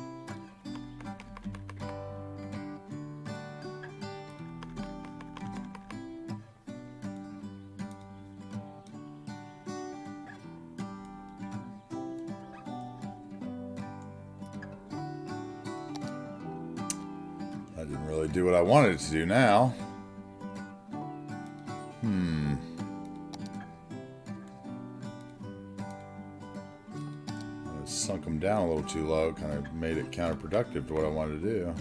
[SPEAKER 1] I didn't really do what I wanted it to do now. I sunk them down a little too low, kind of made it counterproductive to what I wanted to do.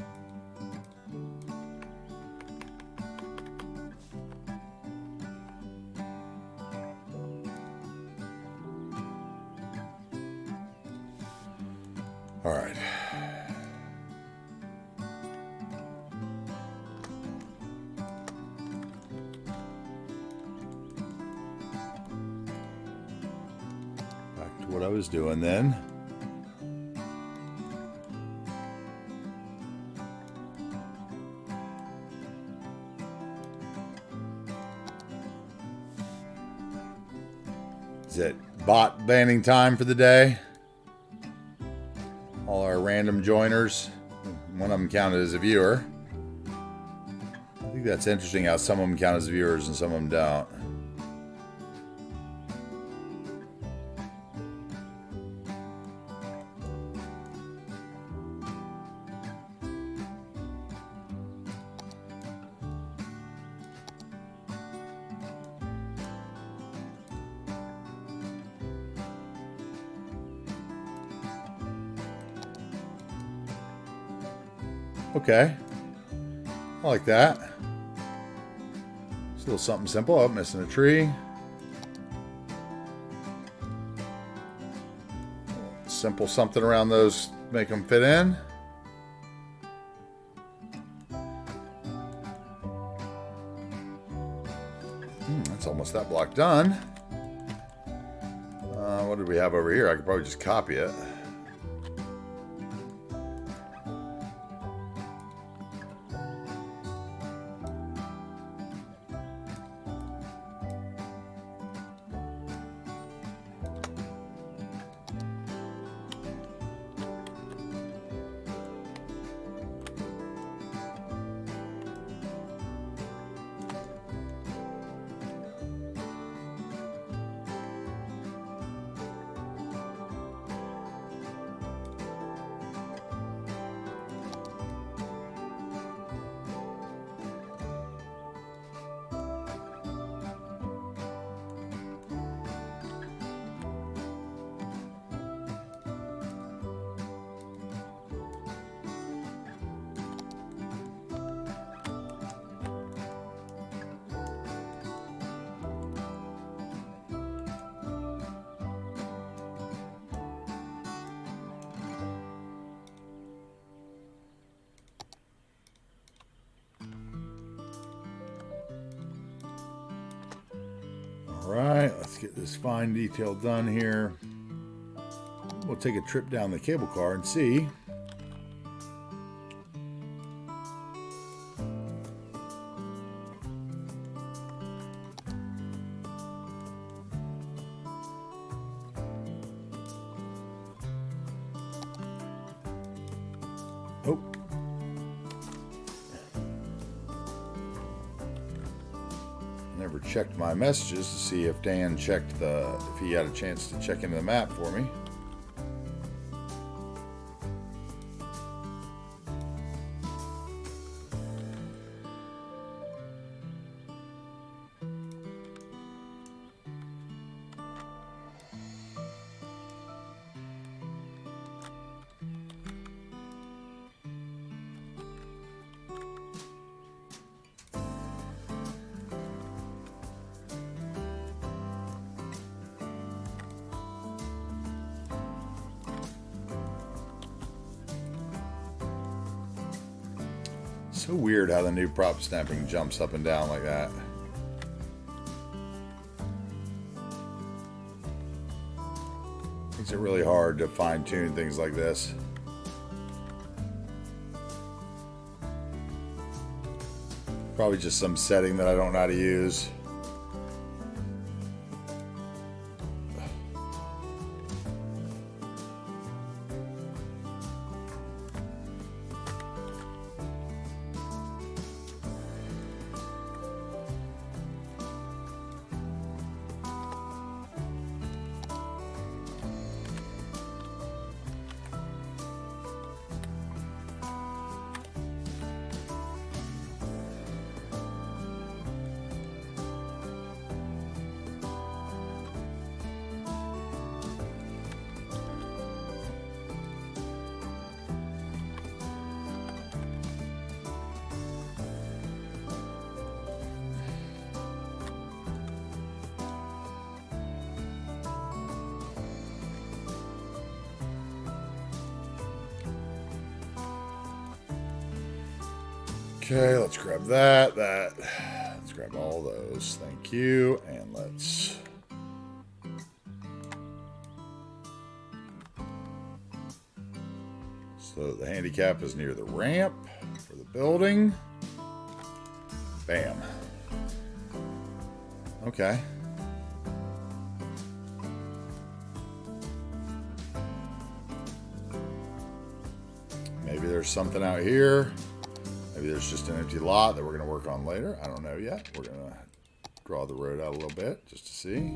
[SPEAKER 1] All right. Back to what I was doing then. Is it bot banning time for the day? All our random joiners. One of them counted as a viewer. I think that's interesting how some of them count as viewers and some of them don't. Okay. I like that. It's a little something simple. Oh, missing a tree. Simple something around those, make them fit in. That's almost that block done. What did we have over here? I could probably just copy it. Alright, let's get this fine detail done here. We'll take a trip down the cable car and see. Oh. Never checked my messages to see if Dan checked if he had a chance to check into the map for me. So weird how the new prop stamping jumps up and down like that. Makes it really hard to fine tune things like this. Probably just some setting that I don't know how to use. Okay, let's grab that. Let's grab all those. Thank you. And let's... So the handicap is near the ramp for the building. Bam. Okay. Maybe there's something out here. Maybe there's just an empty lot that we're going to work on later. I don't know yet. We're going to draw the road out a little bit just to see.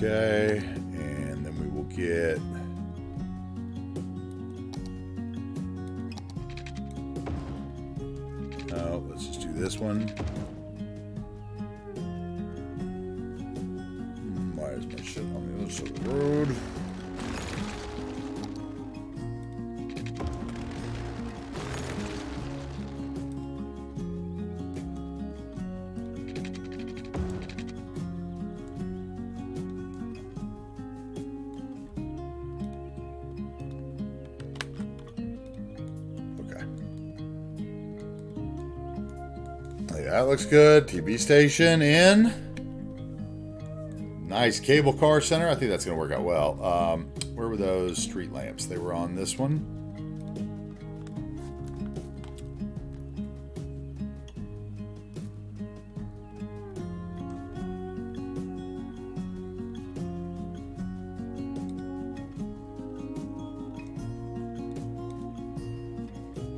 [SPEAKER 1] Okay, and then we will get let's just do this one. Why is my shit on the other side of the road? That looks good. TV station in. Nice cable car center. I think that's going to work out well. Where were those street lamps? They were on this one.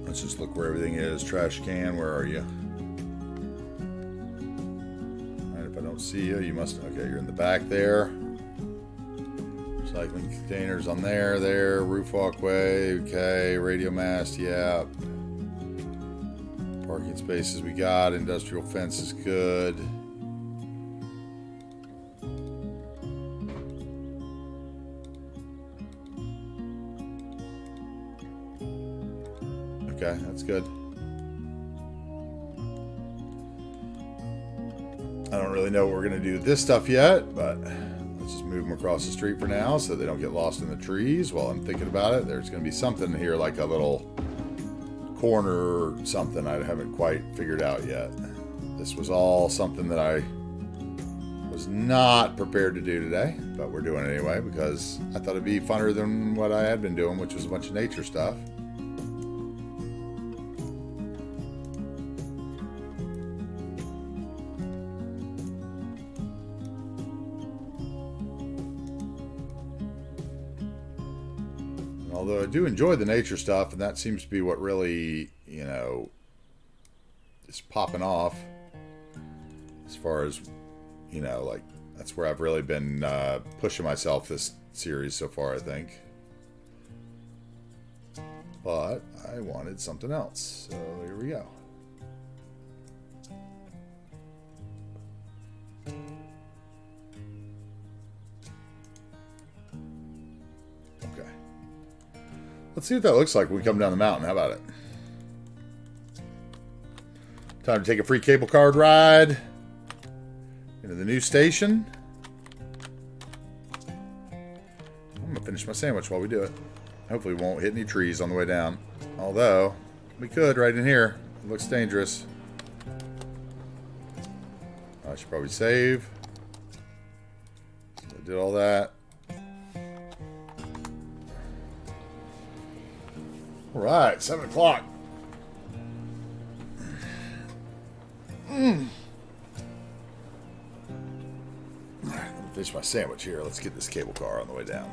[SPEAKER 1] Let's just look where everything is. Trash can, where are you? See you. You must. Okay, you're in the back there. Recycling containers on there. Roof walkway. Okay. Radio mast. Yeah. Parking spaces we got. Industrial fence is good. Okay, that's good. I don't really know what we're going to do with this stuff yet, but let's just move them across the street for now so they don't get lost in the trees while I'm thinking about it. There's going to be something here like a little corner or something I haven't quite figured out yet. This was all something that I was not prepared to do today, but we're doing it anyway because I thought it'd be funner than what I had been doing, which was a bunch of nature stuff. Although I do enjoy the nature stuff, and that seems to be what really, is popping off. as far as, you know, like, that's where I've really been pushing myself this series so far, I think. But I wanted something else, so here we go. Okay. Let's see what that looks like when we come down the mountain. How about it? Time to take a free cable card ride into the new station. I'm going to finish my sandwich while we do it. Hopefully we won't hit any trees on the way down. Although, we could right in here. It looks dangerous. I should probably save. So I did all that. Alright, 7 o'clock. Let me finish my sandwich here. Let's get this cable car on the way down.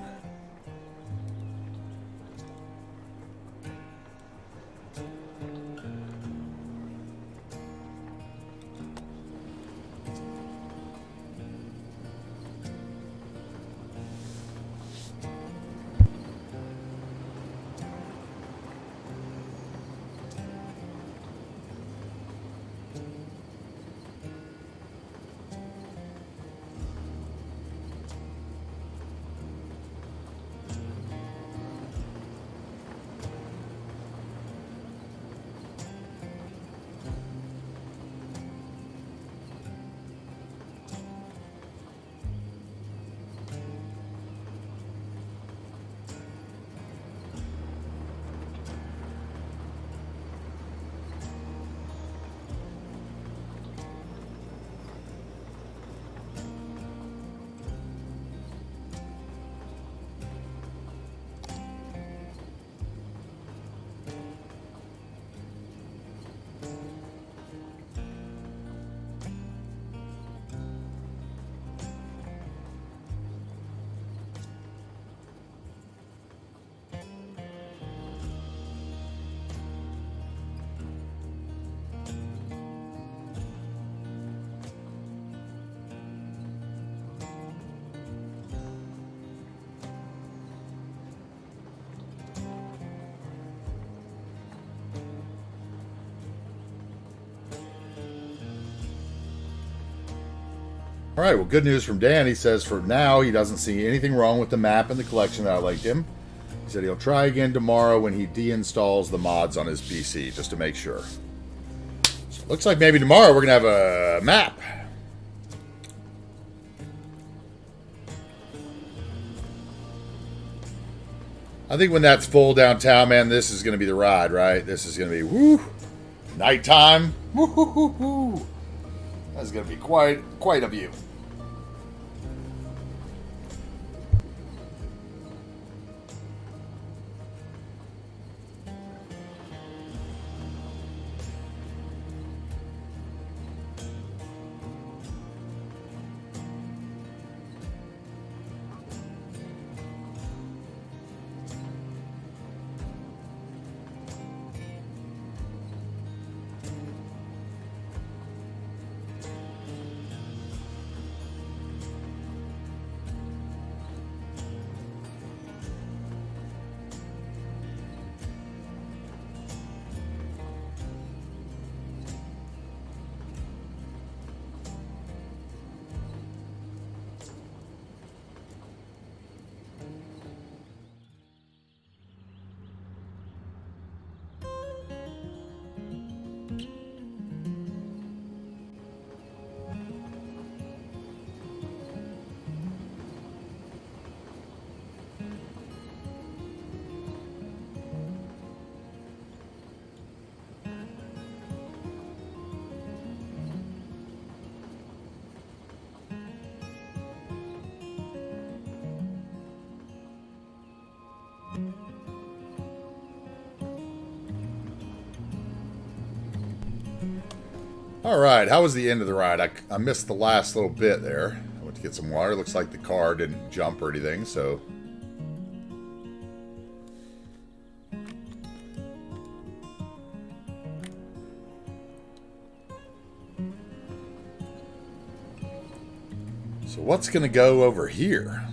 [SPEAKER 1] All right, well, good news from Dan. He says for now he doesn't see anything wrong with the map and the collection that I linked him. He said he'll try again tomorrow when he deinstalls the mods on his PC, just to make sure. So looks like maybe tomorrow we're going to have a map. I think when that's full downtown, man, this is going to be the ride, right? This is going to be, woo, nighttime. Woo-hoo-hoo-hoo. That's going to be quite a view. All right, how was the end of the ride? I missed the last little bit there. I went to get some water. Looks like the car didn't jump or anything, so... So what's going to go over here?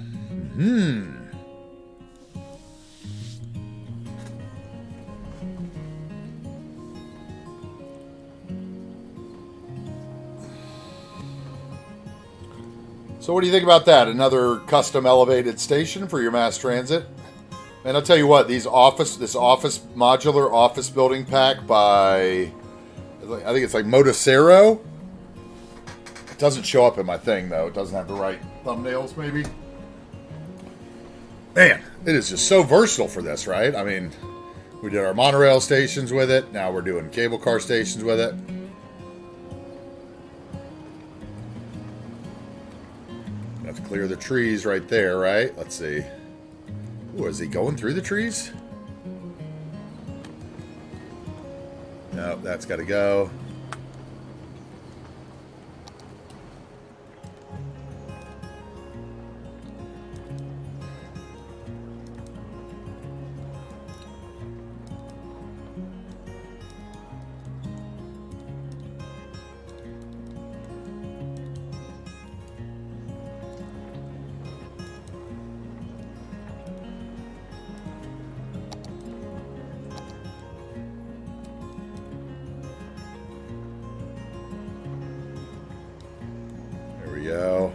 [SPEAKER 1] So what do you think about that? Another custom elevated station for your mass transit? And I'll tell you what, this office modular office building pack by, I think it's like Motocero. It doesn't show up in my thing though. It doesn't have the right thumbnails maybe. Man, it is just so versatile for this, right? I mean, we did our monorail stations with it. Now we're doing cable car stations with it. Have to clear the trees right there, right? Let's see. Ooh, is he going through the trees? No, that's got to go. Go.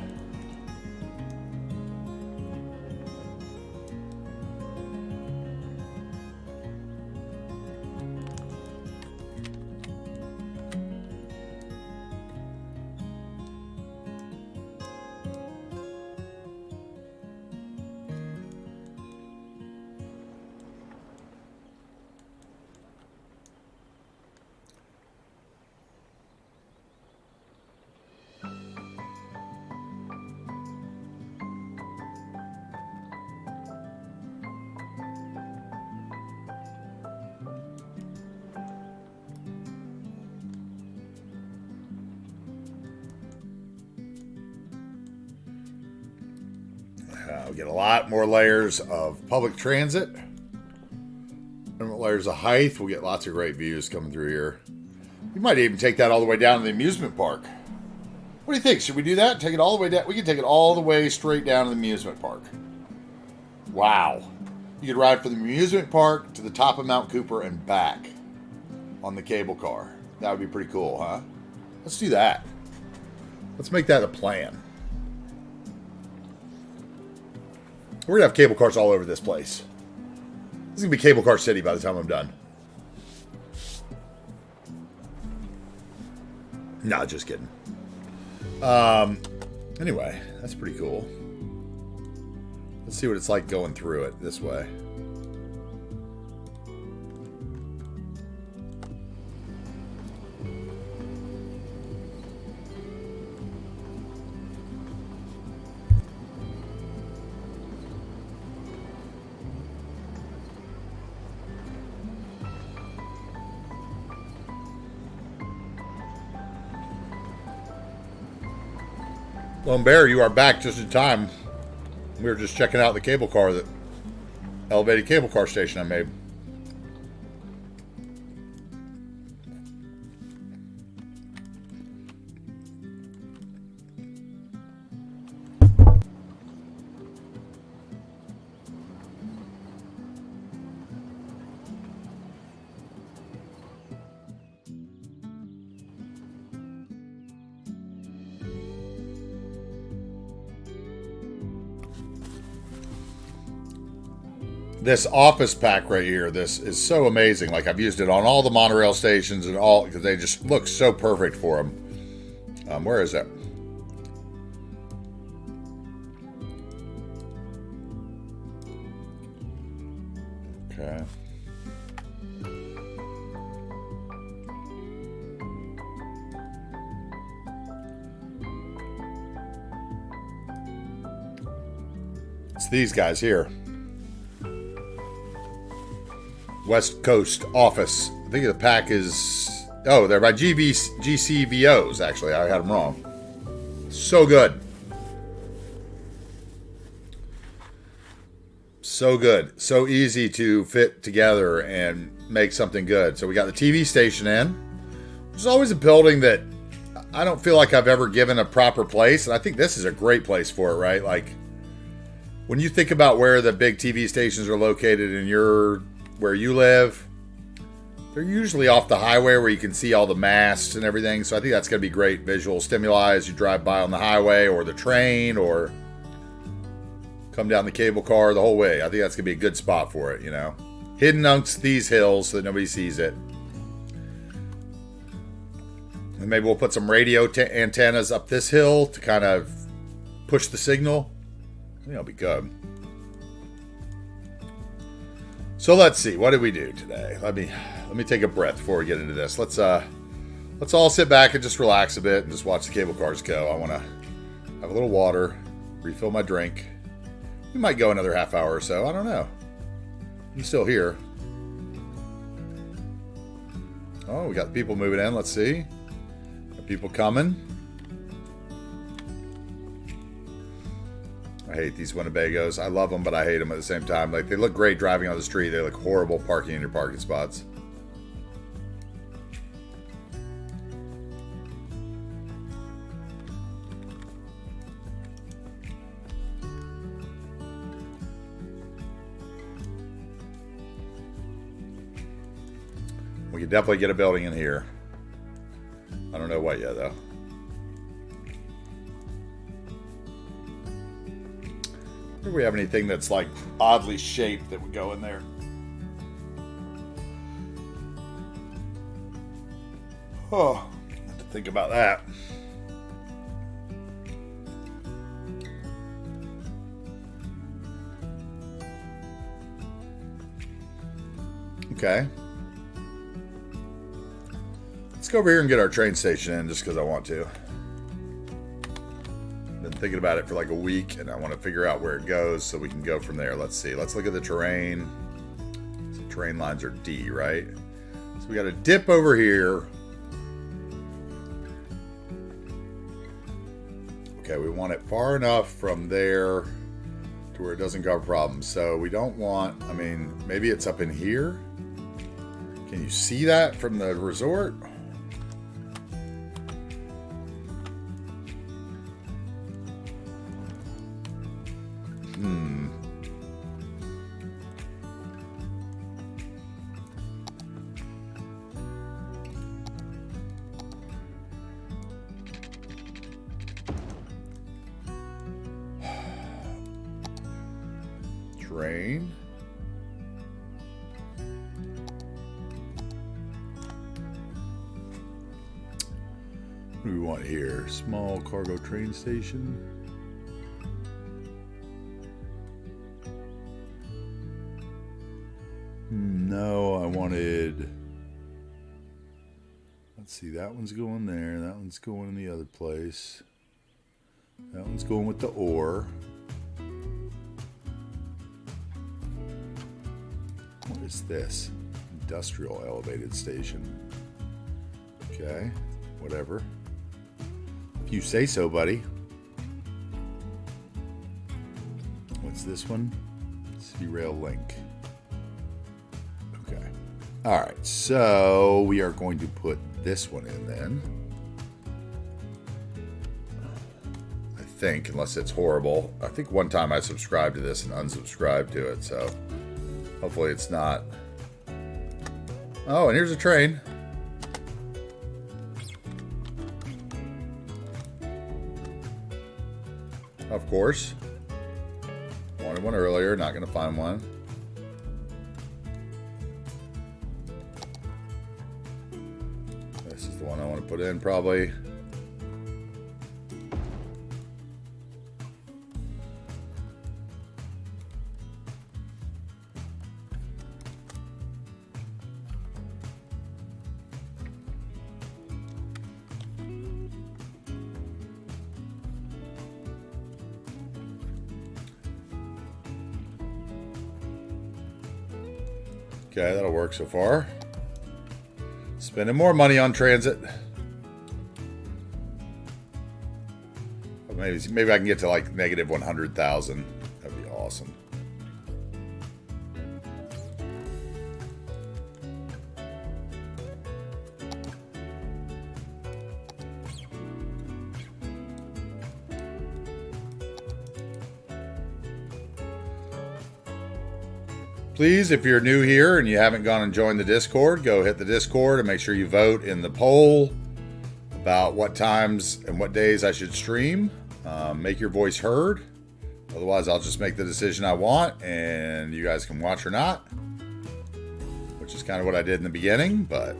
[SPEAKER 1] We'll get a lot more layers of public transit. And layers of height. We'll get lots of great views coming through here. We might even take that all the way down to the amusement park. What do you think? Should we do that? Take it all the way down? We can take it all the way straight down to the amusement park. Wow. You could ride from the amusement park to the top of Mount Cooper and back on the cable car. That would be pretty cool, huh? Let's do that. Let's make that a plan. We're going to have cable cars all over this place. This is going to be Cable Car City by the time I'm done. No, just kidding. Anyway, that's pretty cool. Let's see what it's like going through it this way. Lone Bear, you are back just in time. We were just checking out the cable car, that elevated cable car station I made. This office pack right here, this is so amazing. Like, I've used it on all the monorail stations and all, because they just look so perfect for them. Where is that? Okay. It's these guys here. West Coast office. I think the pack is... Oh, they're by GCVOs, actually. I had them wrong. So good. So good. So easy to fit together and make something good. So we got the TV station in, which is always a building that I don't feel like I've ever given a proper place, and I think this is a great place for it, right? Like, when you think about where the big TV stations are located in where you live, they're usually off the highway where you can see all the masts and everything. So I think that's going to be great visual stimuli as you drive by on the highway or the train or come down the cable car the whole way. I think that's going to be a good spot for it, you know. Hidden amongst these hills so that nobody sees it. And maybe we'll put some radio antennas up this hill to kind of push the signal. I think that'll be good. So let's see. What did we do today? Let me take a breath before we get into this. Let's all sit back and just relax a bit and just watch the cable cars go. I want to have a little water, refill my drink. We might go another half hour or so. I don't know. I'm still here. Oh, we got the people moving in. Let's see. Got people coming. I hate these Winnebagos. I love them, but I hate them at the same time. Like, they look great driving on the street. They look horrible parking in your parking spots. We could definitely get a building in here. I don't know what yet, though. Do we have anything that's like oddly shaped that would go in there? Oh, I have to think about that. Okay. Let's go over here and get our train station in just because I want to. Been thinking about it for like a week, and I want to figure out where it goes so we can go from there. Let's see. Let's look at the terrain. So train lines are D, right? So we got a dip over here. Okay, we want it far enough from there to where it doesn't cause problems. So we don't want, I mean, maybe it's up in here. Can you see that from the resort? Train. What do we want here? Small cargo train station. No, I wanted... Let's see, that one's going there. That one's going in the other place. That one's going with the ore. What is this? Industrial elevated station. Okay, whatever. If you say so, buddy. What's this one? City Rail Link. Okay. Alright, so we are going to put this one in then. I think, unless it's horrible. I think one time I subscribed to this and unsubscribed to it, so hopefully it's not. Oh, and here's a train. Of course. Wanted one earlier, not going to find one. This is the one I want to put in, probably. Okay, that'll work so far. Spending more money on transit. Maybe I can get to like negative 100,000. That'd be awesome. Please, if you're new here and you haven't gone and joined the Discord, go hit the Discord and make sure you vote in the poll about what times and what days I should stream. Make your voice heard. Otherwise, I'll just make the decision I want and you guys can watch or not, which is kind of what I did in the beginning, but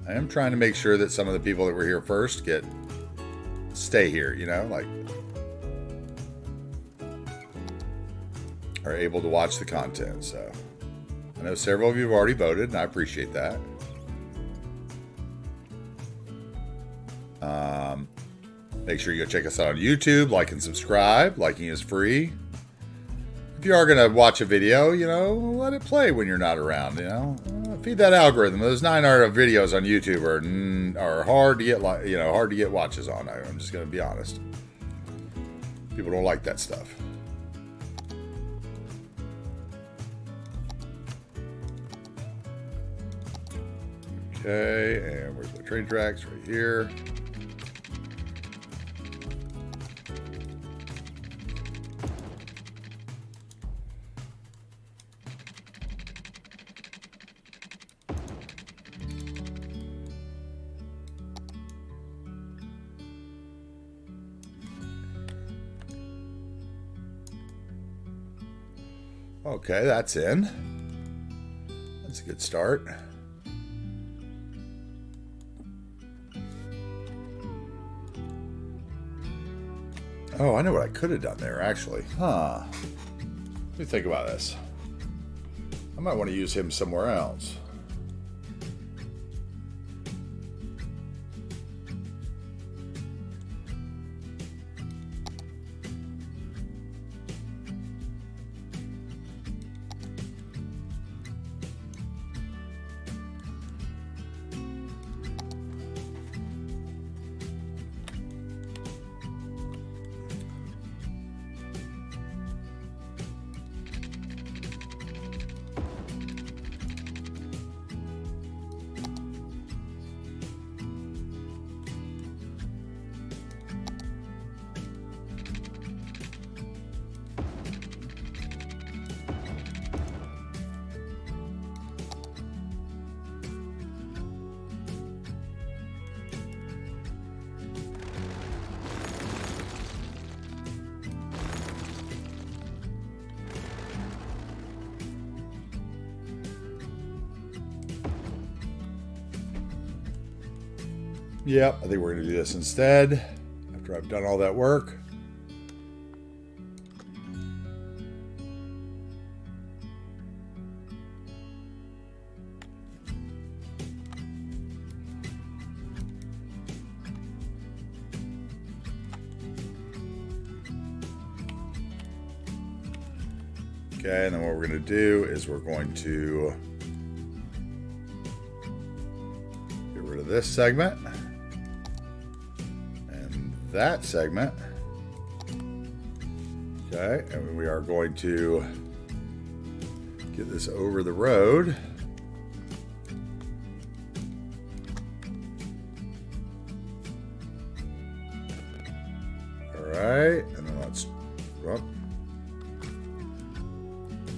[SPEAKER 1] I am trying to make sure that some of the people that were here first stay here, like are able to watch the content. So I know several of you have already voted, and I appreciate that. Make sure you go check us out on YouTube, like and subscribe. Liking is free. If you are going to watch a video, let it play when you're not around, feed that algorithm. Those 9-hour videos on YouTube are hard to get, hard to get watches on. I'm just going to be honest. People don't like that stuff. Okay, and where's the train tracks? Right here. Okay, that's in. That's a good start. Oh, I know what I could have done there, actually. Let me think about this. I might want to use him somewhere else. Yep, I think we're going to do this instead after I've done all that work. Okay, and then what we're going to do is we're going to get rid of this segment. That segment. Okay, and we are going to get this over the road. All right, and then let's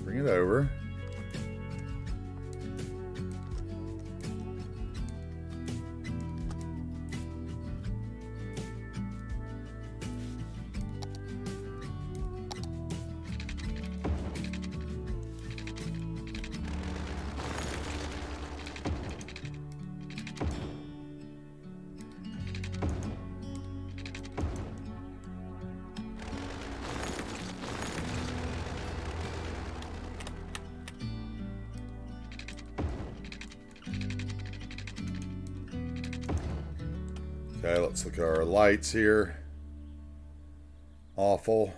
[SPEAKER 1] bring it over. Okay, let's look at our lights here. Awful.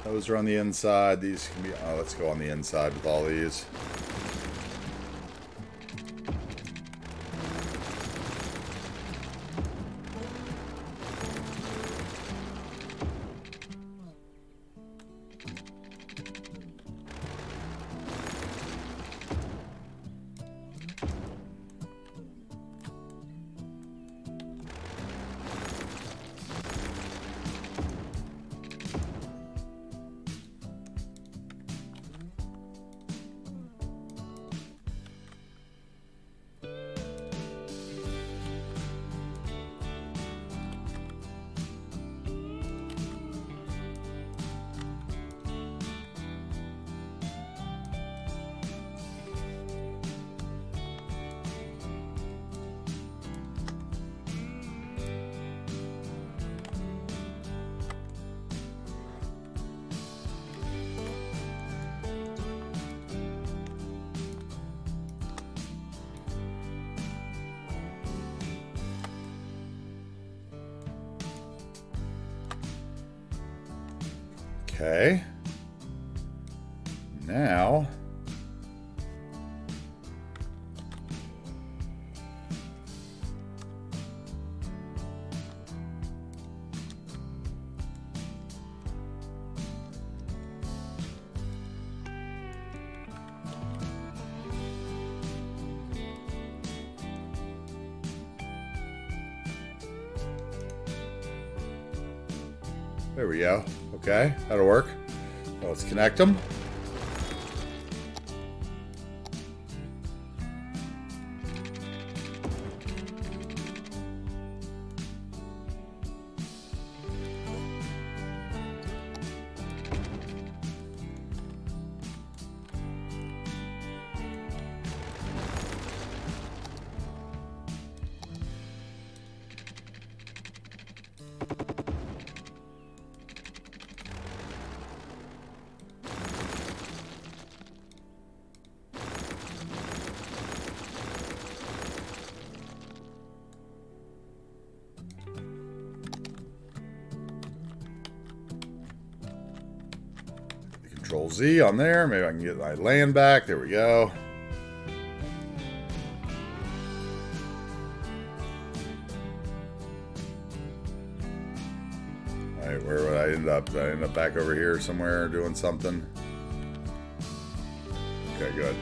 [SPEAKER 1] Those are on the inside. These can be, let's go on the inside with all these. Okay. Now, there we go. Okay, that'll work. Well, let's connect them. Control Z on there. Maybe I can get my land back. There we go. All right, where would I end up? Did I end up back over here somewhere doing something? Okay, good.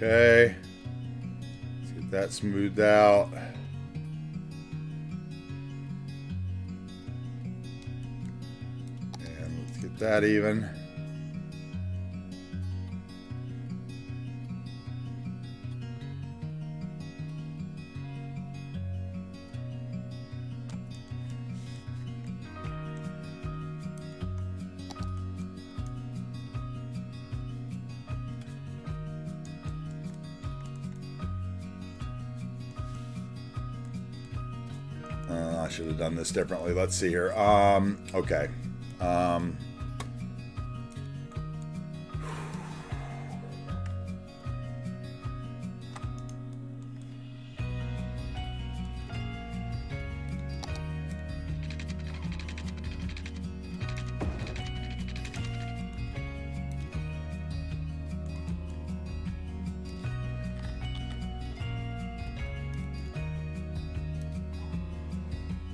[SPEAKER 1] Okay, let's get that smoothed out. And let's get that even. I should have done this differently. Let's see here. Okay.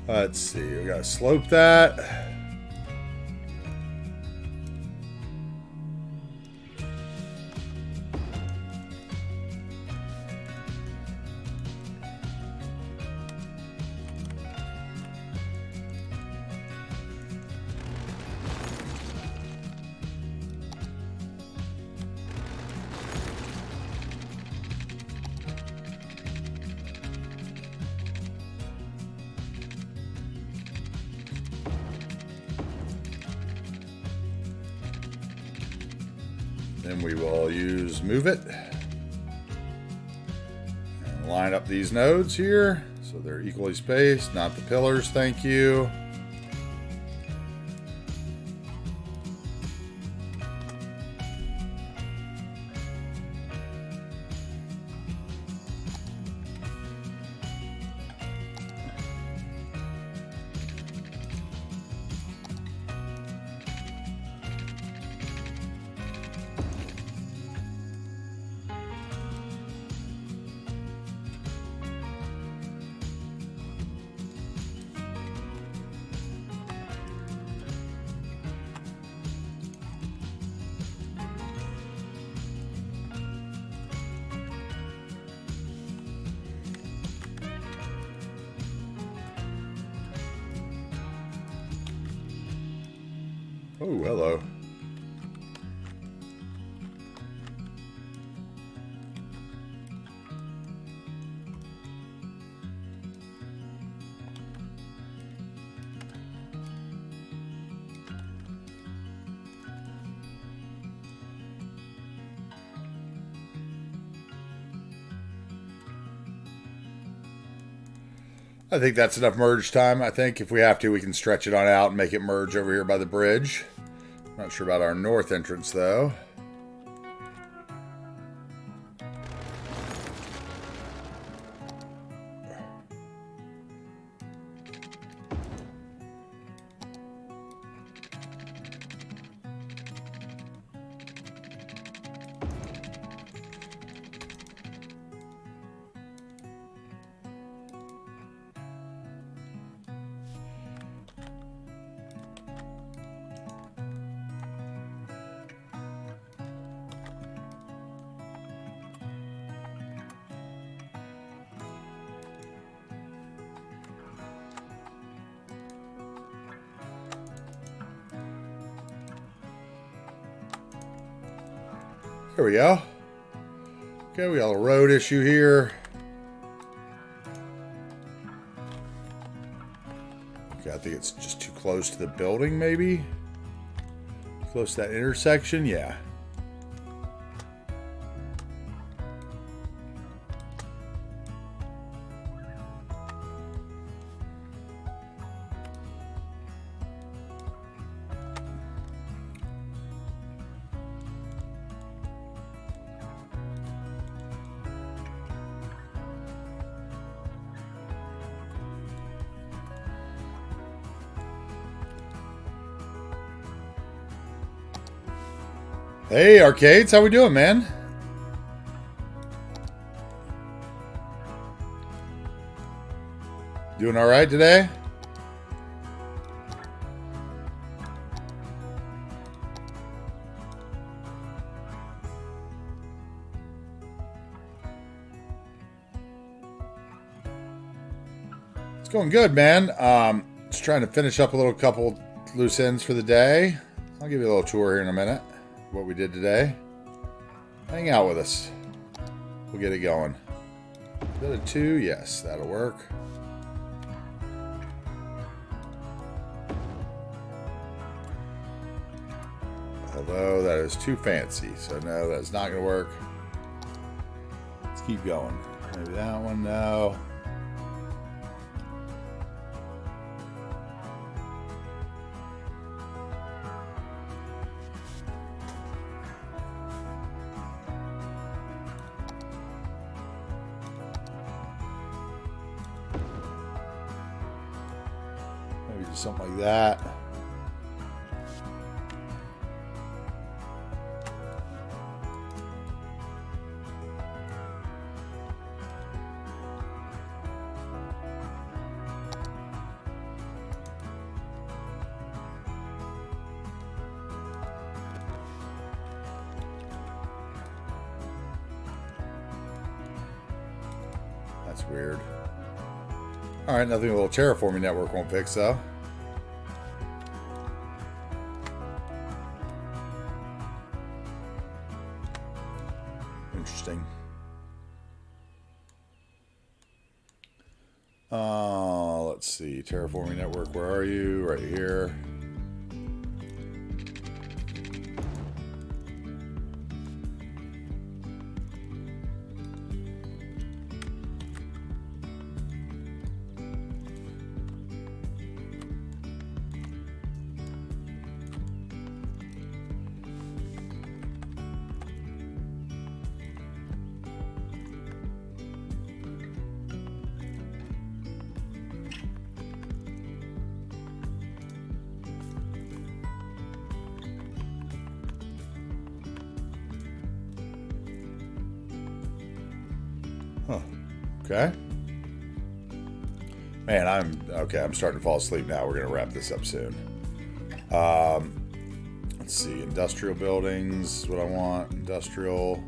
[SPEAKER 1] Let's see, we gotta slope that. Then we will use move it and line up these nodes here so they're equally spaced, not the pillars, thank you. Oh, hello. I think that's enough merge time. I think if we have to, we can stretch it on out and make it merge over here by the bridge. Not sure about our north entrance, though. There we go. Okay, we got a road issue here. Okay, I think it's just too close to the building, maybe? Close to that intersection? Yeah. Hey, Arcades, how we doing, man? Doing all right today? It's going good, man. Just trying to finish up a couple loose ends for the day. I'll give you a little tour here in a minute. What we did today. Hang out with us. We'll get it going. Is that a 2? Yes, that'll work. Although that is too fancy, so no, that's not going to work. Let's keep going. Maybe that one, no. Something like that. That's weird. All right, nothing a little terraforming network won't fix, though. Interesting. Let's see. Terraforming network, where are you? Right here. Huh. Okay. Man, I'm starting to fall asleep now. We're going to wrap this up soon. Let's see. Industrial buildings is what I want. Industrial.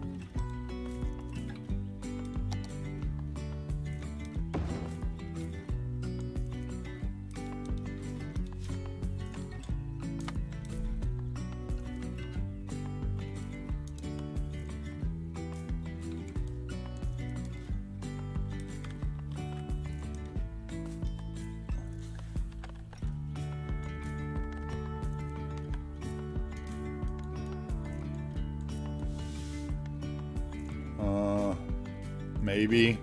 [SPEAKER 1] Maybe.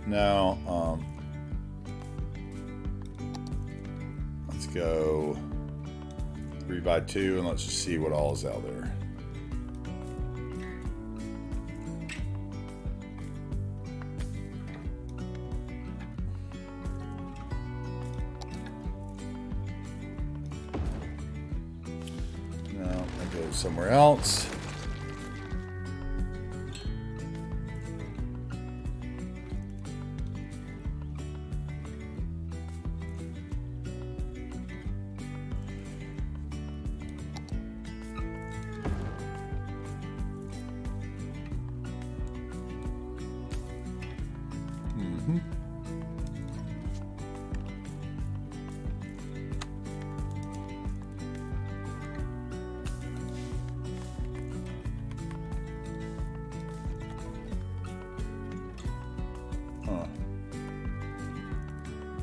[SPEAKER 1] No. go 3x2 and let's just see what all is out there. No, that goes somewhere else.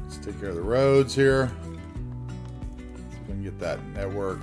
[SPEAKER 1] Let's take care of the roads here. So we can get that network.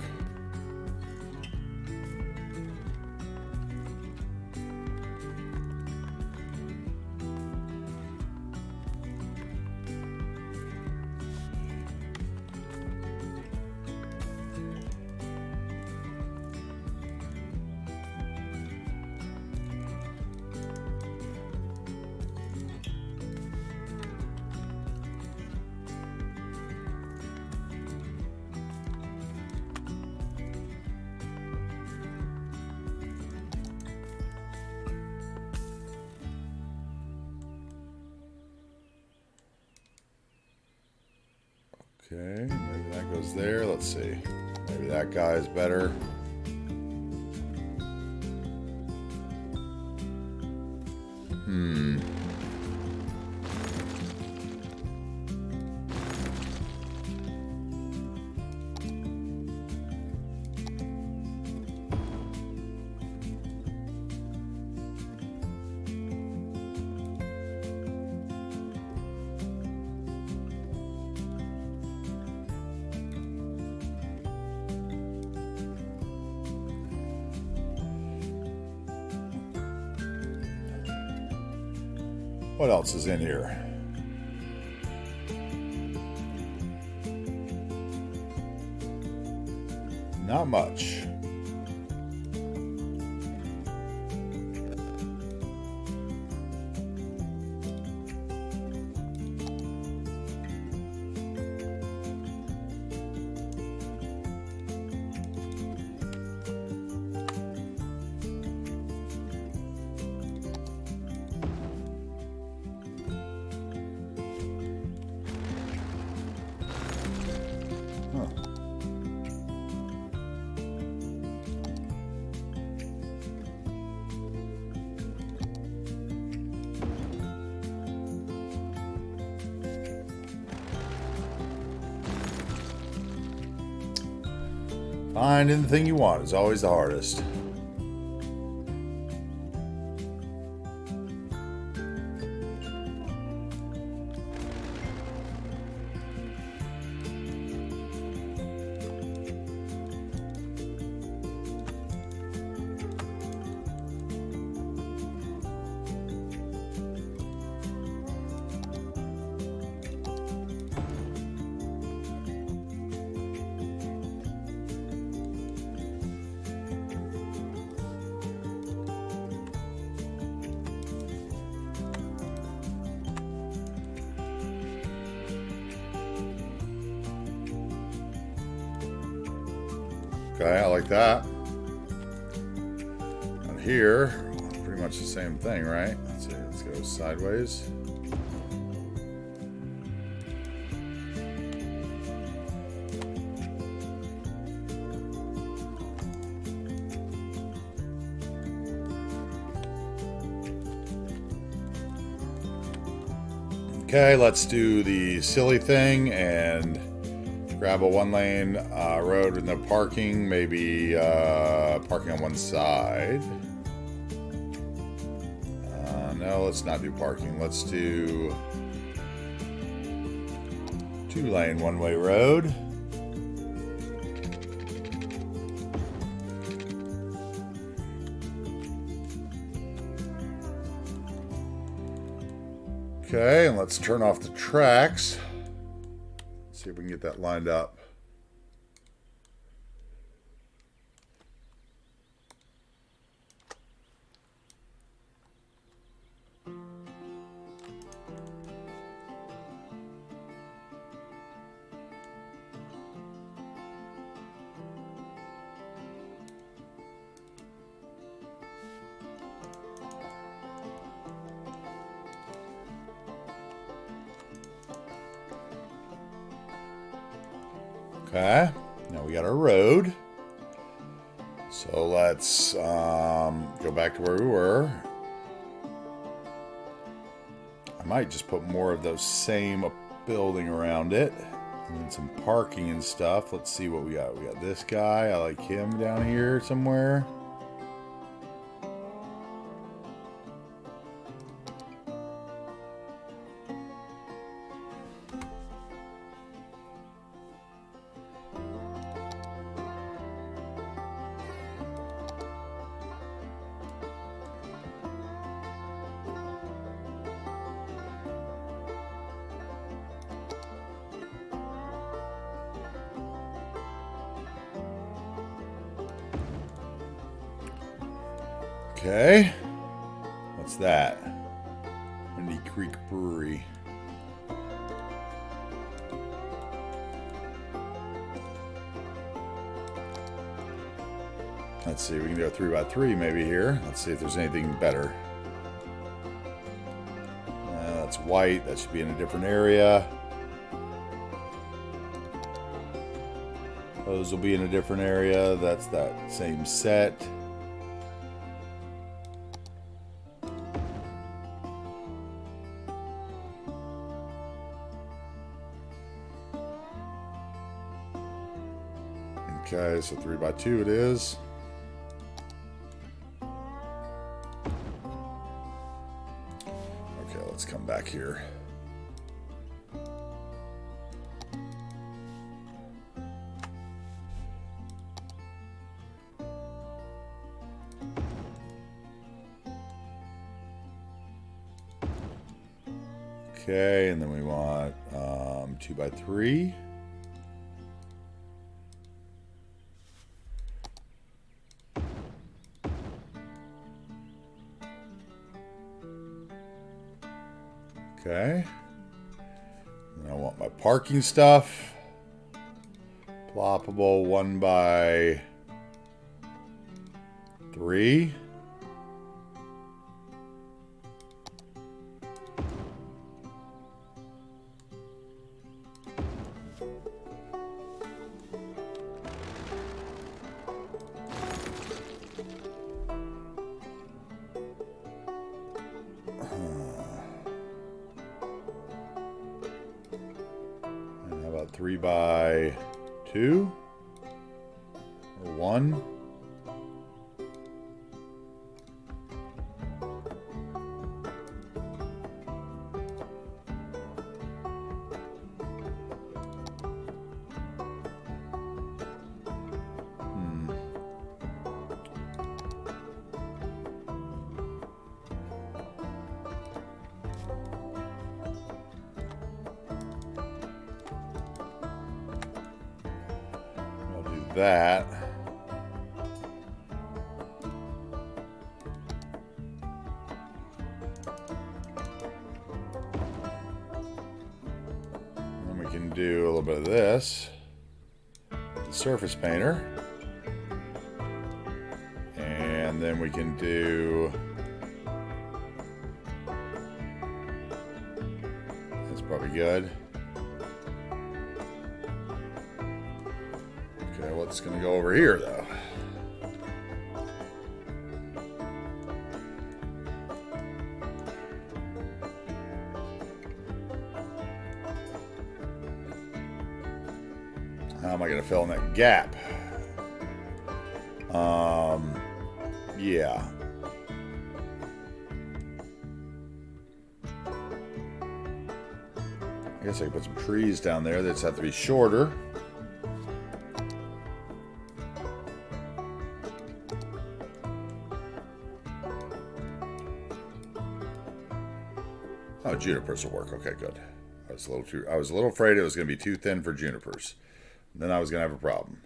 [SPEAKER 1] Okay, maybe that goes there. Let's see. Maybe that guy is better. What else is in here? Not much. Finding the thing you want is always the hardest. Okay, I like that. And here, pretty much the same thing, right? Let's see, let's go sideways. Okay, let's do the silly thing and grab a one-lane road with no parking, maybe parking on one side. No, let's not do parking. Let's do two-lane one-way road. Okay, and let's turn off the tracks. See if we can get that lined up. Okay, now we got our road. So let's go back to where we were. I might just put more of those same building around it. And then some parking and stuff. Let's see what we got. We got this guy. I like him down here somewhere. Okay. What's that? Windy Creek Brewery. Let's see, we can do a 3x3 maybe here. Let's see if there's anything better. That's white. That should be in a different area. Those will be in a different area. That's that same set. Okay, so 3x2 it is. Okay, let's come back here. Okay, and then we want 2x3. Okay. And I want my parking stuff. Ploppable 1x3. And how about 3x2 or 1? That. Then we can do a little bit of this. The surface painter. And then we can do... That's probably good. Okay, what's going to go over here, though? How am I going to fill in that gap? Yeah. I guess I could put some trees down there. They just have to be shorter. Oh, junipers will work. Okay, good. I was a little afraid it was going to be too thin for junipers. Then I was going to have a problem.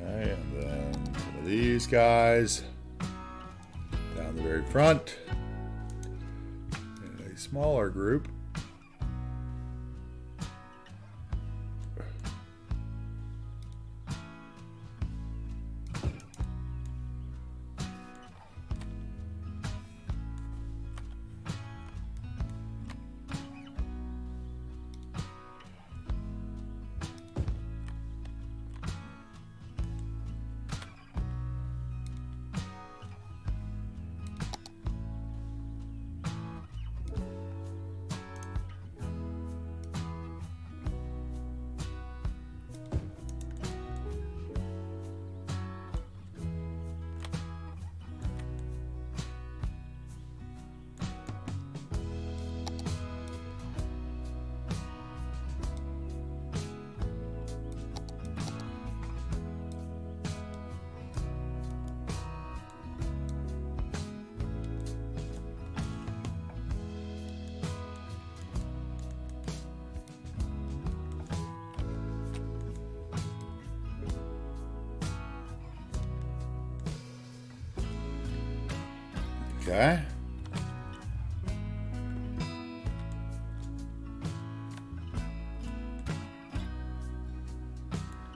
[SPEAKER 1] Okay, and then some of these guys down the very front. smaller group. Okay.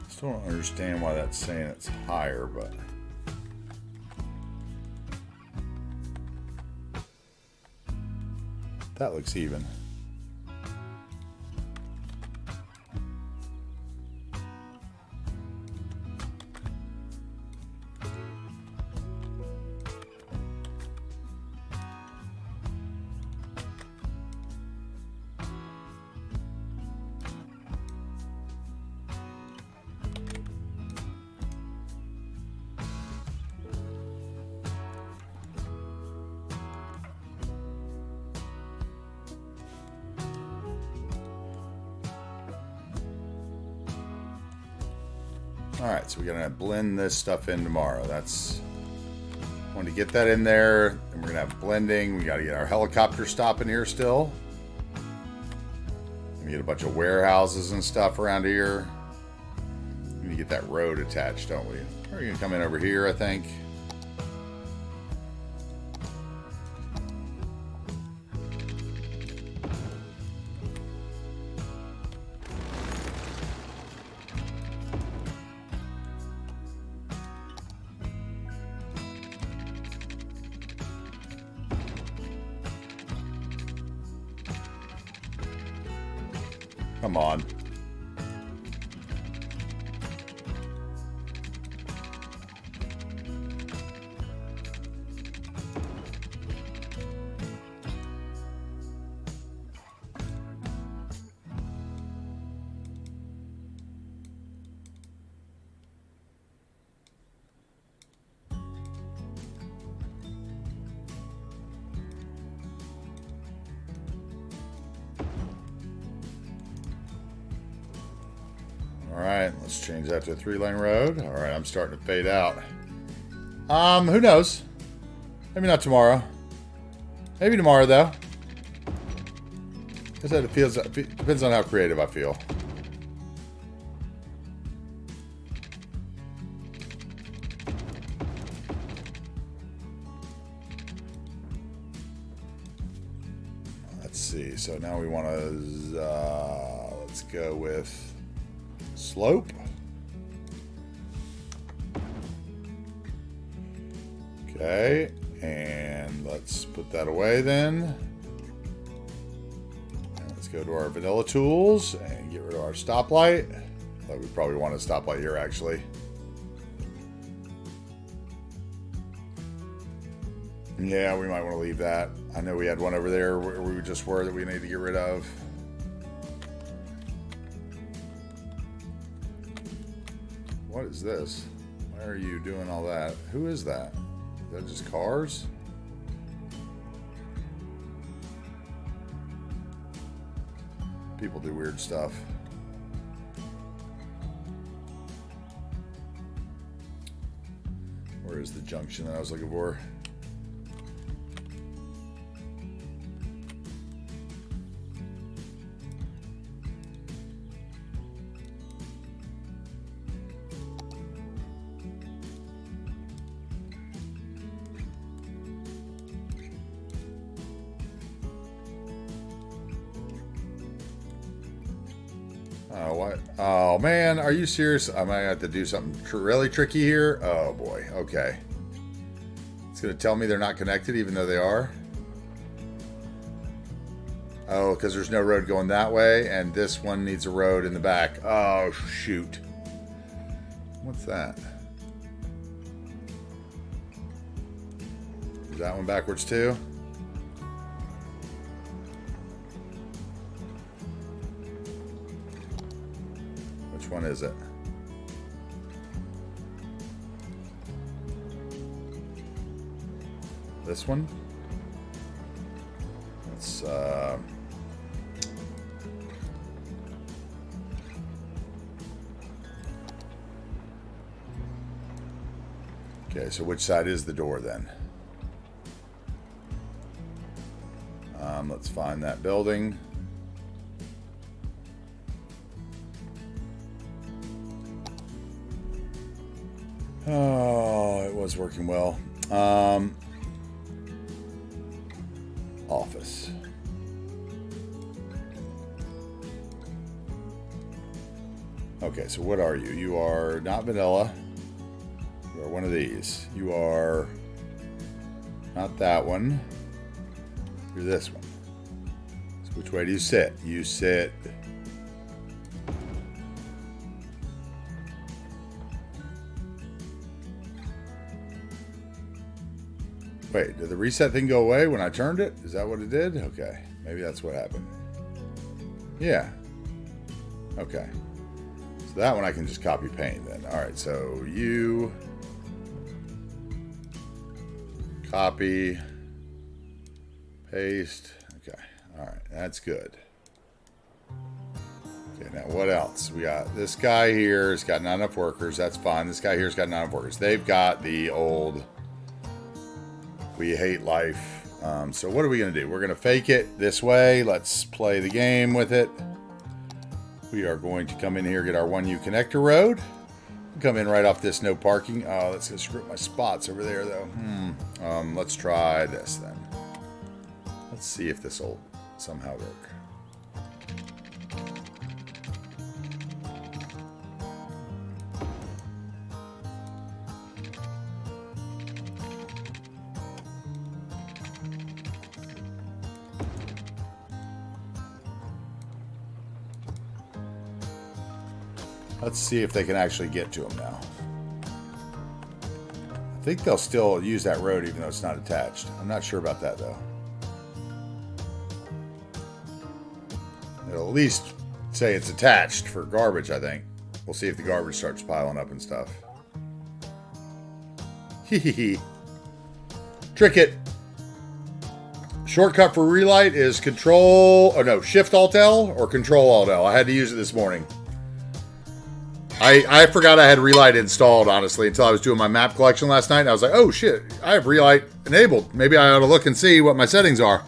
[SPEAKER 1] Still don't understand why that's saying it's higher, but that looks even. Alright, so we're going to blend this stuff in tomorrow. That's... want to get that in there. And we're going to have blending. We got to get our helicopter stopping here still. We get a bunch of warehouses and stuff around here. We need to get that road attached, don't we? We're going to come in over here, I think. Come on. Alright, let's change that to a 3-lane road. Alright, I'm starting to fade out. Who knows? Maybe not tomorrow. Maybe tomorrow, though. I said it depends on how creative I feel. Let's see. So now we want to... let's go with... slope. Okay, and let's put that away then. And let's go to our vanilla tools and get rid of our stoplight. We probably want a stoplight here, actually. Yeah, we might want to leave that. I know we had one over there where we just were that we need to get rid of. What is this? Why are you doing all that? Who is that? Is that just cars? People do weird stuff. Where is the junction that I was looking for? Oh, what? Oh, man. Are you serious? I might have to do something really tricky here. Oh, boy. Okay. It's going to tell me they're not connected even though they are. Oh, because there's no road going that way, and this one needs a road in the back. Oh, shoot. What's that? Is that one backwards too? Which one is it? This one? Let's okay, so which side is the door then? Let's find that building. Oh, it was working well. Office. Okay, so what are you? You are not vanilla. You are one of these. You are not that one. You're this one. So which way do you sit? You sit... Wait, did the reset thing go away when I turned it? Is that what it did? Okay, maybe that's what happened. Yeah. Okay. So that one I can just copy paste then. All right, so you copy, paste. Okay, all right, that's good. Okay, now what else? We got this guy here has got not enough workers. That's fine. This guy here's got not enough workers. They've got the old... We hate life. So what are we going to do? We're going to fake it this way. Let's play the game with it. We are going to come in here, get our 1U connector road. Come in right off this no parking. Oh, let's go screw up my spots over there, though. Let's try this then. Let's see if this will somehow work. Let's see if they can actually get to them now. I think they'll still use that road even though it's not attached. I'm not sure about that though. It'll at least say it's attached for garbage, I think. We'll see if the garbage starts piling up and stuff. Hee. Trick it. Shortcut for relight is Shift Alt L or Control Alt L. I had to use it this morning. I forgot I had Relight installed, honestly, until I was doing my map collection last night. And I was like, oh, shit, I have Relight enabled. Maybe I ought to look and see what my settings are.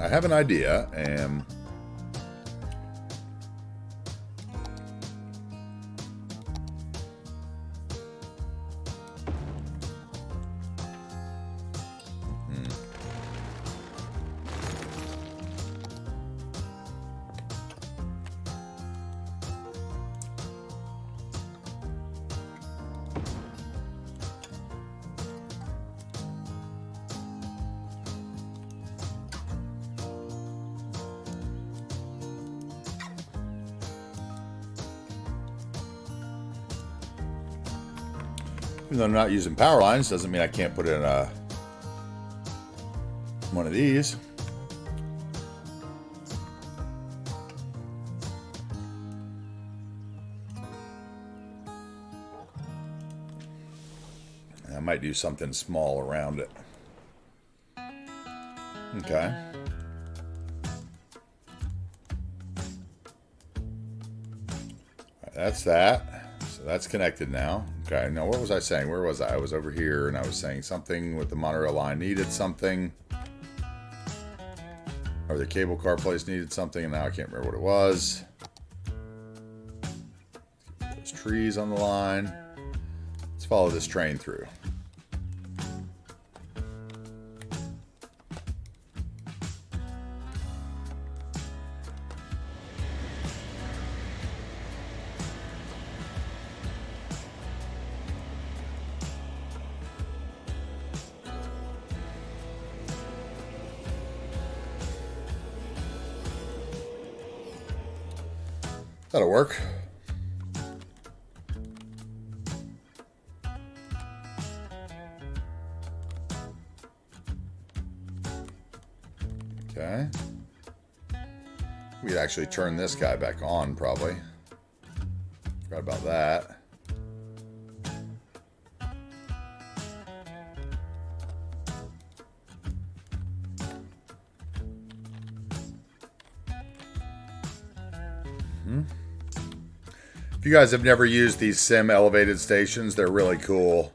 [SPEAKER 1] I have an idea, and even though I'm not using power lines, doesn't mean I can't put in one of these. And I might do something small around it. Okay. All right, that's that. So that's connected now. Okay, now what was I saying? Where was I? I was over here, and I was saying something with the monorail line needed something. Or the cable car place needed something, and now I can't remember what it was. Those trees on the line. Let's follow this train through. That'll work. Okay. We'd actually turn this guy back on, probably. Forgot about that. If you guys have never used these sim elevated stations, they're really cool.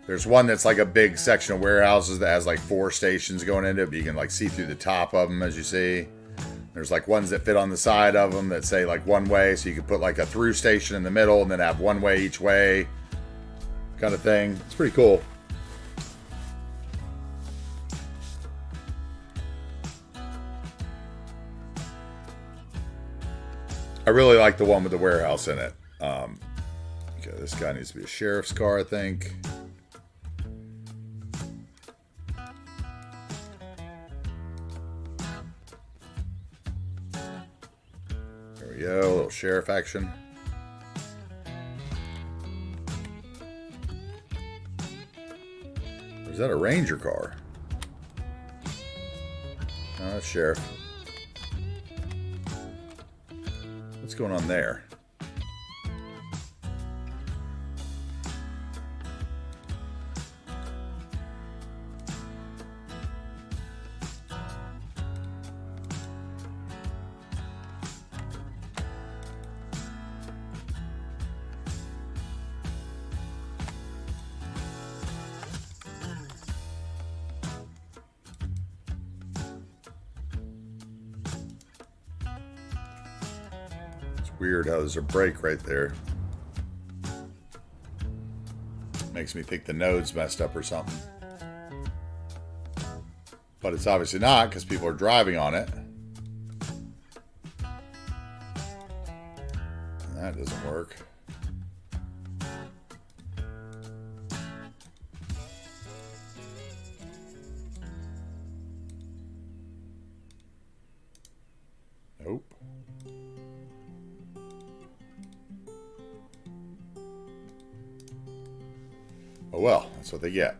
[SPEAKER 1] There's one that's like a big section of warehouses that has like 4 stations going into it, but you can like see through the top of them, as you see. There's like ones that fit on the side of them that say like one way, so you could put like a through station in the middle and then have one way each way kind of thing. It's pretty cool. I really like the one with the warehouse in it. Okay, this guy needs to be a sheriff's car, I think. There we go, a little sheriff action. Or is that a ranger car? No, that's sheriff. What's going on there? Weird how there's a break right there. Makes me think the node's messed up or something. But it's obviously not, because people are driving on it. And that doesn't work. Nope. Oh well, that's what they get.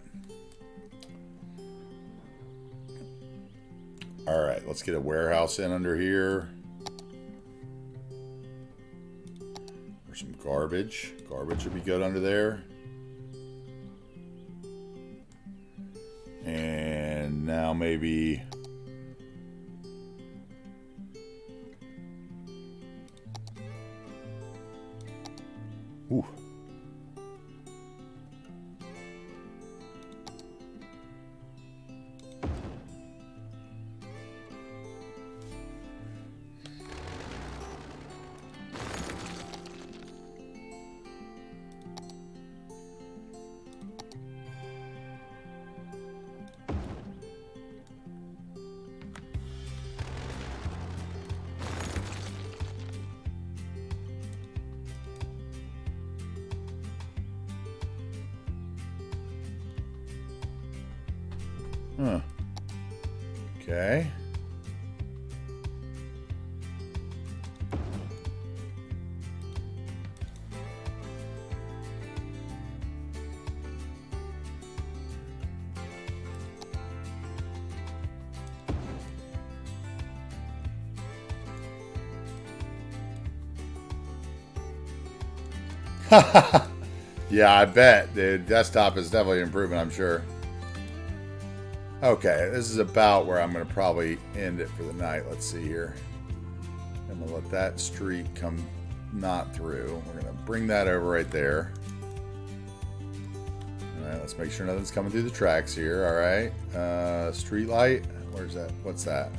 [SPEAKER 1] Alright, let's get a warehouse in under here. Or some garbage. Garbage would be good under there. And now maybe... Ooh. Huh. Okay. Yeah, I bet, dude. Desktop is definitely improving, I'm sure. Okay, this is about where I'm going to probably end it for the night. Let's see here. I'm going to let that street come not through. We're going to bring that over right there. All right, let's make sure nothing's coming through the tracks here. All right. Street light. Where's that? What's that?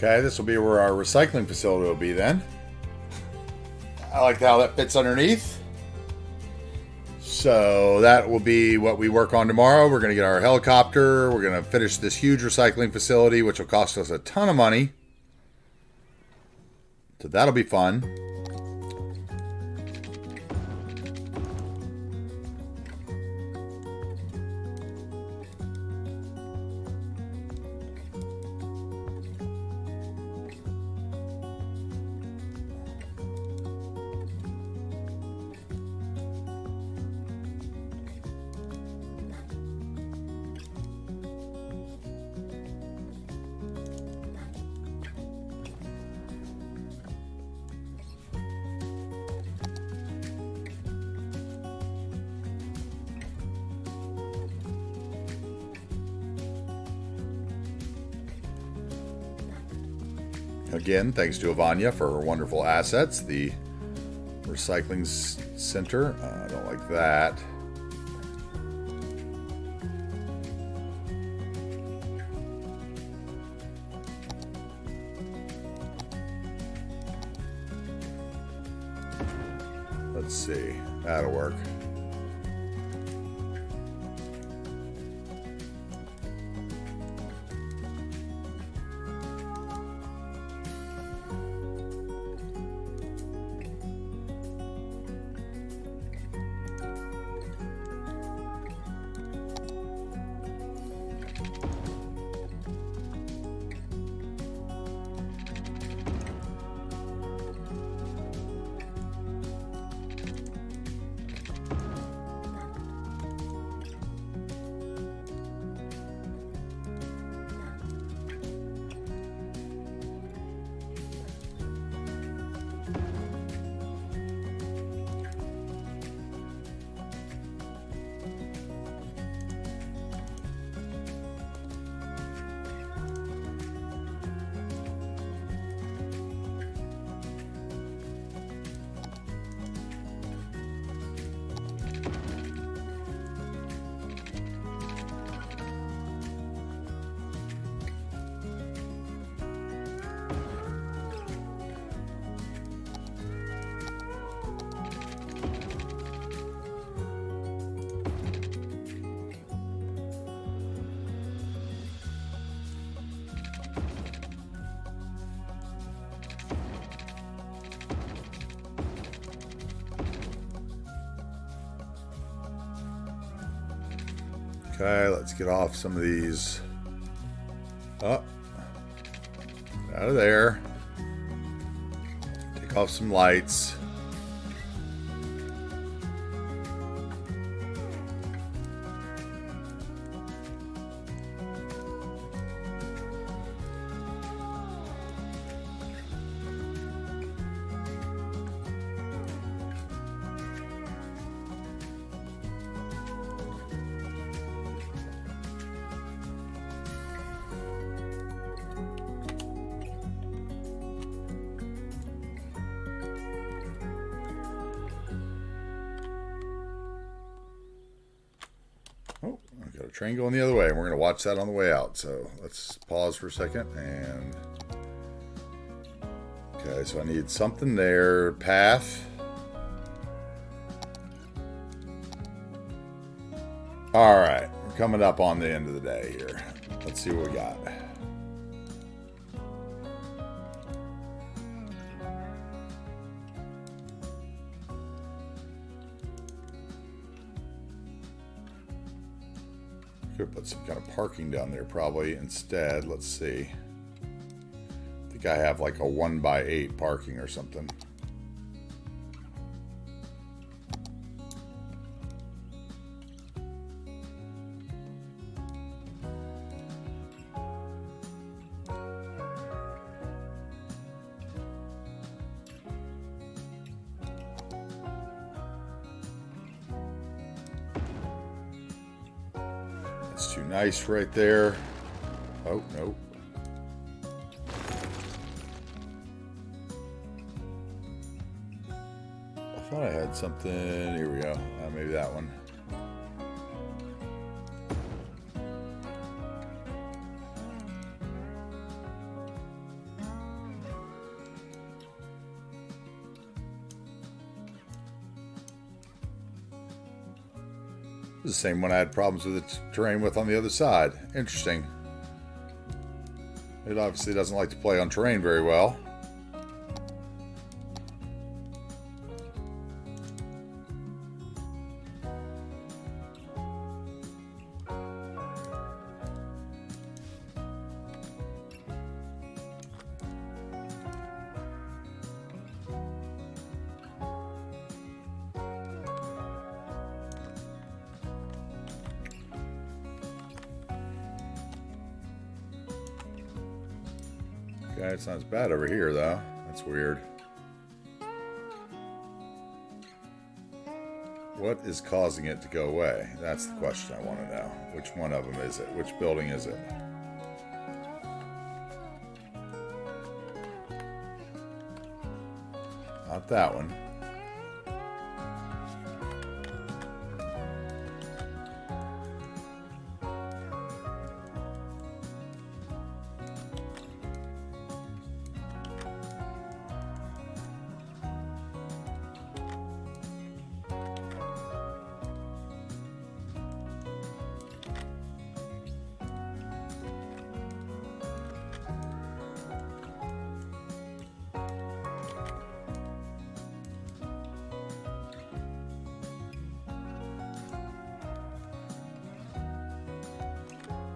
[SPEAKER 1] Okay, this will be where our recycling facility will be then. I like how that fits underneath. So that will be what we work on tomorrow. We're going to get our helicopter. We're going to finish this huge recycling facility, which will cost us a ton of money. So that'll be fun. Again, thanks to Ivania for her wonderful assets. The recycling center. I don't like that. Let's see. That'll work. Okay, let's get off some of these. Up. Out of there. Take off some lights. Train going the other way, and we're going to watch that on the way out. So let's pause for a second and Okay, so I need something there. Path. Alright, we're coming up on the end of the day here. Let's see what we got. Could put some kind of parking down there probably instead. Let's see. I think I have like a 1x8 parking or something. It's too nice right there. Oh, nope. I thought I had something. Here we go. Maybe that one. This is the same one I had problems with the terrain with on the other side. Interesting. It obviously doesn't like to play on terrain very well. Okay, it's not as bad over here, though. That's weird. What is causing it to go away? That's the question I want to know. Which one of them is it? Which building is it? Not that one.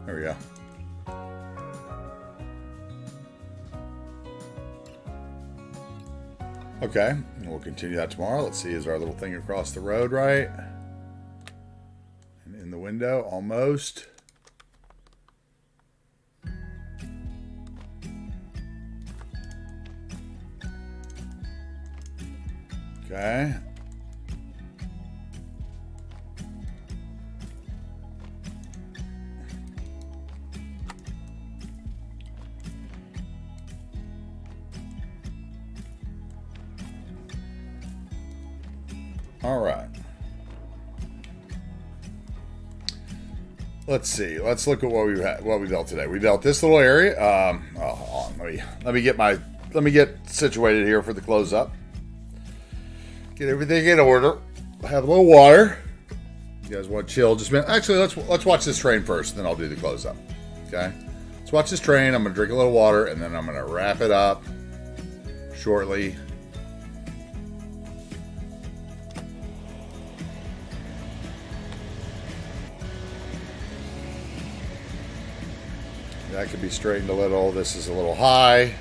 [SPEAKER 1] There we go. Okay, and we'll continue that tomorrow. Let's see, is our little thing across the road right? And in the window, almost. Okay. All right. Let's see. Let's look at what we built today. We built this little area. Hold on. Let me get situated here for the close up. Get everything in order. Have a little water. You guys want to chill just a minute? Actually, let's watch this train first, and then I'll do the close up. Okay. Let's watch this train. I'm gonna drink a little water, and then I'm gonna wrap it up shortly. That could be straightened a little. This is a little high.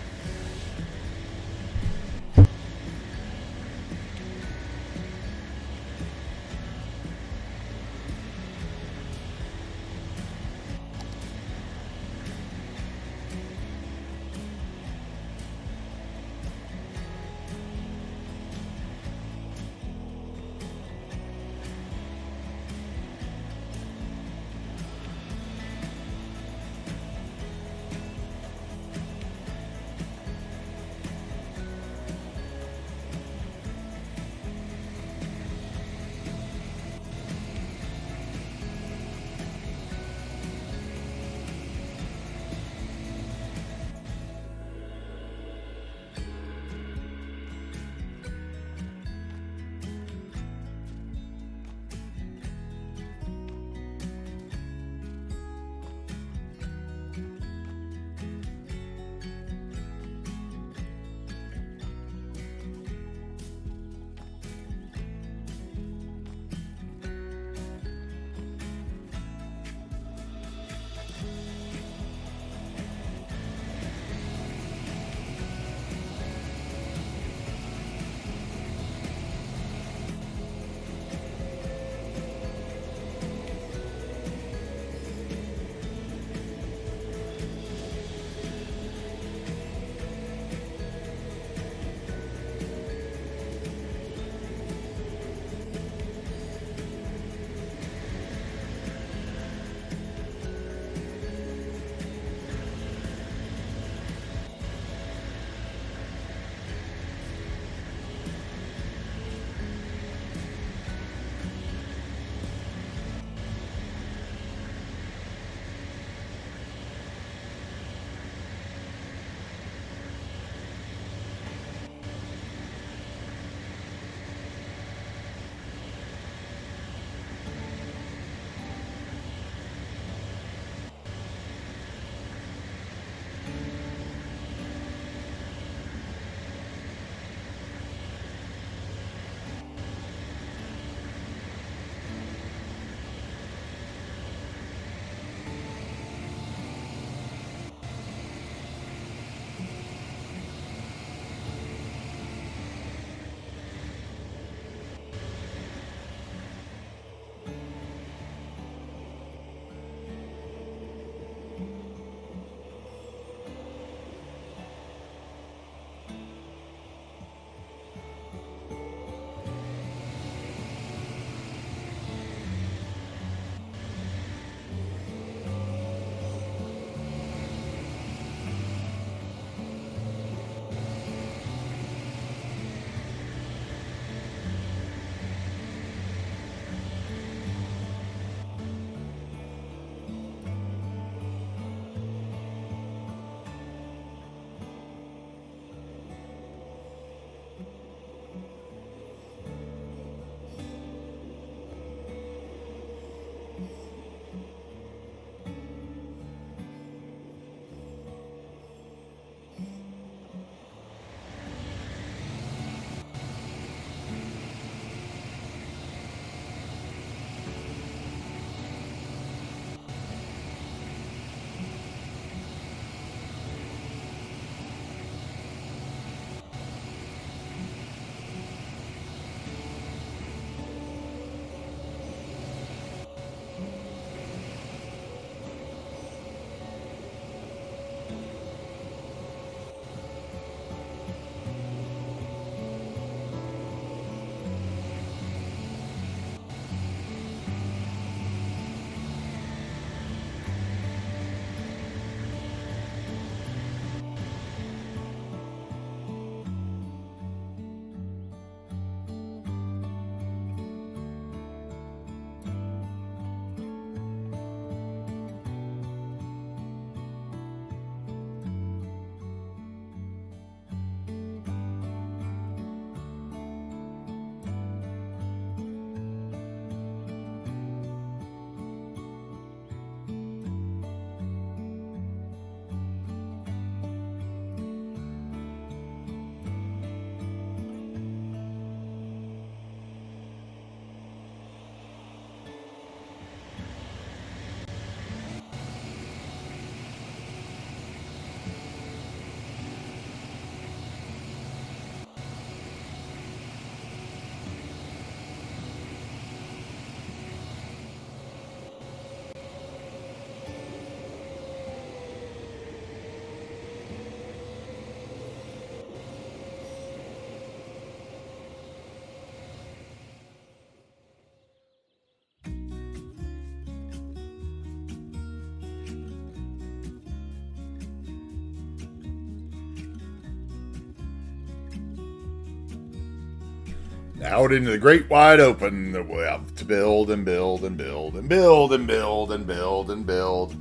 [SPEAKER 1] out into the great wide open that we have to build and build and build and build and build and build and build.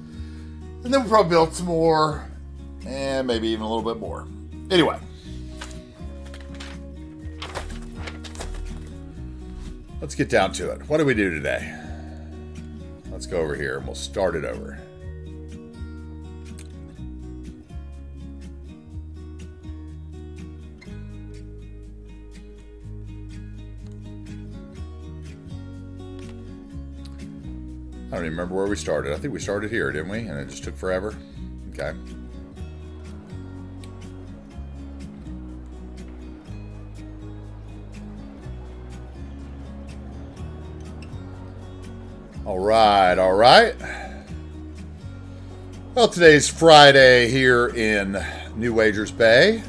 [SPEAKER 1] And then we'll probably build some more and maybe even a little bit more. Anyway. Let's get down to it. What do we do today? Let's go over here and we'll start it over. I don't even remember where we started. I think we started here, didn't we? And it just took forever. Okay. All right, all right. Well, today's Friday here in New Wagers Bay.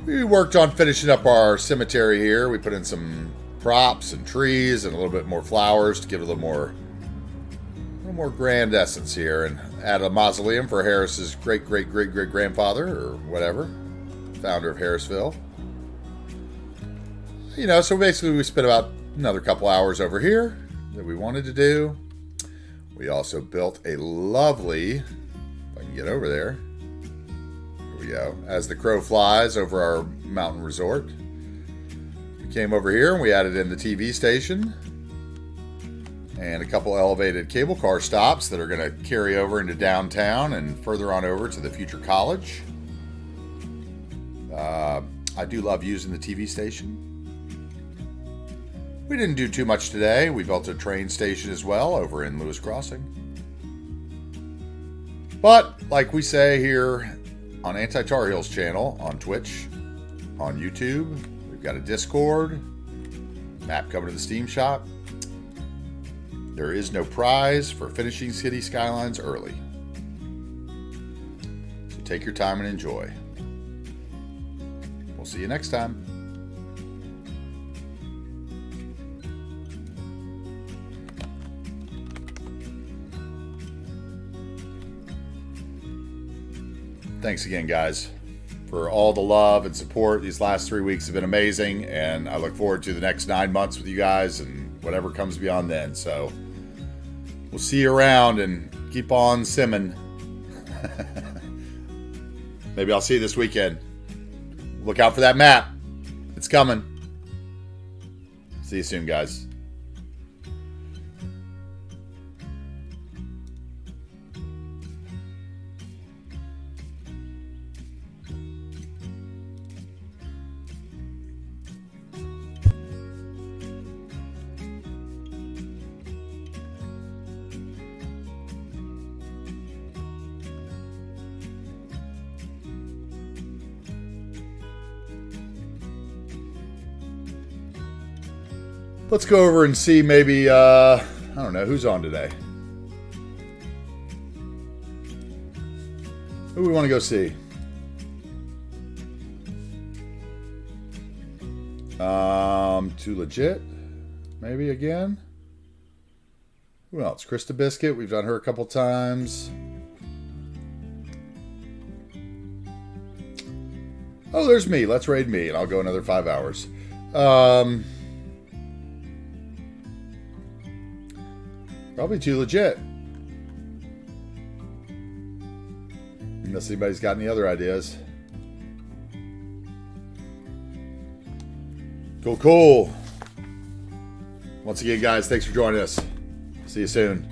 [SPEAKER 1] We worked on finishing up our cemetery here. We put in some props and trees and a little bit more flowers to give it a little more grand essence here, and add a mausoleum for Harris's great-great-great-great-grandfather or whatever, founder of Harrisville. You know, so basically we spent about another couple hours over here that we wanted to do. We also built a lovely, if I can get over there, here we go, as the crow flies over our mountain resort. We came over here and we added in the TV station and a couple elevated cable car stops that are going to carry over into downtown and further on over to the future college. I do love using the TV station. We didn't do too much today. We built a train station as well over in Lewis Crossing. But, like we say here on AntiTarheel's channel, on Twitch, on YouTube, we've got a Discord, map coming to the Steam shop. There is no prize for finishing City Skylines early. So take your time and enjoy. We'll see you next time. Thanks again, guys, for all the love and support. These last 3 weeks have been amazing, and I look forward to the next 9 months with you guys and whatever comes beyond then. So we'll see you around and keep on simming. Maybe I'll see you this weekend. Look out for that map. It's coming. See you soon, guys. Let's go over and see maybe, I don't know, who's on today. Who we want to go see? Too Legit, maybe again. Who else? Krista Biscuit, we've done her a couple times. Oh, there's me. Let's raid me, and I'll go another 5 hours. Probably Too Legit. Unless anybody's got any other ideas. Cool. Once again, guys, thanks for joining us. See you soon.